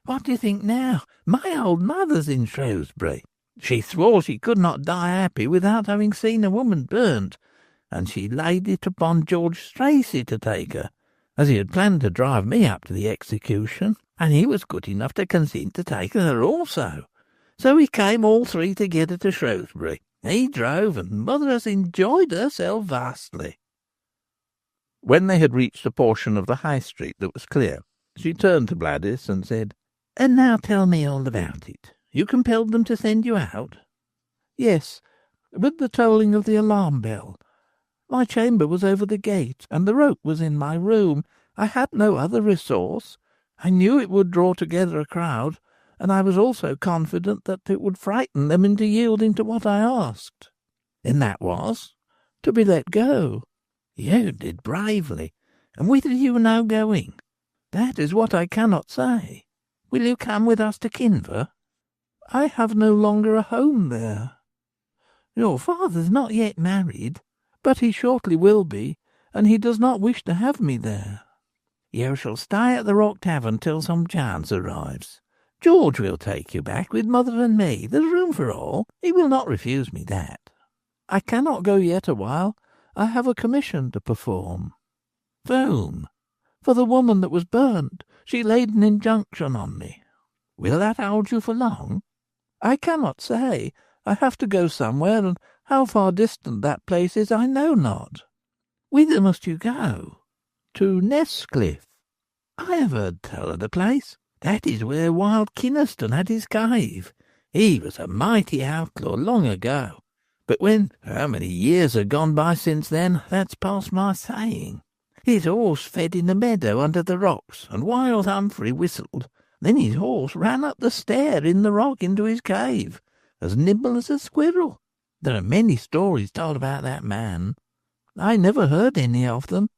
"What do you think now? My old mother's in Shrewsbury. She swore she could not die happy without having seen a woman burnt, and she laid it upon George Tracy to take her, as he had planned to drive me up to the execution, and he was good enough to consent to take her also. So we came all three together to Shrewsbury. He drove, and mother has enjoyed herself vastly." When they had reached a portion of the High Street that was clear, she turned to Bladys and said, "And now tell me all about it. You compelled them to send you out?" "Yes, with the tolling of the alarm bell. My chamber was over the gate, and the rope was in my room. I had no other resource. I knew it would draw together a crowd, and I was also confident that it would frighten them into yielding to what I asked. And that was to be let go. You did bravely. And whither are you now going? That is what I cannot say. Will you come with us to Kinver? I have no longer a home there. Your father's not yet married, but he shortly will be, and he does not wish to have me there. You shall stay at the Rock Tavern till some chance arrives. George will take you back with mother and me. There's room for all. He will not refuse me that. I cannot go yet awhile. I have a commission to perform. For whom? For the woman that was burnt. She laid an injunction on me. Will that hold you for long? I cannot say. I have to go somewhere, and how far distant that place is I know not. Whither must you go? To Nesscliffe. I have heard tell of the place. That is where wild Kynaston had his cave. He was a mighty outlaw long ago. But how many years have gone by since then, that's past my saying. His horse fed in a meadow under the rocks, and Wild Humphrey whistled. Then his horse ran up the stair in the rock into his cave, as nimble as a squirrel. There are many stories told about that man. I never heard any of them.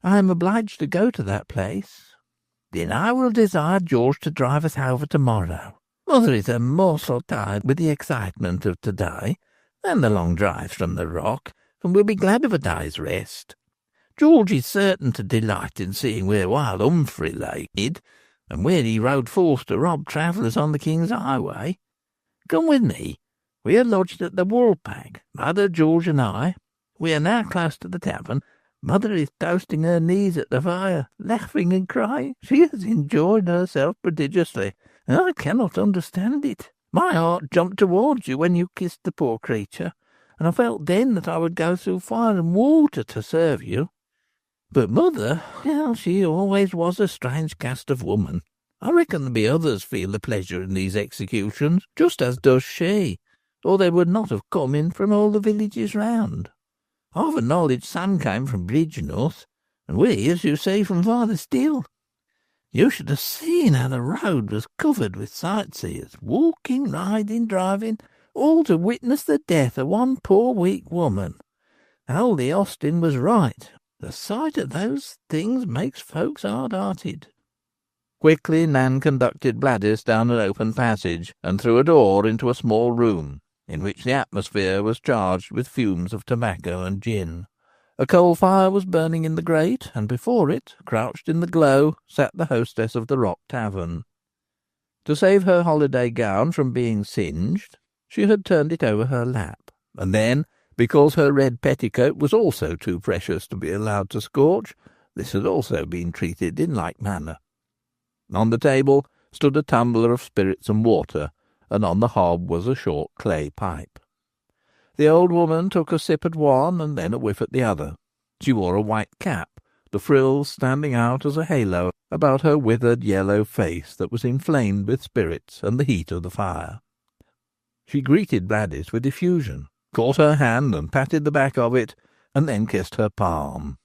I am obliged to go to that place. Then I will desire George to drive us over tomorrow. Mother is a morsel tired with the excitement of today, and the long drives from the rock, and will be glad of a day's rest. George is certain to delight in seeing where Wild Humphrey lay hid, and where he rode forth to rob travellers on the King's Highway. Come with me. We are lodged at the Woolpack, Mother, George, and I. We are now close to the tavern. Mother is toasting her knees at the fire, laughing and crying. She has enjoyed herself prodigiously, and I cannot understand it. My heart jumped towards you when you kissed the poor creature, and I felt then that I would go through fire and water to serve you. But Mother, well, she always was a strange cast of woman. I reckon there be others feel the pleasure in these executions, just as does she, or they would not have come in from all the villages round. I've acknowledged some came from Bridgenorth, and we, as you see, from farther still. You should have seen how the road was covered with sightseers, walking, riding, driving, all to witness the death of one poor weak woman. Old the Austin was right. The sight of those things makes folks hard-hearted. Quickly Nan conducted Bladys down an open passage, and through a door into a small room, in which the atmosphere was charged with fumes of tobacco and gin. A coal fire was burning in the grate, and before it, crouched in the glow, sat the hostess of the Rock Tavern. To save her holiday gown from being singed, she had turned it over her lap, and then, because her red petticoat was also too precious to be allowed to scorch, this had also been treated in like manner. On the table stood a tumbler of spirits and water, and on the hob was a short clay pipe. The old woman took a sip at one, and then a whiff at the other. She wore a white cap, the frills standing out as a halo about her withered yellow face that was inflamed with spirits and the heat of the fire. She greeted Bladys with effusion, caught her hand and patted the back of it, and then kissed her palm.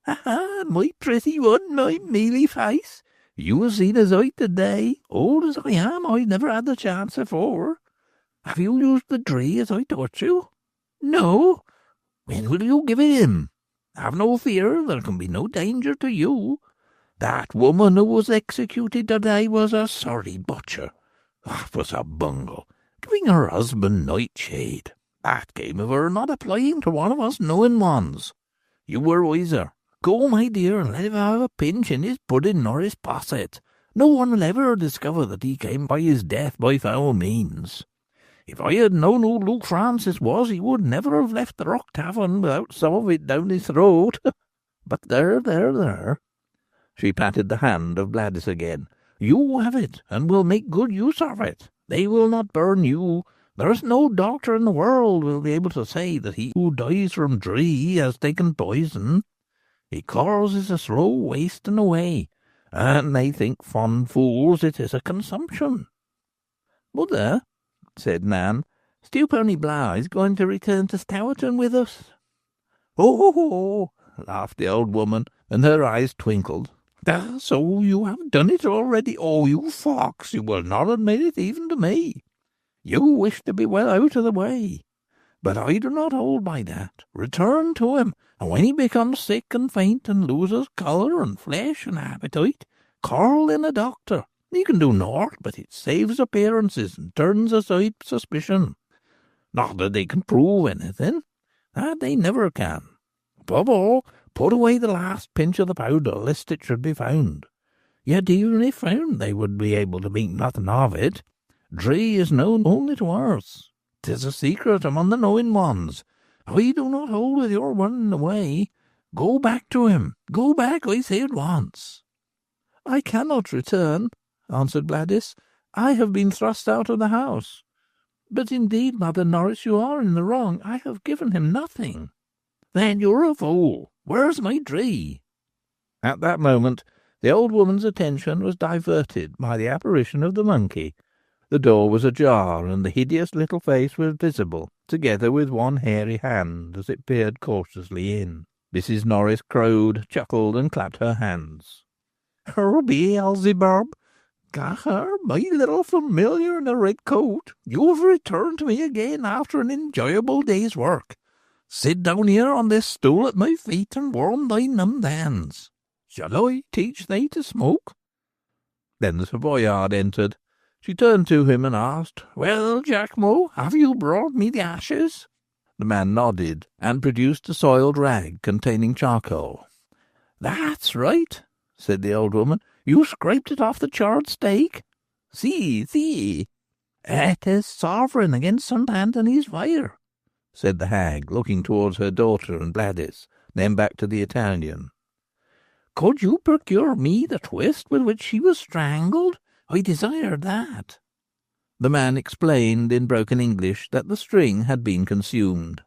"Ah, my pretty one, my mealy face! You have seen a sight today. Old as I am, I never had the chance afore. Have you used the dree as I taught you? No? When will you give it him? Have no fear, there can be no danger to you. That woman who was executed today was a sorry butcher. It was a bungle, giving her husband nightshade. That came of her not applying to one of us knowing ones. You were wiser. Go, my dear, and let him have a pinch in his pudding or his posset. No one will ever discover that he came by his death by foul means. If I had known who Luke Francis was, he would never have left the Rock Tavern without some of it down his throat. But there. She patted the hand of Bladys again. You have it, and will make good use of it. They will not burn you. There is no doctor in the world will be able to say that he who dies from dree has taken poison. It causes a slow wasting away, and they think, fond fools, it is a consumption." "Mother," said Nan, "Stewponey Bligh is going to return to Stourton with us." "Oh!" laughed the old woman, and her eyes twinkled. So you have done it already. Oh, you fox, you will not admit it even to me. You wish to be well out of the way. But I do not hold by that. Return to him, and when he becomes sick and faint and loses colour and flesh and appetite, call in a doctor. He can do naught, but it saves appearances and turns aside suspicion. Not that they can prove anything. That they never can. Above all, put away the last pinch of the powder, lest it should be found. Yet even if found, they would be able to make nothing of it. Dree is known only to us. 'Tis a secret among the knowing ones. I do not hold with your running away. Go back to him. Go back, I say, at once. I cannot return, answered Bladys. I have been thrust out of the house. But indeed, Mother Norris, you are in the wrong. I have given him nothing. Then you're a fool. Where's my Dree? At that moment the old woman's attention was diverted by the apparition of the monkey. The door was ajar, and the hideous little face was visible, together with one hairy hand, as it peered cautiously in. Mrs. Norris crowed, chuckled, and clapped her hands. "Oh, Beelzebub! Gaffer, my little familiar in a red coat, you have returned to me again after an enjoyable day's work. Sit down here on this stool at my feet and warm thy numbed hands. Shall I teach thee to smoke?" Then the Savoyard entered. She turned to him and asked, "Well, Jackmo, have you brought me the ashes?" The man nodded, and produced a soiled rag containing charcoal. "That's right," said the old woman. "You scraped it off the charred steak. See. It is sovereign against St. Anthony's fire," said the hag, looking towards her daughter and Bladys, then back to the Italian. "Could you procure me the twist with which she was strangled? I desire that." The man explained in broken English that the string had been consumed.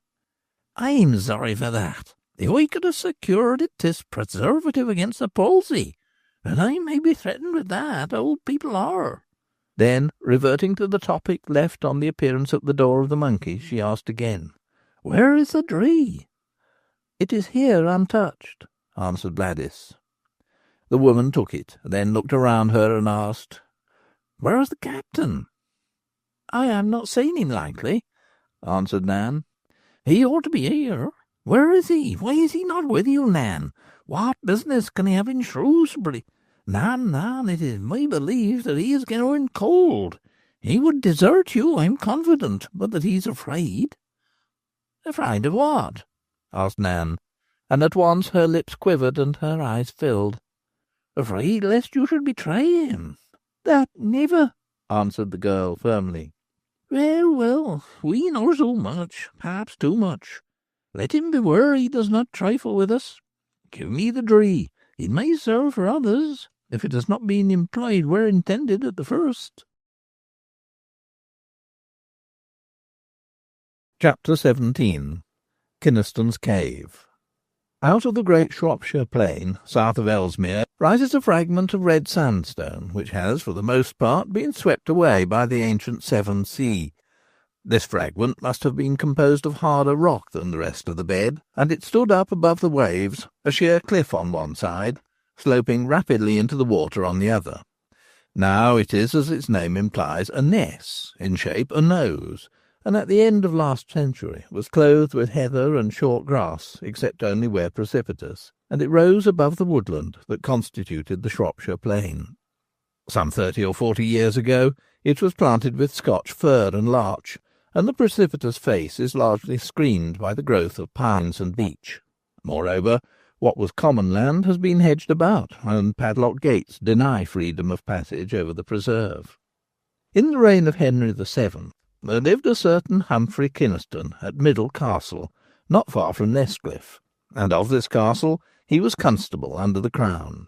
"I'm sorry for that. If I could have secured it, 'tis preservative against the palsy, and I may be threatened with that. Old people are." Then, reverting to the topic left on the appearance at the door of the monkey, she asked again, "Where is the Dree?" "It is here untouched," answered Bladys. The woman took it, then looked around her and asked, "Where is the captain?" "I have not seen him lately," answered Nan. "He ought to be here. Where is he? Why is he not with you, Nan? What business can he have in Shrewsbury? Nan, it is my belief that he is going cold. He would desert you, I'm confident, but that he's afraid." "Afraid of what?" asked Nan, and at once her lips quivered and her eyes filled. "Afraid lest you should betray him." "That never," answered the girl firmly. Well, we know so much, perhaps too much. Let him beware he does not trifle with us. Give me the Dree. It may serve for others, if it has not been employed where intended at the first." Chapter 17. Kynaston's Cave. Out of the great Shropshire plain, south of Ellesmere, rises a fragment of red sandstone, which has, for the most part, been swept away by the ancient Severn Sea. This fragment must have been composed of harder rock than the rest of the bed, and it stood up above the waves, a sheer cliff on one side, sloping rapidly into the water on the other. Now it is, as its name implies, a ness, in shape a nose, and at the end of last century was clothed with heather and short grass, except only where precipitous, and it rose above the woodland that constituted the Shropshire plain. Some 30 or 40 years ago it was planted with Scotch fir and larch, and the precipitous face is largely screened by the growth of pines and beech. Moreover, what was common land has been hedged about, and padlocked gates deny freedom of passage over the preserve. In the reign of Henry VII, there lived a certain Humphrey Kynaston at Middle Castle, not far from Nesscliffe, and of this castle he was constable under the crown.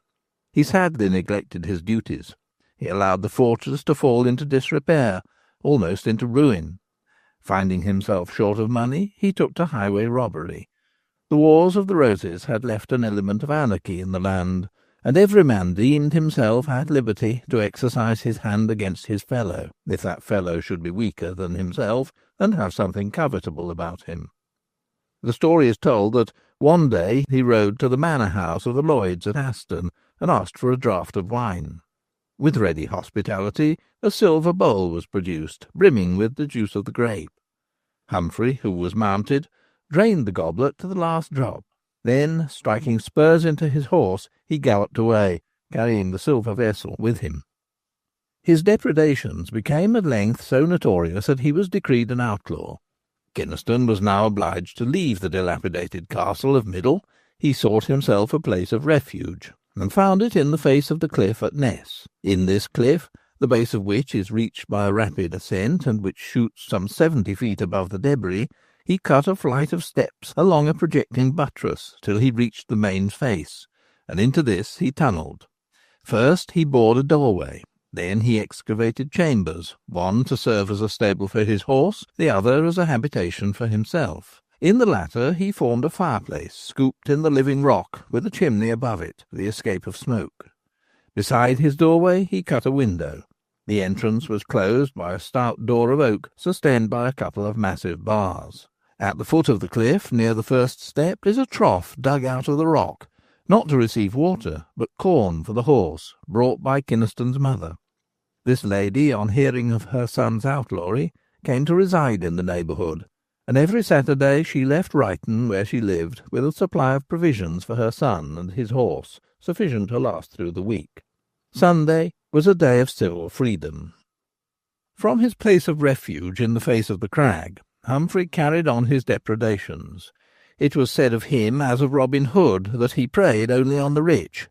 He sadly neglected his duties. He allowed the fortress to fall into disrepair, almost into ruin. Finding himself short of money, he took to highway robbery. The Wars of the Roses had left an element of anarchy in the land, and every man deemed himself at liberty to exercise his hand against his fellow, if that fellow should be weaker than himself and have something covetable about him. The story is told that one day he rode to the manor house of the Lloyds at Aston, and asked for a draught of wine. With ready hospitality, a silver bowl was produced, brimming with the juice of the grape. Humphrey, who was mounted, drained the goblet to the last drop. Then, striking spurs into his horse, he galloped away, carrying the silver vessel with him. His depredations became at length so notorious that he was decreed an outlaw. Kynaston was now obliged to leave the dilapidated castle of Middle. He sought himself a place of refuge, and found it in the face of the cliff at Ness. In this cliff, the base of which is reached by a rapid ascent, and which shoots some 70 feet above the debris, he cut a flight of steps along a projecting buttress till he reached the main face, and into this he tunnelled. First he bored a doorway. Then he excavated chambers, one to serve as a stable for his horse, the other as a habitation for himself. In the latter he formed a fireplace scooped in the living rock, with a chimney above it for the escape of smoke. Beside his doorway he cut a window. The entrance was closed by a stout door of oak, sustained by a couple of massive bars. At the foot of the cliff, near the first step, is a trough dug out of the rock, not to receive water, but corn for the horse, brought by Kynaston's mother. This lady, on hearing of her son's outlawry, came to reside in the neighbourhood, and every Saturday she left Ryton, where she lived, with a supply of provisions for her son and his horse, sufficient to last through the week. Sunday was a day of civil freedom. From his place of refuge in the face of the crag, Humphrey carried on his depredations. It was said of him, as of Robin Hood, that he preyed only on the rich,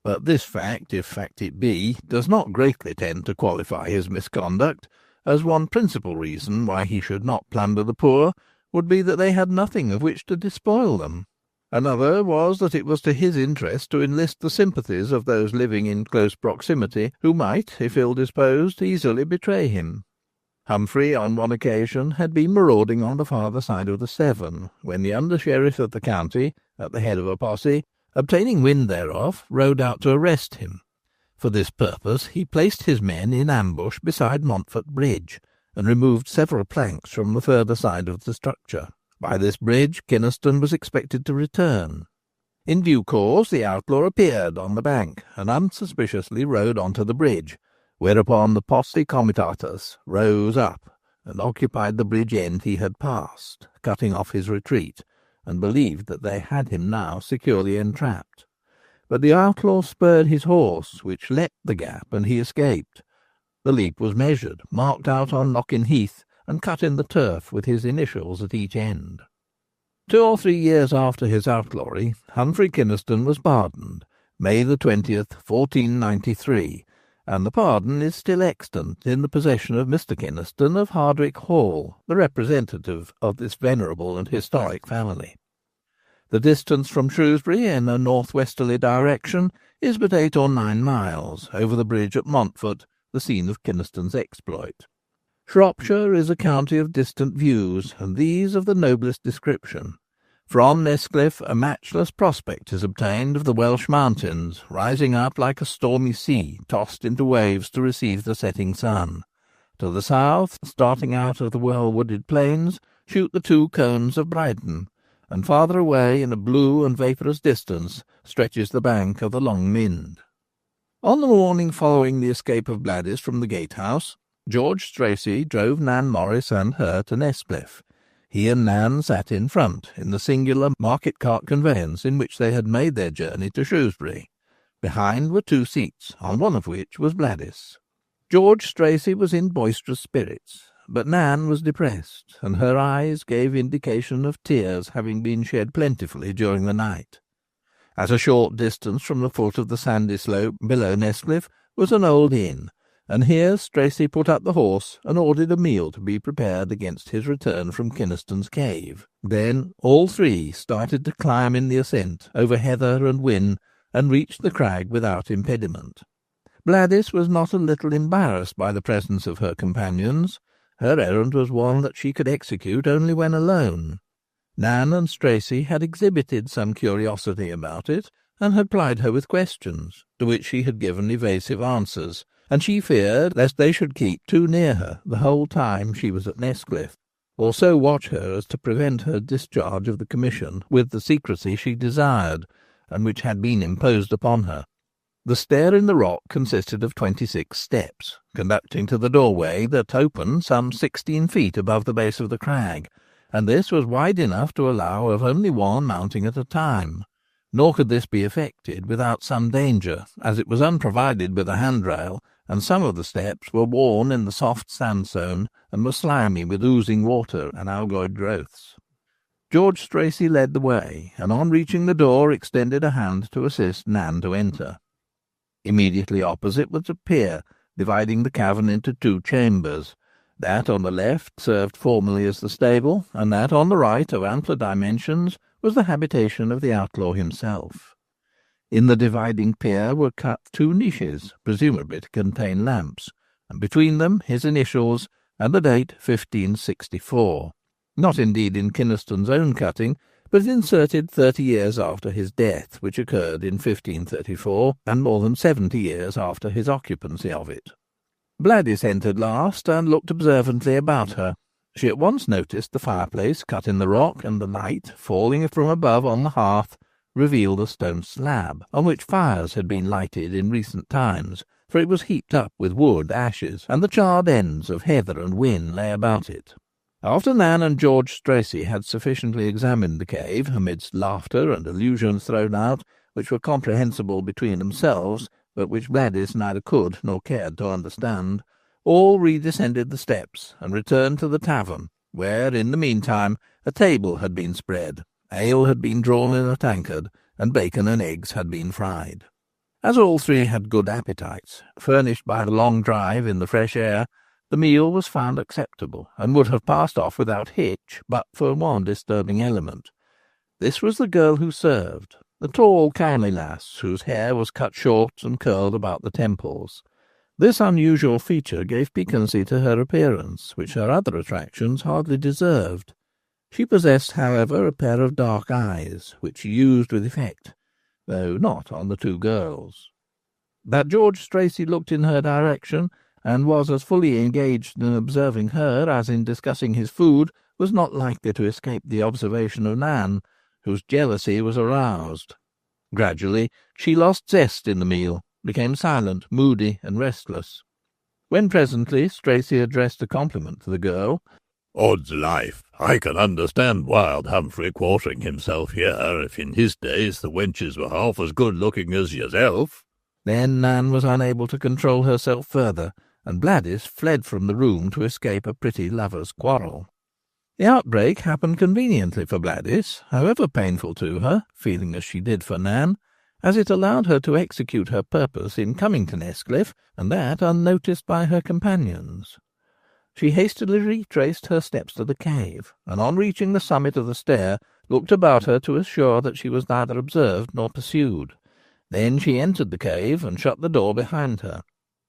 but this fact, if fact it be, does not greatly tend to qualify his misconduct, as one principal reason why he should not plunder the poor would be that they had nothing of which to despoil them. Another was that it was to his interest to enlist the sympathies of those living in close proximity, who might, if ill-disposed, easily betray him. Humphrey, on one occasion, had been marauding on the farther side of the Severn, when the under-sheriff of the county, at the head of a posse, obtaining wind thereof, rode out to arrest him. For this purpose he placed his men in ambush beside Montfort Bridge, and removed several planks from the further side of the structure. By this bridge Kynaston was expected to return. In due course the outlaw appeared on the bank, and unsuspiciously rode on to the bridge, whereupon the posse comitatus rose up and occupied the bridge end he had passed, cutting off his retreat, and believed that they had him now securely entrapped. But the outlaw spurred his horse, which leapt the gap, and he escaped. The leap was measured, marked out on Knockin Heath, and cut in the turf with his initials at each end. 2 or 3 years after his outlawry, Humphrey Kynaston was pardoned, May 20th, 1493, and the pardon is still extant in the possession of Mr. Kynaston of Hardwicke Hall, the representative of this venerable and historic family. The distance from Shrewsbury in a north-westerly direction is but 8 or 9 miles, over the bridge at Montfort, the scene of Kynaston's exploit. Shropshire is a county of distant views, and these of the noblest description. From Nesscliffe a matchless prospect is obtained of the Welsh mountains, rising up like a stormy sea, tossed into waves to receive the setting sun. To the south, starting out of the well-wooded plains, shoot the 2 cones of Brighton, and farther away, in a blue and vaporous distance, stretches the bank of the Long Mynd. On the morning following the escape of Bladys from the gatehouse, George Stracey drove Nan Morris and her to Nesscliffe. He and Nan sat in front, in the singular market-cart conveyance in which they had made their journey to Shrewsbury. Behind were 2 seats, on one of which was Bladys. George Stracey was in boisterous spirits, but Nan was depressed, and her eyes gave indication of tears having been shed plentifully during the night. At a short distance from the foot of the sandy slope below Nesscliffe was an old inn, and here Stracey put up the horse and ordered a meal to be prepared against his return from Kynaston's cave. Then all 3 started to climb in the ascent over heather and whin, and reached the crag without impediment. Bladys was not a little embarrassed by the presence of her companions. Her errand was one that she could execute only when alone. Nan and Stracey had exhibited some curiosity about it, and had plied her with questions, to which she had given evasive answers, and she feared lest they should keep too near her the whole time she was at Nesscliffe, or so watch her as to prevent her discharge of the commission with the secrecy she desired, and which had been imposed upon her. The stair in the rock consisted of 26 steps, conducting to the doorway that opened some 16 feet above the base of the crag, and this was wide enough to allow of only one mounting at a time. Nor could this be effected without some danger, as it was unprovided with a handrail, and some of the steps were worn in the soft sandstone and were slimy with oozing water and algoid growths. George Stracey led the way, and on reaching the door extended a hand to assist Nan to enter. Immediately opposite was a pier, dividing the cavern into 2 chambers. That on the left served formerly as the stable, and that on the right, of ampler dimensions, was the habitation of the outlaw himself. In the dividing pier were cut 2 niches, presumably to contain lamps, and between them his initials and the date 1564. Not indeed in Kynaston's own cutting, but inserted 30 years after his death, which occurred in 1534, and more than 70 years after his occupancy of it. Bladys entered last, and looked observantly about her. She at once noticed the fireplace cut in the rock, and the light, falling from above on the hearth, revealed a stone slab, on which fires had been lighted in recent times, for it was heaped up with wood, ashes, and the charred ends of heather and whin lay about it. After Nan and George Stracey had sufficiently examined the cave, amidst laughter and allusions thrown out, which were comprehensible between themselves, but which Bladys neither could nor cared to understand, all redescended the steps and returned to the tavern, where, in the meantime, a table had been spread, ale had been drawn in a tankard, and bacon and eggs had been fried. As all 3 had good appetites, furnished by the long drive in the fresh air, the meal was found acceptable, and would have passed off without hitch, but for one disturbing element. This was the girl who served, the tall, kindly lass, whose hair was cut short and curled about the temples. This unusual feature gave piquancy to her appearance, which her other attractions hardly deserved. She possessed, however, a pair of dark eyes, which she used with effect, though not on the 2 girls. That George Stracey looked in her direction, and was as fully engaged in observing her as in discussing his food, was not likely to escape the observation of Nan, whose jealousy was aroused. Gradually she lost zest in the meal, became silent, moody, and restless. When presently Stracey addressed a compliment to the girl, "Odds life, I can understand Wild Humphrey quartering himself here, if in his days the wenches were half as good-looking as yourself." Then Nan was unable to control herself further, and Bladys fled from the room to escape a pretty lovers' quarrel. The outbreak happened conveniently for Bladys, however painful to her, feeling as she did for Nan, as it allowed her to execute her purpose in coming to Nesscliffe, and that unnoticed by her companions. She hastily retraced her steps to the cave, and on reaching the summit of the stair, looked about her to assure that she was neither observed nor pursued. Then she entered the cave, and shut the door behind her.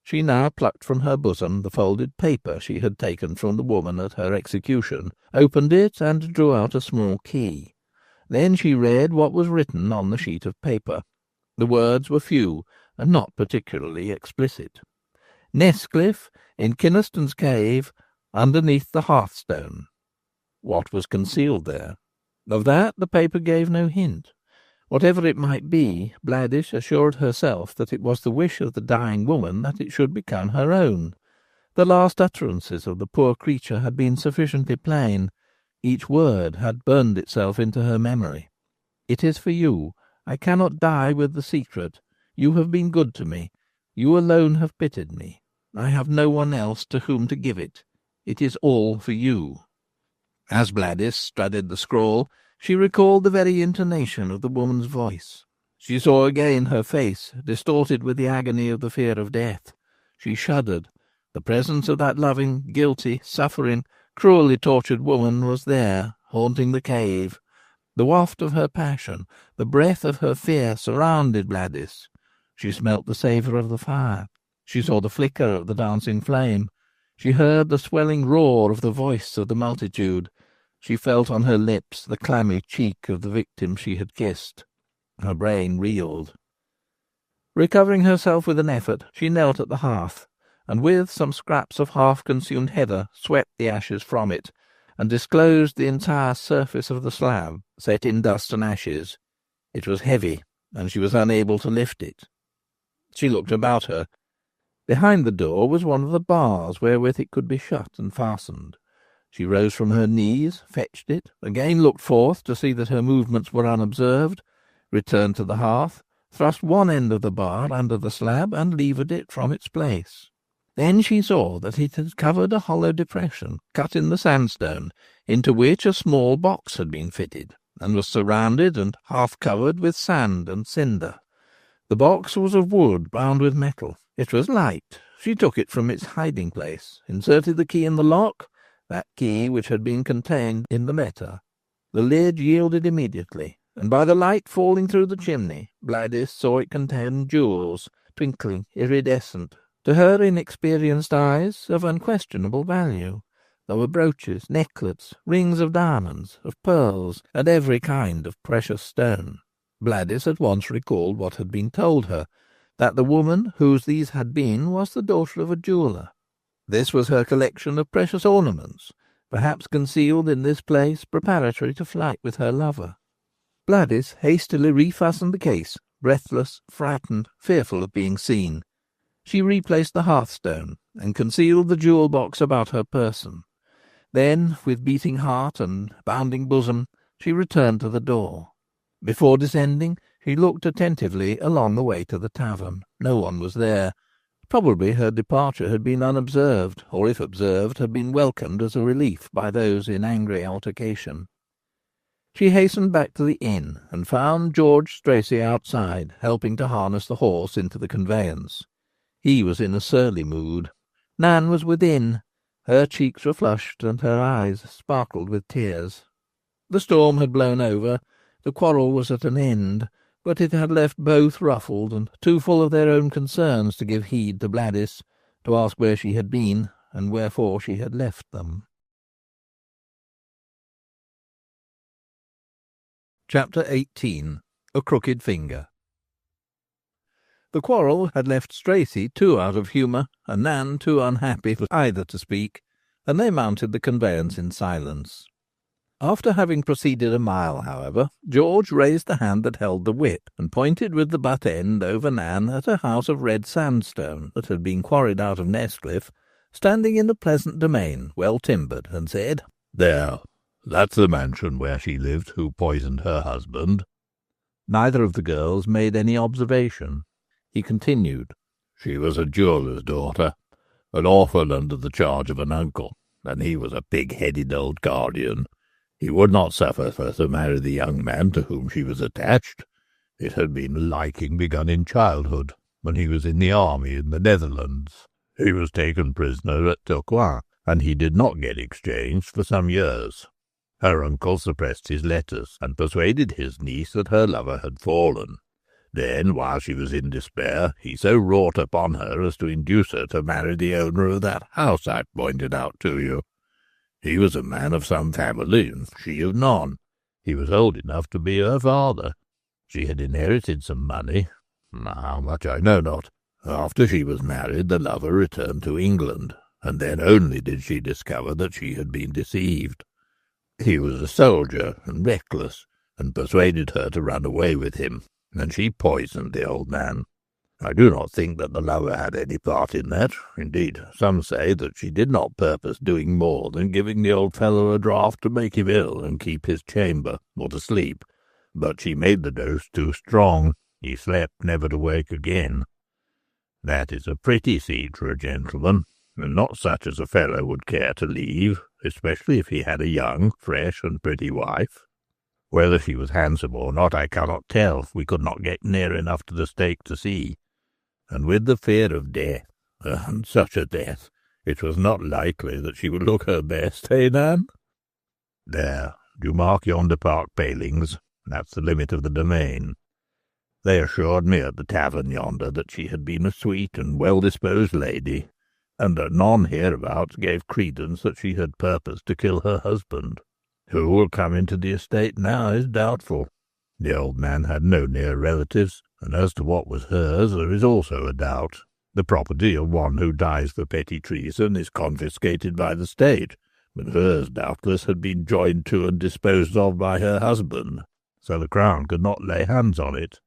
She now plucked from her bosom the folded paper she had taken from the woman at her execution, opened it, and drew out a small key. Then she read what was written on the sheet of paper. The words were few, and not particularly explicit. Nesscliffe, in Kynaston's cave, underneath the hearthstone. What was concealed there? Of that the paper gave no hint. Whatever it might be, Bladys assured herself that it was the wish of the dying woman that it should become her own. The last utterances of the poor creature had been sufficiently plain. Each word had burned itself into her memory. "It is for you. I cannot die with the secret. You have been good to me. You alone have pitied me. I have no one else to whom to give it. It is all for you." As Bladys studied the scrawl, she recalled the very intonation of the woman's voice. She saw again her face, distorted with the agony of the fear of death. She shuddered. The presence of that loving, guilty, suffering, cruelly tortured woman was there, haunting the cave. The waft of her passion, the breath of her fear surrounded Bladys. She smelt the savour of the fire. She saw the flicker of the dancing flame. She heard the swelling roar of the voice of the multitude. She felt on her lips the clammy cheek of the victim she had kissed. Her brain reeled. Recovering herself with an effort, she knelt at the hearth, and with some scraps of half-consumed heather swept the ashes from it, and disclosed the entire surface of the slab, set in dust and ashes. It was heavy, and she was unable to lift it. She looked about her. Behind the door was one of the bars wherewith it could be shut and fastened. She rose from her knees, fetched it, again looked forth to see that her movements were unobserved, returned to the hearth, thrust one end of the bar under the slab, and levered it from its place. Then she saw that it had covered a hollow depression, cut in the sandstone, into which a small box had been fitted, and was surrounded and half covered with sand and cinder. The box was of wood bound with metal. It was light. She took it from its hiding-place, inserted the key in the lock, that key which had been contained in the letter. The lid yielded immediately, and by the light falling through the chimney, Bladys saw it contained jewels, twinkling, iridescent, to her inexperienced eyes of unquestionable value. There were brooches, necklets, rings of diamonds, of pearls, and every kind of precious stone. Bladys at once recalled what had been told her, that the woman whose these had been was the daughter of a jeweller. This was her collection of precious ornaments, perhaps concealed in this place preparatory to flight with her lover. Bladys hastily refastened the case, breathless, frightened, fearful of being seen. She replaced the hearthstone, and concealed the jewel-box about her person. Then, with beating heart and bounding bosom, she returned to the door. Before descending, she looked attentively along the way to the tavern. No one was there. Probably her departure had been unobserved, or if observed, had been welcomed as a relief by those in angry altercation. She hastened back to the inn, and found George Stracey outside, helping to harness the horse into the conveyance. He was in a surly mood. Nan was within. Her cheeks were flushed, and her eyes sparkled with tears. The storm had blown over. The quarrel was at an end, but it had left both ruffled and too full of their own concerns to give heed to Bladys, to ask where she had been, and wherefore she had left them. Chapter 18. A Crooked Finger. The quarrel had left Stracey too out of humour, and Nan too unhappy for either to speak, and they mounted the conveyance in silence. After having proceeded a mile, however, George raised the hand that held the whip, and pointed with the butt end over Nan at a house of red sandstone that had been quarried out of Nestcliff, standing in a pleasant domain, well timbered, and said, "There, that's the mansion where she lived who poisoned her husband." Neither of the girls made any observation. He continued, "She was a jeweller's daughter, an orphan under the charge of an uncle, and he was a pig-headed old guardian. He would not suffer her to marry the young man to whom she was attached. It had been a liking begun in childhood, when he was in the army in the Netherlands. He was taken prisoner at Tourcoing, and he did not get exchanged for some years. Her uncle suppressed his letters, and persuaded his niece that her lover had fallen. Then, while she was in despair, he so wrought upon her as to induce her to marry the owner of that house I pointed out to you. He was a man of some family, and she of none. He was old enough to be her father. She had inherited some money, how much I know not. After she was married, the lover returned to England, and then only did she discover that she had been deceived. He was a soldier and reckless, and persuaded her to run away with him, and she poisoned the old man. I do not think that the lover had any part in that. Indeed, some say that she did not purpose doing more than giving the old fellow a draught to make him ill and keep his chamber, or to sleep. But she made the dose too strong. He slept never to wake again. That is a pretty seed for a gentleman, and not such as a fellow would care to leave, especially if he had a young, fresh, and pretty wife. Whether she was handsome or not I cannot tell. We could not get near enough to the stake to see. And with the fear of death, and such a death, it was not likely that she would look her best, eh, Nan? There, do you mark yonder park palings? That's the limit of the domain. They assured me at the tavern yonder that she had been a sweet and well-disposed lady, and that none hereabouts gave credence that she had purposed to kill her husband. Who will come into the estate now is doubtful. The old man had no near relatives, and as to what was hers there is also a doubt. The property of one who dies for petty treason is confiscated by the state, but hers doubtless had been joined to and disposed of by her husband, so the Crown could not lay hands on it.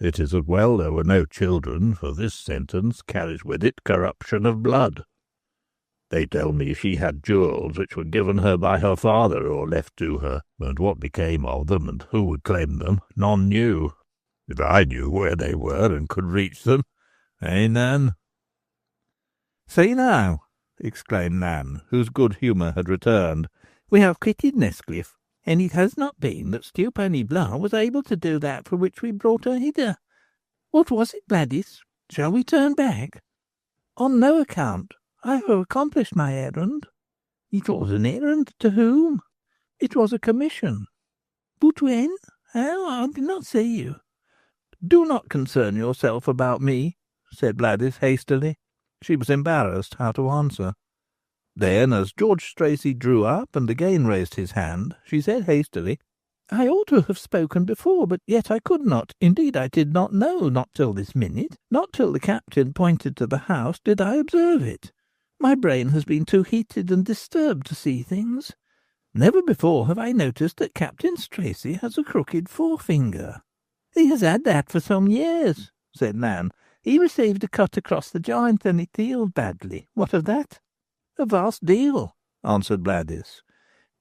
It is as well there were no children, for this sentence carries with it corruption of blood. They tell me she had jewels which were given her by her father or left to her, and what became of them and who would claim them, none knew. If I knew where they were and could reach them, Nan?" "See now," exclaimed Nan, whose good humour had returned, "we have quitted Nestcliff, and it has not been that Stewponey Blah was able to do that for which we brought her hither. What was it, Bladys? Shall we turn back?" "On no account. I have accomplished my errand." "It was an errand to whom?" "It was a commission." "But when? How? I did not see you." "Do not concern yourself about me," said Bladys hastily. She was embarrassed how to answer. Then, as George Stracey drew up and again raised his hand, she said hastily, "I ought to have spoken before, but yet I could not. Indeed, I did not know, not till this minute, not till the captain pointed to the house, did I observe it. My brain has been too heated and disturbed to see things. Never before have I noticed that Captain Stracey has a crooked forefinger." "He has had that for some years," said Nan. "He received a cut across the joint, and it healed badly. What of that?" "A vast deal," answered Bladys.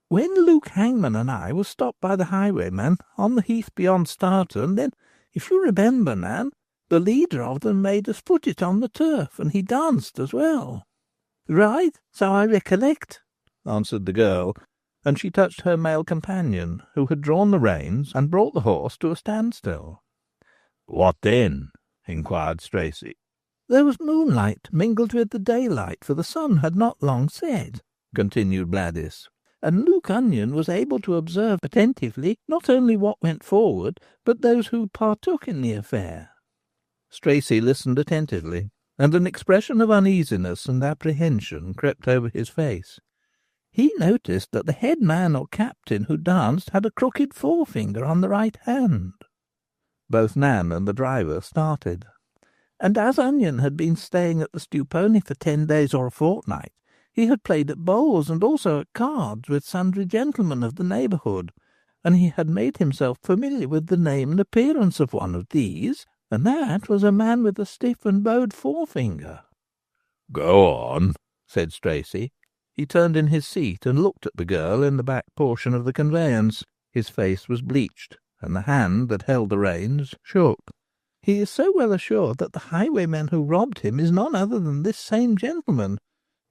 "When Luke Hangman and I were stopped by the highwayman on the heath beyond Starton, then, if you remember, Nan, the leader of them made us put it on the turf, and he danced as well." "Right, so I recollect," answered the girl, and she touched her male companion, who had drawn the reins and brought the horse to a standstill. "What then?" inquired Stracey. "There was moonlight mingled with the daylight, for the sun had not long set," continued Bladys, "and Luke Onion was able to observe attentively not only what went forward, but those who partook in the affair." Stracey listened attentively, and an expression of uneasiness and apprehension crept over his face. He noticed that the head man or captain who danced had a crooked forefinger on the right hand. Both Nan and the driver started. "And as Onion had been staying at the Stewponey for 10 days or a fortnight, he had played at bowls and also at cards with sundry gentlemen of the neighbourhood, and he had made himself familiar with the name and appearance of one of these, and that was a man with a stiff and bowed forefinger." "Go on," said Stracey. He turned in his seat and looked at the girl in the back portion of the conveyance. His face was bleached, and the hand that held the reins shook. "He is so well assured that the highwayman who robbed him is none other than this same gentleman.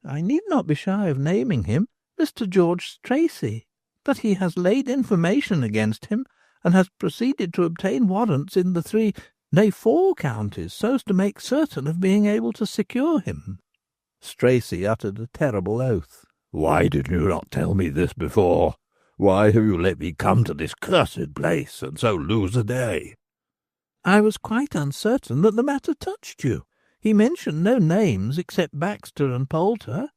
I need not be shy of naming him, Mr. George Stracey. That he has laid information against him, and has proceeded to obtain warrants in the 3, nay 4 counties, so as to make certain of being able to secure him." Stracey uttered a terrible oath. "Why did you not tell me this before? Why have you let me come to this cursed place, and so lose a day?" "I was quite uncertain that the matter touched you. He mentioned no names except Baxter and Poulter.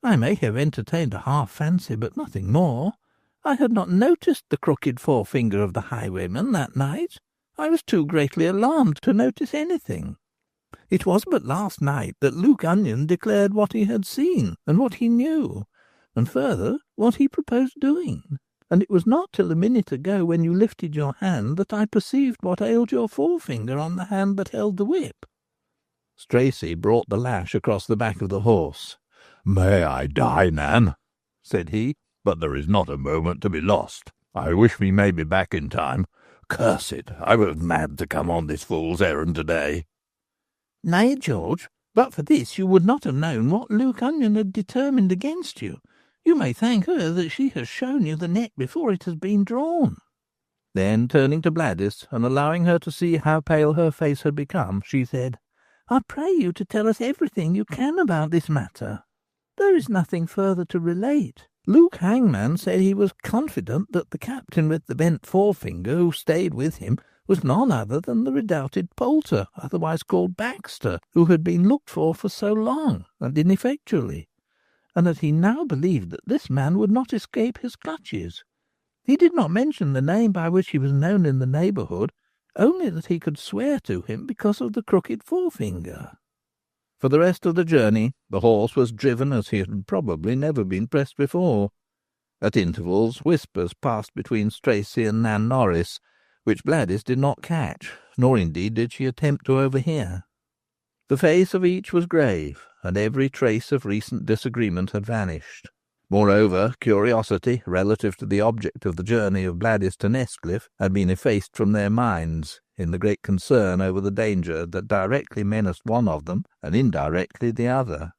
I may have entertained a half fancy, but nothing more. I had not noticed the crooked forefinger of the highwayman that night. I was too greatly alarmed to notice anything. It was but last night that Luke Onion declared what he had seen, and what he knew, and further, what he proposed doing. And it was not till a minute ago, when you lifted your hand, that I perceived what ailed your forefinger on the hand that held the whip." Stracey brought the lash across the back of the horse. "May I die, Nan," said he, "but there is not a moment to be lost. I wish we may be back in time. Curse it, I was mad to come on this fool's errand today." "Nay, George, but for this you would not have known what Luke Onion had determined against you. You may thank her that she has shown you the net before it has been drawn." Then, turning to Bladys, and allowing her to see how pale her face had become, she said, "I pray you to tell us everything you can about this matter." "There is nothing further to relate. Luke Hangman said he was confident that the captain with the bent forefinger who stayed with him was none other than the redoubted Poulter, otherwise called Baxter, who had been looked for so long, and ineffectually, and that he now believed that this man would not escape his clutches. He did not mention the name by which he was known in the neighbourhood, only that he could swear to him because of the crooked forefinger." For the rest of the journey the horse was driven as he had probably never been pressed before. At intervals whispers passed between Stracey and Nan Norris, which Bladys did not catch, nor indeed did she attempt to overhear. The face of each was grave, and every trace of recent disagreement had vanished. Moreover, curiosity relative to the object of the journey of Bladys to Nestcliff had been effaced from their minds, in the great concern over the danger that directly menaced one of them, and indirectly the other.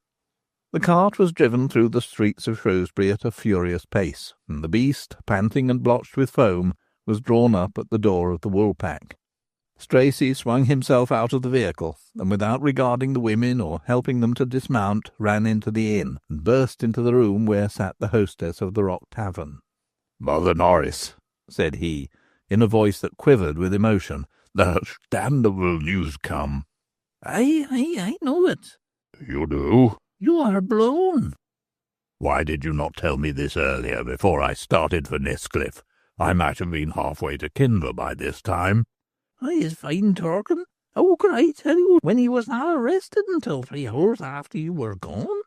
The cart was driven through the streets of Shrewsbury at a furious pace, and the beast, panting and blotched with foam, was drawn up at the door of the woolpack. Stracey swung himself out of the vehicle, and without regarding the women or helping them to dismount, ran into the inn, and burst into the room where sat the hostess of the Rock Tavern. "Mother Norris," said he, in a voice that quivered with emotion, "there's damnable news come." I know it. "You do? You are blown." Why did you not tell me this earlier, before I started for Nestcliff? I might have been halfway to Kinver by this time." "He's fine talking. How could I tell you when he was not arrested until 3 hours after you were gone?"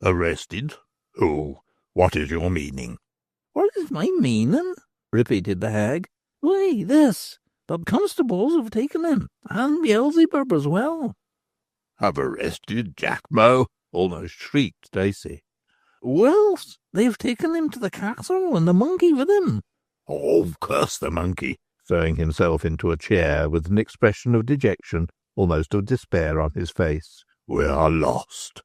"Arrested? Who? What is your meaning?" "What is my meaning?" repeated the hag. "Why, this. The constables have taken him, and Beelzebub as well." "Have arrested Jackmo?" almost shrieked Stacey. "Well, they've taken him to the castle, and the monkey with him." "Oh, curse the monkey!" throwing himself into a chair with an expression of dejection, almost of despair on his face. "We are lost."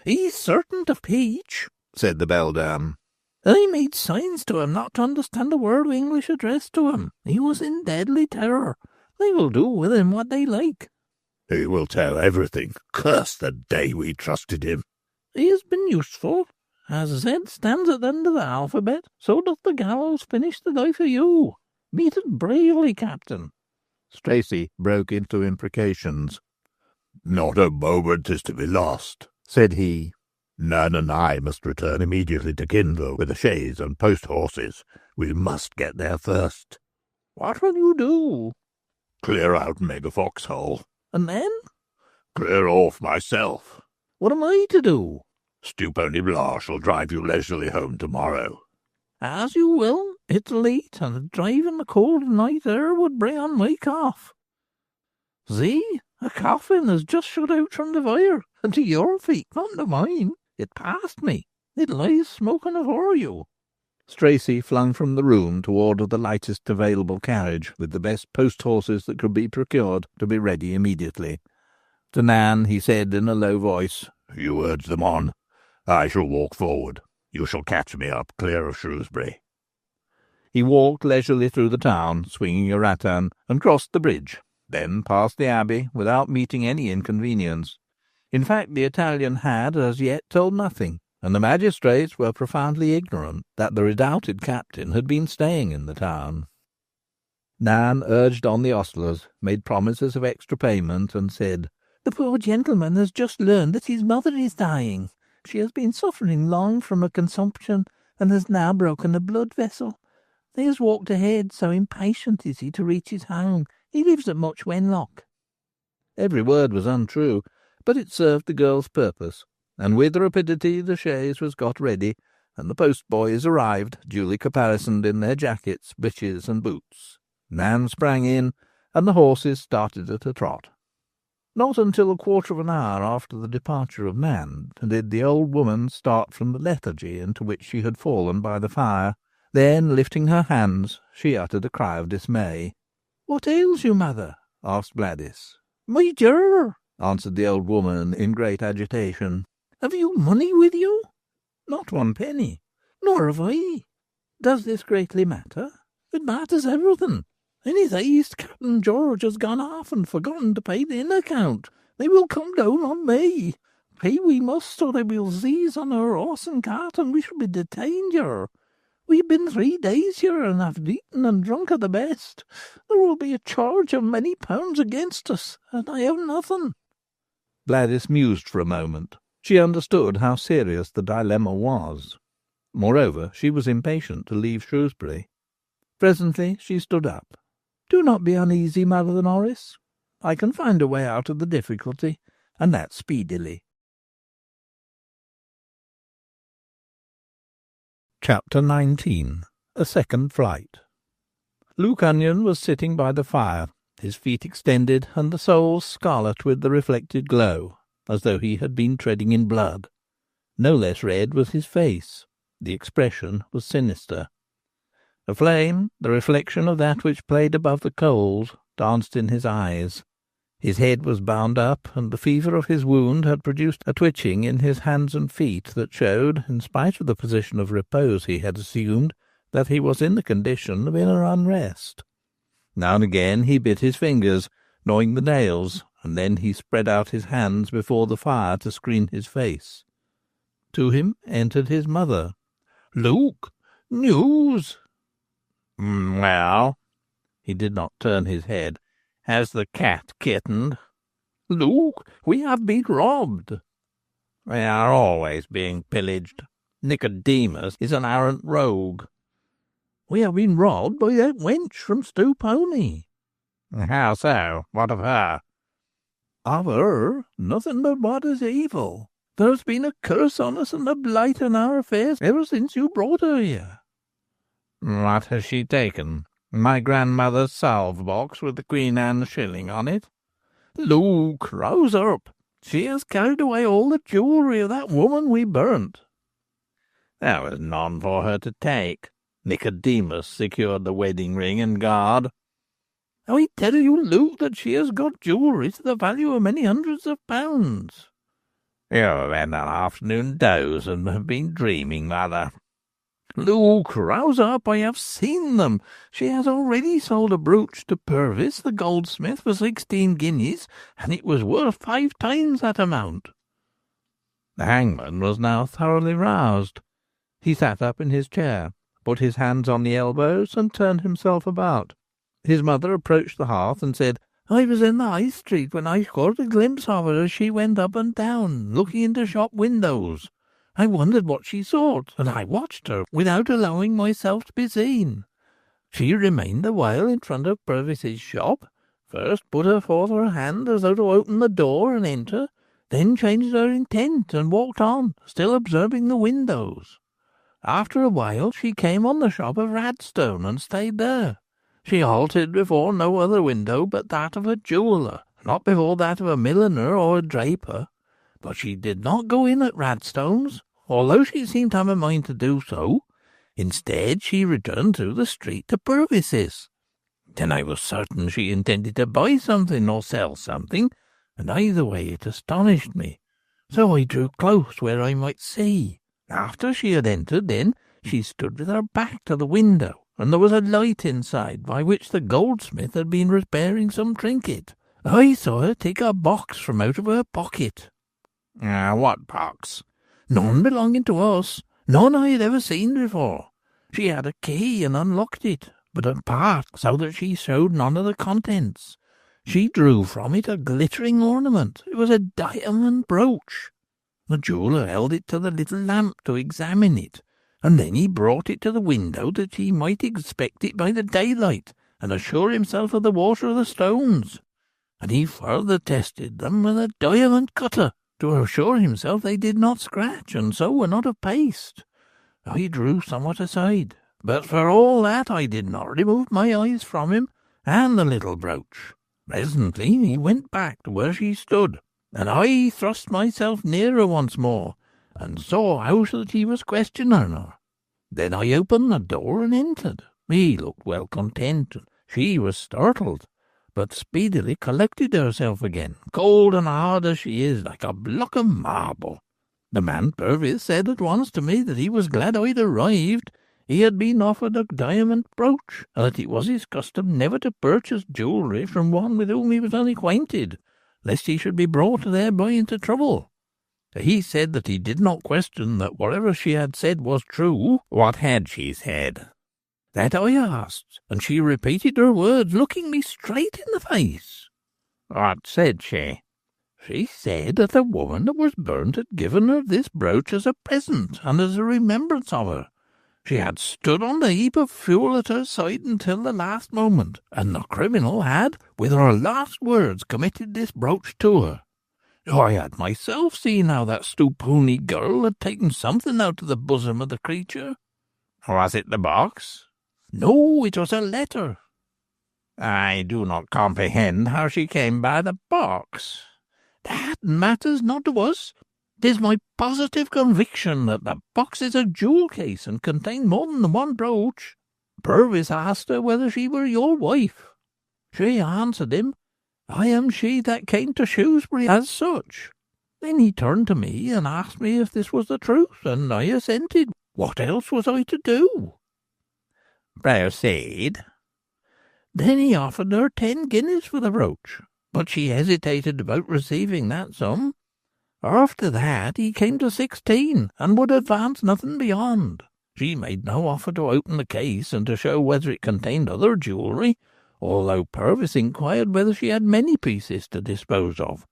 "He's certain to peach," said the beldam. "I made signs to him not to understand a word of English addressed to him. He was in deadly terror. They will do with him what they like." "He will tell everything. Curse the day we trusted him." "He has been useful. As Z stands at the end of the alphabet, so doth the gallows finish the life of you. Meet it bravely, Captain." Stacey broke into imprecations. "Not a moment is to be lost," said he. "Nan and I must return immediately to Kinver with the chaise and post-horses. We must get there first." "What will you do?" "Clear out Megafoxhole." "And then?" "Clear off myself." "What am I to do?" "Stewponey Blah shall drive you leisurely home tomorrow." "As you will. It's late, and a drive in the cold night air would bring on my cough. See, a coffin has just shot out from the fire, and to your feet, not to mine. It passed me. It lies smoking afore you." Stacey flung from the room to order the lightest available carriage, with the best post-horses that could be procured, to be ready immediately. To Nan he said in a low voice, "You urge them on. I shall walk forward. You shall catch me up clear of Shrewsbury." He walked leisurely through the town, swinging a rattan, and crossed the bridge, then passed the abbey without meeting any inconvenience. In fact, the Italian had as yet told nothing, and the magistrates were profoundly ignorant that the redoubted captain had been staying in the town. Nan urged on the ostlers, made promises of extra payment, and said, "The poor gentleman has just learned that his mother is dying. She has been suffering long from a consumption, and has now broken a blood vessel. He has walked ahead, so impatient is he to reach his home. He lives at Much Wenlock." Every word was untrue, but it served the girl's purpose, and with rapidity the chaise was got ready, and the postboys arrived, duly caparisoned in their jackets, breeches, and boots. Nan sprang in, and the horses started at a trot. Not until a quarter of an hour after the departure of Nan did the old woman start from the lethargy into which she had fallen by the fire. Then, lifting her hands, she uttered a cry of dismay. "What ails you, mother?" asked Bladys. "My dear," answered the old woman in great agitation. "have you money with you?" "Not one penny." "Nor have I." "Does this greatly matter?" "It matters everything. In his haste, Captain George has gone off and forgotten to pay the inn account. They will come down on me. Pay we must, or they will seize on our horse and cart, and we shall be detained here. We have been 3 days here, and have eaten and drunk of the best. There will be a charge of many pounds against us, and I have nothing." Bladys mused for a moment. She understood how serious the dilemma was. Moreover, she was impatient to leave Shrewsbury. Presently she stood up. "Do not be uneasy, Mother Norris. I can find a way out of the difficulty, and that speedily." Chapter 19. A Second Flight. Luke Onion was sitting by the fire, his feet extended, and the soles scarlet with the reflected glow, as though he had been treading in blood. No less red was his face. The expression was sinister. A flame, the reflection of that which played above the coals, danced in his eyes. His head was bound up, and the fever of his wound had produced a twitching in his hands and feet that showed, in spite of the position of repose he had assumed, that he was in the condition of inner unrest. Now and again he bit his fingers, gnawing the nails, and then he spread out his hands before the fire to screen his face. To him entered his mother. "Luke! News!" Well?" He did not turn his head. "Has the cat kittened?" "Luke, we have been robbed." "We are always being pillaged. Nicodemus is an arrant rogue." "We have been robbed by that wench from Stewponey." "How so? What of her?" "Of her, nothing but what is evil. There has been a curse on us and a blight on our affairs ever since you brought her here." "What has she taken? My grandmother's salve-box with the Queen Anne shilling on it?" "Luke, rouse up. She has carried away all the jewellery of that woman we burnt." "There was none for her to take. Nicodemus secured the wedding ring and guard." "I tell you, Luke, that she has got jewellery to the value of many hundreds of pounds." "You have had an afternoon doze and have been dreaming, mother." "Luke, rouse up. I have seen them. She has already sold a brooch to Purvis, the goldsmith, for 16 guineas, and it was worth 5 times that amount." The hangman was now thoroughly roused. He sat up in his chair, put his hands on the elbows, and turned himself about. His mother approached the hearth and said, "I was in the High Street when I caught a glimpse of her as she went up and down, looking into shop windows. I wondered what she sought, and I watched her without allowing myself to be seen. She remained a while in front of Purvis's shop, first put forth her hand as though to open the door and enter, then changed her intent and walked on, still observing the windows. After a while she came on the shop of Radstone and stayed there. She halted before no other window but that of a jeweller, not before that of a milliner or a draper. But she did not go in at Radstone's, although she seemed to have a mind to do so. Instead, she returned through the street to Purvis's. Then I was certain she intended to buy something or sell something, and either way it astonished me. So I drew close where I might see. After she had entered, then she stood with her back to the window, and there was a light inside by which the goldsmith had been repairing some trinket. I saw her take a box from out of her pocket." "What box?" "None belonging to us, none I had ever seen before. She had a key and unlocked it, but apart, so that she showed none of the contents. She drew from it a glittering ornament. It was a diamond brooch. The jeweller held it to the little lamp to examine it, and then he brought it to the window that he might inspect it by the daylight and assure himself of the water of the stones. And he further tested them with a diamond cutter to assure himself they did not scratch, and so were not of paste. I drew somewhat aside, but for all that I did not remove my eyes from him and the little brooch. Presently he went back to where she stood, and I thrust myself nearer once more, and saw how that he was questioning her. Then I opened the door and entered. He looked well content, and she was startled, but speedily collected herself again, cold and hard as she is, like a block of marble. The man Purvis said at once to me that he was glad I'd arrived. He had been offered a diamond brooch, and that it was his custom never to purchase jewellery from one with whom he was unacquainted, lest he should be brought thereby into trouble. He said that he did not question that whatever she had said was true." "What had she said?" "That I asked, and she repeated her words, looking me straight in the face." "What said she?" "She said that the woman that was burnt had given her this brooch as a present and as a remembrance of her. She had stood on the heap of fuel at her side until the last moment, and the criminal had, with her last words, committed this brooch to her. I had myself seen how that Stewponey girl had taken something out of the bosom of the creature." "Was it the box?" "No, it was a letter." I do not comprehend how she came by the box. That matters not to us. 'Tis my positive conviction that the box is a jewel case and contained more than the one brooch. Purvis asked her whether she were your wife. She answered him, I am she that came to Shrewsbury as such. Then he turned to me and asked me if this was the truth, and I assented. What else was I to do? Proceed. Then he offered her 10 guineas for the brooch, but she hesitated about receiving that sum. After that he came to 16, and would advance nothing beyond. She made no offer to open the case and to show whether it contained other jewellery, although Purvis inquired whether she had many pieces to dispose of,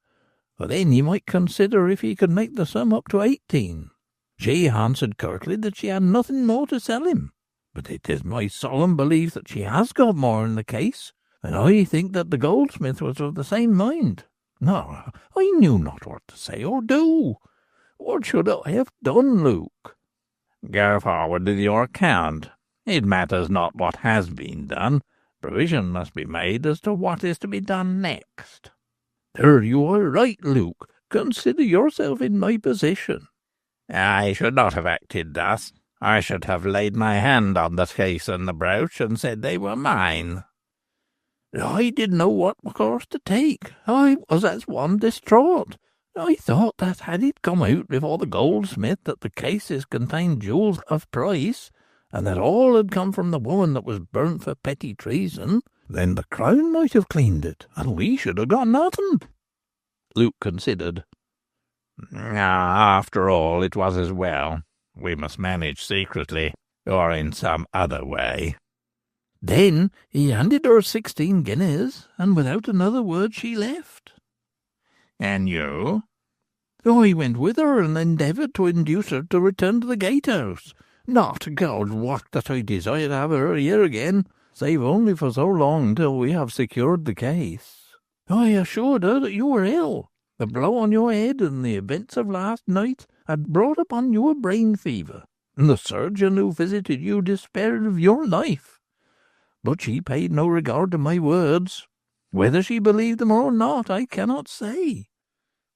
for then he might consider if he could make the sum up to 18. She answered curtly that she had nothing more to sell him, but it is my solemn belief that she has got more in the case, and I think that the goldsmith was of the same mind. No, I knew not what to say or do. What should I have done, Luke? Go forward with your account. It matters not what has been done. Provision must be made as to what is to be done next. There you are right, Luke. Consider yourself in my position. I should not have acted thus. I should have laid my hand on the case and the brooch and said they were mine. I didn't know what course to take. I was as one distraught. I thought that had it come out before the goldsmith that the cases contained jewels of price, and that all had come from the woman that was burnt for petty treason, then the Crown might have cleaned it, and we should have got nothing. Luke considered. After all, it was as well. We must manage secretly, or in some other way. Then he handed her 16 guineas, and without another word she left. And you? I went with her and endeavoured to induce her to return to the gatehouse. Not, God wot, that I desire to have her here again, save only for so long till we have secured the case. I assured her that you were ill. The blow on your head and the events of last night had brought upon you a brain fever, and the surgeon who visited you despaired of your life. But she paid no regard to my words. Whether she believed them or not, I cannot say.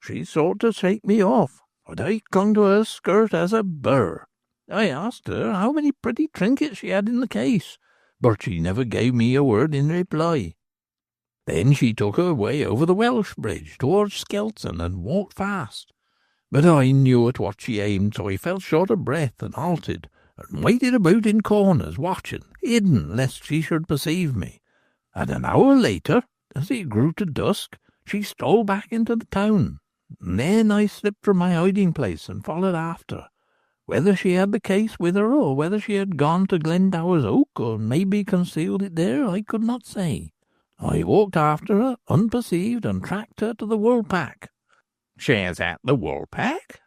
She sought to shake me off, but I clung to her skirt as a burr. I asked her how many pretty trinkets she had in the case, but she never gave me a word in reply. Then she took her way over the Welsh bridge towards Skelton and walked fast. But I knew at what she aimed, so I felt short of breath and halted, and waited about in corners, watching, hidden, lest she should perceive me. And an hour later, as it grew to dusk, she stole back into the town. And then I slipped from my hiding-place and followed after. Whether she had the case with her, or whether she had gone to Glendower's Oak, or maybe concealed it there, I could not say. I walked after her, unperceived, and tracked her to the Woolpack. She is at the Woolpack?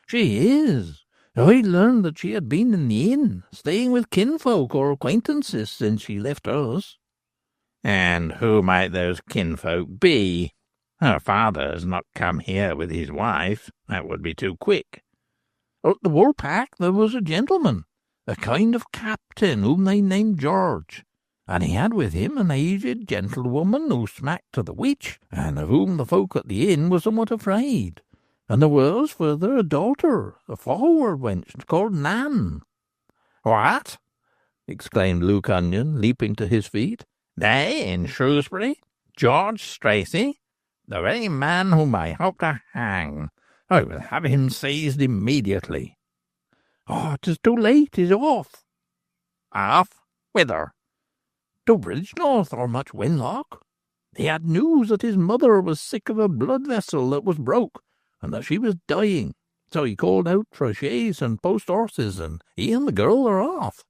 She is. I learned that she had been in the inn, staying with kinfolk or acquaintances since she left us. And who might those kinfolk be? Her father has not come here with his wife. That would be too quick. At the Woolpack there was a gentleman, a kind of captain, whom they named George, and he had with him an aged gentlewoman who smacked to the witch, and of whom the folk at the inn were somewhat afraid. And there was further a daughter, a forward wench, called Nan. What? Exclaimed Luke Onion, leaping to his feet. They in Shrewsbury? George Stracey? The very man whom I hope to hang. I will have him seized immediately. Oh, 'tis too late. He's off. Off? Whither? To Bridgenorth or Much Wenlock. He had news that his mother was sick of a blood vessel that was broke, and that she was dying. So he called out for a chaise and post horses, and he and the girl are off.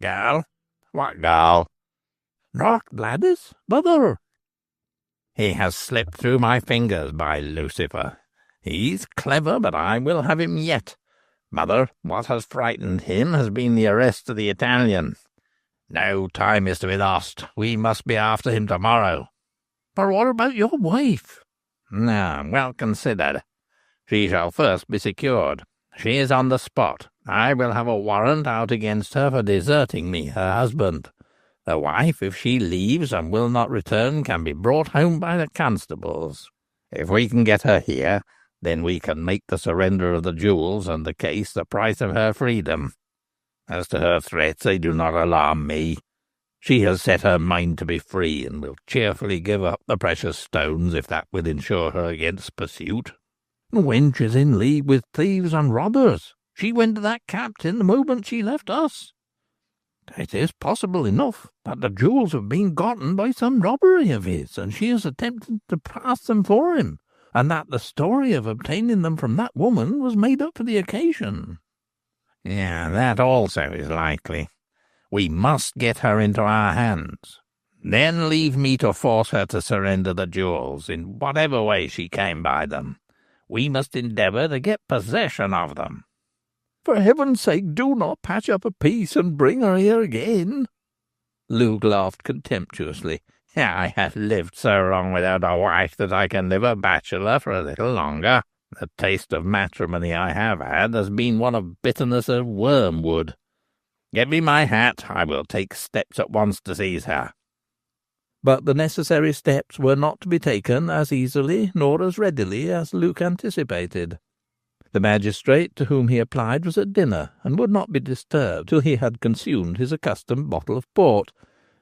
Girl? What girl? Not Bladys, mother. He has slipped through my fingers, by Lucifer. He's clever, but I will have him yet. Mother, what has frightened him has been the arrest of the Italian. No time is to be lost. We must be after him tomorrow. But what about your wife? No, well considered. She shall first be secured. She is on the spot. I will have a warrant out against her for deserting me, her husband. The wife, if she leaves and will not return, can be brought home by the constables. If we can get her here, then we can make the surrender of the jewels and the case the price of her freedom. As to her threats, they do not alarm me. She has set her mind to be free, and will cheerfully give up the precious stones if that will ensure her against pursuit. The wench is in league with thieves and robbers. She went to that captain the moment she left us. It is possible enough that the jewels have been gotten by some robbery of his, and she has attempted to pass them for him, and that the story of obtaining them from that woman was made up for the occasion. Yeah, that also is likely. We must get her into our hands. Then leave me to force her to surrender the jewels in whatever way she came by them. We must endeavour to get possession of them. For heaven's sake, do not patch up a peace and bring her here again. Luke laughed contemptuously. I have lived so long without a wife that I can live a bachelor for a little longer. The taste of matrimony I have had has been one of bitterness of wormwood. Give me my hat. I will take steps at once to seize her. But the necessary steps were not to be taken as easily nor as readily as Luke anticipated. The magistrate to whom he applied was at dinner, and would not be disturbed till he had consumed his accustomed bottle of port,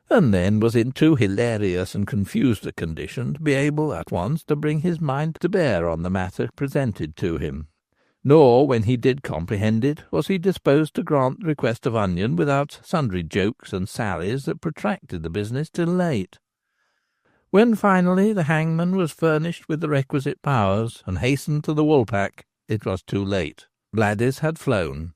and then was in too hilarious and confused a condition to be able at once to bring his mind to bear on the matter presented to him. Nor, when he did comprehend it, was he disposed to grant the request of Onion without sundry jokes and sallies that protracted the business till late. When finally the hangman was furnished with the requisite powers, and hastened to the Woolpack, it was too late. Bladys had flown.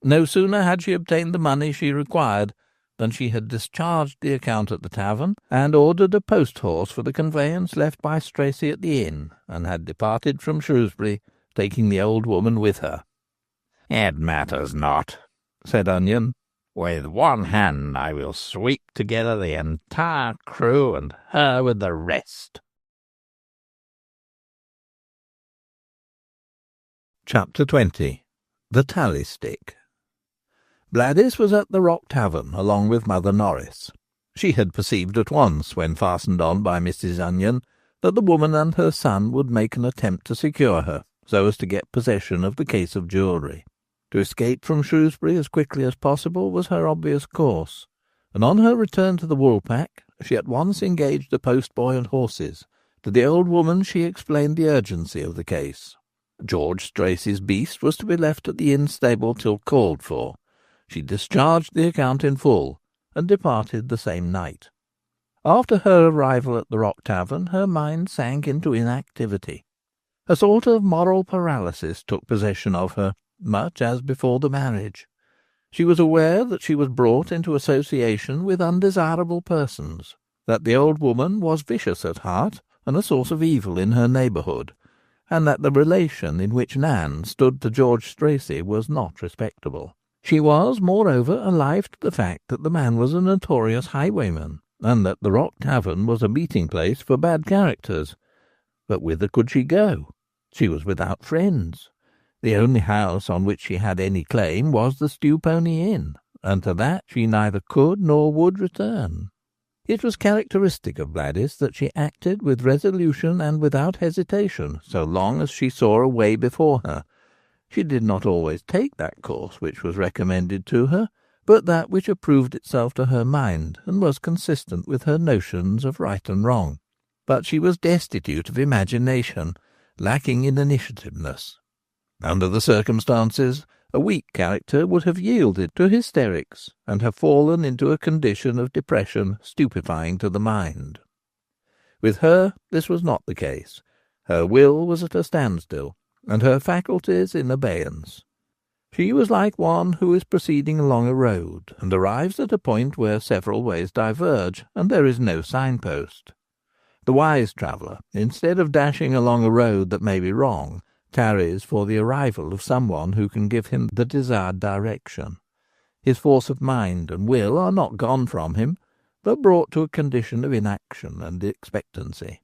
No sooner had she obtained the money she required than she had discharged the account at the tavern, and ordered a post-horse for the conveyance left by Stracey at the inn, and had departed from Shrewsbury, taking the old woman with her. "It matters not," said Onion. "With one hand I will sweep together the entire crew, and her with the rest." Chapter 20. The Tally Stick. Bladys was at the Rock Tavern along with Mother Norris. She had perceived at once, when fastened on by Mrs. Onion, that the woman and her son would make an attempt to secure her, so as to get possession of the case of jewellery. To escape from Shrewsbury as quickly as possible was her obvious course, and on her return to the Woolpack she at once engaged a postboy and horses. To the old woman she explained the urgency of the case. George Stracey's beast was to be left at the inn stable till called for. She discharged the account in full, and departed the same night. After her arrival at the Rock Tavern her mind sank into inactivity. A sort of moral paralysis took possession of her, much as before the marriage. She was aware that she was brought into association with undesirable persons, that the old woman was vicious at heart and a source of evil in her neighbourhood, and that the relation in which Nan stood to George Stracey was not respectable. She was, moreover, alive to the fact that the man was a notorious highwayman, and that the Rock Tavern was a meeting-place for bad characters. But whither could she go? She was without friends. The only house on which she had any claim was the Stewponey Inn, and to that she neither could nor would return. It was characteristic of Bladys that she acted with resolution and without hesitation so long as she saw a way before her. She did not always take that course which was recommended to her, but that which approved itself to her mind and was consistent with her notions of right and wrong. But she was destitute of imagination, lacking in initiativeness. Under the circumstances, a weak character would have yielded to hysterics, and have fallen into a condition of depression stupefying to the mind. With her this was not the case. Her will was at a standstill, and her faculties in abeyance. She was like one who is proceeding along a road, and arrives at a point where several ways diverge, and there is no signpost. The wise traveller, instead of dashing along a road that may be wrong, tarries for the arrival of someone who can give him the desired direction. His force of mind and will are not gone from him, but brought to a condition of inaction and expectancy.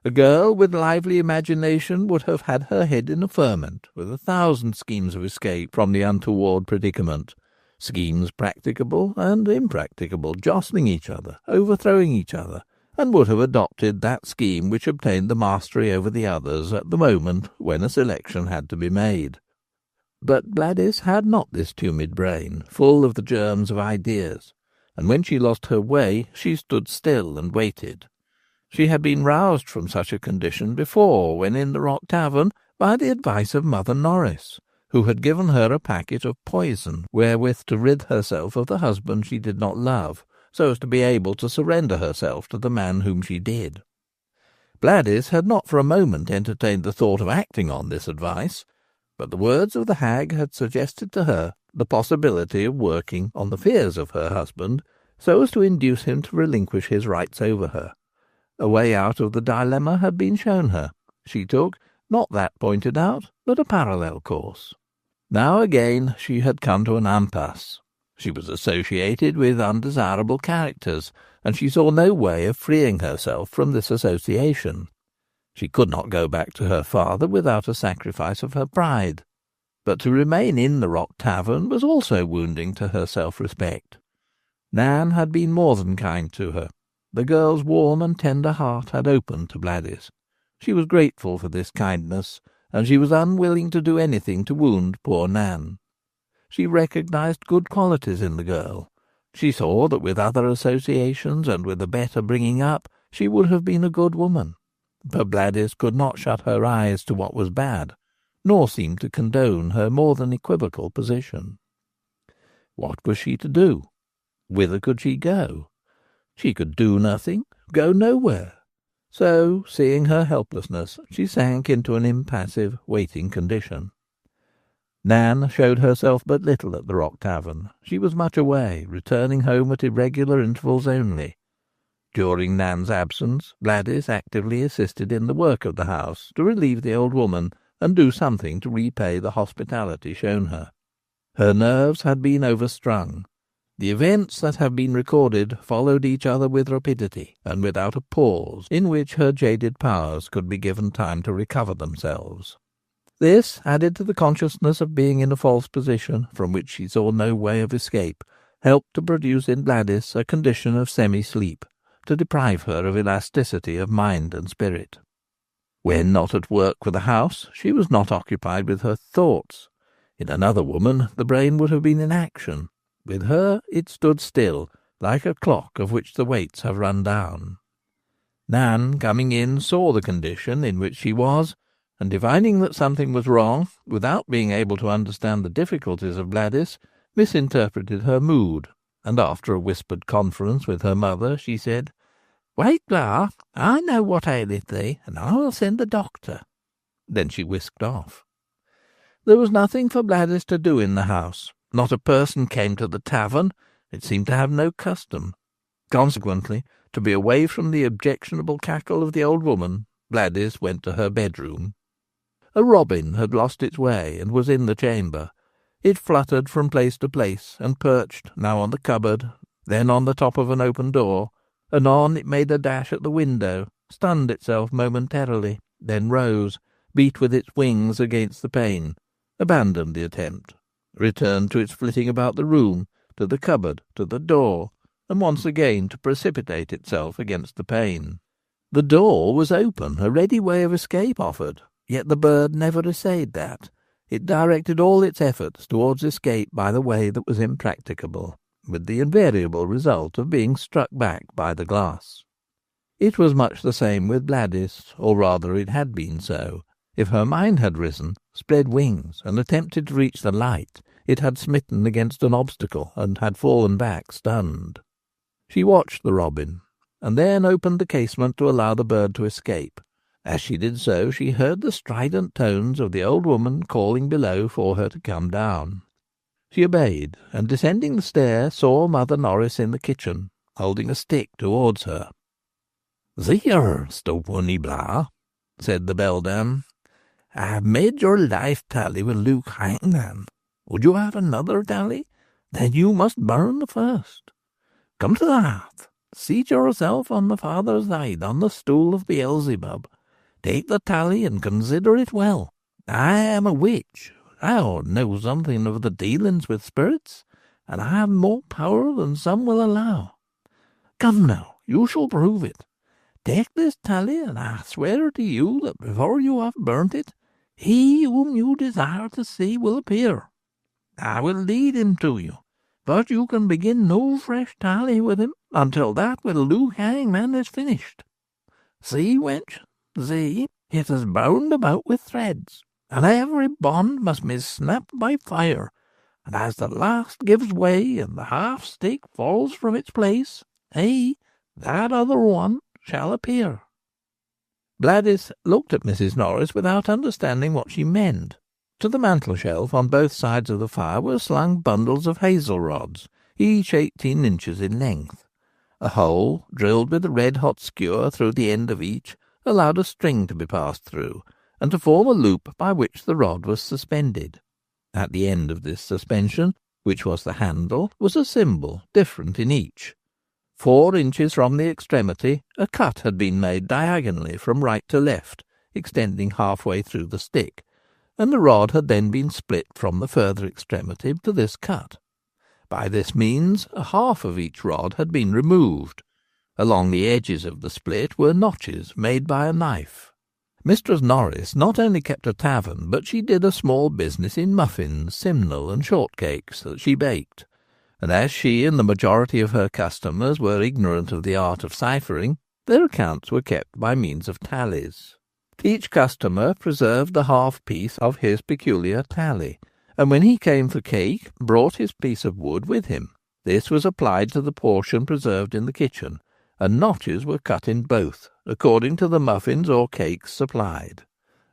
A girl with lively imagination would have had her head in a ferment, with 1,000 schemes of escape from the untoward predicament, schemes practicable and impracticable, jostling each other, overthrowing each other, and would have adopted that scheme which obtained the mastery over the others at the moment when a selection had to be made. But Bladys had not this tumid brain, full of the germs of ideas, and when she lost her way she stood still and waited. She had been roused from such a condition before, when in the Rock Tavern, by the advice of Mother Norris, who had given her a packet of poison wherewith to rid herself of the husband she did not love, so as to be able to surrender herself to the man whom she did. Bladys had not for a moment entertained the thought of acting on this advice, but the words of the hag had suggested to her the possibility of working on the fears of her husband, so as to induce him to relinquish his rights over her. A way out of the dilemma had been shown her. She took, not that pointed out, but a parallel course. Now again she had come to an impasse. She was associated with undesirable characters, and she saw no way of freeing herself from this association. She could not go back to her father without a sacrifice of her pride. But to remain in the Rock Tavern was also wounding to her self-respect. Nan had been more than kind to her. The girl's warm and tender heart had opened to Bladys. She was grateful for this kindness, and she was unwilling to do anything to wound poor Nan. She recognized good qualities in the girl. She saw that with other associations and with a better bringing up, she would have been a good woman. But Bladys could not shut her eyes to what was bad, nor seem to condone her more than equivocal position. What was she to do? Whither could she go? She could do nothing, go nowhere. So, seeing her helplessness, she sank into an impassive, waiting condition. Nan showed herself but little at the Rock Tavern. She was much away, returning home at irregular intervals only. During Nan's absence, Bladys actively assisted in the work of the house, to relieve the old woman, and do something to repay the hospitality shown her. Her nerves had been overstrung. The events that have been recorded followed each other with rapidity, and without a pause in which her jaded powers could be given time to recover themselves. This, added to the consciousness of being in a false position from which she saw no way of escape, helped to produce in Bladys a condition of semi-sleep, to deprive her of elasticity of mind and spirit. When not at work for the house, she was not occupied with her thoughts. In another woman the brain would have been in action. With her it stood still, like a clock of which the weights have run down. Nan, coming in, saw the condition in which she was, and divining that something was wrong, without being able to understand the difficulties of Bladys, misinterpreted her mood, and after a whispered conference with her mother, she said, "Wait, Blah, I know what aileth thee, and I will send the doctor." Then she whisked off. There was nothing for Bladys to do in the house. Not a person came to the tavern. It seemed to have no custom. Consequently, to be away from the objectionable cackle of the old woman, Bladys went to her bedroom. A robin had lost its way and was in the chamber. It fluttered from place to place, and perched, now on the cupboard, then on the top of an open door. Anon it made a dash at the window, stunned itself momentarily, then rose, beat with its wings against the pane, abandoned the attempt, returned to its flitting about the room, to the cupboard, to the door, and once again to precipitate itself against the pane. The door was open, a ready way of escape offered, yet the bird never essayed that. It directed all its efforts towards escape by the way that was impracticable, with the invariable result of being struck back by the glass. It was much the same with Bladys, or rather it had been so. If her mind had risen, spread wings, and attempted to reach the light, it had smitten against an obstacle and had fallen back stunned. She watched the robin, and then opened the casement to allow the bird to escape. As she did so, she heard the strident tones of the old woman calling below for her to come down. She obeyed, and descending the stair, saw Mother Norris in the kitchen, holding a stick towards her. "There, Stewponey Blah," said the beldam. "I have made your life tally with Luke Hangman. Would you have another tally? Then you must burn the first. Come to the hearth. Seat yourself on the farther side, on the stool of Beelzebub. Take the tally and consider it well. I am a witch. I know something of the dealings with spirits. and I have more power than some will allow. Come now, you shall prove it. Take this tally, and I swear to you that before you have burnt it, he whom you desire to see will appear. I will lead him to you, but you can begin no fresh tally with him until that with Luke Hangman is finished. See, wench, see, it is bound about with threads, and every bond must be snapped by fire, and as the last gives way and the half-stake falls from its place, that other one shall appear. Bladys looked at Mrs. Norris without understanding what she meant. To the mantel-shelf on both sides of the fire were slung bundles of hazel rods, each 18 inches in length. A hole, drilled with a red-hot skewer through the end of each, allowed a string to be passed through, and to form a loop by which the rod was suspended. At the end of this suspension, which was the handle, was a symbol, different in each. 4 inches from the extremity, a cut had been made diagonally from right to left, extending halfway through the stick, and the rod had then been split from the further extremity to this cut. By this means a half of each rod had been removed. Along the edges of the split were notches made by a knife. Mistress Norris not only kept a tavern, but she did a small business in muffins, simnel, and shortcakes that she baked. And as she and the majority of her customers were ignorant of the art of ciphering, their accounts were kept by means of tallies. Each customer preserved the half-piece of his peculiar tally, and when he came for cake, brought his piece of wood with him. This was applied to the portion preserved in the kitchen, and notches were cut in both, according to the muffins or cakes supplied.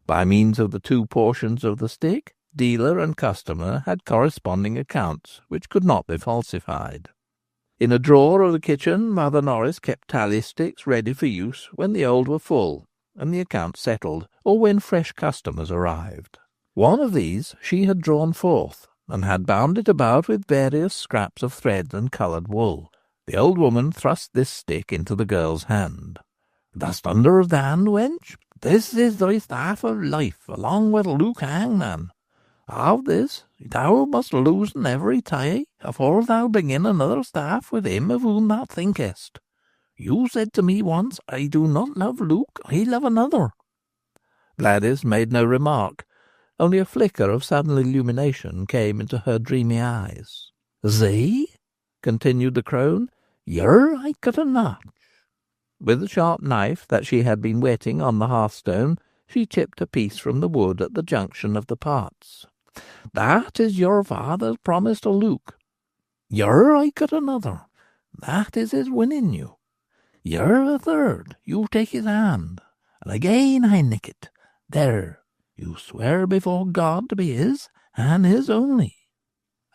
By means of the 2 portions of the stick, dealer and customer had corresponding accounts, which could not be falsified. In a drawer of the kitchen, Mother Norris kept tally sticks ready for use when the old were full, and the accounts settled, or when fresh customers arrived. One of these she had drawn forth, and had bound it about with various scraps of thread and coloured wool. The old woman thrust this stick into the girl's hand. "Dost understand, wench? This is thy staff of life, along with Luke Hangman. Of this thou must loosen every tie afore thou begin another staff with him of whom thou thinkest. You said to me once, I do not love Luke, I love another." Bladys made no remark, only a flicker of sudden illumination came into her dreamy eyes. "See," continued the crone, "here I cut a notch." With the sharp knife that she had been whetting on the hearthstone, she chipped a piece from the wood at the junction of the parts. "That is your father's promise to Luke. Here I cut another. That is his winning you. Here a third. You take his hand, and again I nick it. There, you swear before God to be his, and his only."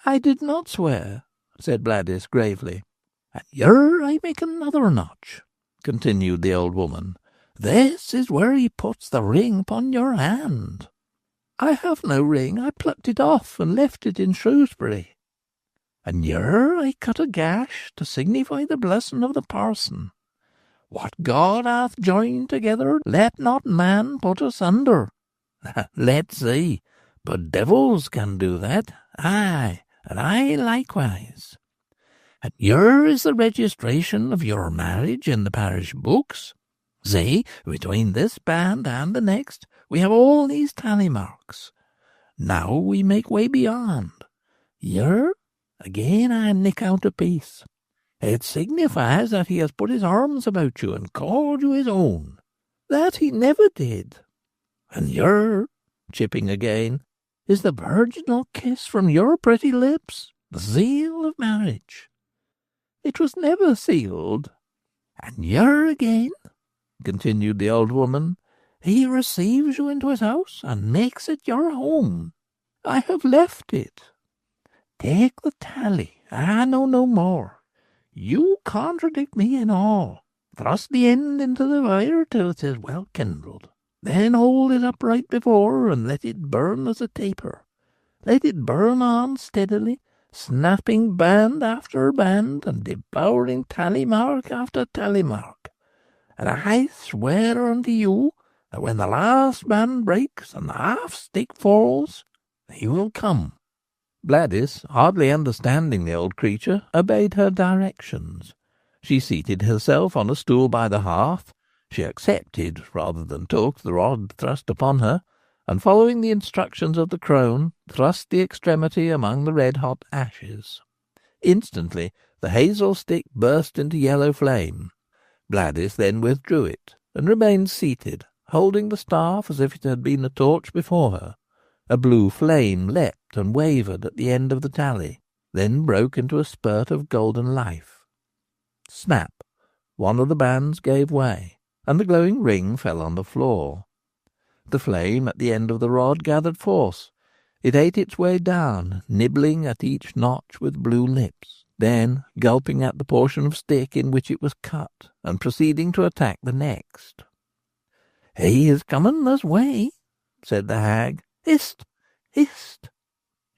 "I did not swear," said Bladys gravely. "And here I make another notch," continued the old woman. "This is where he puts the ring upon your hand." "I have no ring. I plucked it off and left it in Shrewsbury." "And here I cut a gash to signify the blessing of the parson. What God hath joined together, let not man put asunder. Let's see, but devils can do that, aye, and I likewise. And here is the registration of your marriage in the parish books. See, between this band and the next, we have all these tally marks. Now we make way beyond. Here, again I nick out a piece. It signifies that he has put his arms about you and called you his own. That he never did. And here, chipping again, is the virginal kiss from your pretty lips, the seal of marriage. It was never sealed. And here again, continued the old woman, he receives you into his house and makes it your home. I have left it. Take the tally. I know no more. You contradict me in all. Thrust the end into the fire till it is well kindled. Then hold it upright before and let it burn as a taper. Let it burn on steadily, snapping band after band and devouring tally mark after tally mark. And I swear unto you that when the last band breaks and the half stick falls, he will come. Bladys, hardly understanding the old creature, obeyed her directions. She seated herself on a stool by the hearth. She accepted, rather than took, the rod thrust upon her, and following the instructions of the crone, thrust the extremity among the red-hot ashes. Instantly the hazel stick burst into yellow flame. Bladys then withdrew it, and remained seated, holding the staff as if it had been a torch before her. A blue flame leapt and wavered at the end of the tally, then broke into a spurt of golden life. Snap! One of the bands gave way, and the glowing ring fell on the floor. The flame at the end of the rod gathered force. It ate its way down, nibbling at each notch with blue lips, then gulping at the portion of stick in which it was cut, and proceeding to attack the next. "He is coming this way," said the hag. "Hist! Hist!"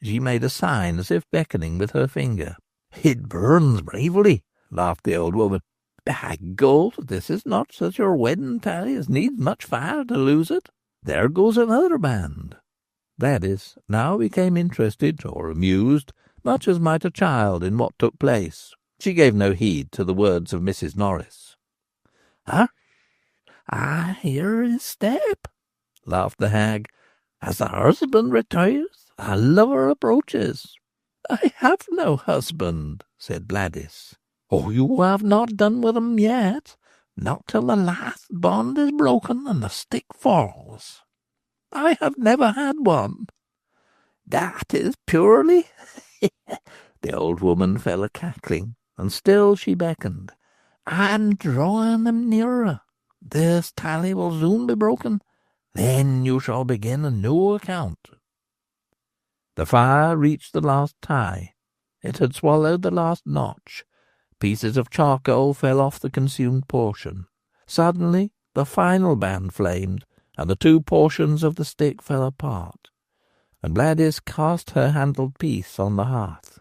She made a sign as if beckoning with her finger. "It burns bravely," laughed the old woman. "By Gold, this is not such a wedding tally as needs much fire to lose it. There goes another band." Bladys now became interested or amused, much as might a child, in what took place. She gave no heed to the words of Mrs. Norris. "Hush! I hear his step," laughed the hag. "As the husband retires, the lover approaches." "I have no husband," said Bladys. "Oh, you have not done with him yet. Not till the last bond is broken and the stick falls." "I have never had one." "That is purely—" The old woman fell a-cackling, and still she beckoned. "I am drawing them nearer. This tally will soon be broken. Then you shall begin a new account." The fire reached the last tie. It had swallowed the last notch. Pieces of charcoal fell off the consumed portion. Suddenly the final band flamed, and the two portions of the stick fell apart, and Bladys cast her handled piece on the hearth.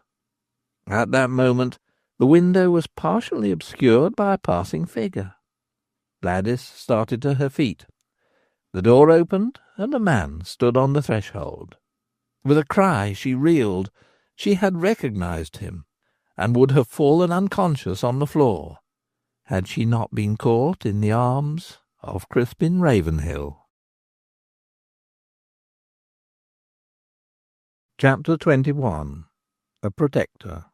At that moment the window was partially obscured by a passing figure. Bladys started to her feet. The door opened, and a man stood on the threshold. With a cry she reeled. She had recognized him, and would have fallen unconscious on the floor, had she not been caught in the arms of Crispin Ravenhill. Chapter 21. A Protector.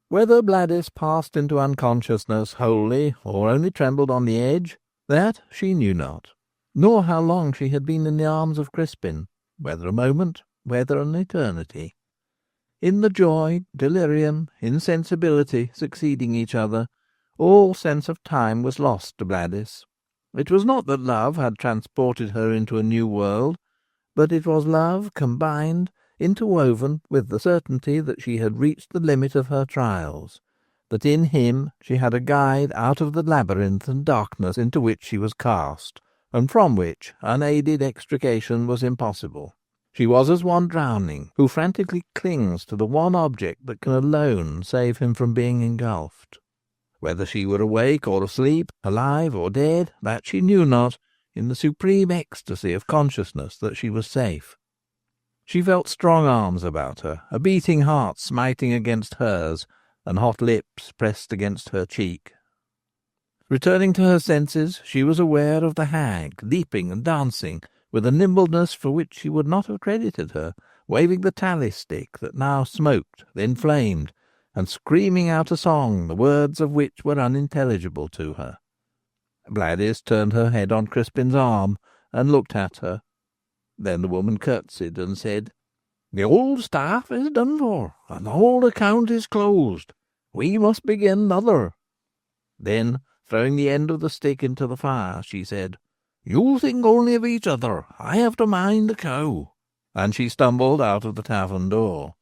Whether Bladys passed into unconsciousness wholly, or only trembled on the edge, that she knew not, nor how long she had been in the arms of Crispin, whether a moment, whether an eternity. In the joy, delirium, insensibility succeeding each other, all sense of time was lost to Bladys. It was not that love had transported her into a new world, but it was love combined, interwoven with the certainty that she had reached the limit of her trials, that in him she had a guide out of the labyrinth and darkness into which she was cast, and from which unaided extrication was impossible. She was as one drowning, who frantically clings to the one object that can alone save him from being engulfed. Whether she were awake or asleep, alive or dead, that she knew not, in the supreme ecstasy of consciousness that she was safe. She felt strong arms about her, a beating heart smiting against hers, and hot lips pressed against her cheek. Returning to her senses, she was aware of the hag, leaping and dancing, with a nimbleness for which she would not have credited her, waving the tally stick that now smoked, then flamed, and screaming out a song, the words of which were unintelligible to her. Bladys turned her head on Crispin's arm, and looked at her. Then the woman curtsied and said, "The old staff is done for, and the whole account is closed. We must begin another." Then, throwing the end of the stick into the fire, she said, "You think only of each other. I have to mind the cow." And she stumbled out of the tavern door.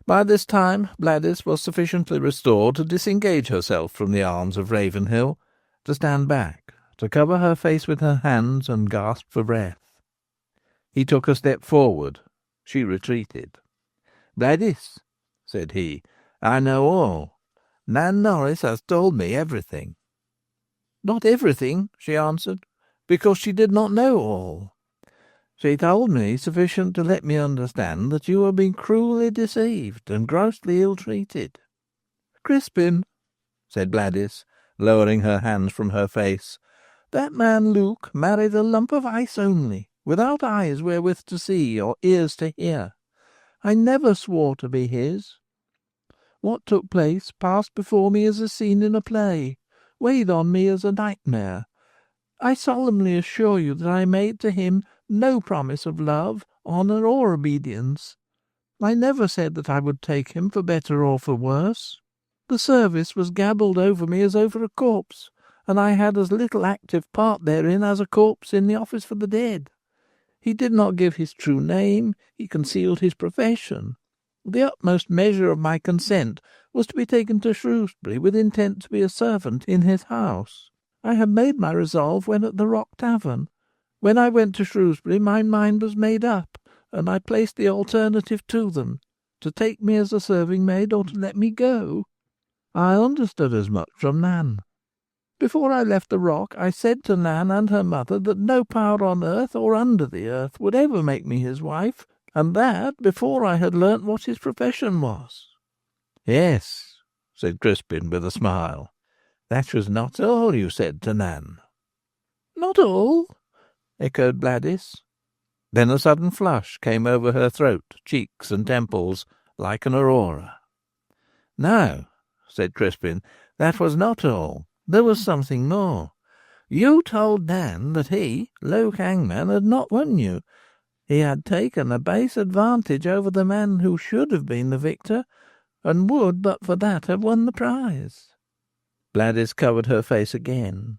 By this time Bladys was sufficiently restored to disengage herself from the arms of Ravenhill, to stand back, to cover her face with her hands and gasp for breath. He took a step forward. She retreated. "Bladys," said he, "I know all. Nan Norris has told me everything." "Not everything," she answered, "because she did not know all." She told me sufficient to let me understand that you have been cruelly deceived and grossly ill-treated." "Crispin," said Bladys, lowering her hands from her face, "that man Luke married a lump of ice only, without eyes wherewith to see or ears to hear. I never swore to be his. What took place passed before me as a scene in a play, weighed on me as a nightmare. I solemnly assure you that I made to him no promise of love, honour, or obedience. I never said that I would take him for better or for worse. The service was gabbled over me as over a corpse, and I had as little active part therein as a corpse in the office for the dead. He did not give his true name, he concealed his profession. The utmost measure of my consent was to be taken to Shrewsbury with intent to be a servant in his house. I had made my resolve when at the Rock Tavern. When I went to Shrewsbury my mind was made up, and I placed the alternative to them, to take me as a serving-maid or to let me go. I understood as much from Nan. Before I left the Rock I said to Nan and her mother that no power on earth or under the earth would ever make me his wife, and that before I had learnt what his profession was." "Yes," said Crispin with a smile. "That was not all you said to Nan." "Not all?" echoed Bladys. Then a sudden flush came over her throat, cheeks, and temples, like an aurora. "No," said Crispin, "that was not all. There was something more. You told Nan that he, Luke Hangman, had not won you. He had taken a base advantage over the man who should have been the victor, and would, but for that, have won the prize." Bladys covered her face again.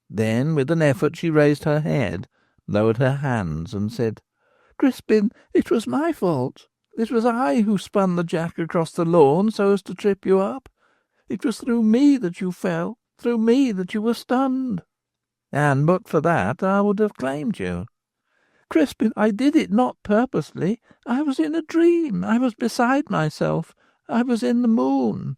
Then, with an effort, she raised her head, lowered her hands, and said, "Crispin, it was my fault. It was I who spun the jack across the lawn so as to trip you up. It was through me that you fell, through me that you were stunned. And but for that I would have claimed you. Crispin, I did it not purposely. I was in a dream. I was beside myself. I was in the moon.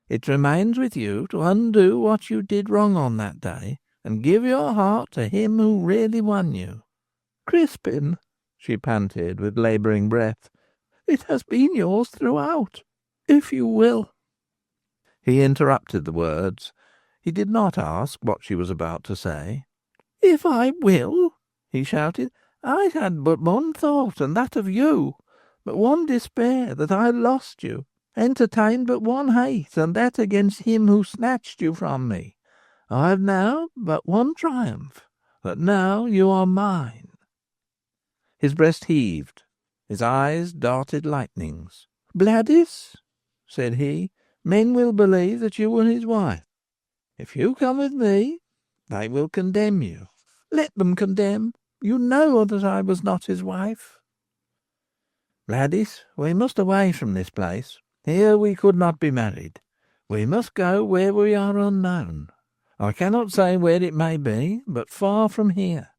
It remains with you to undo what you did wrong on that day, and give your heart to him who really won you." "Crispin," she panted with labouring breath, "it has been yours throughout. If you will—" He interrupted the words. He did not ask what she was about to say. "If I will," he shouted. "I had but one thought, and that of you, but one despair, that I lost you, entertained but one hate, and that against him who snatched you from me. I have now but one triumph, that now you are mine." His breast heaved. His eyes darted lightnings. "Bladys," said he, "men will believe that you were his wife. If you come with me, they will condemn you. Let them condemn. You know that I was not his wife. Bladys, we must away from this place. Here we could not be married. We must go where we are unknown. I cannot say where it may be, but far from here.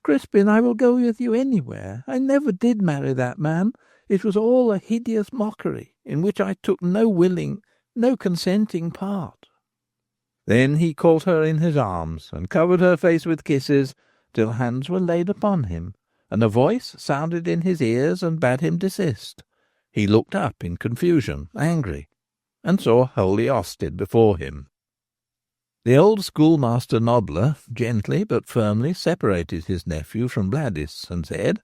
Crispin, I will go with you anywhere. I never did marry that man. It was all a hideous mockery, in which I took no willing, no consenting part." Then he caught her in his arms, and covered her face with kisses, till hands were laid upon him, and a voice sounded in his ears and bade him desist. He looked up in confusion, angry, and saw holy Austed before him. The old schoolmaster Nobbler gently but firmly separated his nephew from Bladys, and said,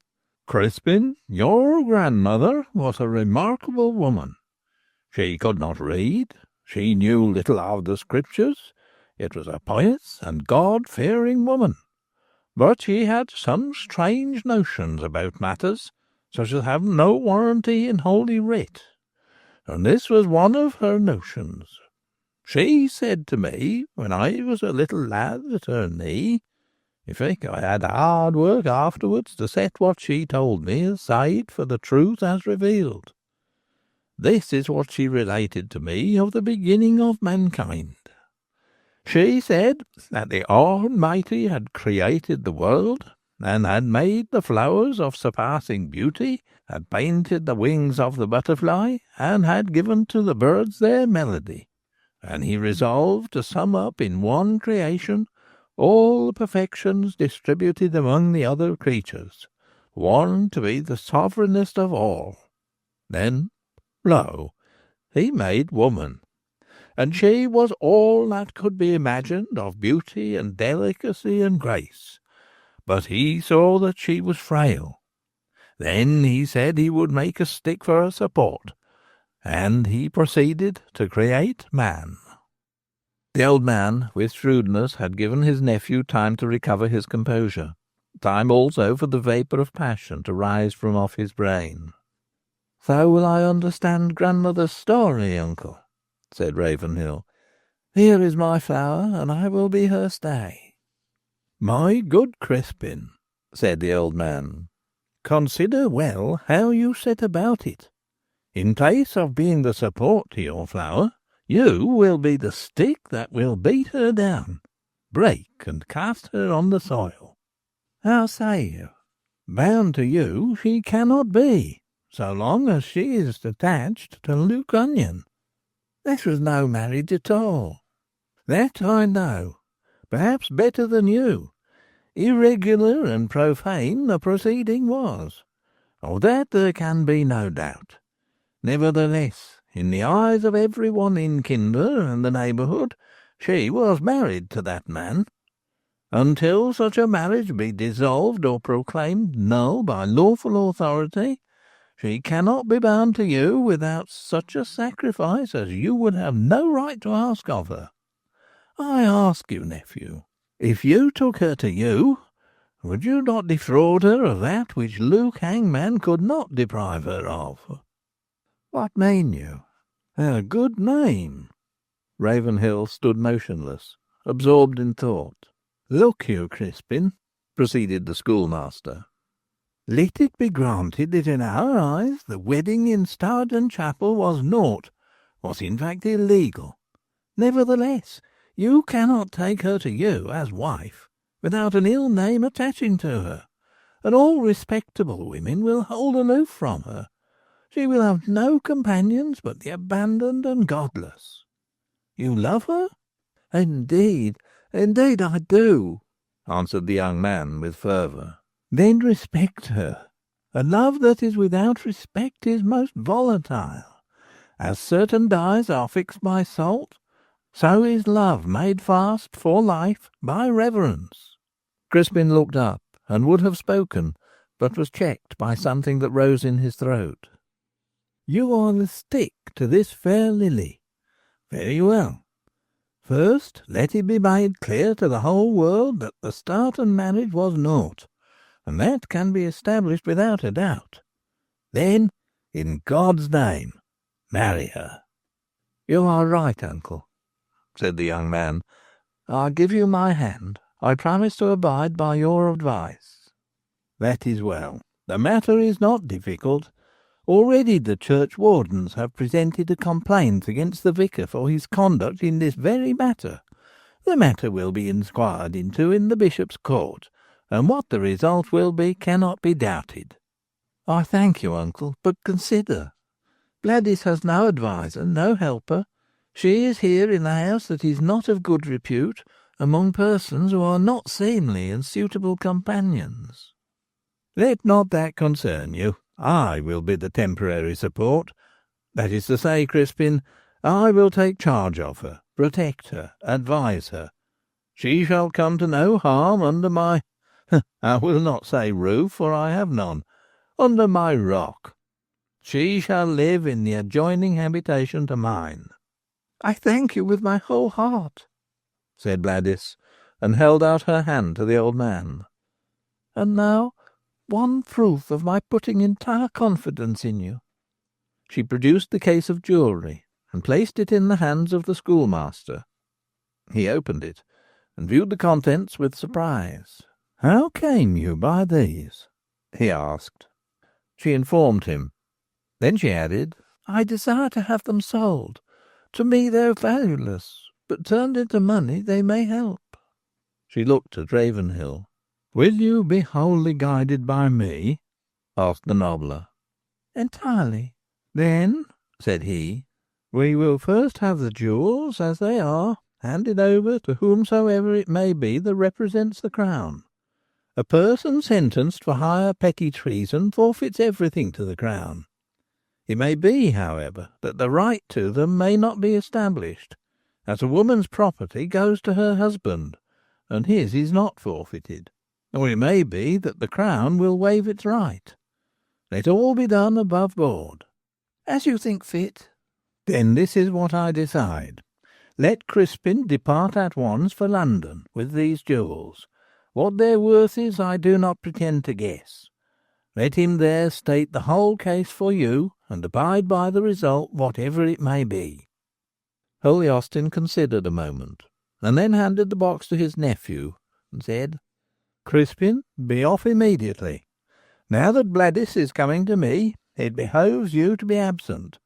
"Crispin, your grandmother was a remarkable woman. She could not read. She knew little of the Scriptures. It was a pious and God-fearing woman. But she had some strange notions about matters, such as have no warranty in Holy Writ. And this was one of her notions. She said to me, when I was a little lad at her knee, if I had hard work afterwards to set what she told me aside for the truth as revealed. This is what she related to me of the beginning of mankind. She said that the Almighty had created the world, and had made the flowers of surpassing beauty, had painted the wings of the butterfly, and had given to the birds their melody. And he resolved to sum up in one creation all the perfections distributed among the other creatures, one to be the sovereignest of all. Then, lo, he made woman, and she was all that could be imagined of beauty and delicacy and grace. But he saw that she was frail. Then he said he would make a stick for her support, and he proceeded to create man. The old man, with shrewdness, had given his nephew time to recover his composure, time also for the vapour of passion to rise from off his brain. "So will I understand grandmother's story, uncle," said Ravenhill. "Here is my flower, and I will be her stay." "My good Crispin," said the old man, "consider well how you set about it. In place of being the support to your flower, you will be the stick that will beat her down, break and cast her on the soil. How say you? Bound to you she cannot be, so long as she is attached to Luke Onion." "This was no marriage at all." "That I know, perhaps better than you. Irregular and profane the proceeding was. Of that there can be no doubt. Nevertheless, in the eyes of every one in Kinder and the neighbourhood, she was married to that man. Until such a marriage be dissolved or proclaimed null by lawful authority, she cannot be bound to you without such a sacrifice as you would have no right to ask of her. I ask you, nephew, if you took her to you, would you not defraud her of that which Luke Hangman could not deprive her of?" "What mean you?" "Her good name." Ravenhill stood motionless, absorbed in thought. "Look you, Crispin," proceeded the schoolmaster, "let it be granted that in our eyes the wedding in Stowden Chapel was naught, was in fact illegal. Nevertheless, you cannot take her to you as wife without an ill name attaching to her, and all respectable women will hold aloof from her. She will have no companions but the abandoned and godless. You love her?" Indeed I do," answered the young man with fervour. "Then respect her. A love that is without respect is most volatile. As certain dyes are fixed by salt, so is love made fast for life by reverence." Crispin looked up and would have spoken, but was checked by something that rose in his throat. "You are the stick to this fair lily. Very well. First, let it be made clear to the whole world that the Stoughton marriage was naught, and that can be established without a doubt. Then, in God's name, marry her." "You are right, uncle," said the young man. "I give you my hand. I promise to abide by your advice." "That is well. The matter is not difficult. Already the churchwardens have presented a complaint against the vicar for his conduct in this very matter. The matter will be inquired into in the bishop's court, and what the result will be cannot be doubted." "I thank you, uncle, but consider. Bladys has no adviser, no helper. She is here in a house that is not of good repute, among persons who are not seemly and suitable companions." "Let not that concern you. I will be the temporary support. That is to say, Crispin, I will take charge of her, protect her, advise her. She shall come to no harm under my, I will not say roof, for I have none, under my rock. She shall live in the adjoining habitation to mine." "I thank you with my whole heart," said Bladys, and held out her hand to the old man. "And now, one proof of my putting entire confidence in you." She produced the case of jewellery, and placed it in the hands of the schoolmaster. He opened it, and viewed the contents with surprise. "How came you by these?" he asked. She informed him. Then she added, "I desire to have them sold. To me they are valueless, but turned into money they may help." She looked at Ravenhill. "Will you be wholly guided by me?" asked the nobler. "Entirely." "Then," said he, "we will first have the jewels as they are handed over to whomsoever it may be that represents the crown, A person sentenced for higher petty treason forfeits everything to the Crown. It may be, however, that the right to them may not be established, as a woman's property goes to her husband, and his is not forfeited. Or it may be that the Crown will waive its right. Let all be done above board. As you think fit. Then this is what I decide. Let Crispin depart at once for London with these jewels. What their worth is I do not pretend to guess. Let him there state the whole case for you, and abide by the result, whatever it may be." Holy Austin considered a moment, and then handed the box to his nephew, and said, "Crispin, be off immediately. Now that Bladys is coming to me, it behoves you to be absent.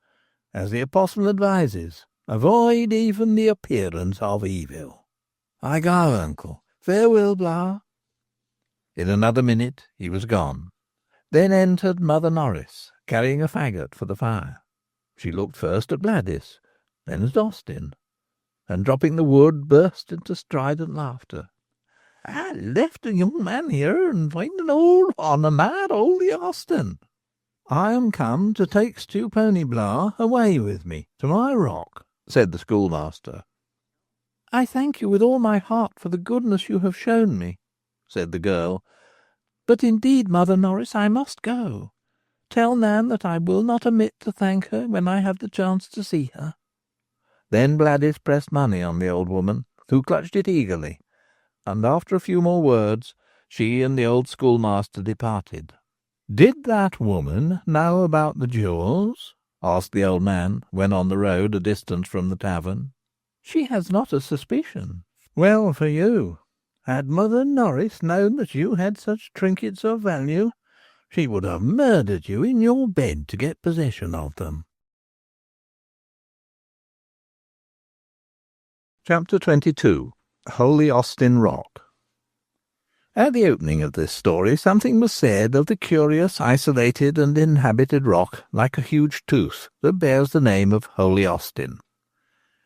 As the Apostle advises, avoid even the appearance of evil." "I go, uncle. Farewell, Blah." In another minute he was gone. Then entered Mother Norris, carrying a faggot for the fire. She looked first at Bladys, then at Austin, and dropping the wood, burst into strident laughter. "I left a young man here, and find an old one, a mad Holy Austin. I am come to take Stewponey Blah away with me to my rock," said the schoolmaster. "I thank you with all my heart for the goodness you have shown me," said the girl. "But indeed, Mother Norris, I must go. Tell Nan that I will not omit to thank her when I have the chance to see her." Then Bladys pressed money on the old woman, who clutched it eagerly, and after a few more words, she and the old schoolmaster departed. "Did that woman know about the jewels?" asked the old man, when on the road a distance from the tavern. "She has not a suspicion." "Well for you. Had Mother Norris known that you had such trinkets of value, she would have murdered you in your bed to get possession of them." Chapter 22. Holy Austin Rock. At the opening of this story something was said of the curious, isolated and inhabited rock like a huge tooth that bears the name of Holy Austin.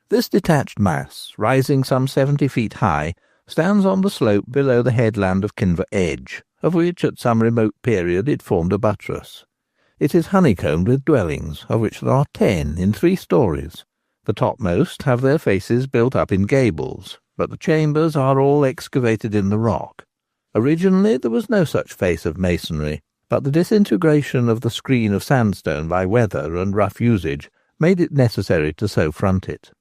This detached mass, rising some 70 feet high, stands on the slope below the headland of Kinver Edge, of which at some remote period it formed a buttress. It is honeycombed with dwellings, of which there are 10 in 3 stories. The topmost have their faces built up in gables, but the chambers are all excavated in the rock. Originally there was no such face of masonry, but the disintegration of the screen of sandstone by weather and rough usage made it necessary to so front it.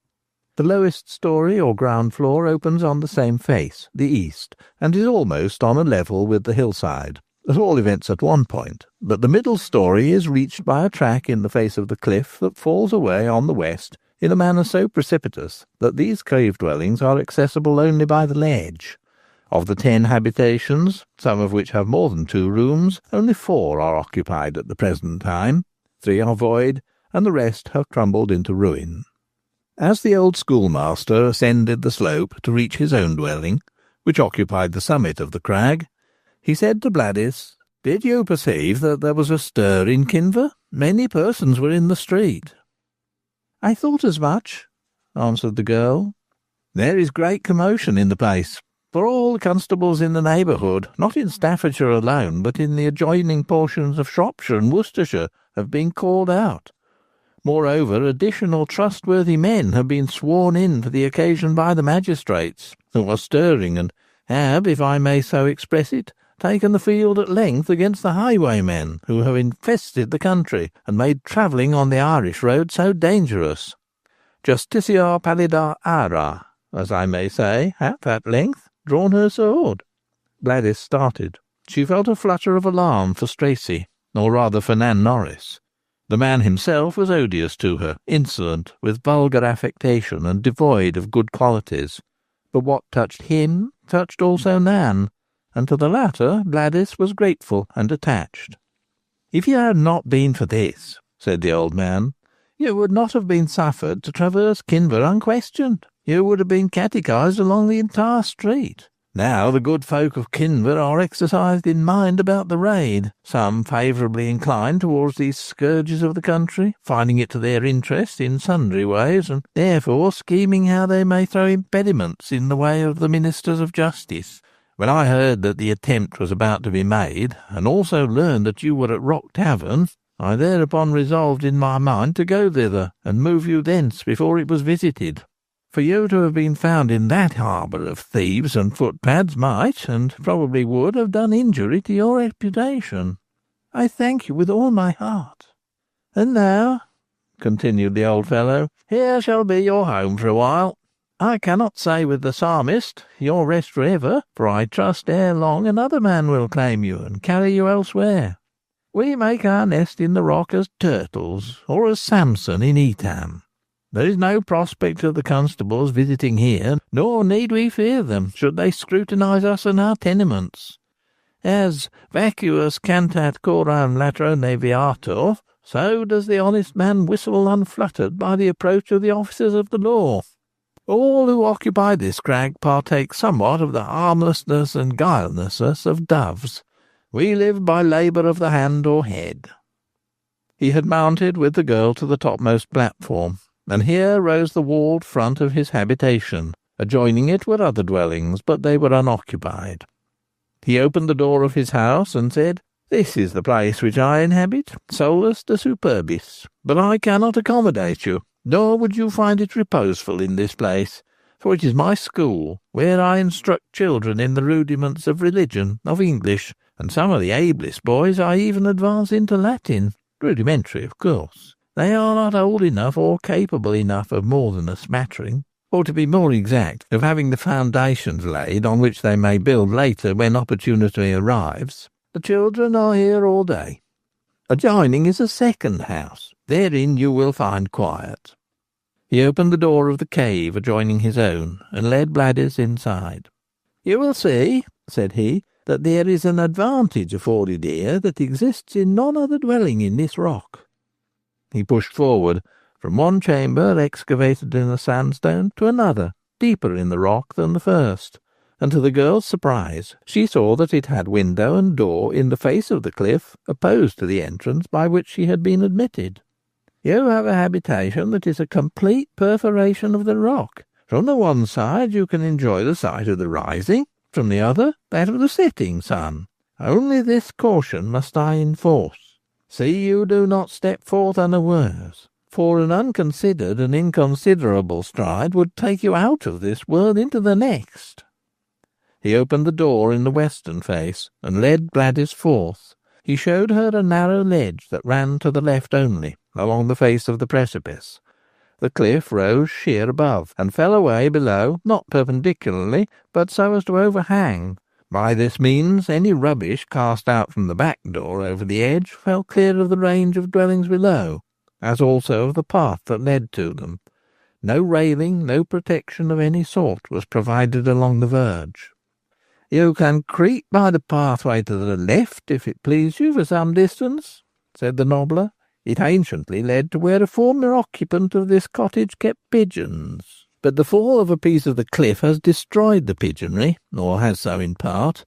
The lowest story or ground floor opens on the same face, the east, and is almost on a level with the hillside, at all events at one point, but the middle story is reached by a track in the face of the cliff that falls away on the west in a manner so precipitous that these cave dwellings are accessible only by the ledge. Of the 10 habitations, some of which have more than 2 rooms, only 4 are occupied at the present time, 3 are void, and the rest have crumbled into ruin. As the old schoolmaster ascended the slope to reach his own dwelling, which occupied the summit of the crag, he said to Bladys, "Did you perceive that there was a stir in Kinver? Many persons were in the street." "I thought as much," answered the girl. "There is great commotion in the place, for all the constables in the neighbourhood, not in Staffordshire alone, but in the adjoining portions of Shropshire and Worcestershire, have been called out. Moreover, additional trustworthy men have been sworn in for the occasion by the magistrates, who are stirring, and have, if I may so express it, taken the field at length against the highwaymen, who have infested the country, and made travelling on the Irish road so dangerous. Justicia pallida ara, as I may say, hath at length drawn her sword." Bladys started. She felt a flutter of alarm for Stracey, or rather for Nan Norris. The man himself was odious to her, insolent, with vulgar affectation, and devoid of good qualities. But what touched him touched also Nan, and to the latter Bladys was grateful and attached. "If you had not been for this," said the old man, "you would not have been suffered to traverse Kinver unquestioned. You would have been catechised along the entire street. Now the good folk of Kinver are exercised in mind about the raid, some favourably inclined towards these scourges of the country, finding it to their interest in sundry ways, and therefore scheming how they may throw impediments in the way of the ministers of justice, When I heard that the attempt was about to be made, and also learned that you were at Rock Tavern, I thereupon resolved in my mind to go thither, and move you thence before it was visited. For you to have been found in that harbour of thieves and footpads might, and probably would, have done injury to your reputation. I thank you with all my heart. And now, continued the old fellow, here shall be your home for a while. I cannot say with the psalmist, your rest for ever, for I trust ere long another man will claim you and carry you elsewhere. We make our nest in the rock as turtles, or as Samson in Etam. There is no prospect of the constables visiting here, nor need we fear them, should they scrutinize us and our tenements. As vacuus cantat coram latro neviator, so does the honest man whistle unfluttered by the approach of the officers of the law. All who occupy this crag partake somewhat of the harmlessness and guilelessness of doves. We live by labour of the hand or head. He had mounted with the girl to the topmost platform, and here rose the walled front of his habitation. Adjoining it were other dwellings, but they were unoccupied. He opened the door of his house and said, "This is the place which I inhabit, solus de superbis, but I cannot accommodate you, nor would you find it reposeful in this place, for it is my school, where I instruct children in the rudiments of religion, of English, and some of the ablest boys I even advance into Latin, rudimentary, of course. They are not old enough or capable enough of more than a smattering, or to be more exact, of having the foundations laid on which they may build later when opportunity arrives. The children are here all day. Adjoining is a second house. Therein you will find quiet." He opened the door of the cave adjoining his own, and led Bladys inside. "You will see," said he, "that there is an advantage afforded here that exists in none other dwelling in this rock." He pushed forward from one chamber excavated in the sandstone to another, deeper in the rock than the first, and to the girl's surprise she saw that it had window and door in the face of the cliff opposed to the entrance by which she had been admitted. "You have a habitation that is a complete perforation of the rock. From the one side you can enjoy the sight of the rising, from the other that of the setting sun. Only this caution must I enforce. See you do not step forth unawares, for an unconsidered and inconsiderable stride would take you out of this world into the next." He opened the door in the western face, and led Bladys forth. He showed her a narrow ledge that ran to the left only, along the face of the precipice. The cliff rose sheer above, and fell away below, not perpendicularly, but so as to overhang. By this means any rubbish cast out from the back door over the edge fell clear of the range of dwellings below, as also of the path that led to them. No railing, no protection of any sort was provided along the verge. "You can creep by the pathway to the left, if it please you, for some distance," said the nobbler. "It anciently led to where a former occupant of this cottage kept pigeons. But the fall of a piece of the cliff has destroyed the pigeonry, or has so in part.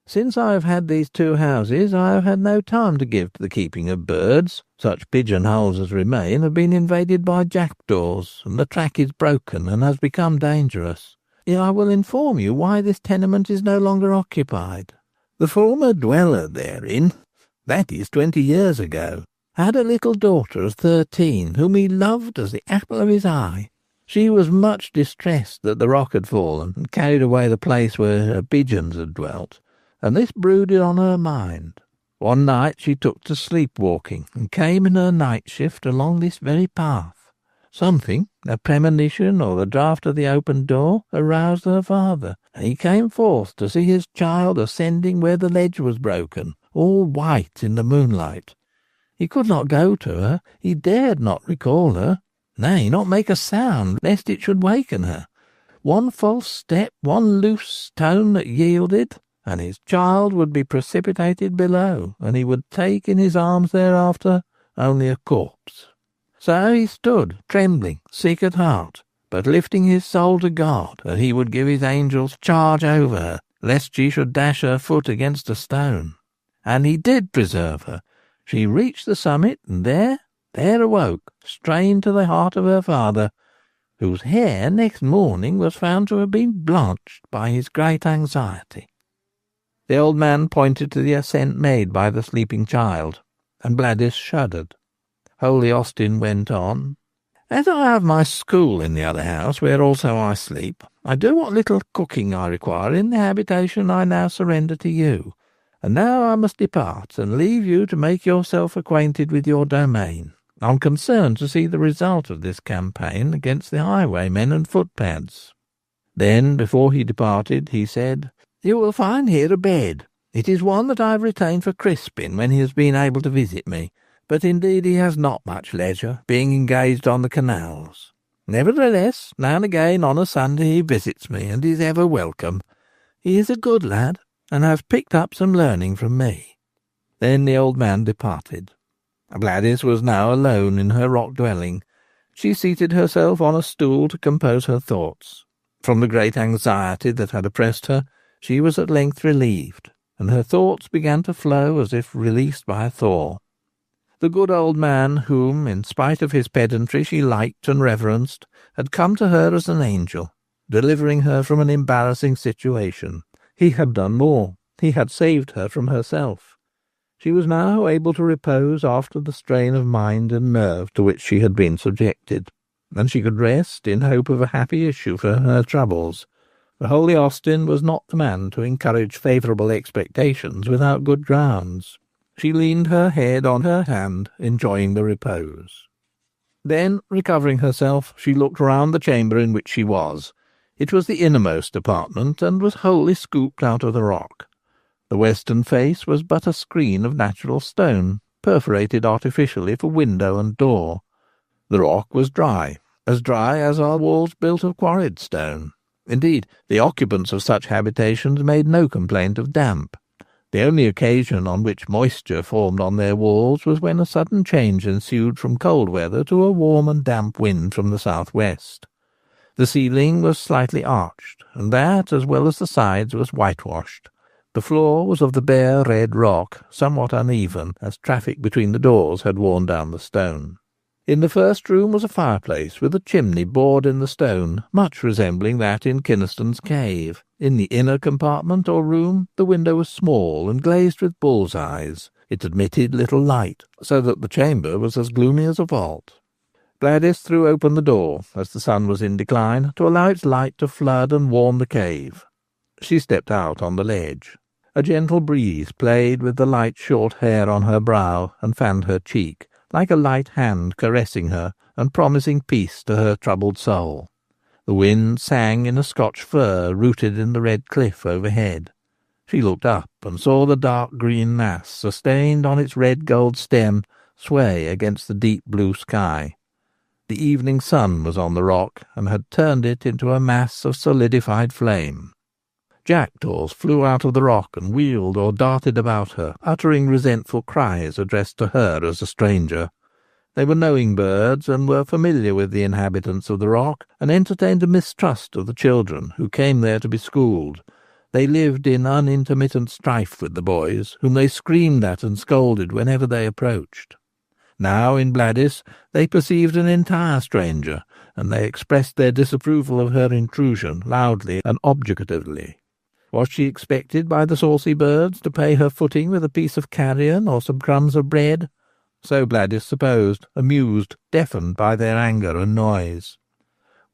Since I have had these two houses, I have had no time to give to the keeping of birds. Such pigeon-holes as remain have been invaded by jackdaws, and the track is broken and has become dangerous. I will inform you why this tenement is no longer occupied. The former dweller therein, that is 20 years ago, had a little daughter of 13, whom he loved as the apple of his eye. She was much distressed that the rock had fallen and carried away the place where her pigeons had dwelt, and this brooded on her mind. One night she took to sleep-walking, and came in her night shift along this very path. Something, a premonition or the draught of the open door, aroused her father, and he came forth to see his child ascending where the ledge was broken, all white in the moonlight. He could not go to her, he dared not recall her, nay, not make a sound, lest it should waken her. One false step, one loose stone that yielded, and his child would be precipitated below, and he would take in his arms thereafter only a corpse. So he stood, trembling, sick at heart, but lifting his soul to God, that he would give his angels charge over her, lest she should dash her foot against a stone. And he did preserve her. She reached the summit, and there awoke, strained to the heart of her father, whose hair next morning was found to have been blanched by his great anxiety. The old man pointed to the ascent made by the sleeping child, and Bladys shuddered. Holy Austin went on. As I have my school in the other house, where also I sleep, I do what little cooking I require in the habitation I now surrender to you. And now I must depart, and leave you to make yourself acquainted with your domain. I am concerned to see the result of this campaign against the highwaymen and footpads. Then, before he departed, he said, You will find here a bed. It is one that I have retained for Crispin when he has been able to visit me, but indeed he has not much leisure, being engaged on the canals. Nevertheless, now and again on a Sunday he visits me, and is ever welcome. He is a good lad, and has picked up some learning from me. Then the old man departed. Bladys was now alone in her rock dwelling. She seated herself on a stool to compose her thoughts. From the great anxiety that had oppressed her, she was at length relieved, and her thoughts began to flow as if released by a thaw. The good old man, whom, in spite of his pedantry, she liked and reverenced, had come to her as an angel, delivering her from an embarrassing situation. He had done more. He had saved her from herself. She was now able to repose after the strain of mind and nerve to which she had been subjected, and she could rest in hope of a happy issue for her troubles. For holy Austin was not the man to encourage favourable expectations without good grounds. She leaned her head on her hand, enjoying the repose. Then, recovering herself, she looked round the chamber in which she was. It was the innermost apartment, and was wholly scooped out of the rock. The western face was but a screen of natural stone, perforated artificially for window and door. The rock was dry as are walls built of quarried stone. Indeed, the occupants of such habitations made no complaint of damp. The only occasion on which moisture formed on their walls was when a sudden change ensued from cold weather to a warm and damp wind from the south-west. The ceiling was slightly arched, and that, as well as the sides, was whitewashed. The floor was of the bare red rock, somewhat uneven, as traffic between the doors had worn down the stone. In the first room was a fireplace with a chimney bored in the stone, much resembling that in Kynaston's cave. In the inner compartment or room the window was small and glazed with bull's eyes. It admitted little light, so that the chamber was as gloomy as a vault. Bladys threw open the door, as the sun was in decline, to allow its light to flood and warm the cave. She stepped out on the ledge. A gentle breeze played with the light short hair on her brow and fanned her cheek, like a light hand caressing her and promising peace to her troubled soul. The wind sang in a Scotch fir rooted in the red cliff overhead. She looked up and saw the dark green mass, sustained on its red gold stem, sway against the deep blue sky. The evening sun was on the rock and had turned it into a mass of solidified flame. Jackdaws flew out of the rock and wheeled or darted about her, uttering resentful cries addressed to her as a stranger. They were knowing birds, and were familiar with the inhabitants of the rock, and entertained a mistrust of the children who came there to be schooled. They lived in unintermittent strife with the boys, whom they screamed at and scolded whenever they approached. Now, in Bladys, they perceived an entire stranger, and they expressed their disapproval of her intrusion loudly and objurgatively. Was she expected by the saucy birds to pay her footing with a piece of carrion or some crumbs of bread? So Bladys supposed, amused, deafened by their anger and noise.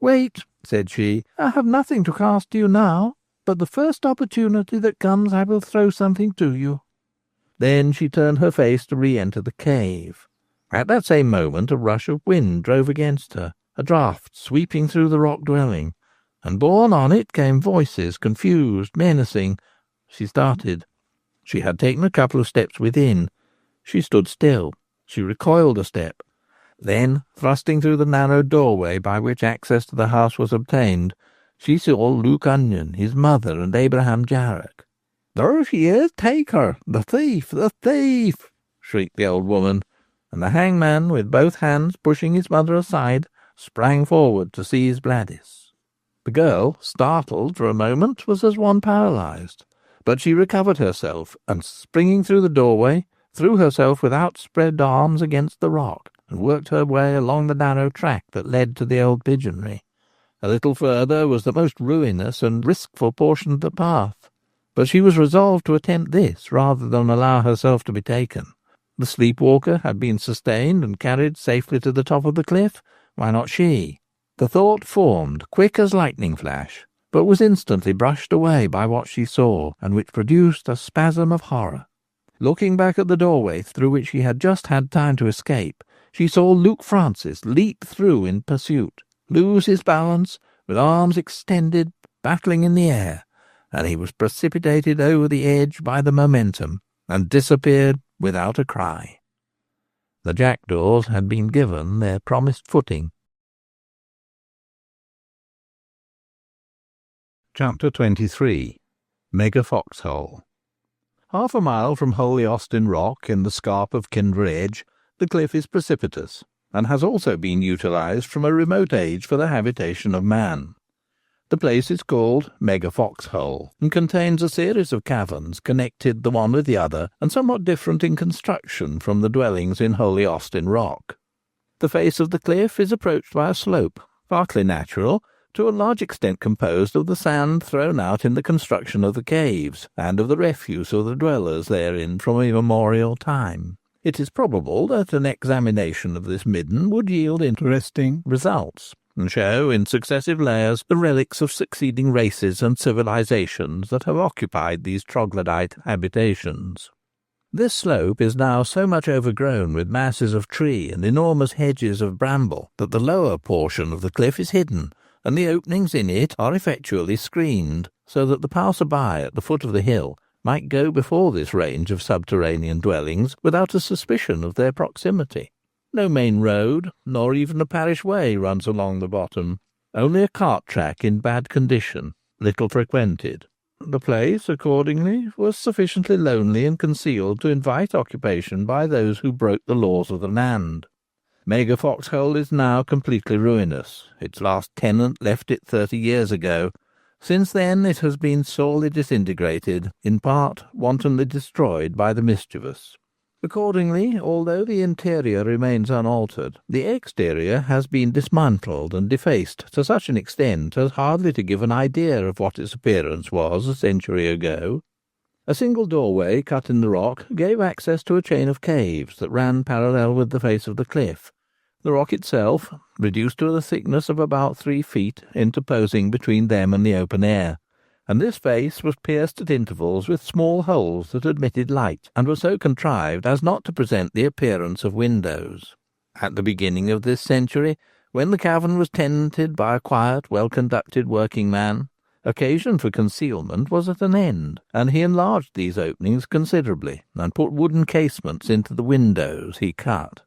"Wait," said she, "I have nothing to cast to you now, but the first opportunity that comes I will throw something to you." Then she turned her face to re-enter the cave. At that same moment a rush of wind drove against her, a draught sweeping through the rock dwelling, and borne on it came voices, confused, menacing. She started. She had taken a couple of steps within. She stood still. She recoiled a step. Then, thrusting through the narrow doorway by which access to the house was obtained, she saw Luke Onion, his mother, and Abraham Jarrock. "There she is! Take her! The thief! The thief!" shrieked the old woman, and the hangman, with both hands pushing his mother aside, sprang forward to seize Bladys. The girl, startled for a moment, was as one paralysed, but she recovered herself, and springing through the doorway, threw herself with outspread arms against the rock, and worked her way along the narrow track that led to the old pigeonry. A little further was the most ruinous and riskful portion of the path. but she was resolved to attempt this rather than allow herself to be taken. The sleepwalker had been sustained and carried safely to the top of the cliff. Why not she? The thought formed, quick as lightning flash, but was instantly brushed away by what she saw, and which produced a spasm of horror. Looking back at the doorway through which she had just had time to escape, she saw Luke Francis leap through in pursuit, lose his balance, with arms extended, battling in the air, and he was precipitated over the edge by the momentum, and disappeared without a cry. The jackdaws had been given their promised footing. Chapter 23. Mega Foxhole. Half a mile from Holy Austin Rock, in the scarp of Kinver Edge, the cliff is precipitous, and has also been utilised from a remote age for the habitation of man. The place is called Mega Foxhole, and contains a series of caverns connected the one with the other, and somewhat different in construction from the dwellings in Holy Austin Rock. The face of the cliff is approached by a slope, partly natural, to a large extent composed of the sand thrown out in the construction of the caves, and of the refuse of the dwellers therein from immemorial time. It is probable that an examination of this midden would yield interesting results, and show in successive layers the relics of succeeding races and civilizations that have occupied these troglodyte habitations. This slope is now so much overgrown with masses of tree and enormous hedges of bramble that the lower portion of the cliff is hidden, and the openings in it are effectually screened, so that the passer-by at the foot of the hill might go before this range of subterranean dwellings without a suspicion of their proximity. No main road, nor even a parish way, runs along the bottom, only a cart track in bad condition, little frequented. The place, accordingly, was sufficiently lonely and concealed to invite occupation by those who broke the laws of the land. Mega Foxhole is now completely ruinous. Its last tenant left it 30 years ago. Since then it has been sorely disintegrated, in part wantonly destroyed by the mischievous. Accordingly, although the interior remains unaltered, the exterior has been dismantled and defaced to such an extent as hardly to give an idea of what its appearance was a century ago. A single doorway cut in the rock gave access to a chain of caves that ran parallel with the face of the cliff, the rock itself, reduced to a thickness of about 3 feet, interposing between them and the open air, and this face was pierced at intervals with small holes that admitted light, and were so contrived as not to present the appearance of windows. At the beginning of this century, when the cavern was tenanted by a quiet, well-conducted working man, occasion for concealment was at an end, and he enlarged these openings considerably, and put wooden casements into the windows he cut.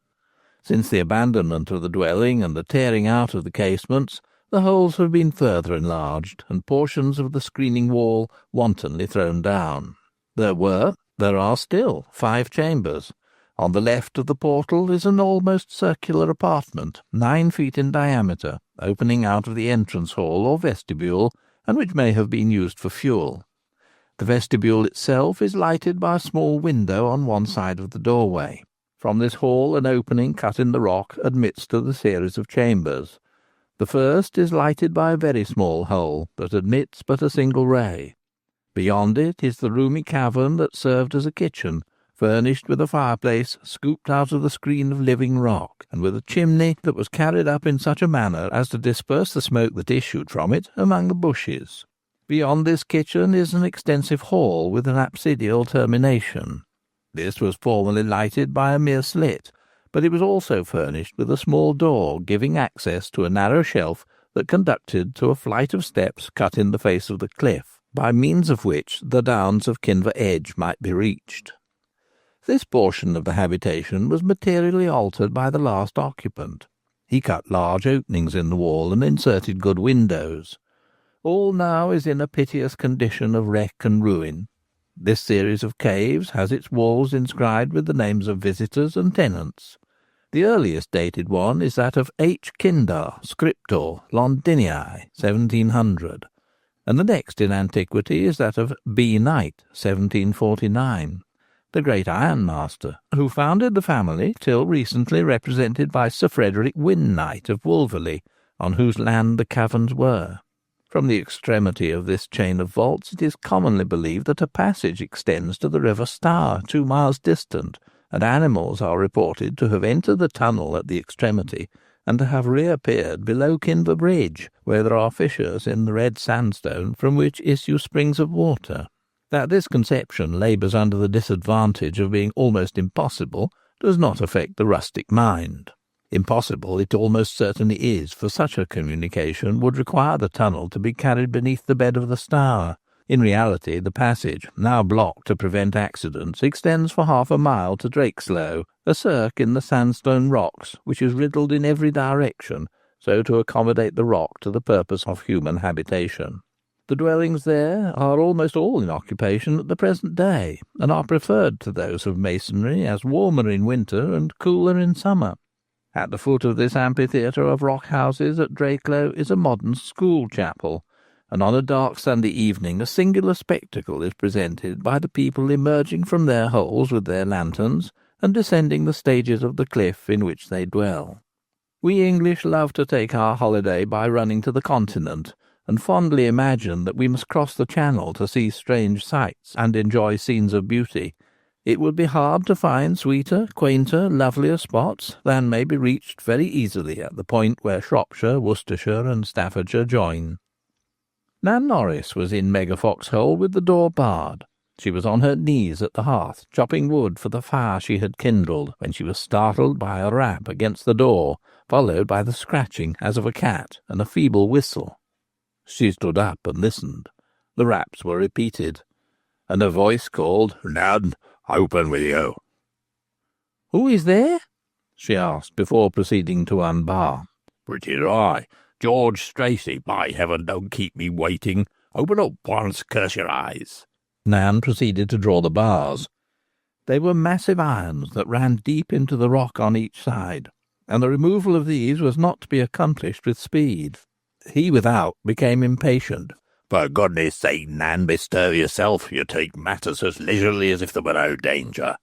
Since the abandonment of the dwelling and the tearing out of the casements, the holes have been further enlarged, and portions of the screening wall wantonly thrown down. There are still 5 chambers. On the left of the portal is an almost circular apartment, 9 feet in diameter, opening out of the entrance hall or vestibule, and which may have been used for fuel. The vestibule itself is lighted by a small window on one side of the doorway. From this hall an opening cut in the rock admits to the series of chambers. The first is lighted by a very small hole that admits but a single ray. Beyond it is the roomy cavern that served as a kitchen, furnished with a fireplace scooped out of the screen of living rock, and with a chimney that was carried up in such a manner as to disperse the smoke that issued from it among the bushes. Beyond this kitchen is an extensive hall with an apsidial termination. This was formerly lighted by a mere slit, but it was also furnished with a small door giving access to a narrow shelf that conducted to a flight of steps cut in the face of the cliff, by means of which the downs of Kinver Edge might be reached. This portion of the habitation was materially altered by the last occupant. He cut large openings in the wall and inserted good windows. All now is in a piteous condition of wreck and ruin. This series of caves has its walls inscribed with the names of visitors and tenants. The earliest dated one is that of H. Kindar, Scriptor, Londinii, 1700, and the next in antiquity is that of B. Knight, 1749, the great ironmaster, who founded the family till recently represented by Sir Frederick Wynne Knight of Wolverley, on whose land the caverns were. From the extremity of this chain of vaults it is commonly believed that a passage extends to the River Stour, 2 miles distant, and animals are reported to have entered the tunnel at the extremity and to have reappeared below Kinver Bridge, where there are fissures in the red sandstone from which issue springs of water. That this conception labours under the disadvantage of being almost impossible does not affect the rustic mind. Impossible it almost certainly is, for such a communication would require the tunnel to be carried beneath the bed of the Stour. In reality, the passage, now blocked to prevent accidents, extends for 1/2 mile to Drakeslow, a cirque in the sandstone rocks, which is riddled in every direction, so to accommodate the rock to the purpose of human habitation. The dwellings there are almost all in occupation at the present day, and are preferred to those of masonry as warmer in winter and cooler in summer. At the foot of this amphitheatre of rock houses at Drakeslow is a modern school chapel, and on a dark Sunday evening a singular spectacle is presented by the people emerging from their holes with their lanterns and descending the stages of the cliff in which they dwell. We English love to take our holiday by running to the continent, and fondly imagine that we must cross the Channel to see strange sights and enjoy scenes of beauty. It would be hard to find sweeter, quainter, lovelier spots than may be reached very easily at the point where Shropshire, Worcestershire, and Staffordshire join. Nan Norris was in Megafoxhole with the door barred. She was on her knees at the hearth, chopping wood for the fire she had kindled, when she was startled by a rap against the door, followed by the scratching as of a cat and a feeble whistle. She stood up and listened. The raps were repeated, and a voice called, "Nan, open with you." "Who is there?" she asked, before proceeding to unbar. "Pretty dry. George Stracey, by heaven, don't keep me waiting. Open up once, curse your eyes." Nan proceeded to draw the bars. They were massive irons that ran deep into the rock on each side, and the removal of these was not to be accomplished with speed. He without became impatient. "For goodness sake, Nan, bestir yourself. You take matters as leisurely as if there were no danger."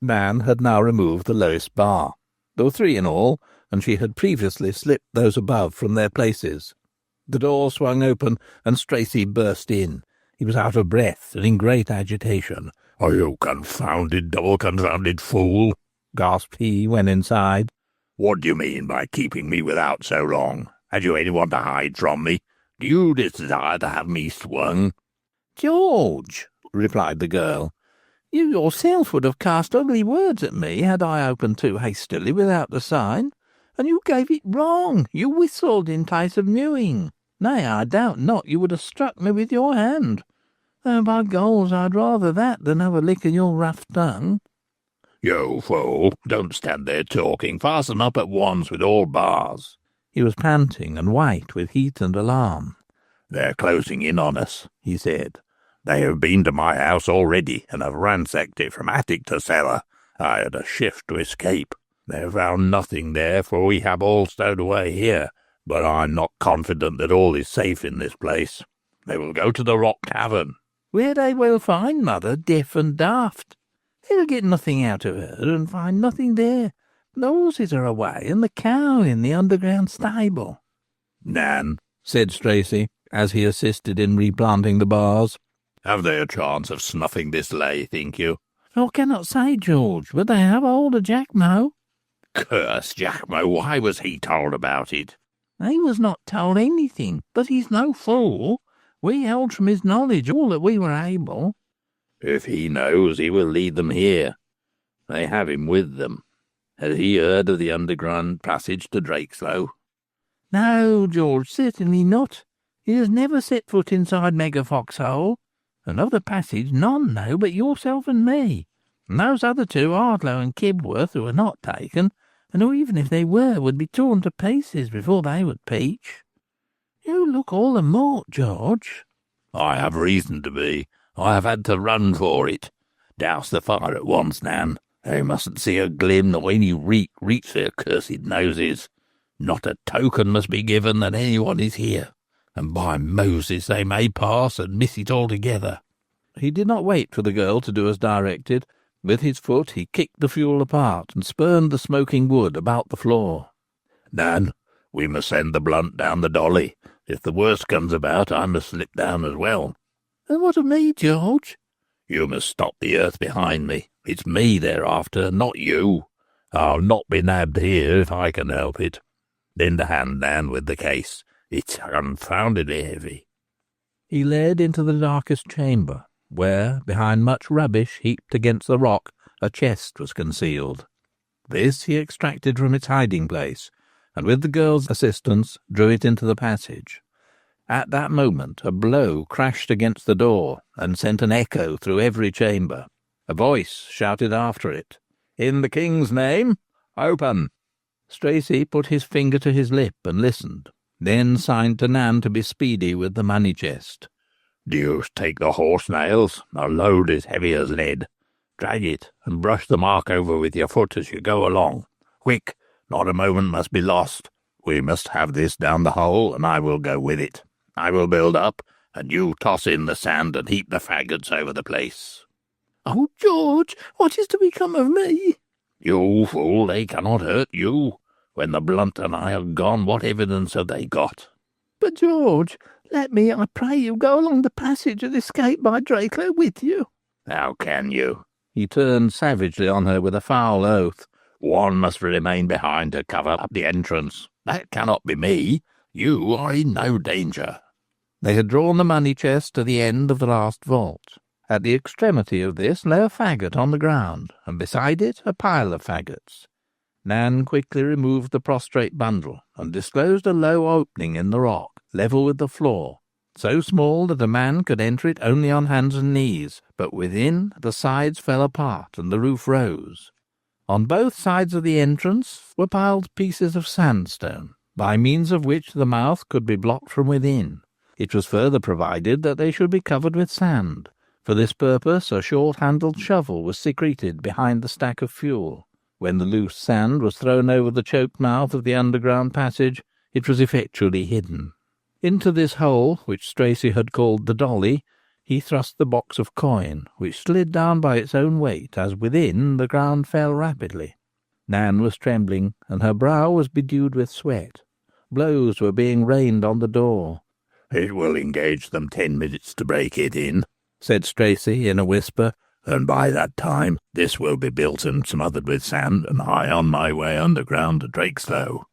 Nan had now removed the lowest bar. There were 3 in all, and she had previously slipped those above from their places. The door swung open, and Stracey burst in. He was out of breath and in great agitation. "Oh, you confounded, double-confounded fool!" gasped he when inside. "What do you mean by keeping me without so long? Had you anyone to hide from me? Do you desire to have me swung?" "George," replied the girl, "you yourself would have cast ugly words at me had I opened too hastily without the sign, and you gave it wrong. You whistled in place of mewing. Nay, I doubt not you would have struck me with your hand, though by goals I'd rather that than have a lick of your rough tongue." "You fool, don't stand there talking. Fasten up at once with all bars." He was panting and white with heat and alarm. "They're closing in on us," he said. "They have been to my house already, and have ransacked it from attic to cellar. I had a shift to escape. They have found nothing there, for we have all stowed away here, but I'm not confident that all is safe in this place. They will go to the Rock Tavern." "Where they will find mother, deaf and daft. They'll get nothing out of her, and find nothing there. The horses are away, and the cow in the underground stable." "Nan," said Stracey, as he assisted in replanting the bars, "have they a chance of snuffing this lay, think you?" "I cannot say, George, but they have hold of Jackmo." "Curse Jackmo, why was he told about it?" "He was not told anything, but he's no fool. We held from his knowledge all that we were able." "If he knows, he will lead them here. They have him with them. Has he heard of the underground passage to Drakeslow?" "No, George, certainly not. He has never set foot inside Megafoxhole, and of the passage none know but yourself and me, and those other 2, Ardlow and Kibworth, who are not taken, and who, even if they were, would be torn to pieces before they would peach. You look all the mort, George." "I have reason to be. I have had to run for it. Douse the fire at once, Nan. They mustn't see a glim nor any reek reach their cursed noses. Not a token must be given that anyone is here, and by Moses they may pass and miss it altogether." He did not wait for the girl to do as directed. With his foot he kicked the fuel apart and spurned the smoking wood about the floor. "Nan, we must send the blunt down the dolly. If the worst comes about, I must slip down as well. And what of me, George? You must stop the earth behind me. It's me they're after, not you. I'll not be nabbed here if I can help it. Lend a hand, Nan, with the case. It's confoundedly heavy. He led into the darkest chamber, where, behind much rubbish heaped against the rock, a chest was concealed. This he extracted from its hiding-place, and with the girl's assistance drew it into the passage. At that moment a blow crashed against the door, and sent an echo through every chamber. A voice shouted after it, "In the king's name, open!" Stracey put his finger to his lip and listened, then signed to Nan to be speedy with the money chest. "Deuce take the horse nails. The load is heavy as lead. Drag it, and brush the mark over with your foot as you go along. Quick, not a moment must be lost. We must have this down the hole, and I will go with it. I will build up, and you toss in the sand and heap the faggots over the place." "Oh, George, what is to become of me?" "You fool, they cannot hurt you. When the blunt and I are gone, what evidence have they got?" "But, George, let me, I pray you, go along the passage and escape by Draco with you." "How can you?" He turned savagely on her with a foul oath. "One must remain behind to cover up the entrance. That cannot be me. You are in no danger." They had drawn the money chest to the end of the last vault. At the extremity of this lay a faggot on the ground, and beside it a pile of faggots. Nan quickly removed the prostrate bundle, and disclosed a low opening in the rock, level with the floor, so small that a man could enter it only on hands and knees, but within the sides fell apart and the roof rose. On both sides of the entrance were piled pieces of sandstone, by means of which the mouth could be blocked from within. It was further provided that they should be covered with sand. For this purpose a short-handled shovel was secreted behind the stack of fuel. When the loose sand was thrown over the choked mouth of the underground passage, it was effectually hidden. Into this hole, which Stracey had called the dolly, he thrust the box of coin, which slid down by its own weight, as within the ground fell rapidly. Nan was trembling, and her brow was bedewed with sweat. Blows were being rained on the door. "It will engage them 10 minutes to break it in," said Stracey in a whisper, "and by that time this will be built and smothered with sand, and I on my way underground to Drakeslow."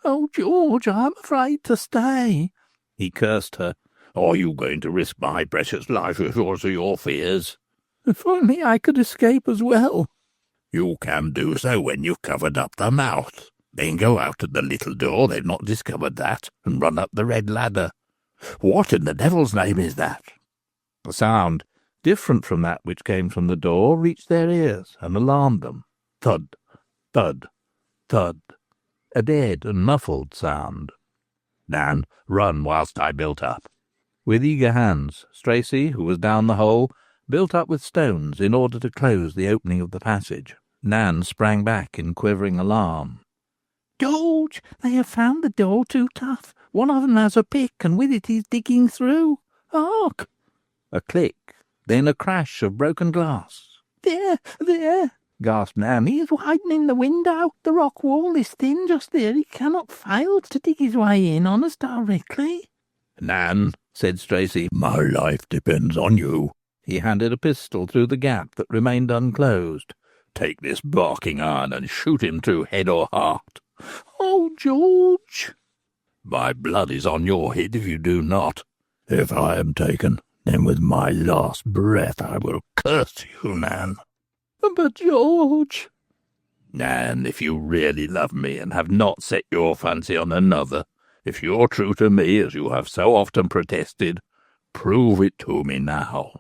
"Oh, George, I'm afraid to stay." He cursed her. "Are you going to risk my precious life if yours are your fears?" "If only I could escape as well." "You can do so when you've covered up the mouth. Then go out at the little door, they've not discovered that, and run up the red ladder. What in the devil's name is that?" A sound, different from that which came from the door, reached their ears and alarmed them. Thud, thud, thud. A dead and muffled sound. "Nan, run whilst I built up." With eager hands, Stracey, who was down the hole, built up with stones in order to close the opening of the passage. Nan sprang back in quivering alarm. "George, they have found the door too tough. One of them has a pick, and with it he's digging through. Hark!" A click, then a crash of broken glass. There, gasped Nan. "He is widening the window. The rock wall is thin just there. He cannot fail to dig his way in on us directly." "Nan," said Stracey, "my life depends on you." He handed a pistol through the gap that remained unclosed. "Take this barking iron and shoot him through head or heart." "Oh, George!" "My blood is on your head if you do not. If I am taken, then with my last breath I will curse you, Nan." "But, George—" "Nan, if you really love me and have not set your fancy on another, if you're true to me as you have so often protested, prove it to me now."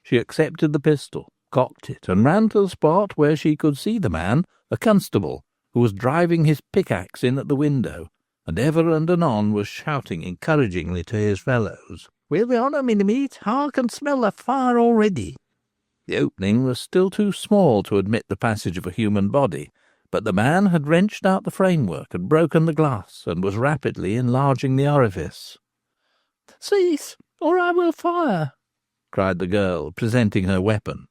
She accepted the pistol, cocked it, and ran to the spot where she could see the man, a constable, who was driving his pickaxe in at the window, and ever and anon was shouting encouragingly to his fellows. "We'll be on 'em in a minute. I can smell the fire already." The opening was still too small to admit the passage of a human body, but the man had wrenched out the framework and broken the glass, and was rapidly enlarging the orifice. "Cease, or I will fire," cried the girl, presenting her weapon.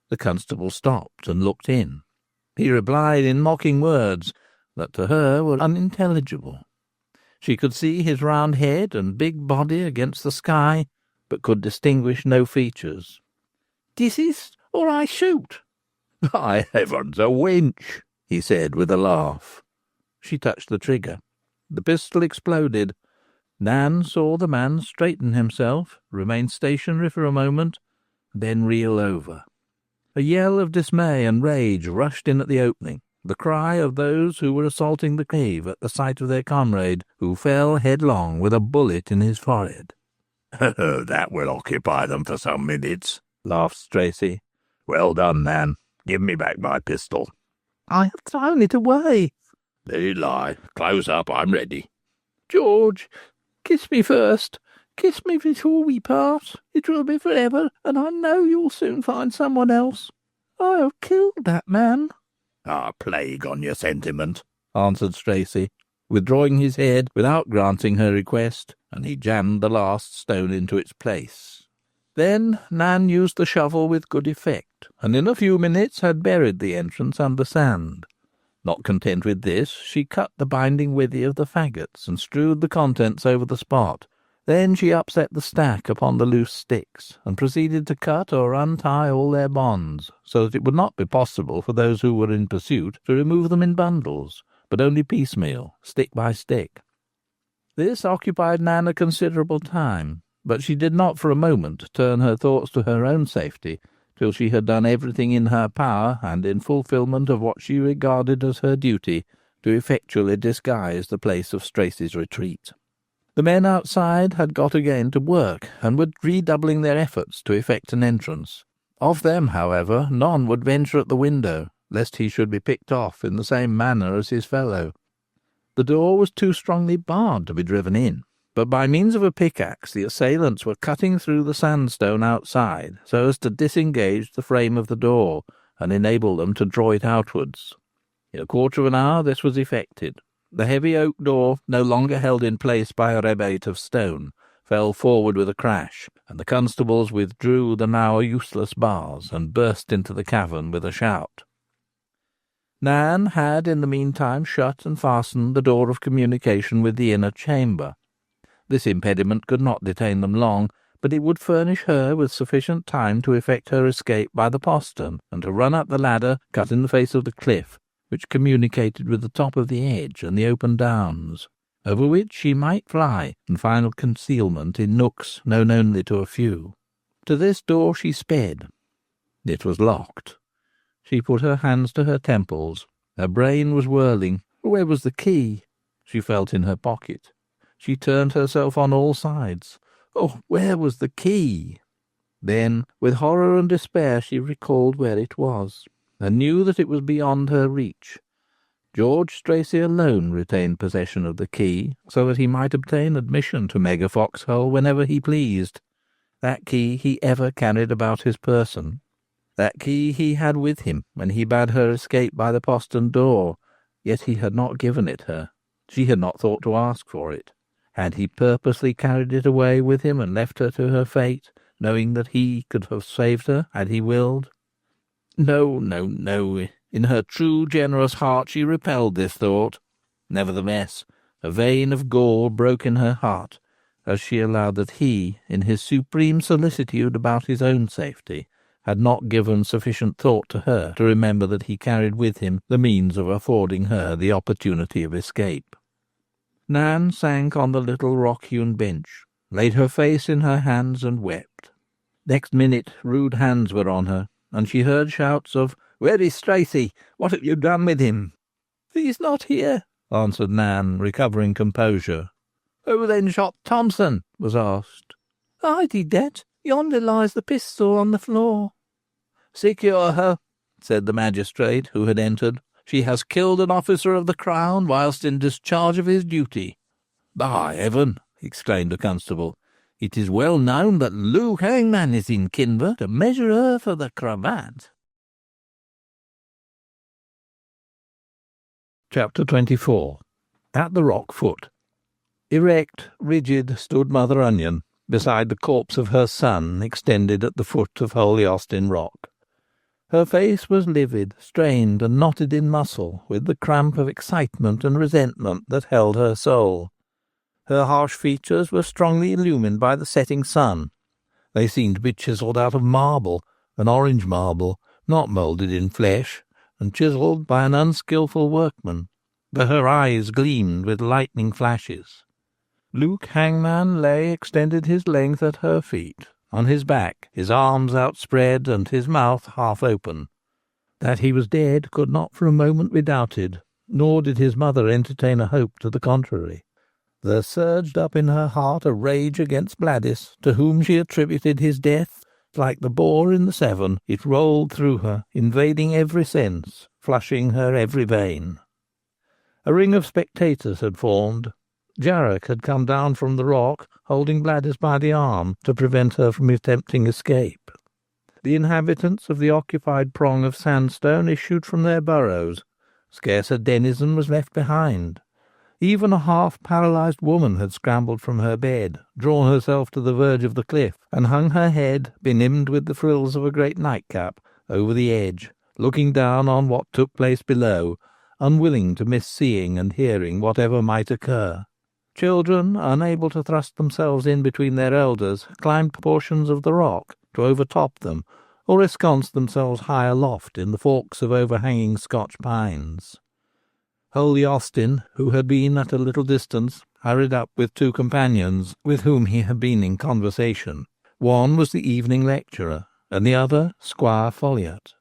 The constable stopped and looked in. He replied in mocking words that to her were unintelligible. She could see his round head and big body against the sky, but could distinguish no features. "Desist, or I shoot." "By heavens, a wench!" he said with a laugh. She touched the trigger. The pistol exploded. Nan saw the man straighten himself, remain stationary for a moment, then reel over. A yell of dismay and rage rushed in at the opening, the cry of those who were assaulting the cave at the sight of their comrade, who fell headlong with a bullet in his forehead. "That will occupy them for some minutes," laughed Stracey. "Well done, Nan. Give me back my pistol." "I have thrown it away." "There you lie. Close up. I'm ready." "George, kiss me first. Kiss me before we part. It will be forever, and I know you'll soon find someone else. I have killed that man." Plague on your sentiment," answered Stracey, withdrawing his head without granting her request, and he jammed the last stone into its place. Then Nan used the shovel with good effect, and in a few minutes had buried the entrance under sand. Not content with this, she cut the binding withy of the faggots and strewed the contents over the spot. Then she upset the stack upon the loose sticks, and proceeded to cut or untie all their bonds, so that it would not be possible for those who were in pursuit to remove them in bundles, but only piecemeal, stick by stick. This occupied Nan a considerable time, but she did not for a moment turn her thoughts to her own safety till she had done everything in her power, and in fulfilment of what she regarded as her duty, to effectually disguise the place of Stracey's retreat. The men outside had got again to work, and were redoubling their efforts to effect an entrance. Of them, however, none would venture at the window, lest he should be picked off in the same manner as his fellow. The door was too strongly barred to be driven in, but by means of a pickaxe the assailants were cutting through the sandstone outside, so as to disengage the frame of the door, and enable them to draw it outwards. In a quarter of an hour this was effected. The heavy oak door, no longer held in place by a rebate of stone, fell forward with a crash, and the constables withdrew the now useless bars, and burst into the cavern with a shout. Nan had in the meantime shut and fastened the door of communication with the inner chamber. This impediment could not detain them long, but it would furnish her with sufficient time to effect her escape by the postern, and to run up the ladder cut in the face of the cliff, which communicated with the top of the edge and the open downs, over which she might fly and find concealment in nooks known only to a few. To this door she sped. It was locked. She put her hands to her temples. Her brain was whirling. Where was the key? She felt in her pocket. She turned herself on all sides. Oh, where was the key? Then, with horror and despair, she recalled where it was, and knew that it was beyond her reach. George Stracey alone retained possession of the key, so that he might obtain admission to Mega Foxhole whenever he pleased. That key he ever carried about his person. That key he had with him when he bade her escape by the postern door, yet he had not given it her. She had not thought to ask for it. Had he purposely carried it away with him and left her to her fate, knowing that he could have saved her had he willed? No. In her true, generous heart she repelled this thought. Nevertheless, a vein of gall broke in her heart, as she allowed that he, in his supreme solicitude about his own safety, had not given sufficient thought to her to remember that he carried with him the means of affording her the opportunity of escape. Nan sank on the little rock-hewn bench, laid her face in her hands and wept. Next minute rude hands were on her, and she heard shouts of, "Where is Stracey? What have you done with him?" "He is not here," answered Nan, recovering composure. "Who then shot Thompson?" was asked. "I did that. Yonder lies the pistol on the floor." "Secure her," said the magistrate, who had entered. "She has killed an officer of the Crown whilst in discharge of his duty." "By heaven!" exclaimed a constable. "It is well known that Luke Hangman is in Kinver to measure her for the cravat." Chapter 24. At the rock foot. Erect, rigid, stood Mother Onion, beside the corpse of her son extended at the foot of Holy Austin Rock. Her face was livid, strained, and knotted in muscle, with the cramp of excitement and resentment that held her soul. Her harsh features were strongly illumined by the setting sun. They seemed to be chiselled out of marble, an orange marble, not moulded in flesh, and chiselled by an unskilful workman. But her eyes gleamed with lightning flashes. Luke Hangman lay extended his length at her feet, on his back, his arms outspread and his mouth half open. That he was dead could not for a moment be doubted, nor did his mother entertain a hope to the contrary. There surged up in her heart a rage against Bladys, to whom she attributed his death. Like the boar in the Severn, it rolled through her, invading every sense, flushing her every vein. A ring of spectators had formed. Jarrock had come down from the rock, holding Bladys by the arm to prevent her from attempting escape. The inhabitants of the occupied prong of sandstone issued from their burrows. Scarce a denizen was left behind. Even a half-paralysed woman had scrambled from her bed, drawn herself to the verge of the cliff, and hung her head, benimbed with the frills of a great nightcap, over the edge, looking down on what took place below, unwilling to miss seeing and hearing whatever might occur. Children, unable to thrust themselves in between their elders, climbed portions of the rock to overtop them, or ensconced themselves high aloft in the forks of overhanging Scotch pines. Holy Austin, who had been at a little distance, hurried up with two companions with whom he had been in conversation. One was the evening lecturer, and the other Squire Folliot.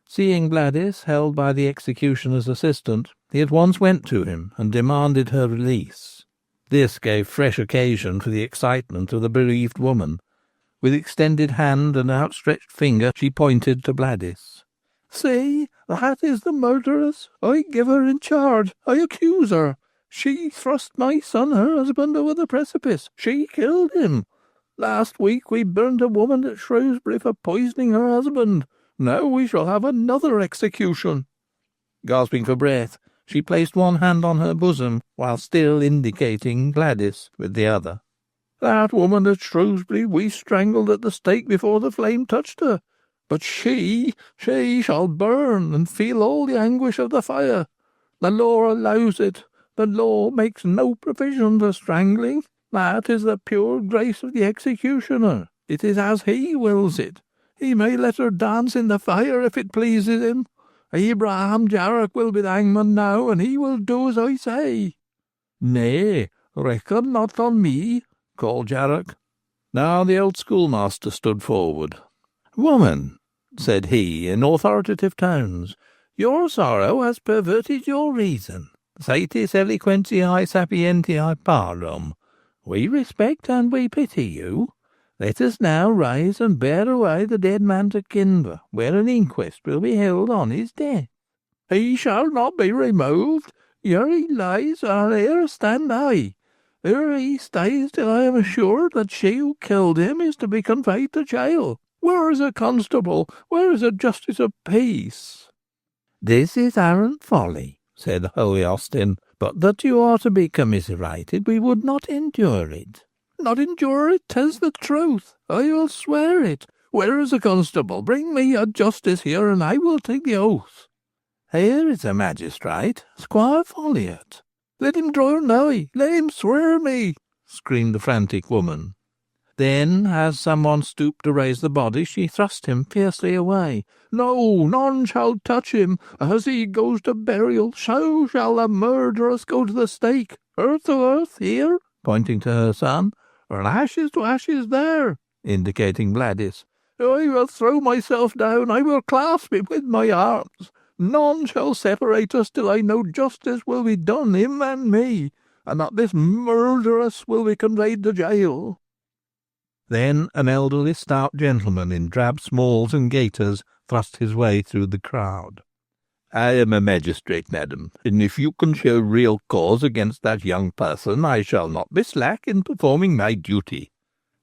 Seeing Bladys held by the executioner's assistant, he at once went to him and demanded her release. This gave fresh occasion for the excitement of the bereaved woman. With extended hand and outstretched finger she pointed to Bladys. "See, that is the murderess. I give her in charge. I accuse her. She thrust my son, her husband, over the precipice. She killed him. Last week we burned a woman at Shrewsbury for poisoning her husband. Now we shall have another execution." Gasping for breath, she placed one hand on her bosom, while still indicating Bladys with the other. "That woman at Shrewsbury we strangled at the stake before the flame touched her. But she shall burn and feel all the anguish of the fire. The law allows it. The law makes no provision for strangling. That is the pure grace of the executioner. It is as he wills it. He may let her dance in the fire if it pleases him. Abraham Jarrock will be the hangman now, and he will do as I say." "Nay, reckon not on me," called Jarrock. Now the old schoolmaster stood forward. "Woman," said he, in authoritative tones, "your sorrow has perverted your reason. Satis eloquentiae sapientiae parum. We respect and we pity you. Let us now rise and bear away the dead man to Kinver, where an inquest will be held on his death." "He shall not be removed. Here he lies, and here stand I. Here he stays till I am assured that she who killed him is to be conveyed to jail. Where is a constable? Where is a justice of peace?" "This is arrant folly," said Holy Austin, "but that you are to be commiserated, we would not endure it." "Not endure it? 'Tis the truth. I will swear it. Where is a constable? Bring me a justice here, and I will take the oath." "Here is a magistrate, Squire Folliot." "Let him draw nigh. Let him swear me," screamed the frantic woman. Then, as someone stooped to raise the body, she thrust him fiercely away. "No, none shall touch him. As he goes to burial, so shall the murderess go to the stake. Earth to earth here," pointing to her son, "and ashes to ashes there," indicating Bladys. "I will throw myself down. I will clasp him with my arms. None shall separate us till I know justice will be done him and me, and that this murderess will be conveyed to jail." Then an elderly stout gentleman in drab smalls and gaiters thrust his way through the crowd. "I am a magistrate, madam, and if you can show real cause against that young person, I shall not be slack in performing my duty.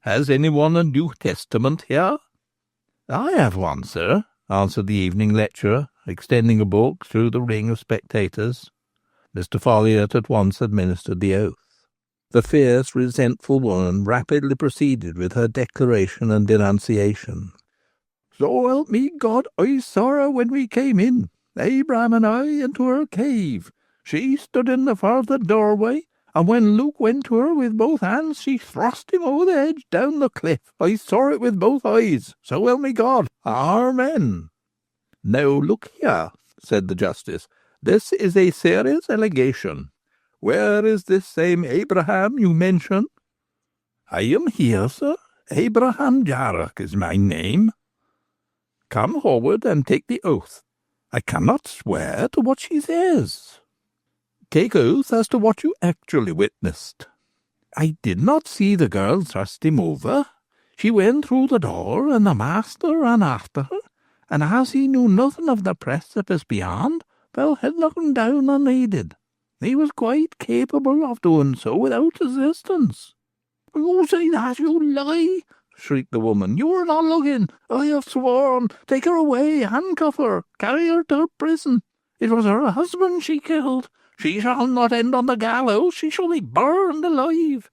Has anyone a New Testament here?" "I have one, sir," answered the evening lecturer, extending a book through the ring of spectators. Mr. Folliot at once administered the oath. The fierce, resentful woman rapidly proceeded with her declaration and denunciation. "So help me God, I saw her when we came in, Abraham and I, into her cave. She stood in the farther doorway, and when Luke went to her with both hands, she thrust him over the edge down the cliff. I saw it with both eyes. So help me God. Amen." "Now look here," said the justice. "This is a serious allegation. Where is this same Abraham you mention?" "I am here, sir. Abraham Jarrock is my name." "Come forward and take the oath." "I cannot swear to what she says." "Take oath as to what you actually witnessed." "I did not see the girl thrust him over. She went through the door, and the master ran after her, and as he knew nothing of the precipice beyond, fell headlong down unaided. He was quite capable of doing so without assistance." "You say that, you lie!" shrieked the woman. "You were not looking. I have sworn. Take her away, handcuff her, carry her to prison. It was her husband she killed. She shall not end on the gallows. She shall be burned alive."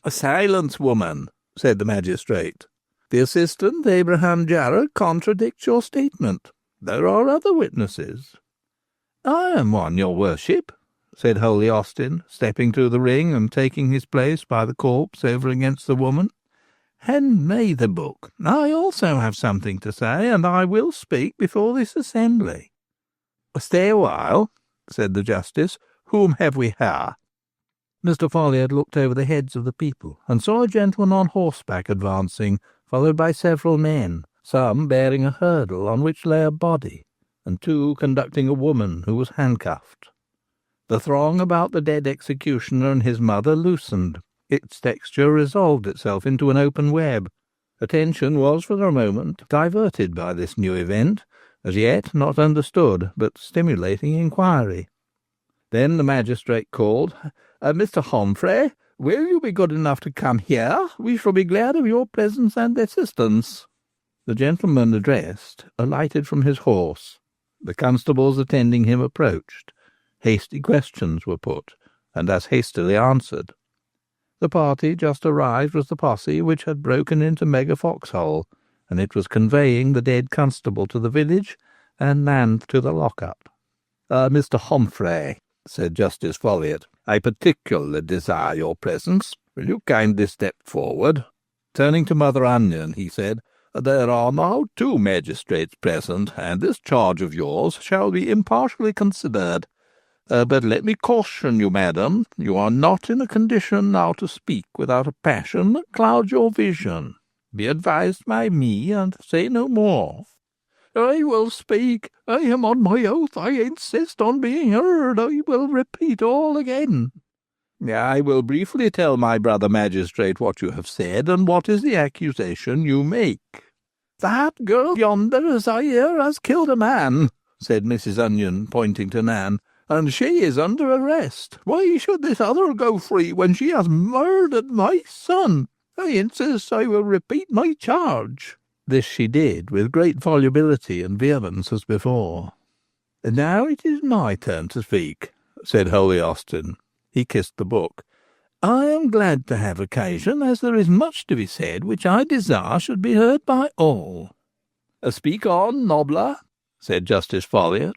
"Silence, woman," said the magistrate. "The assistant, Abraham Jarrock, contradicts your statement. There are other witnesses." "I am one, your worship," said Holy Austin, stepping to the ring and taking his place by the corpse over against the woman. "Hand me the book. I also have something to say, and I will speak before this assembly." "Stay a while," said the justice. "Whom have we here?" Mr. Folliot looked over the heads of the people, and saw a gentleman on horseback advancing, followed by several men, some bearing a hurdle on which lay a body, and two conducting a woman who was handcuffed. The throng about the dead executioner and his mother loosened. Its texture resolved itself into an open web. Attention was for a moment diverted by this new event, as yet not understood, but stimulating inquiry. Then the magistrate called, "Mr. Humphrey, will you be good enough to come here? We shall be glad of your presence and assistance." The gentleman addressed alighted from his horse. The constables attending him approached. Hasty questions were put, and as hastily answered. The party just arrived was the posse which had broken into Mega Foxhole, and it was conveying the dead constable to the village and Nan to the lock-up. "Mr. Humphrey," said Justice Folliot, "I particularly desire your presence. Will you kindly step forward?" Turning to Mother Onion, he said, "There are now 2 magistrates present, and this charge of yours shall be impartially considered. But let me caution you, madam, you are not in a condition now to speak without a passion that clouds your vision. Be advised by me, and say no more." "I will speak. I am on my oath. I insist on being heard. I will repeat all again." "I will briefly tell my brother magistrate what you have said, and what is the accusation you make." "That girl yonder, as I hear, has killed a man," said Mrs. Onion, pointing to Nan, "and she is under arrest. Why should this other go free when she has murdered my son? I insist. I will repeat my charge." This she did with great volubility and vehemence as before. "Now it is my turn to speak," said Holy Austin. He kissed the book. "I am glad to have occasion, as there is much to be said which I desire should be heard by all." "Speak on, nobler," said Justice Folliot.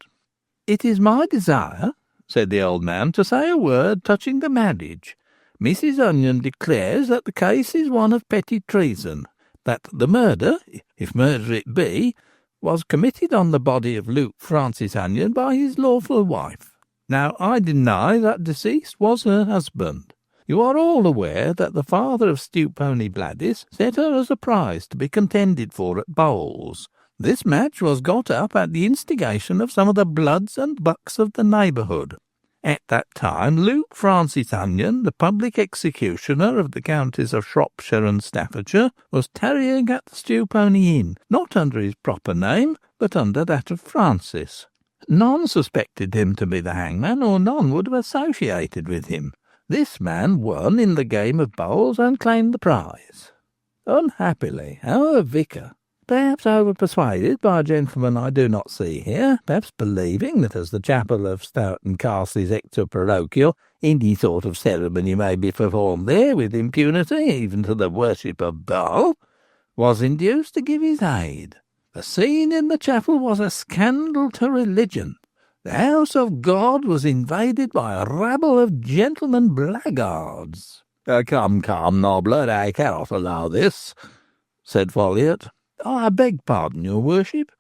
"It is my desire," said the old man, "to say a word touching the marriage. Mrs. Onion declares that the case is one of petty treason, that the murder, if murder it be, was committed on the body of Luke Francis Onion by his lawful wife. Now, I deny that deceased was her husband. You are all aware that the father of Stewponey Bladys set her as a prize to be contended for at bowls. This match was got up at the instigation of some of the bloods and bucks of the neighbourhood. At that time, Luke Francis Onion, the public executioner of the counties of Shropshire and Staffordshire, was tarrying at the Stewponey Inn, not under his proper name, but under that of Francis. None suspected him to be the hangman, or none would have associated with him. This man won in the game of bowls and claimed the prize. Unhappily, our vicar, perhaps over-persuaded by a gentleman I do not see here, perhaps believing that as the chapel of Stoughton Castle is extra-parochial, any sort of ceremony may be performed there with impunity, even to the worship of Baal, was induced to give his aid. The scene in the chapel was a scandal to religion. The house of God was invaded by a rabble of gentlemen blackguards." Come, Nobbler, I cannot allow this," said Folliot. "I beg pardon, your worship,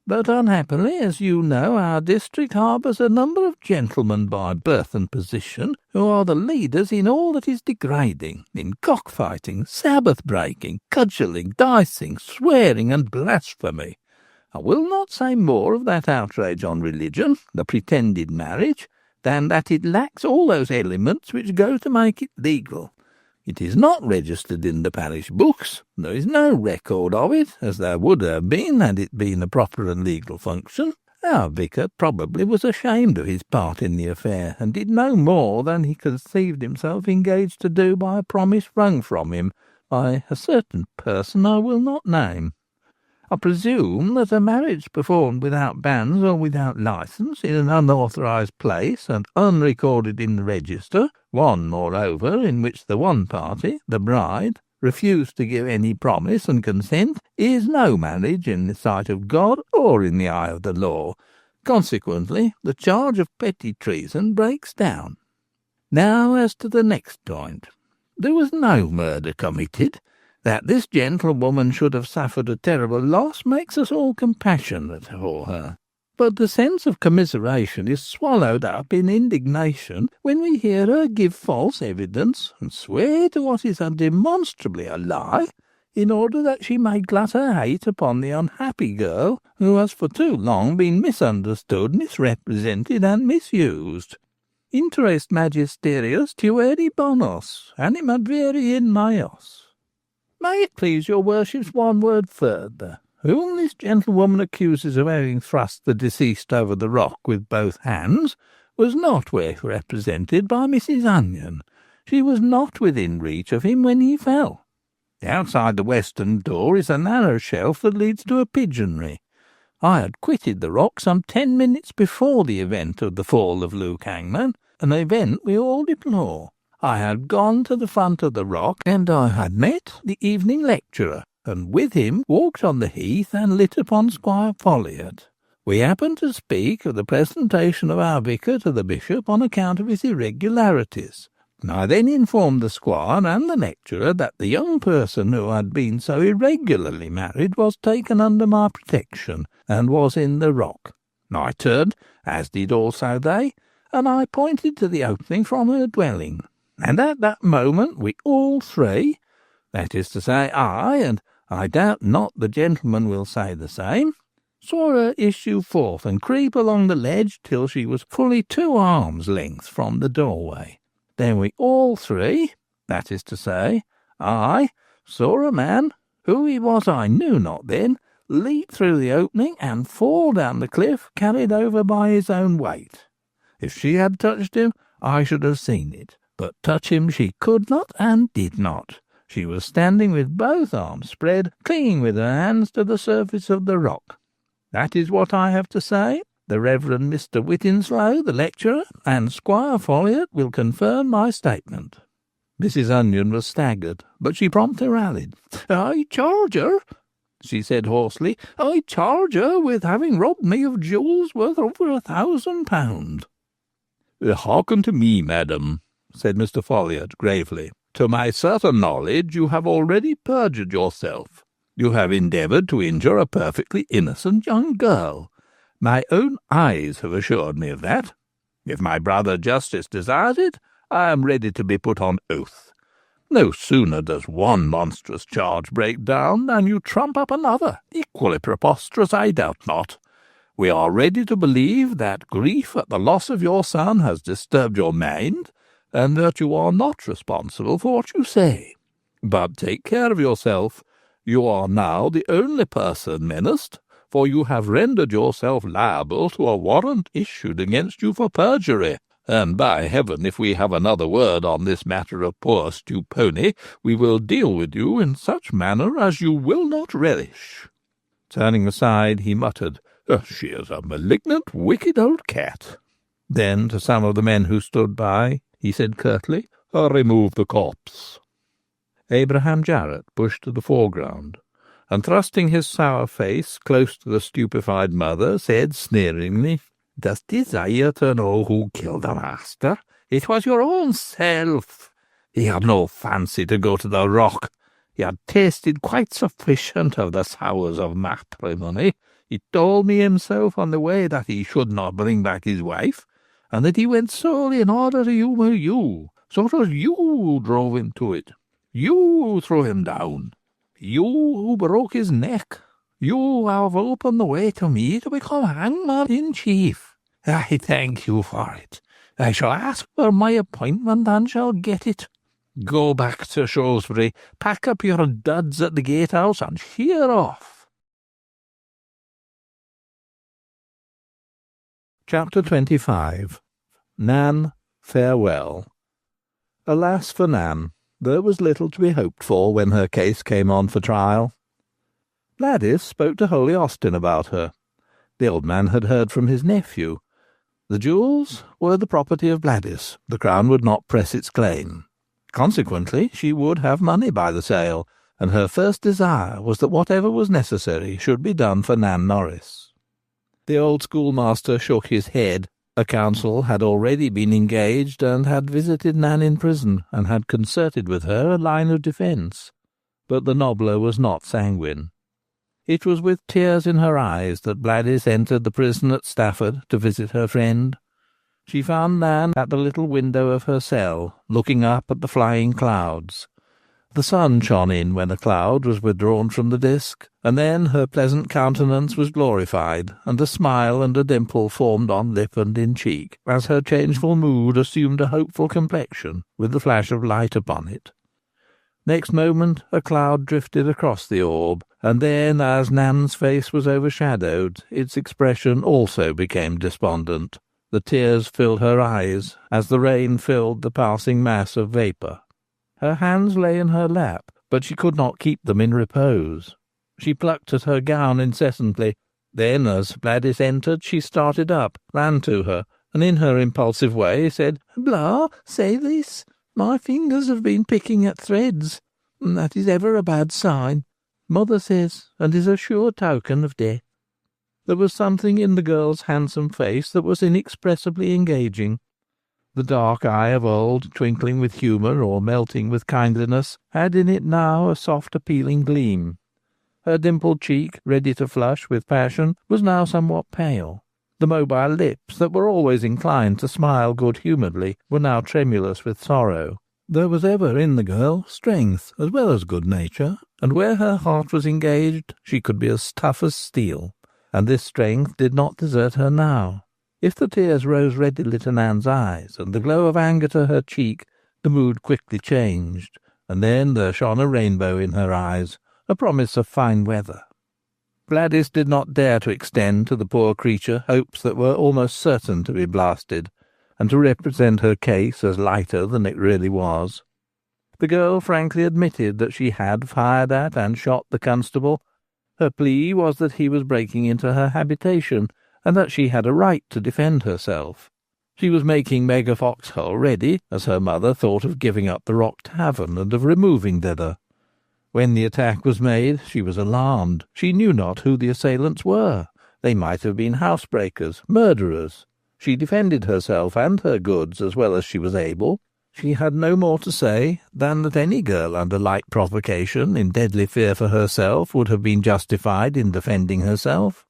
but unhappily, as you know, our district harbours a number of gentlemen by birth and position who are the leaders in all that is degrading, in cockfighting, Sabbath-breaking, cudgelling, dicing, swearing, and blasphemy. I will not say more of that outrage on religion, the pretended marriage, than that it lacks all those elements which go to make it legal. It is not registered in the parish books. There is no record of it, as there would have been had it been a proper and legal function. Our vicar probably was ashamed of his part in the affair, and did no more than he conceived himself engaged to do by a promise wrung from him by a certain person I will not name. I presume that a marriage performed without banns or without licence, in an unauthorised place, and unrecorded in the register, one, moreover, in which the one party, the bride, refused to give any promise and consent, is no marriage in the sight of God or in the eye of the law. Consequently, the charge of petty treason breaks down. Now as to the next point. There was no murder committed. That this gentlewoman should have suffered a terrible loss makes us all compassionate for her. But the sense of commiseration is swallowed up in indignation when we hear her give false evidence and swear to what is demonstrably a lie, in order that she may glut her hate upon the unhappy girl who has for too long been misunderstood, misrepresented, and misused. Interest magisterius tueri bonos, animat viri in maios. May it please your worships one word further. Whom this gentlewoman accuses of having thrust the deceased over the rock with both hands was not represented by Mrs. Onion. She was not within reach of him when he fell. Outside the western door is a narrow shelf that leads to a pigeonry. I had quitted the rock some 10 minutes before the event of the fall of Luke Hangman, an event we all deplore. I had gone to the front of the rock, and I had met the evening lecturer, and with him walked on the heath and lit upon Squire Folliot. We happened to speak of the presentation of our vicar to the bishop on account of his irregularities. I then informed the squire and the lecturer that the young person who had been so irregularly married was taken under my protection, and was in the rock. I turned, as did also they, and I pointed to the opening from her dwelling. And at that moment we all three, that is to say I, and I doubt not the gentleman will say the same, saw her issue forth and creep along the ledge till she was fully 2 arms' length from the doorway. Then we all three, that is to say I, saw a man, who he was I knew not then, leap through the opening and fall down the cliff, carried over by his own weight. If she had touched him, I should have seen it. But touch him she could not and did not. She was standing with both arms spread, clinging with her hands to the surface of the rock. That is what I have to say. The Reverend Mr. Whittinslow, the lecturer, and Squire Folliot will confirm my statement." Mrs. Onion was staggered, but she promptly rallied. "I charge her," she said hoarsely, "I charge her with having robbed me of jewels worth over £1,000. "Hearken to me, madam," said Mr. Folliot gravely. "To my certain knowledge you have already perjured yourself. You have endeavoured to injure a perfectly innocent young girl. My own eyes have assured me of that. If my brother Justice desires it, I am ready to be put on oath. No sooner does one monstrous charge break down than you trump up another, equally preposterous, I doubt not. We are ready to believe that grief at the loss of your son has disturbed your mind, and that you are not responsible for what you say. But take care of yourself. You are now the only person menaced, for you have rendered yourself liable to a warrant issued against you for perjury. And by heaven, if we have another word on this matter of poor Stewponey, we will deal with you in such manner as you will not relish." Turning aside, he muttered, "She is a malignant, wicked old cat." Then, to some of the men who stood by, he said curtly, "Remove the corpse." Abraham Jarrett pushed to the foreground, and thrusting his sour face close to the stupefied mother, said sneeringly, dost desire to know who killed the master? It was your own self. He had no fancy to go to the rock. He had tasted quite sufficient of the sours of matrimony. He told me himself on the way that he should not bring back his wife, and that he went solely in order to humour you. So it was you who drove him to it. You who threw him down. You who broke his neck. You have opened the way to me to become hangman in chief. I thank you for it. I shall ask for my appointment and shall get it. Go back to Shrewsbury, pack up your duds at the gatehouse, and sheer off. Chapter 25. Nan, farewell. Alas for Nan, there was little to be hoped for when her case came on for trial. Bladys spoke to Holy Austin about her. The old man had heard from his nephew. The jewels were the property of Bladys. The Crown would not press its claim. Consequently, she would have money by the sale, and her first desire was that whatever was necessary should be done for Nan Norris. The old schoolmaster shook his head. A counsel had already been engaged and had visited Nan in prison, and had concerted with her a line of defence. But the nobler was not sanguine. It was with tears in her eyes that Bladys entered the prison at Stafford to visit her friend. She found Nan at the little window of her cell, looking up at the flying clouds. The sun shone in when a cloud was withdrawn from the disk, and then her pleasant countenance was glorified, and a smile and a dimple formed on lip and in cheek, as her changeful mood assumed a hopeful complexion, with the flash of light upon it. Next moment a cloud drifted across the orb, and then, as Nan's face was overshadowed, its expression also became despondent. The tears filled her eyes, as the rain filled the passing mass of vapour. Her hands lay in her lap, but she could not keep them in repose. She plucked at her gown incessantly. Then, as Bladys entered, she started up, ran to her, and in her impulsive way said, "Blah, say this. My fingers have been picking at threads, and that is ever a bad sign. Mother says, and is a sure token of death." There was something in the girl's handsome face that was inexpressibly engaging. The dark eye of old, twinkling with humour or melting with kindliness, had in it now a soft appealing gleam. Her dimpled cheek, ready to flush with passion, was now somewhat pale. The mobile lips, that were always inclined to smile good-humouredly, were now tremulous with sorrow. There was ever in the girl strength as well as good nature, and where her heart was engaged she could be as tough as steel, and this strength did not desert her now. If the tears rose readily to Nan's eyes, and the glow of anger to her cheek, the mood quickly changed, and then there shone a rainbow in her eyes, a promise of fine weather. Bladys did not dare to extend to the poor creature hopes that were almost certain to be blasted, and to represent her case as lighter than it really was. The girl frankly admitted that she had fired at and shot the constable. Her plea was that he was breaking into her habitation, and that she had a right to defend herself. She was making Meg of Foxhole ready, as her mother thought of giving up the Rock Tavern and of removing thither. When the attack was made, she was alarmed. She knew not who the assailants were. They might have been housebreakers, murderers. She defended herself and her goods as well as she was able. She had no more to say than that any girl under like provocation, in deadly fear for herself, would have been justified in defending herself.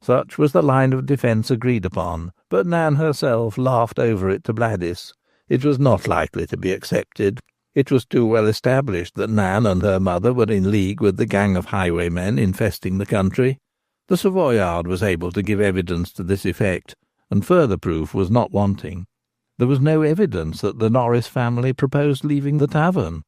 Such was the line of defence agreed upon, but Nan herself laughed over it to Bladys. It was not likely to be accepted. It was too well established that Nan and her mother were in league with the gang of highwaymen infesting the country. The Savoyard was able to give evidence to this effect, and further proof was not wanting. There was no evidence that the Norris family proposed leaving the tavern.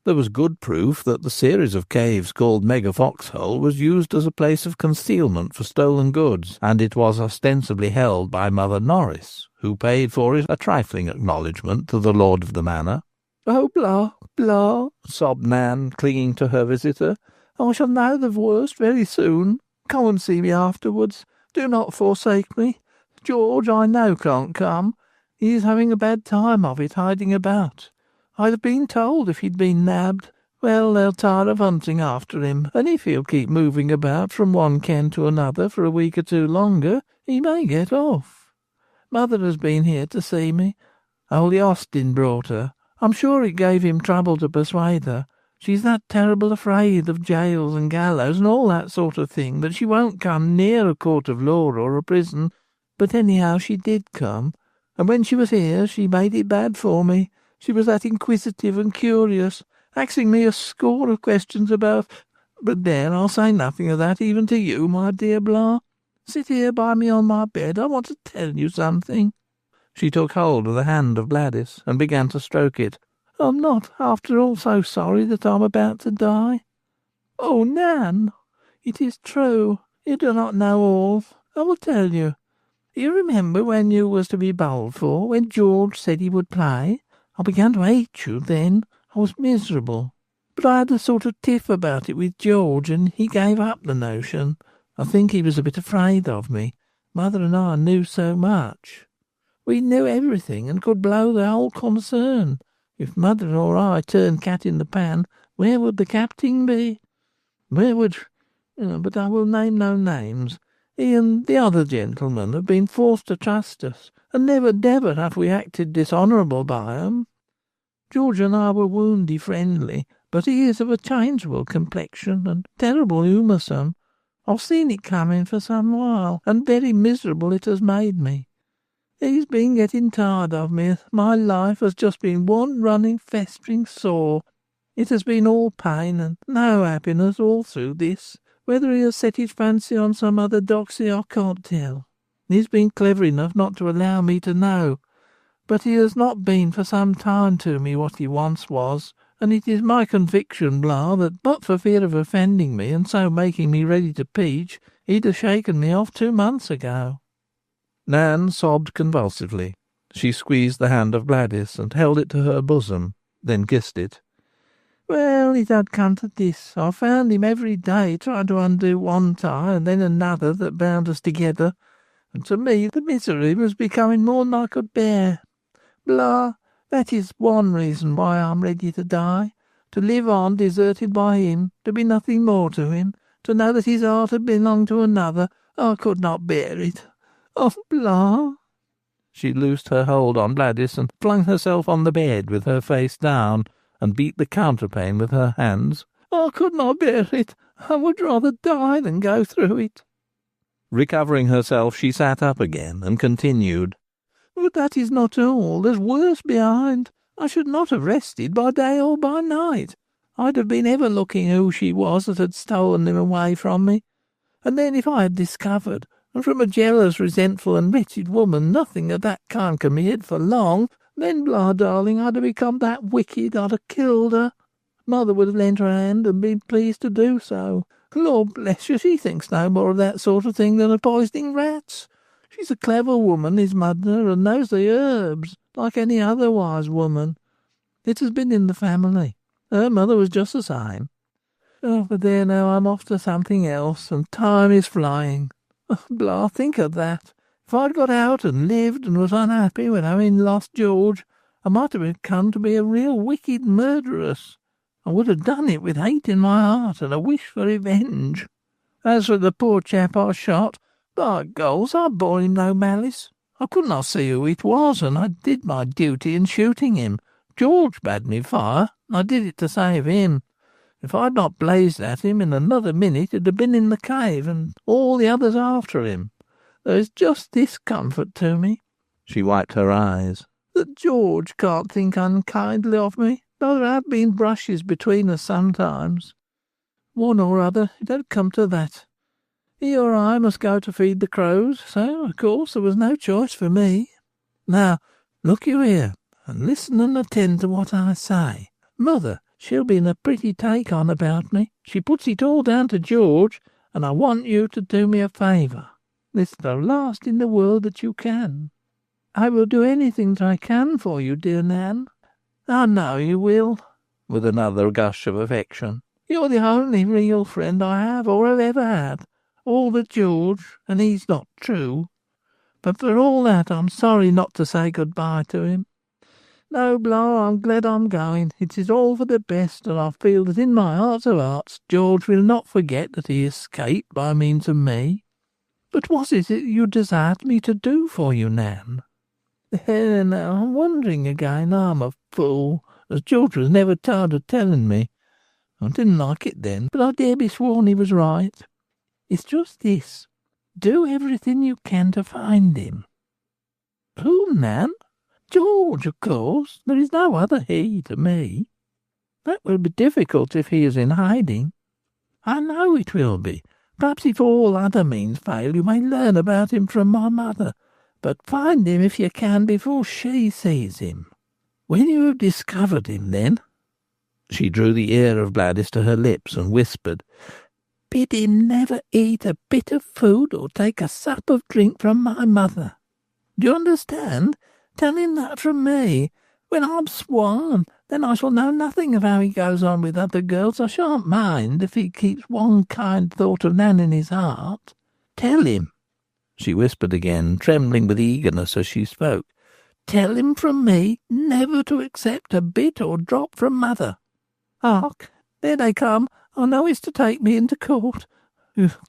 There was good proof that the series of caves called Meg of Foxhole was used as a place of concealment for stolen goods, and it was ostensibly held by Mother Norris, who paid for it a trifling acknowledgment to the lord of the manor. "Oh, blah, blah," sobbed Nan, clinging to her visitor. "I shall know the worst very soon. Come and see me afterwards. Do not forsake me. George, I know, can't come. He is having a bad time of it, hiding about. I'd have been told if he'd been nabbed. Well, they'll tire of hunting after him, and if he'll keep moving about from one ken to another for a week or two longer, he may get off. Mother has been here to see me. Old Austin brought her. I'm sure it gave him trouble to persuade her. She's that terrible afraid of jails and gallows and all that sort of thing that she won't come near a court of law or a prison. But anyhow she did come, and when she was here she made it bad for me. She was that inquisitive and curious, asking me a score of questions about... But there, I'll say nothing of that even to you, my dear Blah. Sit here by me on my bed. I want to tell you something." She took hold of the hand of Bladys and began to stroke it. "I'm not, after all, so sorry that I'm about to die." "Oh, Nan, it is true. You do not know all. I will tell you. You remember when you was to be bowled for, when George said he would play? I began to hate you then. I was miserable. But I had a sort of tiff about it with George, and he gave up the notion. I think he was a bit afraid of me. Mother and I knew so much. We knew everything and could blow the whole concern. If Mother or I turned cat in the pan, where would the captain be? Where would... But I will name no names. He and the other gentlemen have been forced to trust us, and never have we acted dishonourable by 'em. George and I were woundy friendly, but he is of a changeable complexion and terrible humoursome. I've seen it coming for some while, and very miserable it has made me. He's been getting tired of me. My life has just been one running, festering sore. It has been all pain and no happiness all through this. Whether he has set his fancy on some other doxy, I can't tell. He's been clever enough not to allow me to know. But he has not been for some time to me what he once was, and it is my conviction, Blah, that but for fear of offending me and so making me ready to peach, he'd have shaken me off 2 months ago." Nan sobbed convulsively. She squeezed the hand of Bladys and held it to her bosom, then kissed it. "Well, it had come to this. I found him every day trying to undo one tie and then another that bound us together, and to me the misery was becoming more than I could bear. Blah, that is one reason why I'm ready to die. To live on deserted by him, to be nothing more to him, to know that his heart had belonged to another. I could not bear it. Oh, Blah!" She loosed her hold on Bladys and flung herself on the bed with her face down, and beat the counterpane with her hands. "I could not bear it. I would rather die than go through it." Recovering herself, she sat up again and continued. "But that is not all. There's worse behind. I should not have rested by day or by night. I'd have been ever looking who she was that had stolen him away from me. And then if I had discovered, and from a jealous, resentful and wretched woman nothing of that kind can be hid for long, then, Blah, darling, I'd have become that wicked I'd have killed her. Mother would have lent her hand and been pleased to do so. Lord bless you, she thinks no more of that sort of thing than of poisoning rats. She's a clever woman, his mother, and knows the herbs, like any other wise woman. It has been in the family. Her mother was just the same. Oh, but there now, I'm off to something else, and time is flying. Oh, Blah, think of that. If I'd got out and lived and was unhappy when having lost George, I might have come to be a real wicked murderess. I would have done it with hate in my heart and a wish for revenge. As for the poor chap I shot, by goals, I bore him no malice. I could not see who it was, and I did my duty in shooting him. George bade me fire, and I did it to save him. If I'd not blazed at him, in another minute he'd have been in the cave, and all the others after him. There is just this comfort to me," she wiped her eyes, "that George can't think unkindly of me, though there have been brushes between us sometimes. One or other, it had come to that. He or I must go to feed the crows, so, of course, there was no choice for me. Now, look you here, and listen and attend to what I say. Mother, she'll be in a pretty take-on about me. She puts it all down to George, and I want you to do me a favour. It's the last in the world that you can. I will do anything that I can for you, dear Nan. I know you will," with another gush of affection. "You're the only real friend I have or have ever had. All but George, and he's not true. But for all that, I'm sorry not to say good-bye to him. No, Blah, I'm glad I'm going. It is all for the best, and I feel that in my heart of hearts George will not forget that he escaped by means of me." But what is it you desired me to do for you, Nan? Now, I'm wondering again. I'm a fool, as George was never tired of telling me. I didn't like it then, but I dare be sworn he was right. It's just this. Do everything you can to find him. Who, Nan? George, of course. There is no other he to me. That will be difficult if he is in hiding. I know it will be. Perhaps if all other means fail, you may learn about him from my mother. But find him if you can before she sees him. When you have discovered him, then—" She drew the ear of Bladys to her lips and whispered, "Bid him never eat a bit of food or take a sup of drink from my mother. Do you understand? Tell him that from me. When I'm sworn, then I shall know nothing of how he goes on with other girls. I shan't mind if he keeps one kind thought of Nan in his heart. Tell him," she whispered again, trembling with eagerness as she spoke, "tell him from me never to accept a bit or drop from mother. Hark, there they come. I know it's to take me into court.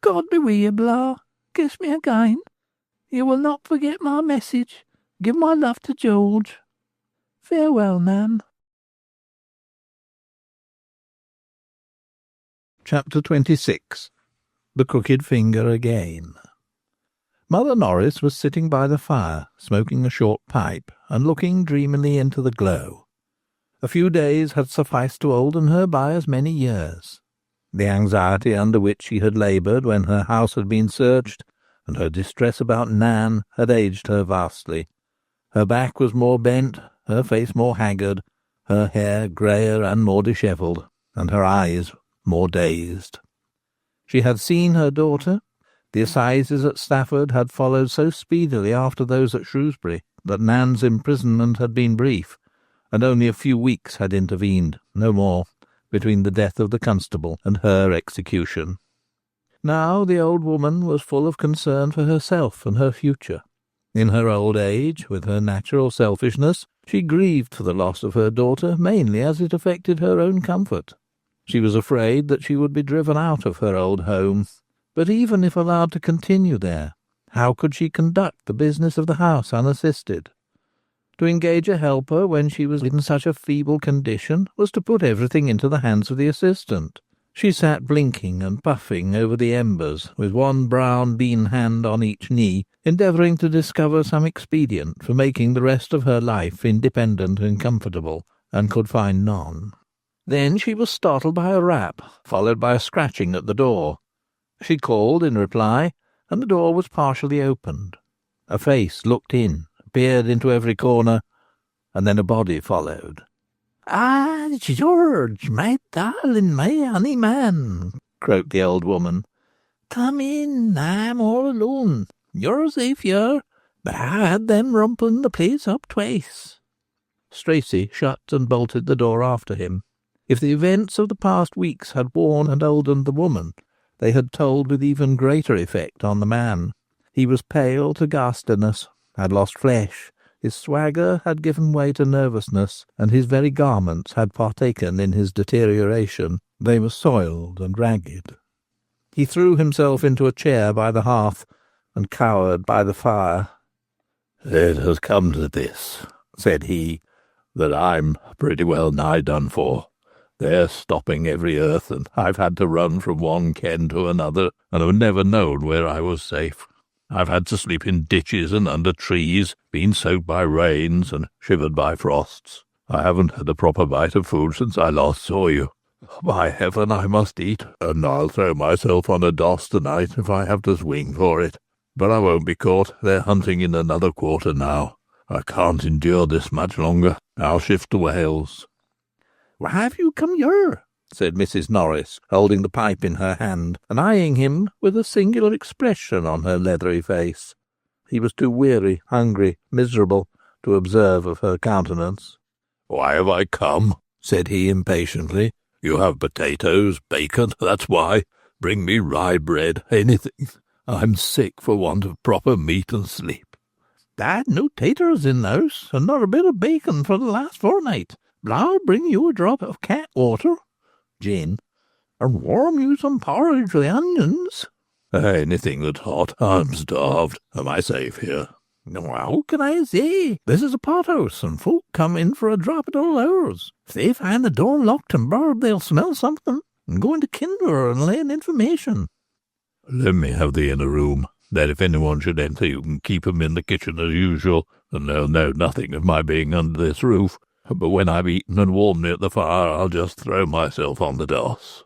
God be with you, Blah. Kiss me again. You will not forget my message. Give my love to George. Farewell, Nan." Chapter 26. The Crooked Finger Again. Mother Norris was sitting by the fire, smoking a short pipe, and looking dreamily into the glow. A few days had sufficed to olden her by as many years. The anxiety under which she had laboured when her house had been searched, and her distress about Nan, had aged her vastly. Her back was more bent, her face more haggard, her hair greyer and more dishevelled, and her eyes more dazed. She had seen her daughter. The assizes at Stafford had followed so speedily after those at Shrewsbury that Nan's imprisonment had been brief, and only a few weeks had intervened, no more, between the death of the constable and her execution. Now the old woman was full of concern for herself and her future. In her old age, with her natural selfishness, she grieved for the loss of her daughter mainly as it affected her own comfort. She was afraid that she would be driven out of her old home. But even if allowed to continue there, how could she conduct the business of the house unassisted? To engage a helper when she was in such a feeble condition was to put everything into the hands of the assistant. She sat blinking and puffing over the embers, with one brown bean hand on each knee, endeavouring to discover some expedient for making the rest of her life independent and comfortable, and could find none. Then she was startled by a rap, followed by a scratching at the door. She called in reply, and the door was partially opened. A face looked in, peered into every corner, and then a body followed. "Ah, George, my darling, my honey man," croaked the old woman. "Come in, I'm all alone. You're safe here, but I had them rumpling the place up twice." Stracey shut and bolted the door after him. If the events of the past weeks had worn and oldened the woman, they had told with even greater effect on the man. He was pale to ghastliness, had lost flesh, his swagger had given way to nervousness, and his very garments had partaken in his deterioration. They were soiled and ragged. He threw himself into a chair by the hearth, and cowered by the fire. "It has come to this," said he, "that I'm pretty well nigh done for. They're stopping every earth, and I've had to run from one ken to another, and have never known where I was safe. I've had to sleep in ditches and under trees, been soaked by rains and shivered by frosts. I haven't had a proper bite of food since I last saw you. By heaven, I must eat, and I'll throw myself on a doss tonight if I have to swing for it. But I won't be caught. They're hunting in another quarter now. I can't endure this much longer. I'll shift to Wales." "Why have you come here?" said Mrs. Norris, holding the pipe in her hand, and eyeing him with a singular expression on her leathery face. He was too weary, hungry, miserable, to observe of her countenance. "Why have I come?" said he impatiently. "You have potatoes, bacon, that's why. Bring me rye bread, anything. I'm sick for want of proper meat and sleep." "I had no taters in the house, and not a bit of bacon for the last fortnight. But I'll bring you a drop of cat water, gin, and warm you some porridge with onions." Anything that's hot. I'm starved. Am I safe here? How can I say? This is a pothouse, and folk come in for a drop at all hours. If they find the door locked and barred, they'll smell something, and go into Kinder and lay an information. Let me have the inner room. Then if anyone should enter, you can keep 'em in the kitchen as usual, and they'll know nothing of my being under this roof. But when I've eaten and warmed me at the fire, I'll just throw myself on the doss.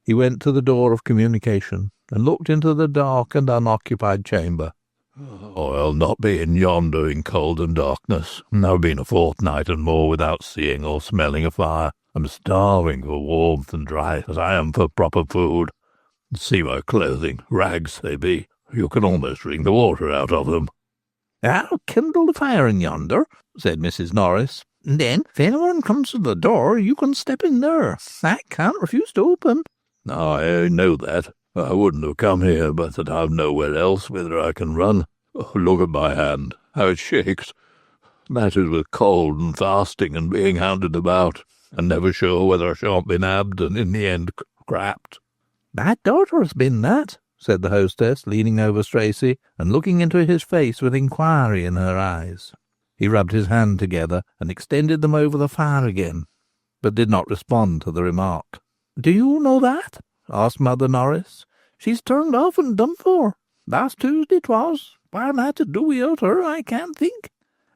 He went to the door of communication and looked into the dark and unoccupied chamber. I'll not be in yonder in cold and darkness. I've been a fortnight and more without seeing or smelling a fire. I'm starving for warmth and dry as I am for proper food. See my clothing, rags they be. You can almost wring the water out of them. I'll kindle the fire in yonder, said Mrs. Norris. And then, if anyone comes to the door, you can step in there. I can't refuse to open. I know that. I wouldn't have come here, but that I've nowhere else whither I can run. Oh, look at my hand, how it shakes. That is with cold and fasting and being hounded about, and never sure whether I shan't be nabbed and in the end crapped. My daughter has been that, said the hostess, leaning over Stracey and looking into his face with inquiry in her eyes. He rubbed his hands together and extended them over the fire again, but did not respond to the remark. Do you know that? Asked Mother Norris. She's turned off and done for. Last Tuesday 'twas. Why am I to do without her, I can't think.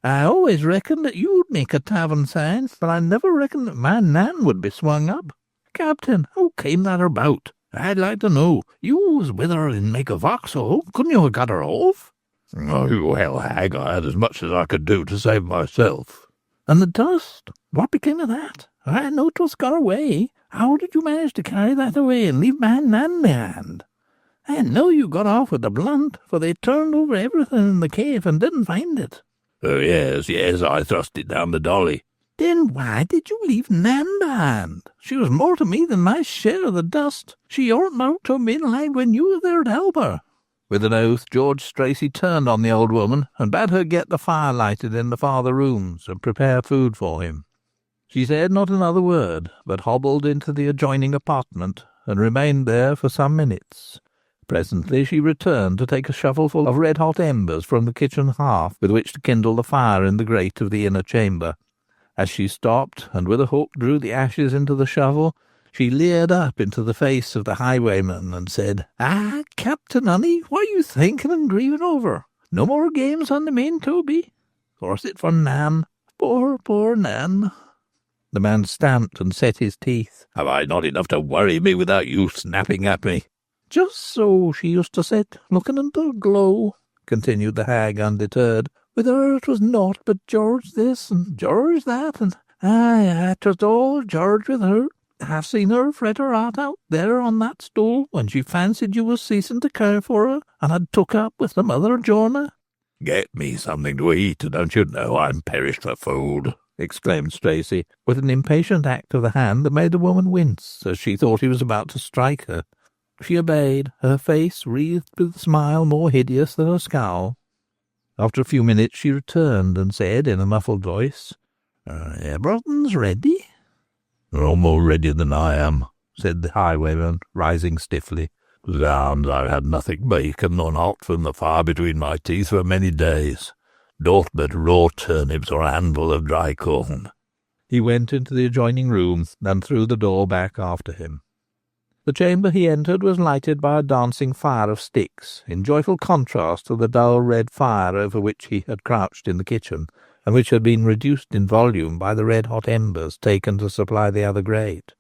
I always reckoned that you'd make a tavern sign, but I never reckoned that my Nan would be swung up. Captain, how came that about? I'd like to know. You was with her in make a Vauxhall. Couldn't you have got her off? Oh, well, hag, I had as much as I could do to save myself. And the dust? What became of that? I know 'twas got away. How did you manage to carry that away and leave my Nan behind? I know you got off with the blunt, for they turned over everything in the cave and didn't find it. Oh, yes, I thrust it down the dolly. Then why did you leave Nan behind? She was more to me than my share of the dust. She oughtn't to have been like when you were there to help her. With an oath, George Stracey turned on the old woman and bade her get the fire lighted in the farther rooms and prepare food for him. She said not another word, but hobbled into the adjoining apartment and remained there for some minutes. Presently she returned to take a shovelful of red-hot embers from the kitchen hearth with which to kindle the fire in the grate of the inner chamber. As she stopped, and with a hook drew the ashes into the shovel, she leered up into the face of the highwayman and said, Captain Honey, what are you thinking and grieving over? No more games on the main, Toby? Or is it for Nan? Poor, poor Nan. The man stamped and set his teeth. Have I not enough to worry me without you snapping at me? Just so she used to sit, looking into the glow, continued the hag undeterred. With her it was naught but George this and George that, and aye, 'twas all George with her. I've seen her fret her heart out there on that stool when she fancied you was ceasing to care for her, and had took up with the mother Jorna. Get me something to eat, don't you know I'm perished for food? Exclaimed Stracey, with an impatient act of the hand that made the woman wince, as she thought he was about to strike her. She obeyed, her face wreathed with a smile more hideous than a scowl. After a few minutes she returned and said in a muffled voice, Everything's ready? "You're more ready than I am," said the highwayman, rising stiffly. "Zounds, I've had nothing bacon nor hot from the fire between my teeth for many days. Naught but raw turnips or a handful of dry corn." He went into the adjoining room and threw the door back after him. The chamber he entered was lighted by a dancing fire of sticks, in joyful contrast to the dull red fire over which he had crouched in the kitchen, and which had been reduced in volume by the red-hot embers taken to supply the other grate.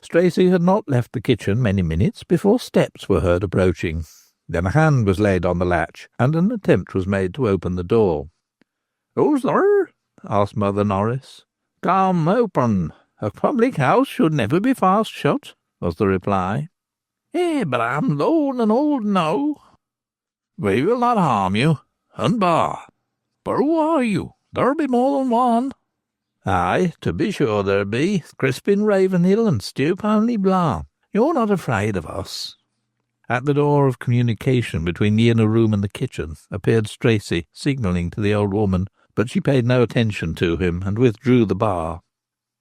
Stracey had not left the kitchen many minutes before steps were heard approaching. Then a hand was laid on the latch, and an attempt was made to open the door. "Who's there?" asked Mother Norris. "Come, open. A public house should never be fast shut," was the reply. But I'm lone and old now." "We will not harm you. Unbar. But who are you? There be more than one." "Aye, to be sure there be. Crispin Ravenhill and Stewponey Blanc. You're not afraid of us." At the door of communication between the inner room and the kitchen appeared Stracey, signalling to the old woman, but she paid no attention to him and withdrew the bar.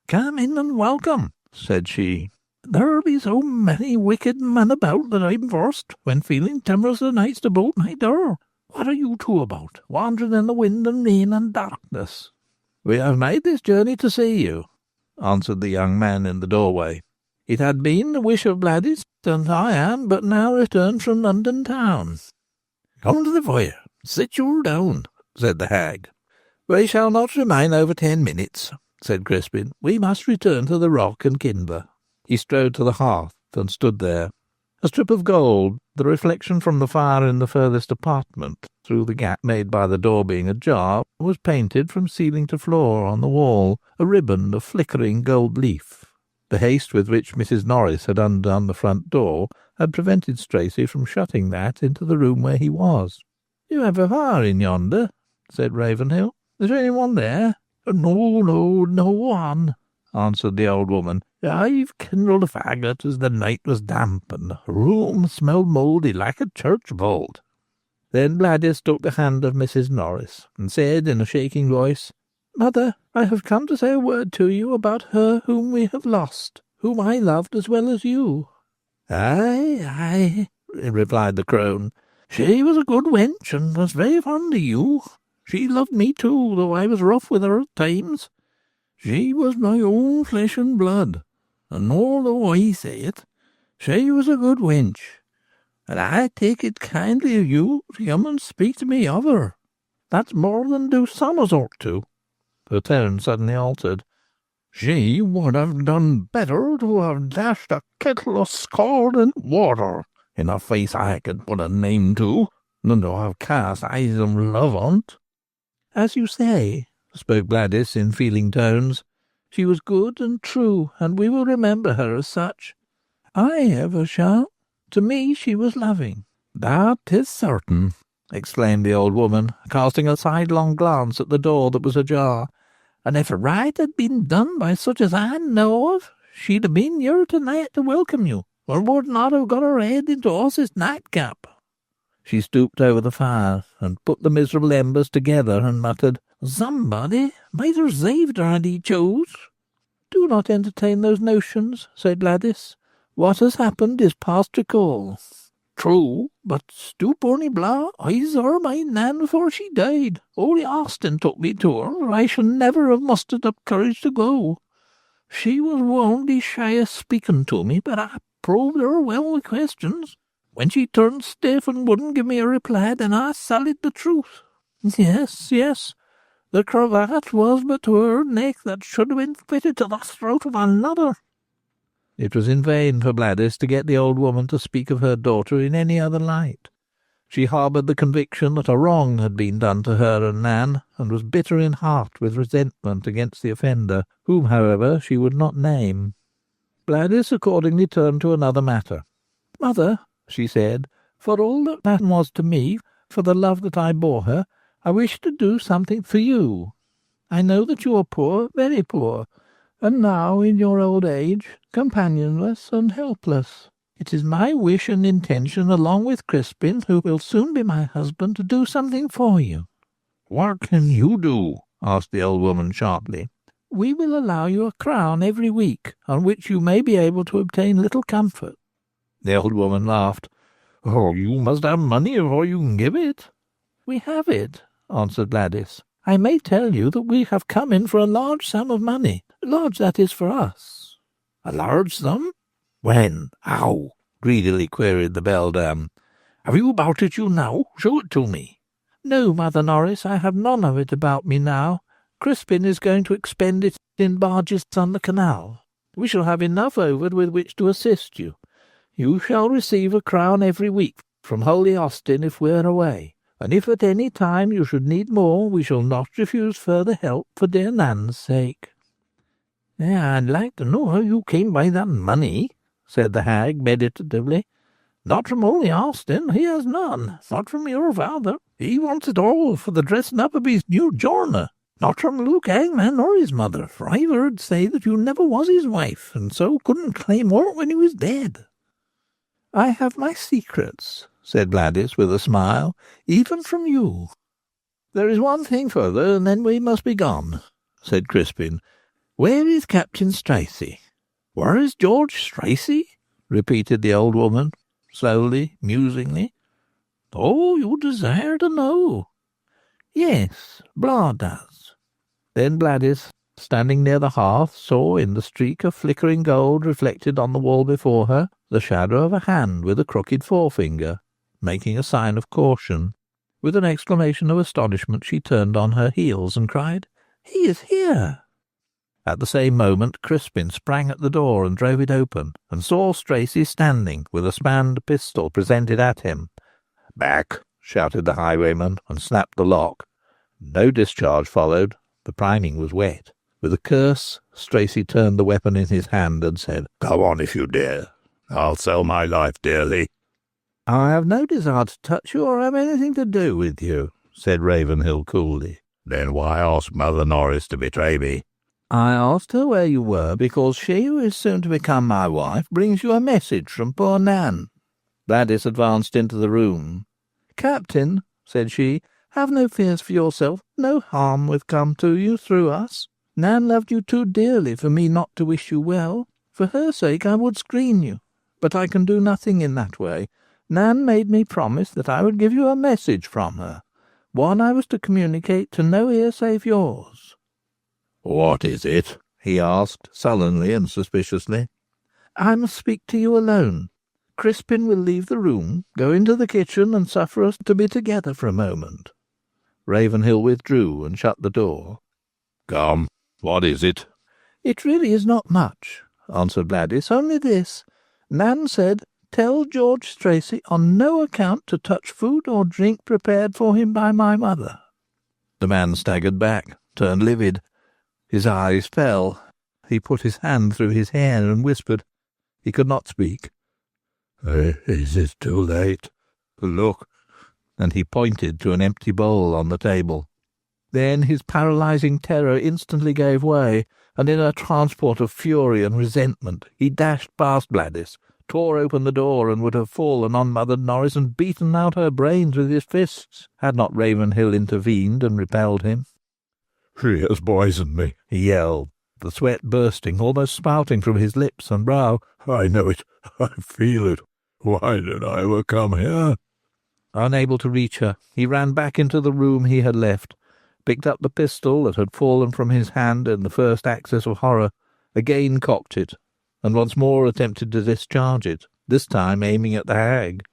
"Come in and welcome," said she. There be so many wicked men about that I'm forced, when feeling timorous o' nights, to bolt my door. What are you two about, wandering in the wind and rain and darkness?" "We have made this journey to see you," answered the young man in the doorway. "It had been the wish of Bladys, and I am but now returned from London town." "Come to the fire. Sit you down," said the hag. "We shall not remain over 10 minutes," said Crispin. "We must return to the Rock and Kinver." He strode to the hearth and stood there. A strip of gold, the reflection from the fire in the furthest apartment, through the gap made by the door being ajar, was painted from ceiling to floor on the wall, a riband of flickering gold leaf. The haste with which Mrs. Norris had undone the front door had prevented Stracey from shutting that into the room where he was. "You have a fire in yonder," said Ravenhill. "Is there any one there?" No one," answered the old woman. "I've kindled a faggot as the night was damp, and the room smelled mouldy like a church vault." Then Bladys took the hand of Mrs. Norris, and said in a shaking voice, "Mother, I have come to say a word to you about her whom we have lost, whom I loved as well as you." Ay, replied the crone. "She was a good wench, and was very fond of you. She loved me too, though I was rough with her at times. She was my own flesh and blood, and although I say it, she was a good wench, and I take it kindly of you to come and speak to me of her. That's more than do Somers ought to." Her tone suddenly altered. "She would have done better to have dashed a kettle of scalding water in a face I could put a name to, than to have cast eyes of love on't." "As you say," spoke Bladys in feeling tones, "she was good and true, and we will remember her as such. I ever shall. To me she was loving." "That is certain," exclaimed the old woman, casting a sidelong glance at the door that was ajar. "And if right had been done by such as I know of, she'd have been here tonight to welcome you, or would not have got her head into horse's nightcap." She stooped over the fire, and put the miserable embers together, and muttered, "Somebody might have saved her had he chose." "Do not entertain those notions," said Bladys. "What has happened is past recall." "True, but Stewponey I saw my Nan before she died. Only Austin took me to her, or I should never have mustered up courage to go. She was wonderfully shy of speaking to me, but I probed her well with questions. When she turned stiff and wouldn't give me a reply, then I sallied the truth. Yes, the cravat was but to her neck that should have been fitted to the throat of another." It was in vain for Bladys to get the old woman to speak of her daughter in any other light. She harboured the conviction that a wrong had been done to her and Nan, and was bitter in heart with resentment against the offender, whom, however, she would not name. Bladys accordingly turned to another matter. "Mother," she said, "for all that Nan was to me, for the love that I bore her, I wish to do something for you. I know that you are poor, very poor, and now, in your old age, companionless and helpless. It is my wish and intention, along with Crispin, who will soon be my husband, to do something for you." "What can you do?" asked the old woman sharply. "We will allow you a crown every week, on which you may be able to obtain little comfort." The old woman laughed. "Oh, you must have money before you can give it." "We have it," answered Bladys. "I may tell you that we have come in for a large sum of money. Large, that is, for us." "A large sum? When? How?" greedily queried the beldam. "Have you about it you now? Show it to me." "No, Mother Norris, I have none of it about me now. Crispin is going to expend it in barges on the canal. We shall have enough over with which to assist you. You shall receive a crown every week from Holy Austin if we are away, and if at any time you should need more, we shall not refuse further help for dear Nan's sake." "I'd like to know how you came by that money," said the hag meditatively. "Not from Holy Austin, he has none. Not from your father, he wants it all for the dressing up of his new journey. Not from Luke Hangman or his mother, for I've heard say that you never was his wife, and so couldn't claim aught when he was dead." "I have my secrets," said Bladys with a smile, "even from you." "There is one thing further, and then we must be gone," said Crispin. "Where is Captain Stracey?" Where is George Tracy? Repeated the old woman, slowly, musingly. Oh, you desire to know? Yes, Blah does. Then Bladys, standing near the hearth, saw in the streak of flickering gold reflected on the wall before her the shadow of a hand with a crooked forefinger, making a sign of caution. With an exclamation of astonishment she turned on her heels and cried, "He is here!" At the same moment Crispin sprang at the door and drove it open, and saw Tracy standing with a spanned pistol presented at him. "Back!" shouted the highwayman, and snapped the lock. No discharge followed. The priming was wet. With a curse, Tracy turned the weapon in his hand and said, "Come on if you dare. I'll sell my life dearly." "I have no desire to touch you or have anything to do with you," said Ravenhill coolly. "Then why ask Mother Norris to betray me?" "I asked her where you were because she who is soon to become my wife brings you a message from poor Nan." Bladys advanced into the room. "Captain," said she, "have no fears for yourself. No harm will come to you through us. Nan loved you too dearly for me not to wish you well. For her sake I would screen you, but I can do nothing in that way. Nan made me promise that I would give you a message from her, one I was to communicate to no ear save yours." "What is it?" he asked, sullenly and suspiciously. "I must speak to you alone. Crispin will leave the room, go into the kitchen, and suffer us to be together for a moment." Ravenhill withdrew and shut the door. "Come, what is it?" "It really is not much," answered Bladys, "only this. Nan said, 'Tell George Tracy on no account to touch food or drink prepared for him by my mother.'" The man staggered back, turned livid. His eyes fell. He put his hand through his hair and whispered. He could not speak. "Is it too late? Look." And he pointed to an empty bowl on the table. Then his paralysing terror instantly gave way, and in a transport of fury and resentment he dashed past Bladys, tore open the door, and would have fallen on Mother Norris and beaten out her brains with his fists, had not Ravenhill intervened and repelled him. "She has poisoned me," he yelled, the sweat bursting, almost spouting from his lips and brow. "I know it. I feel it. Why did I ever come here?" Unable to reach her, he ran back into the room he had left, picked up the pistol that had fallen from his hand in the first access of horror, again cocked it, and once more attempted to discharge it, this time aiming at the hag.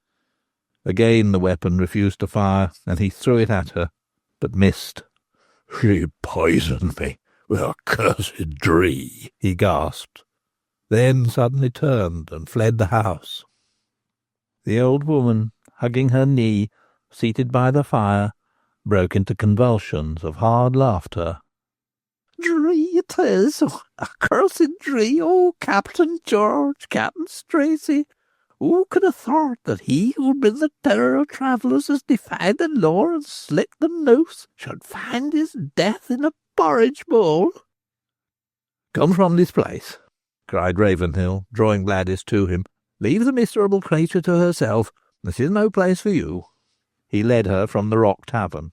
Again the weapon refused to fire, and he threw it at her, but missed. "She poisoned me with a cursed dree," he gasped, then suddenly turned and fled the house. The old woman, hugging her knee, seated by the fire, broke into convulsions of hard laughter. "Dree it is, a cursed dree, Captain George, Captain Tracy. Who could have thought that he who had been the terror of travellers, has defied the law and slit the noose, should find his death in a porridge bowl?" "Come from this place," cried Ravenhill, drawing Bladys to him. "Leave the miserable creature to herself. This is no place for you." He led her from the Rock Tavern.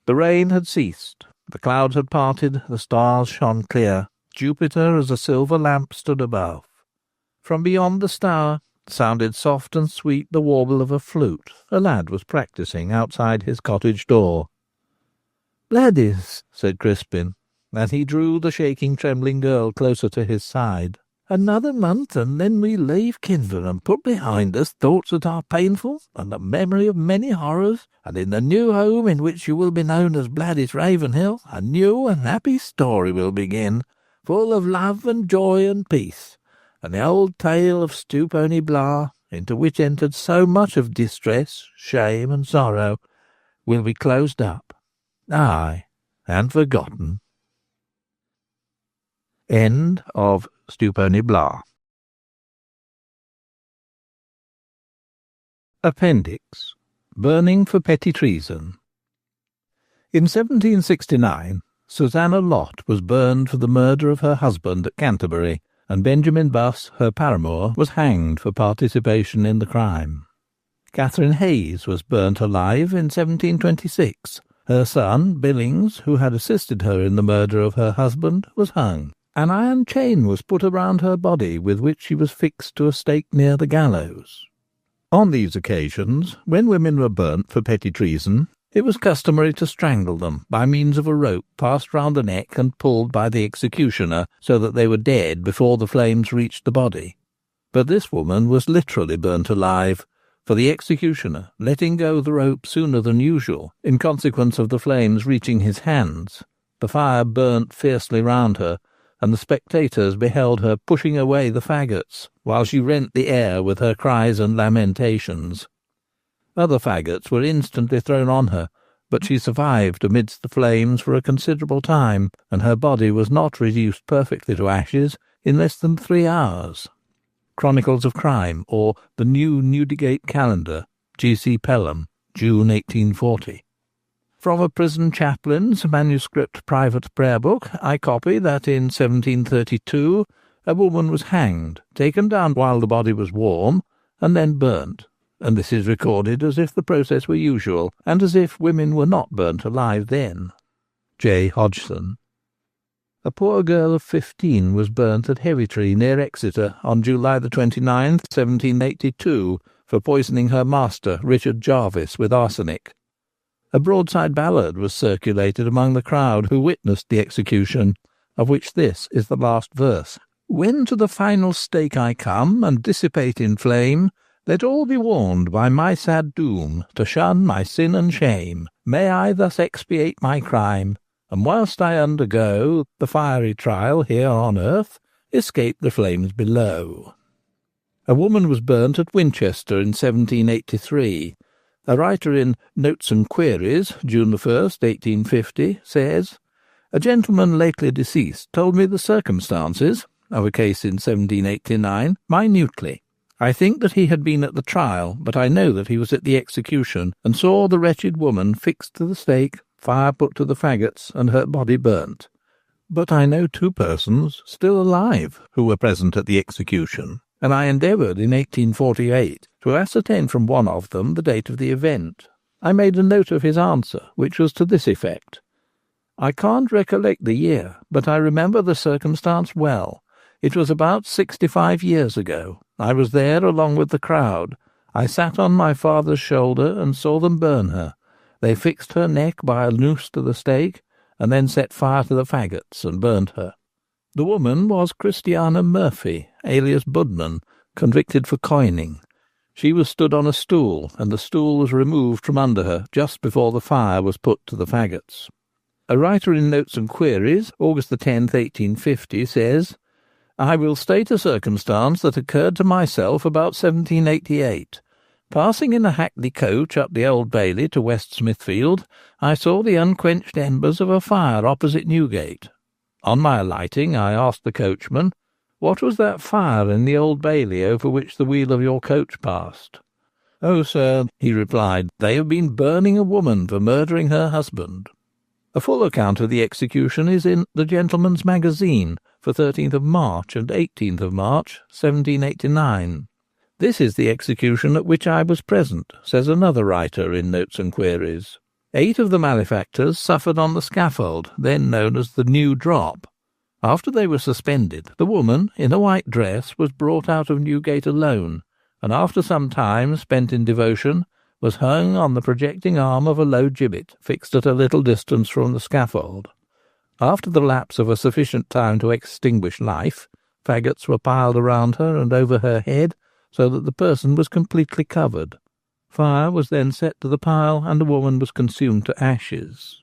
The rain had ceased. The clouds had parted. The stars shone clear. Jupiter as a silver lamp stood above. From beyond the Stour sounded soft and sweet the warble of a flute a lad was practising outside his cottage door. "Bladys," said Crispin, and he drew the shaking, trembling girl closer to his side. "Another month, and then we leave Kinver and put behind us thoughts that are painful and the memory of many horrors, and in the new home in which you will be known as Bladys Ravenhill, a new and happy story will begin, full of love and joy and peace, and the old tale of Stewponey Blah, into which entered so much of distress, shame, and sorrow, will be closed up, ay, and forgotten." End of Stewponey Blah. Appendix. Burning for petty treason. In 1769, Susanna Lott was burned for the murder of her husband at Canterbury, and Benjamin Buss, her paramour, was hanged for participation in the crime. Catherine Hayes was burnt alive in 1726. Her son, Billings, who had assisted her in the murder of her husband, was hung. An iron chain was put around her body with which she was fixed to a stake near the gallows. On these occasions, when women were burnt for petty treason, it was customary to strangle them by means of a rope passed round the neck and pulled by the executioner so that they were dead before the flames reached the body. But this woman was literally burnt alive, for the executioner, letting go the rope sooner than usual, in consequence of the flames reaching his hands, the fire burnt fiercely round her, and the spectators beheld her pushing away the faggots, while she rent the air with her cries and lamentations. Other faggots were instantly thrown on her, but she survived amidst the flames for a considerable time, and her body was not reduced perfectly to ashes in less than 3 hours. Chronicles of Crime, or the New Newdigate Calendar, G.C. Pelham, June 1840. From a prison chaplain's manuscript private prayer book, I copy that in 1732 a woman was hanged, taken down while the body was warm, and then burnt, and this is recorded as if the process were usual, and as if women were not burnt alive then. J. Hodgson. A poor girl of 15 was burnt at Heavytree near Exeter on July the 29th, 1782, for poisoning her master, Richard Jarvis, with arsenic. A broadside ballad was circulated among the crowd who witnessed the execution, of which this is the last verse. When to the final stake I come, and dissipate in flame, let all be warned by my sad doom, to shun my sin and shame. May I thus expiate my crime, and whilst I undergo the fiery trial here on earth, escape the flames below. A woman was burnt at Winchester in 1783. A writer in Notes and Queries, June 1st, 1850, says, "A gentleman lately deceased told me the circumstances of a case in 1789 minutely. I think that he had been at the trial, but I know that he was at the execution, and saw the wretched woman fixed to the stake, fire put to the faggots, and her body burnt. But I know 2 persons still alive who were present at the execution, and I endeavoured in 1848 to ascertain from one of them the date of the event. I made a note of his answer, which was to this effect: I can't recollect the year, but I remember the circumstance well. It was about 65 years ago. I was there along with the crowd. I sat on my father's shoulder and saw them burn her. They fixed her neck by a noose to the stake, and then set fire to the faggots and burnt her. The woman was Christiana Murphy, alias Budman, convicted for coining. She was stood on a stool, and the stool was removed from under her just before the fire was put to the faggots." A writer in Notes and Queries, August the 10th, 1850, says, "I will state a circumstance that occurred to myself about 1788. Passing in a hackney coach up the Old Bailey to West Smithfield, I saw the unquenched embers of a fire opposite Newgate. On my alighting, I asked the coachman, 'What was that fire in the Old Bailey over which the wheel of your coach passed?' 'Oh, sir,' he replied, 'they have been burning a woman for murdering her husband.'" A full account of the execution is in The Gentleman's Magazine for 13th of March and 18th of March, 1789. "This is the execution at which I was present," says another writer in Notes and Queries. 8 of the malefactors suffered on the scaffold, then known as the New Drop. After they were suspended, the woman, in a white dress, was brought out of Newgate alone, and after some time spent in devotion, was hung on the projecting arm of a low gibbet fixed at a little distance from the scaffold. After the lapse of a sufficient time to extinguish life, faggots were piled around her and over her head, so that the person was completely covered. Fire was then set to the pile, and the woman was consumed to ashes.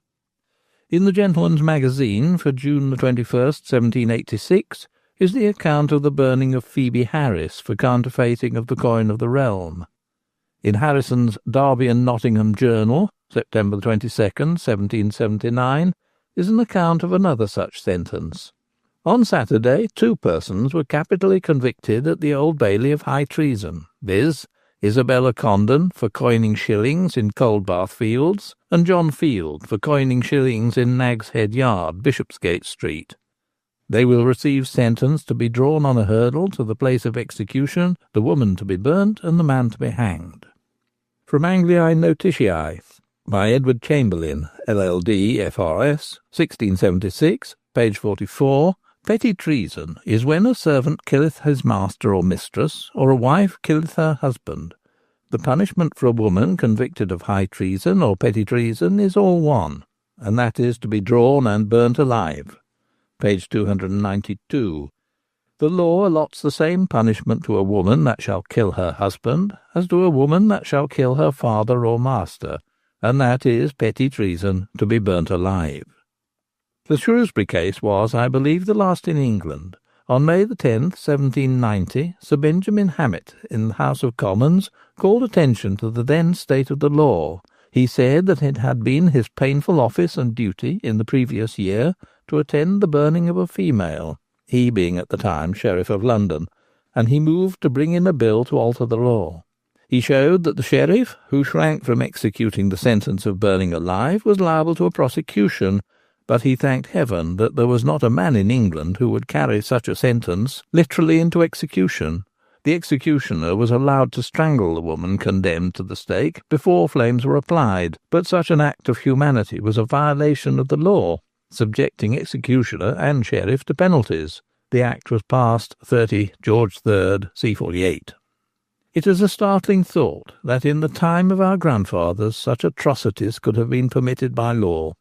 In the Gentleman's Magazine for June 21st, 1786, is the account of the burning of Phoebe Harris for counterfeiting of the coin of the realm. In Harrison's Derby and Nottingham Journal, September 22nd, 1779, is an account of another such sentence. On Saturday, 2 persons were capitally convicted at the Old Bailey of high treason, viz., Isabella Condon for coining shillings in Coldbath Fields, and John Field for coining shillings in Nag's Head Yard, Bishopsgate Street. They will receive sentence to be drawn on a hurdle to the place of execution, the woman to be burnt, and the man to be hanged. From Angliae Notitiae, by Edward Chamberlain, LL.D., FRS, 1676, page 44, Petty treason is when a servant killeth his master or mistress, or a wife killeth her husband. The punishment for a woman convicted of high treason or petty treason is all one, and that is to be drawn and burnt alive. Page 292. The law allots the same punishment to a woman that shall kill her husband as to a woman that shall kill her father or master, and that is petty treason, to be burnt alive. The Shrewsbury case was, I believe, the last in England. On May the 10th, 1790, Sir Benjamin Hammett, in the House of Commons, called attention to the then state of the law. He said that it had been his painful office and duty in the previous year to attend the burning of a female, he being at the time Sheriff of London, and he moved to bring in a bill to alter the law. He showed that the sheriff, who shrank from executing the sentence of burning alive, was liable to a prosecution, but he thanked heaven that there was not a man in England who would carry such a sentence literally into execution. The executioner was allowed to strangle the woman condemned to the stake before flames were applied, but such an act of humanity was a violation of the law, subjecting executioner and sheriff to penalties. The act was passed 30 George III, c. 48. It is a startling thought that in the time of our grandfathers such atrocities could have been permitted by law.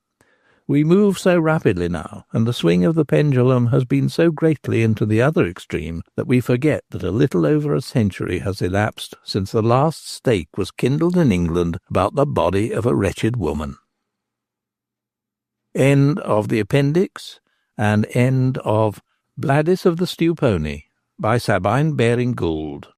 We move so rapidly now, and the swing of the pendulum has been so greatly into the other extreme, that we forget that a little over a century has elapsed since the last stake was kindled in England about the body of a wretched woman. End of the appendix, and end of Bladys of the Stewponey by Sabine Baring Gould.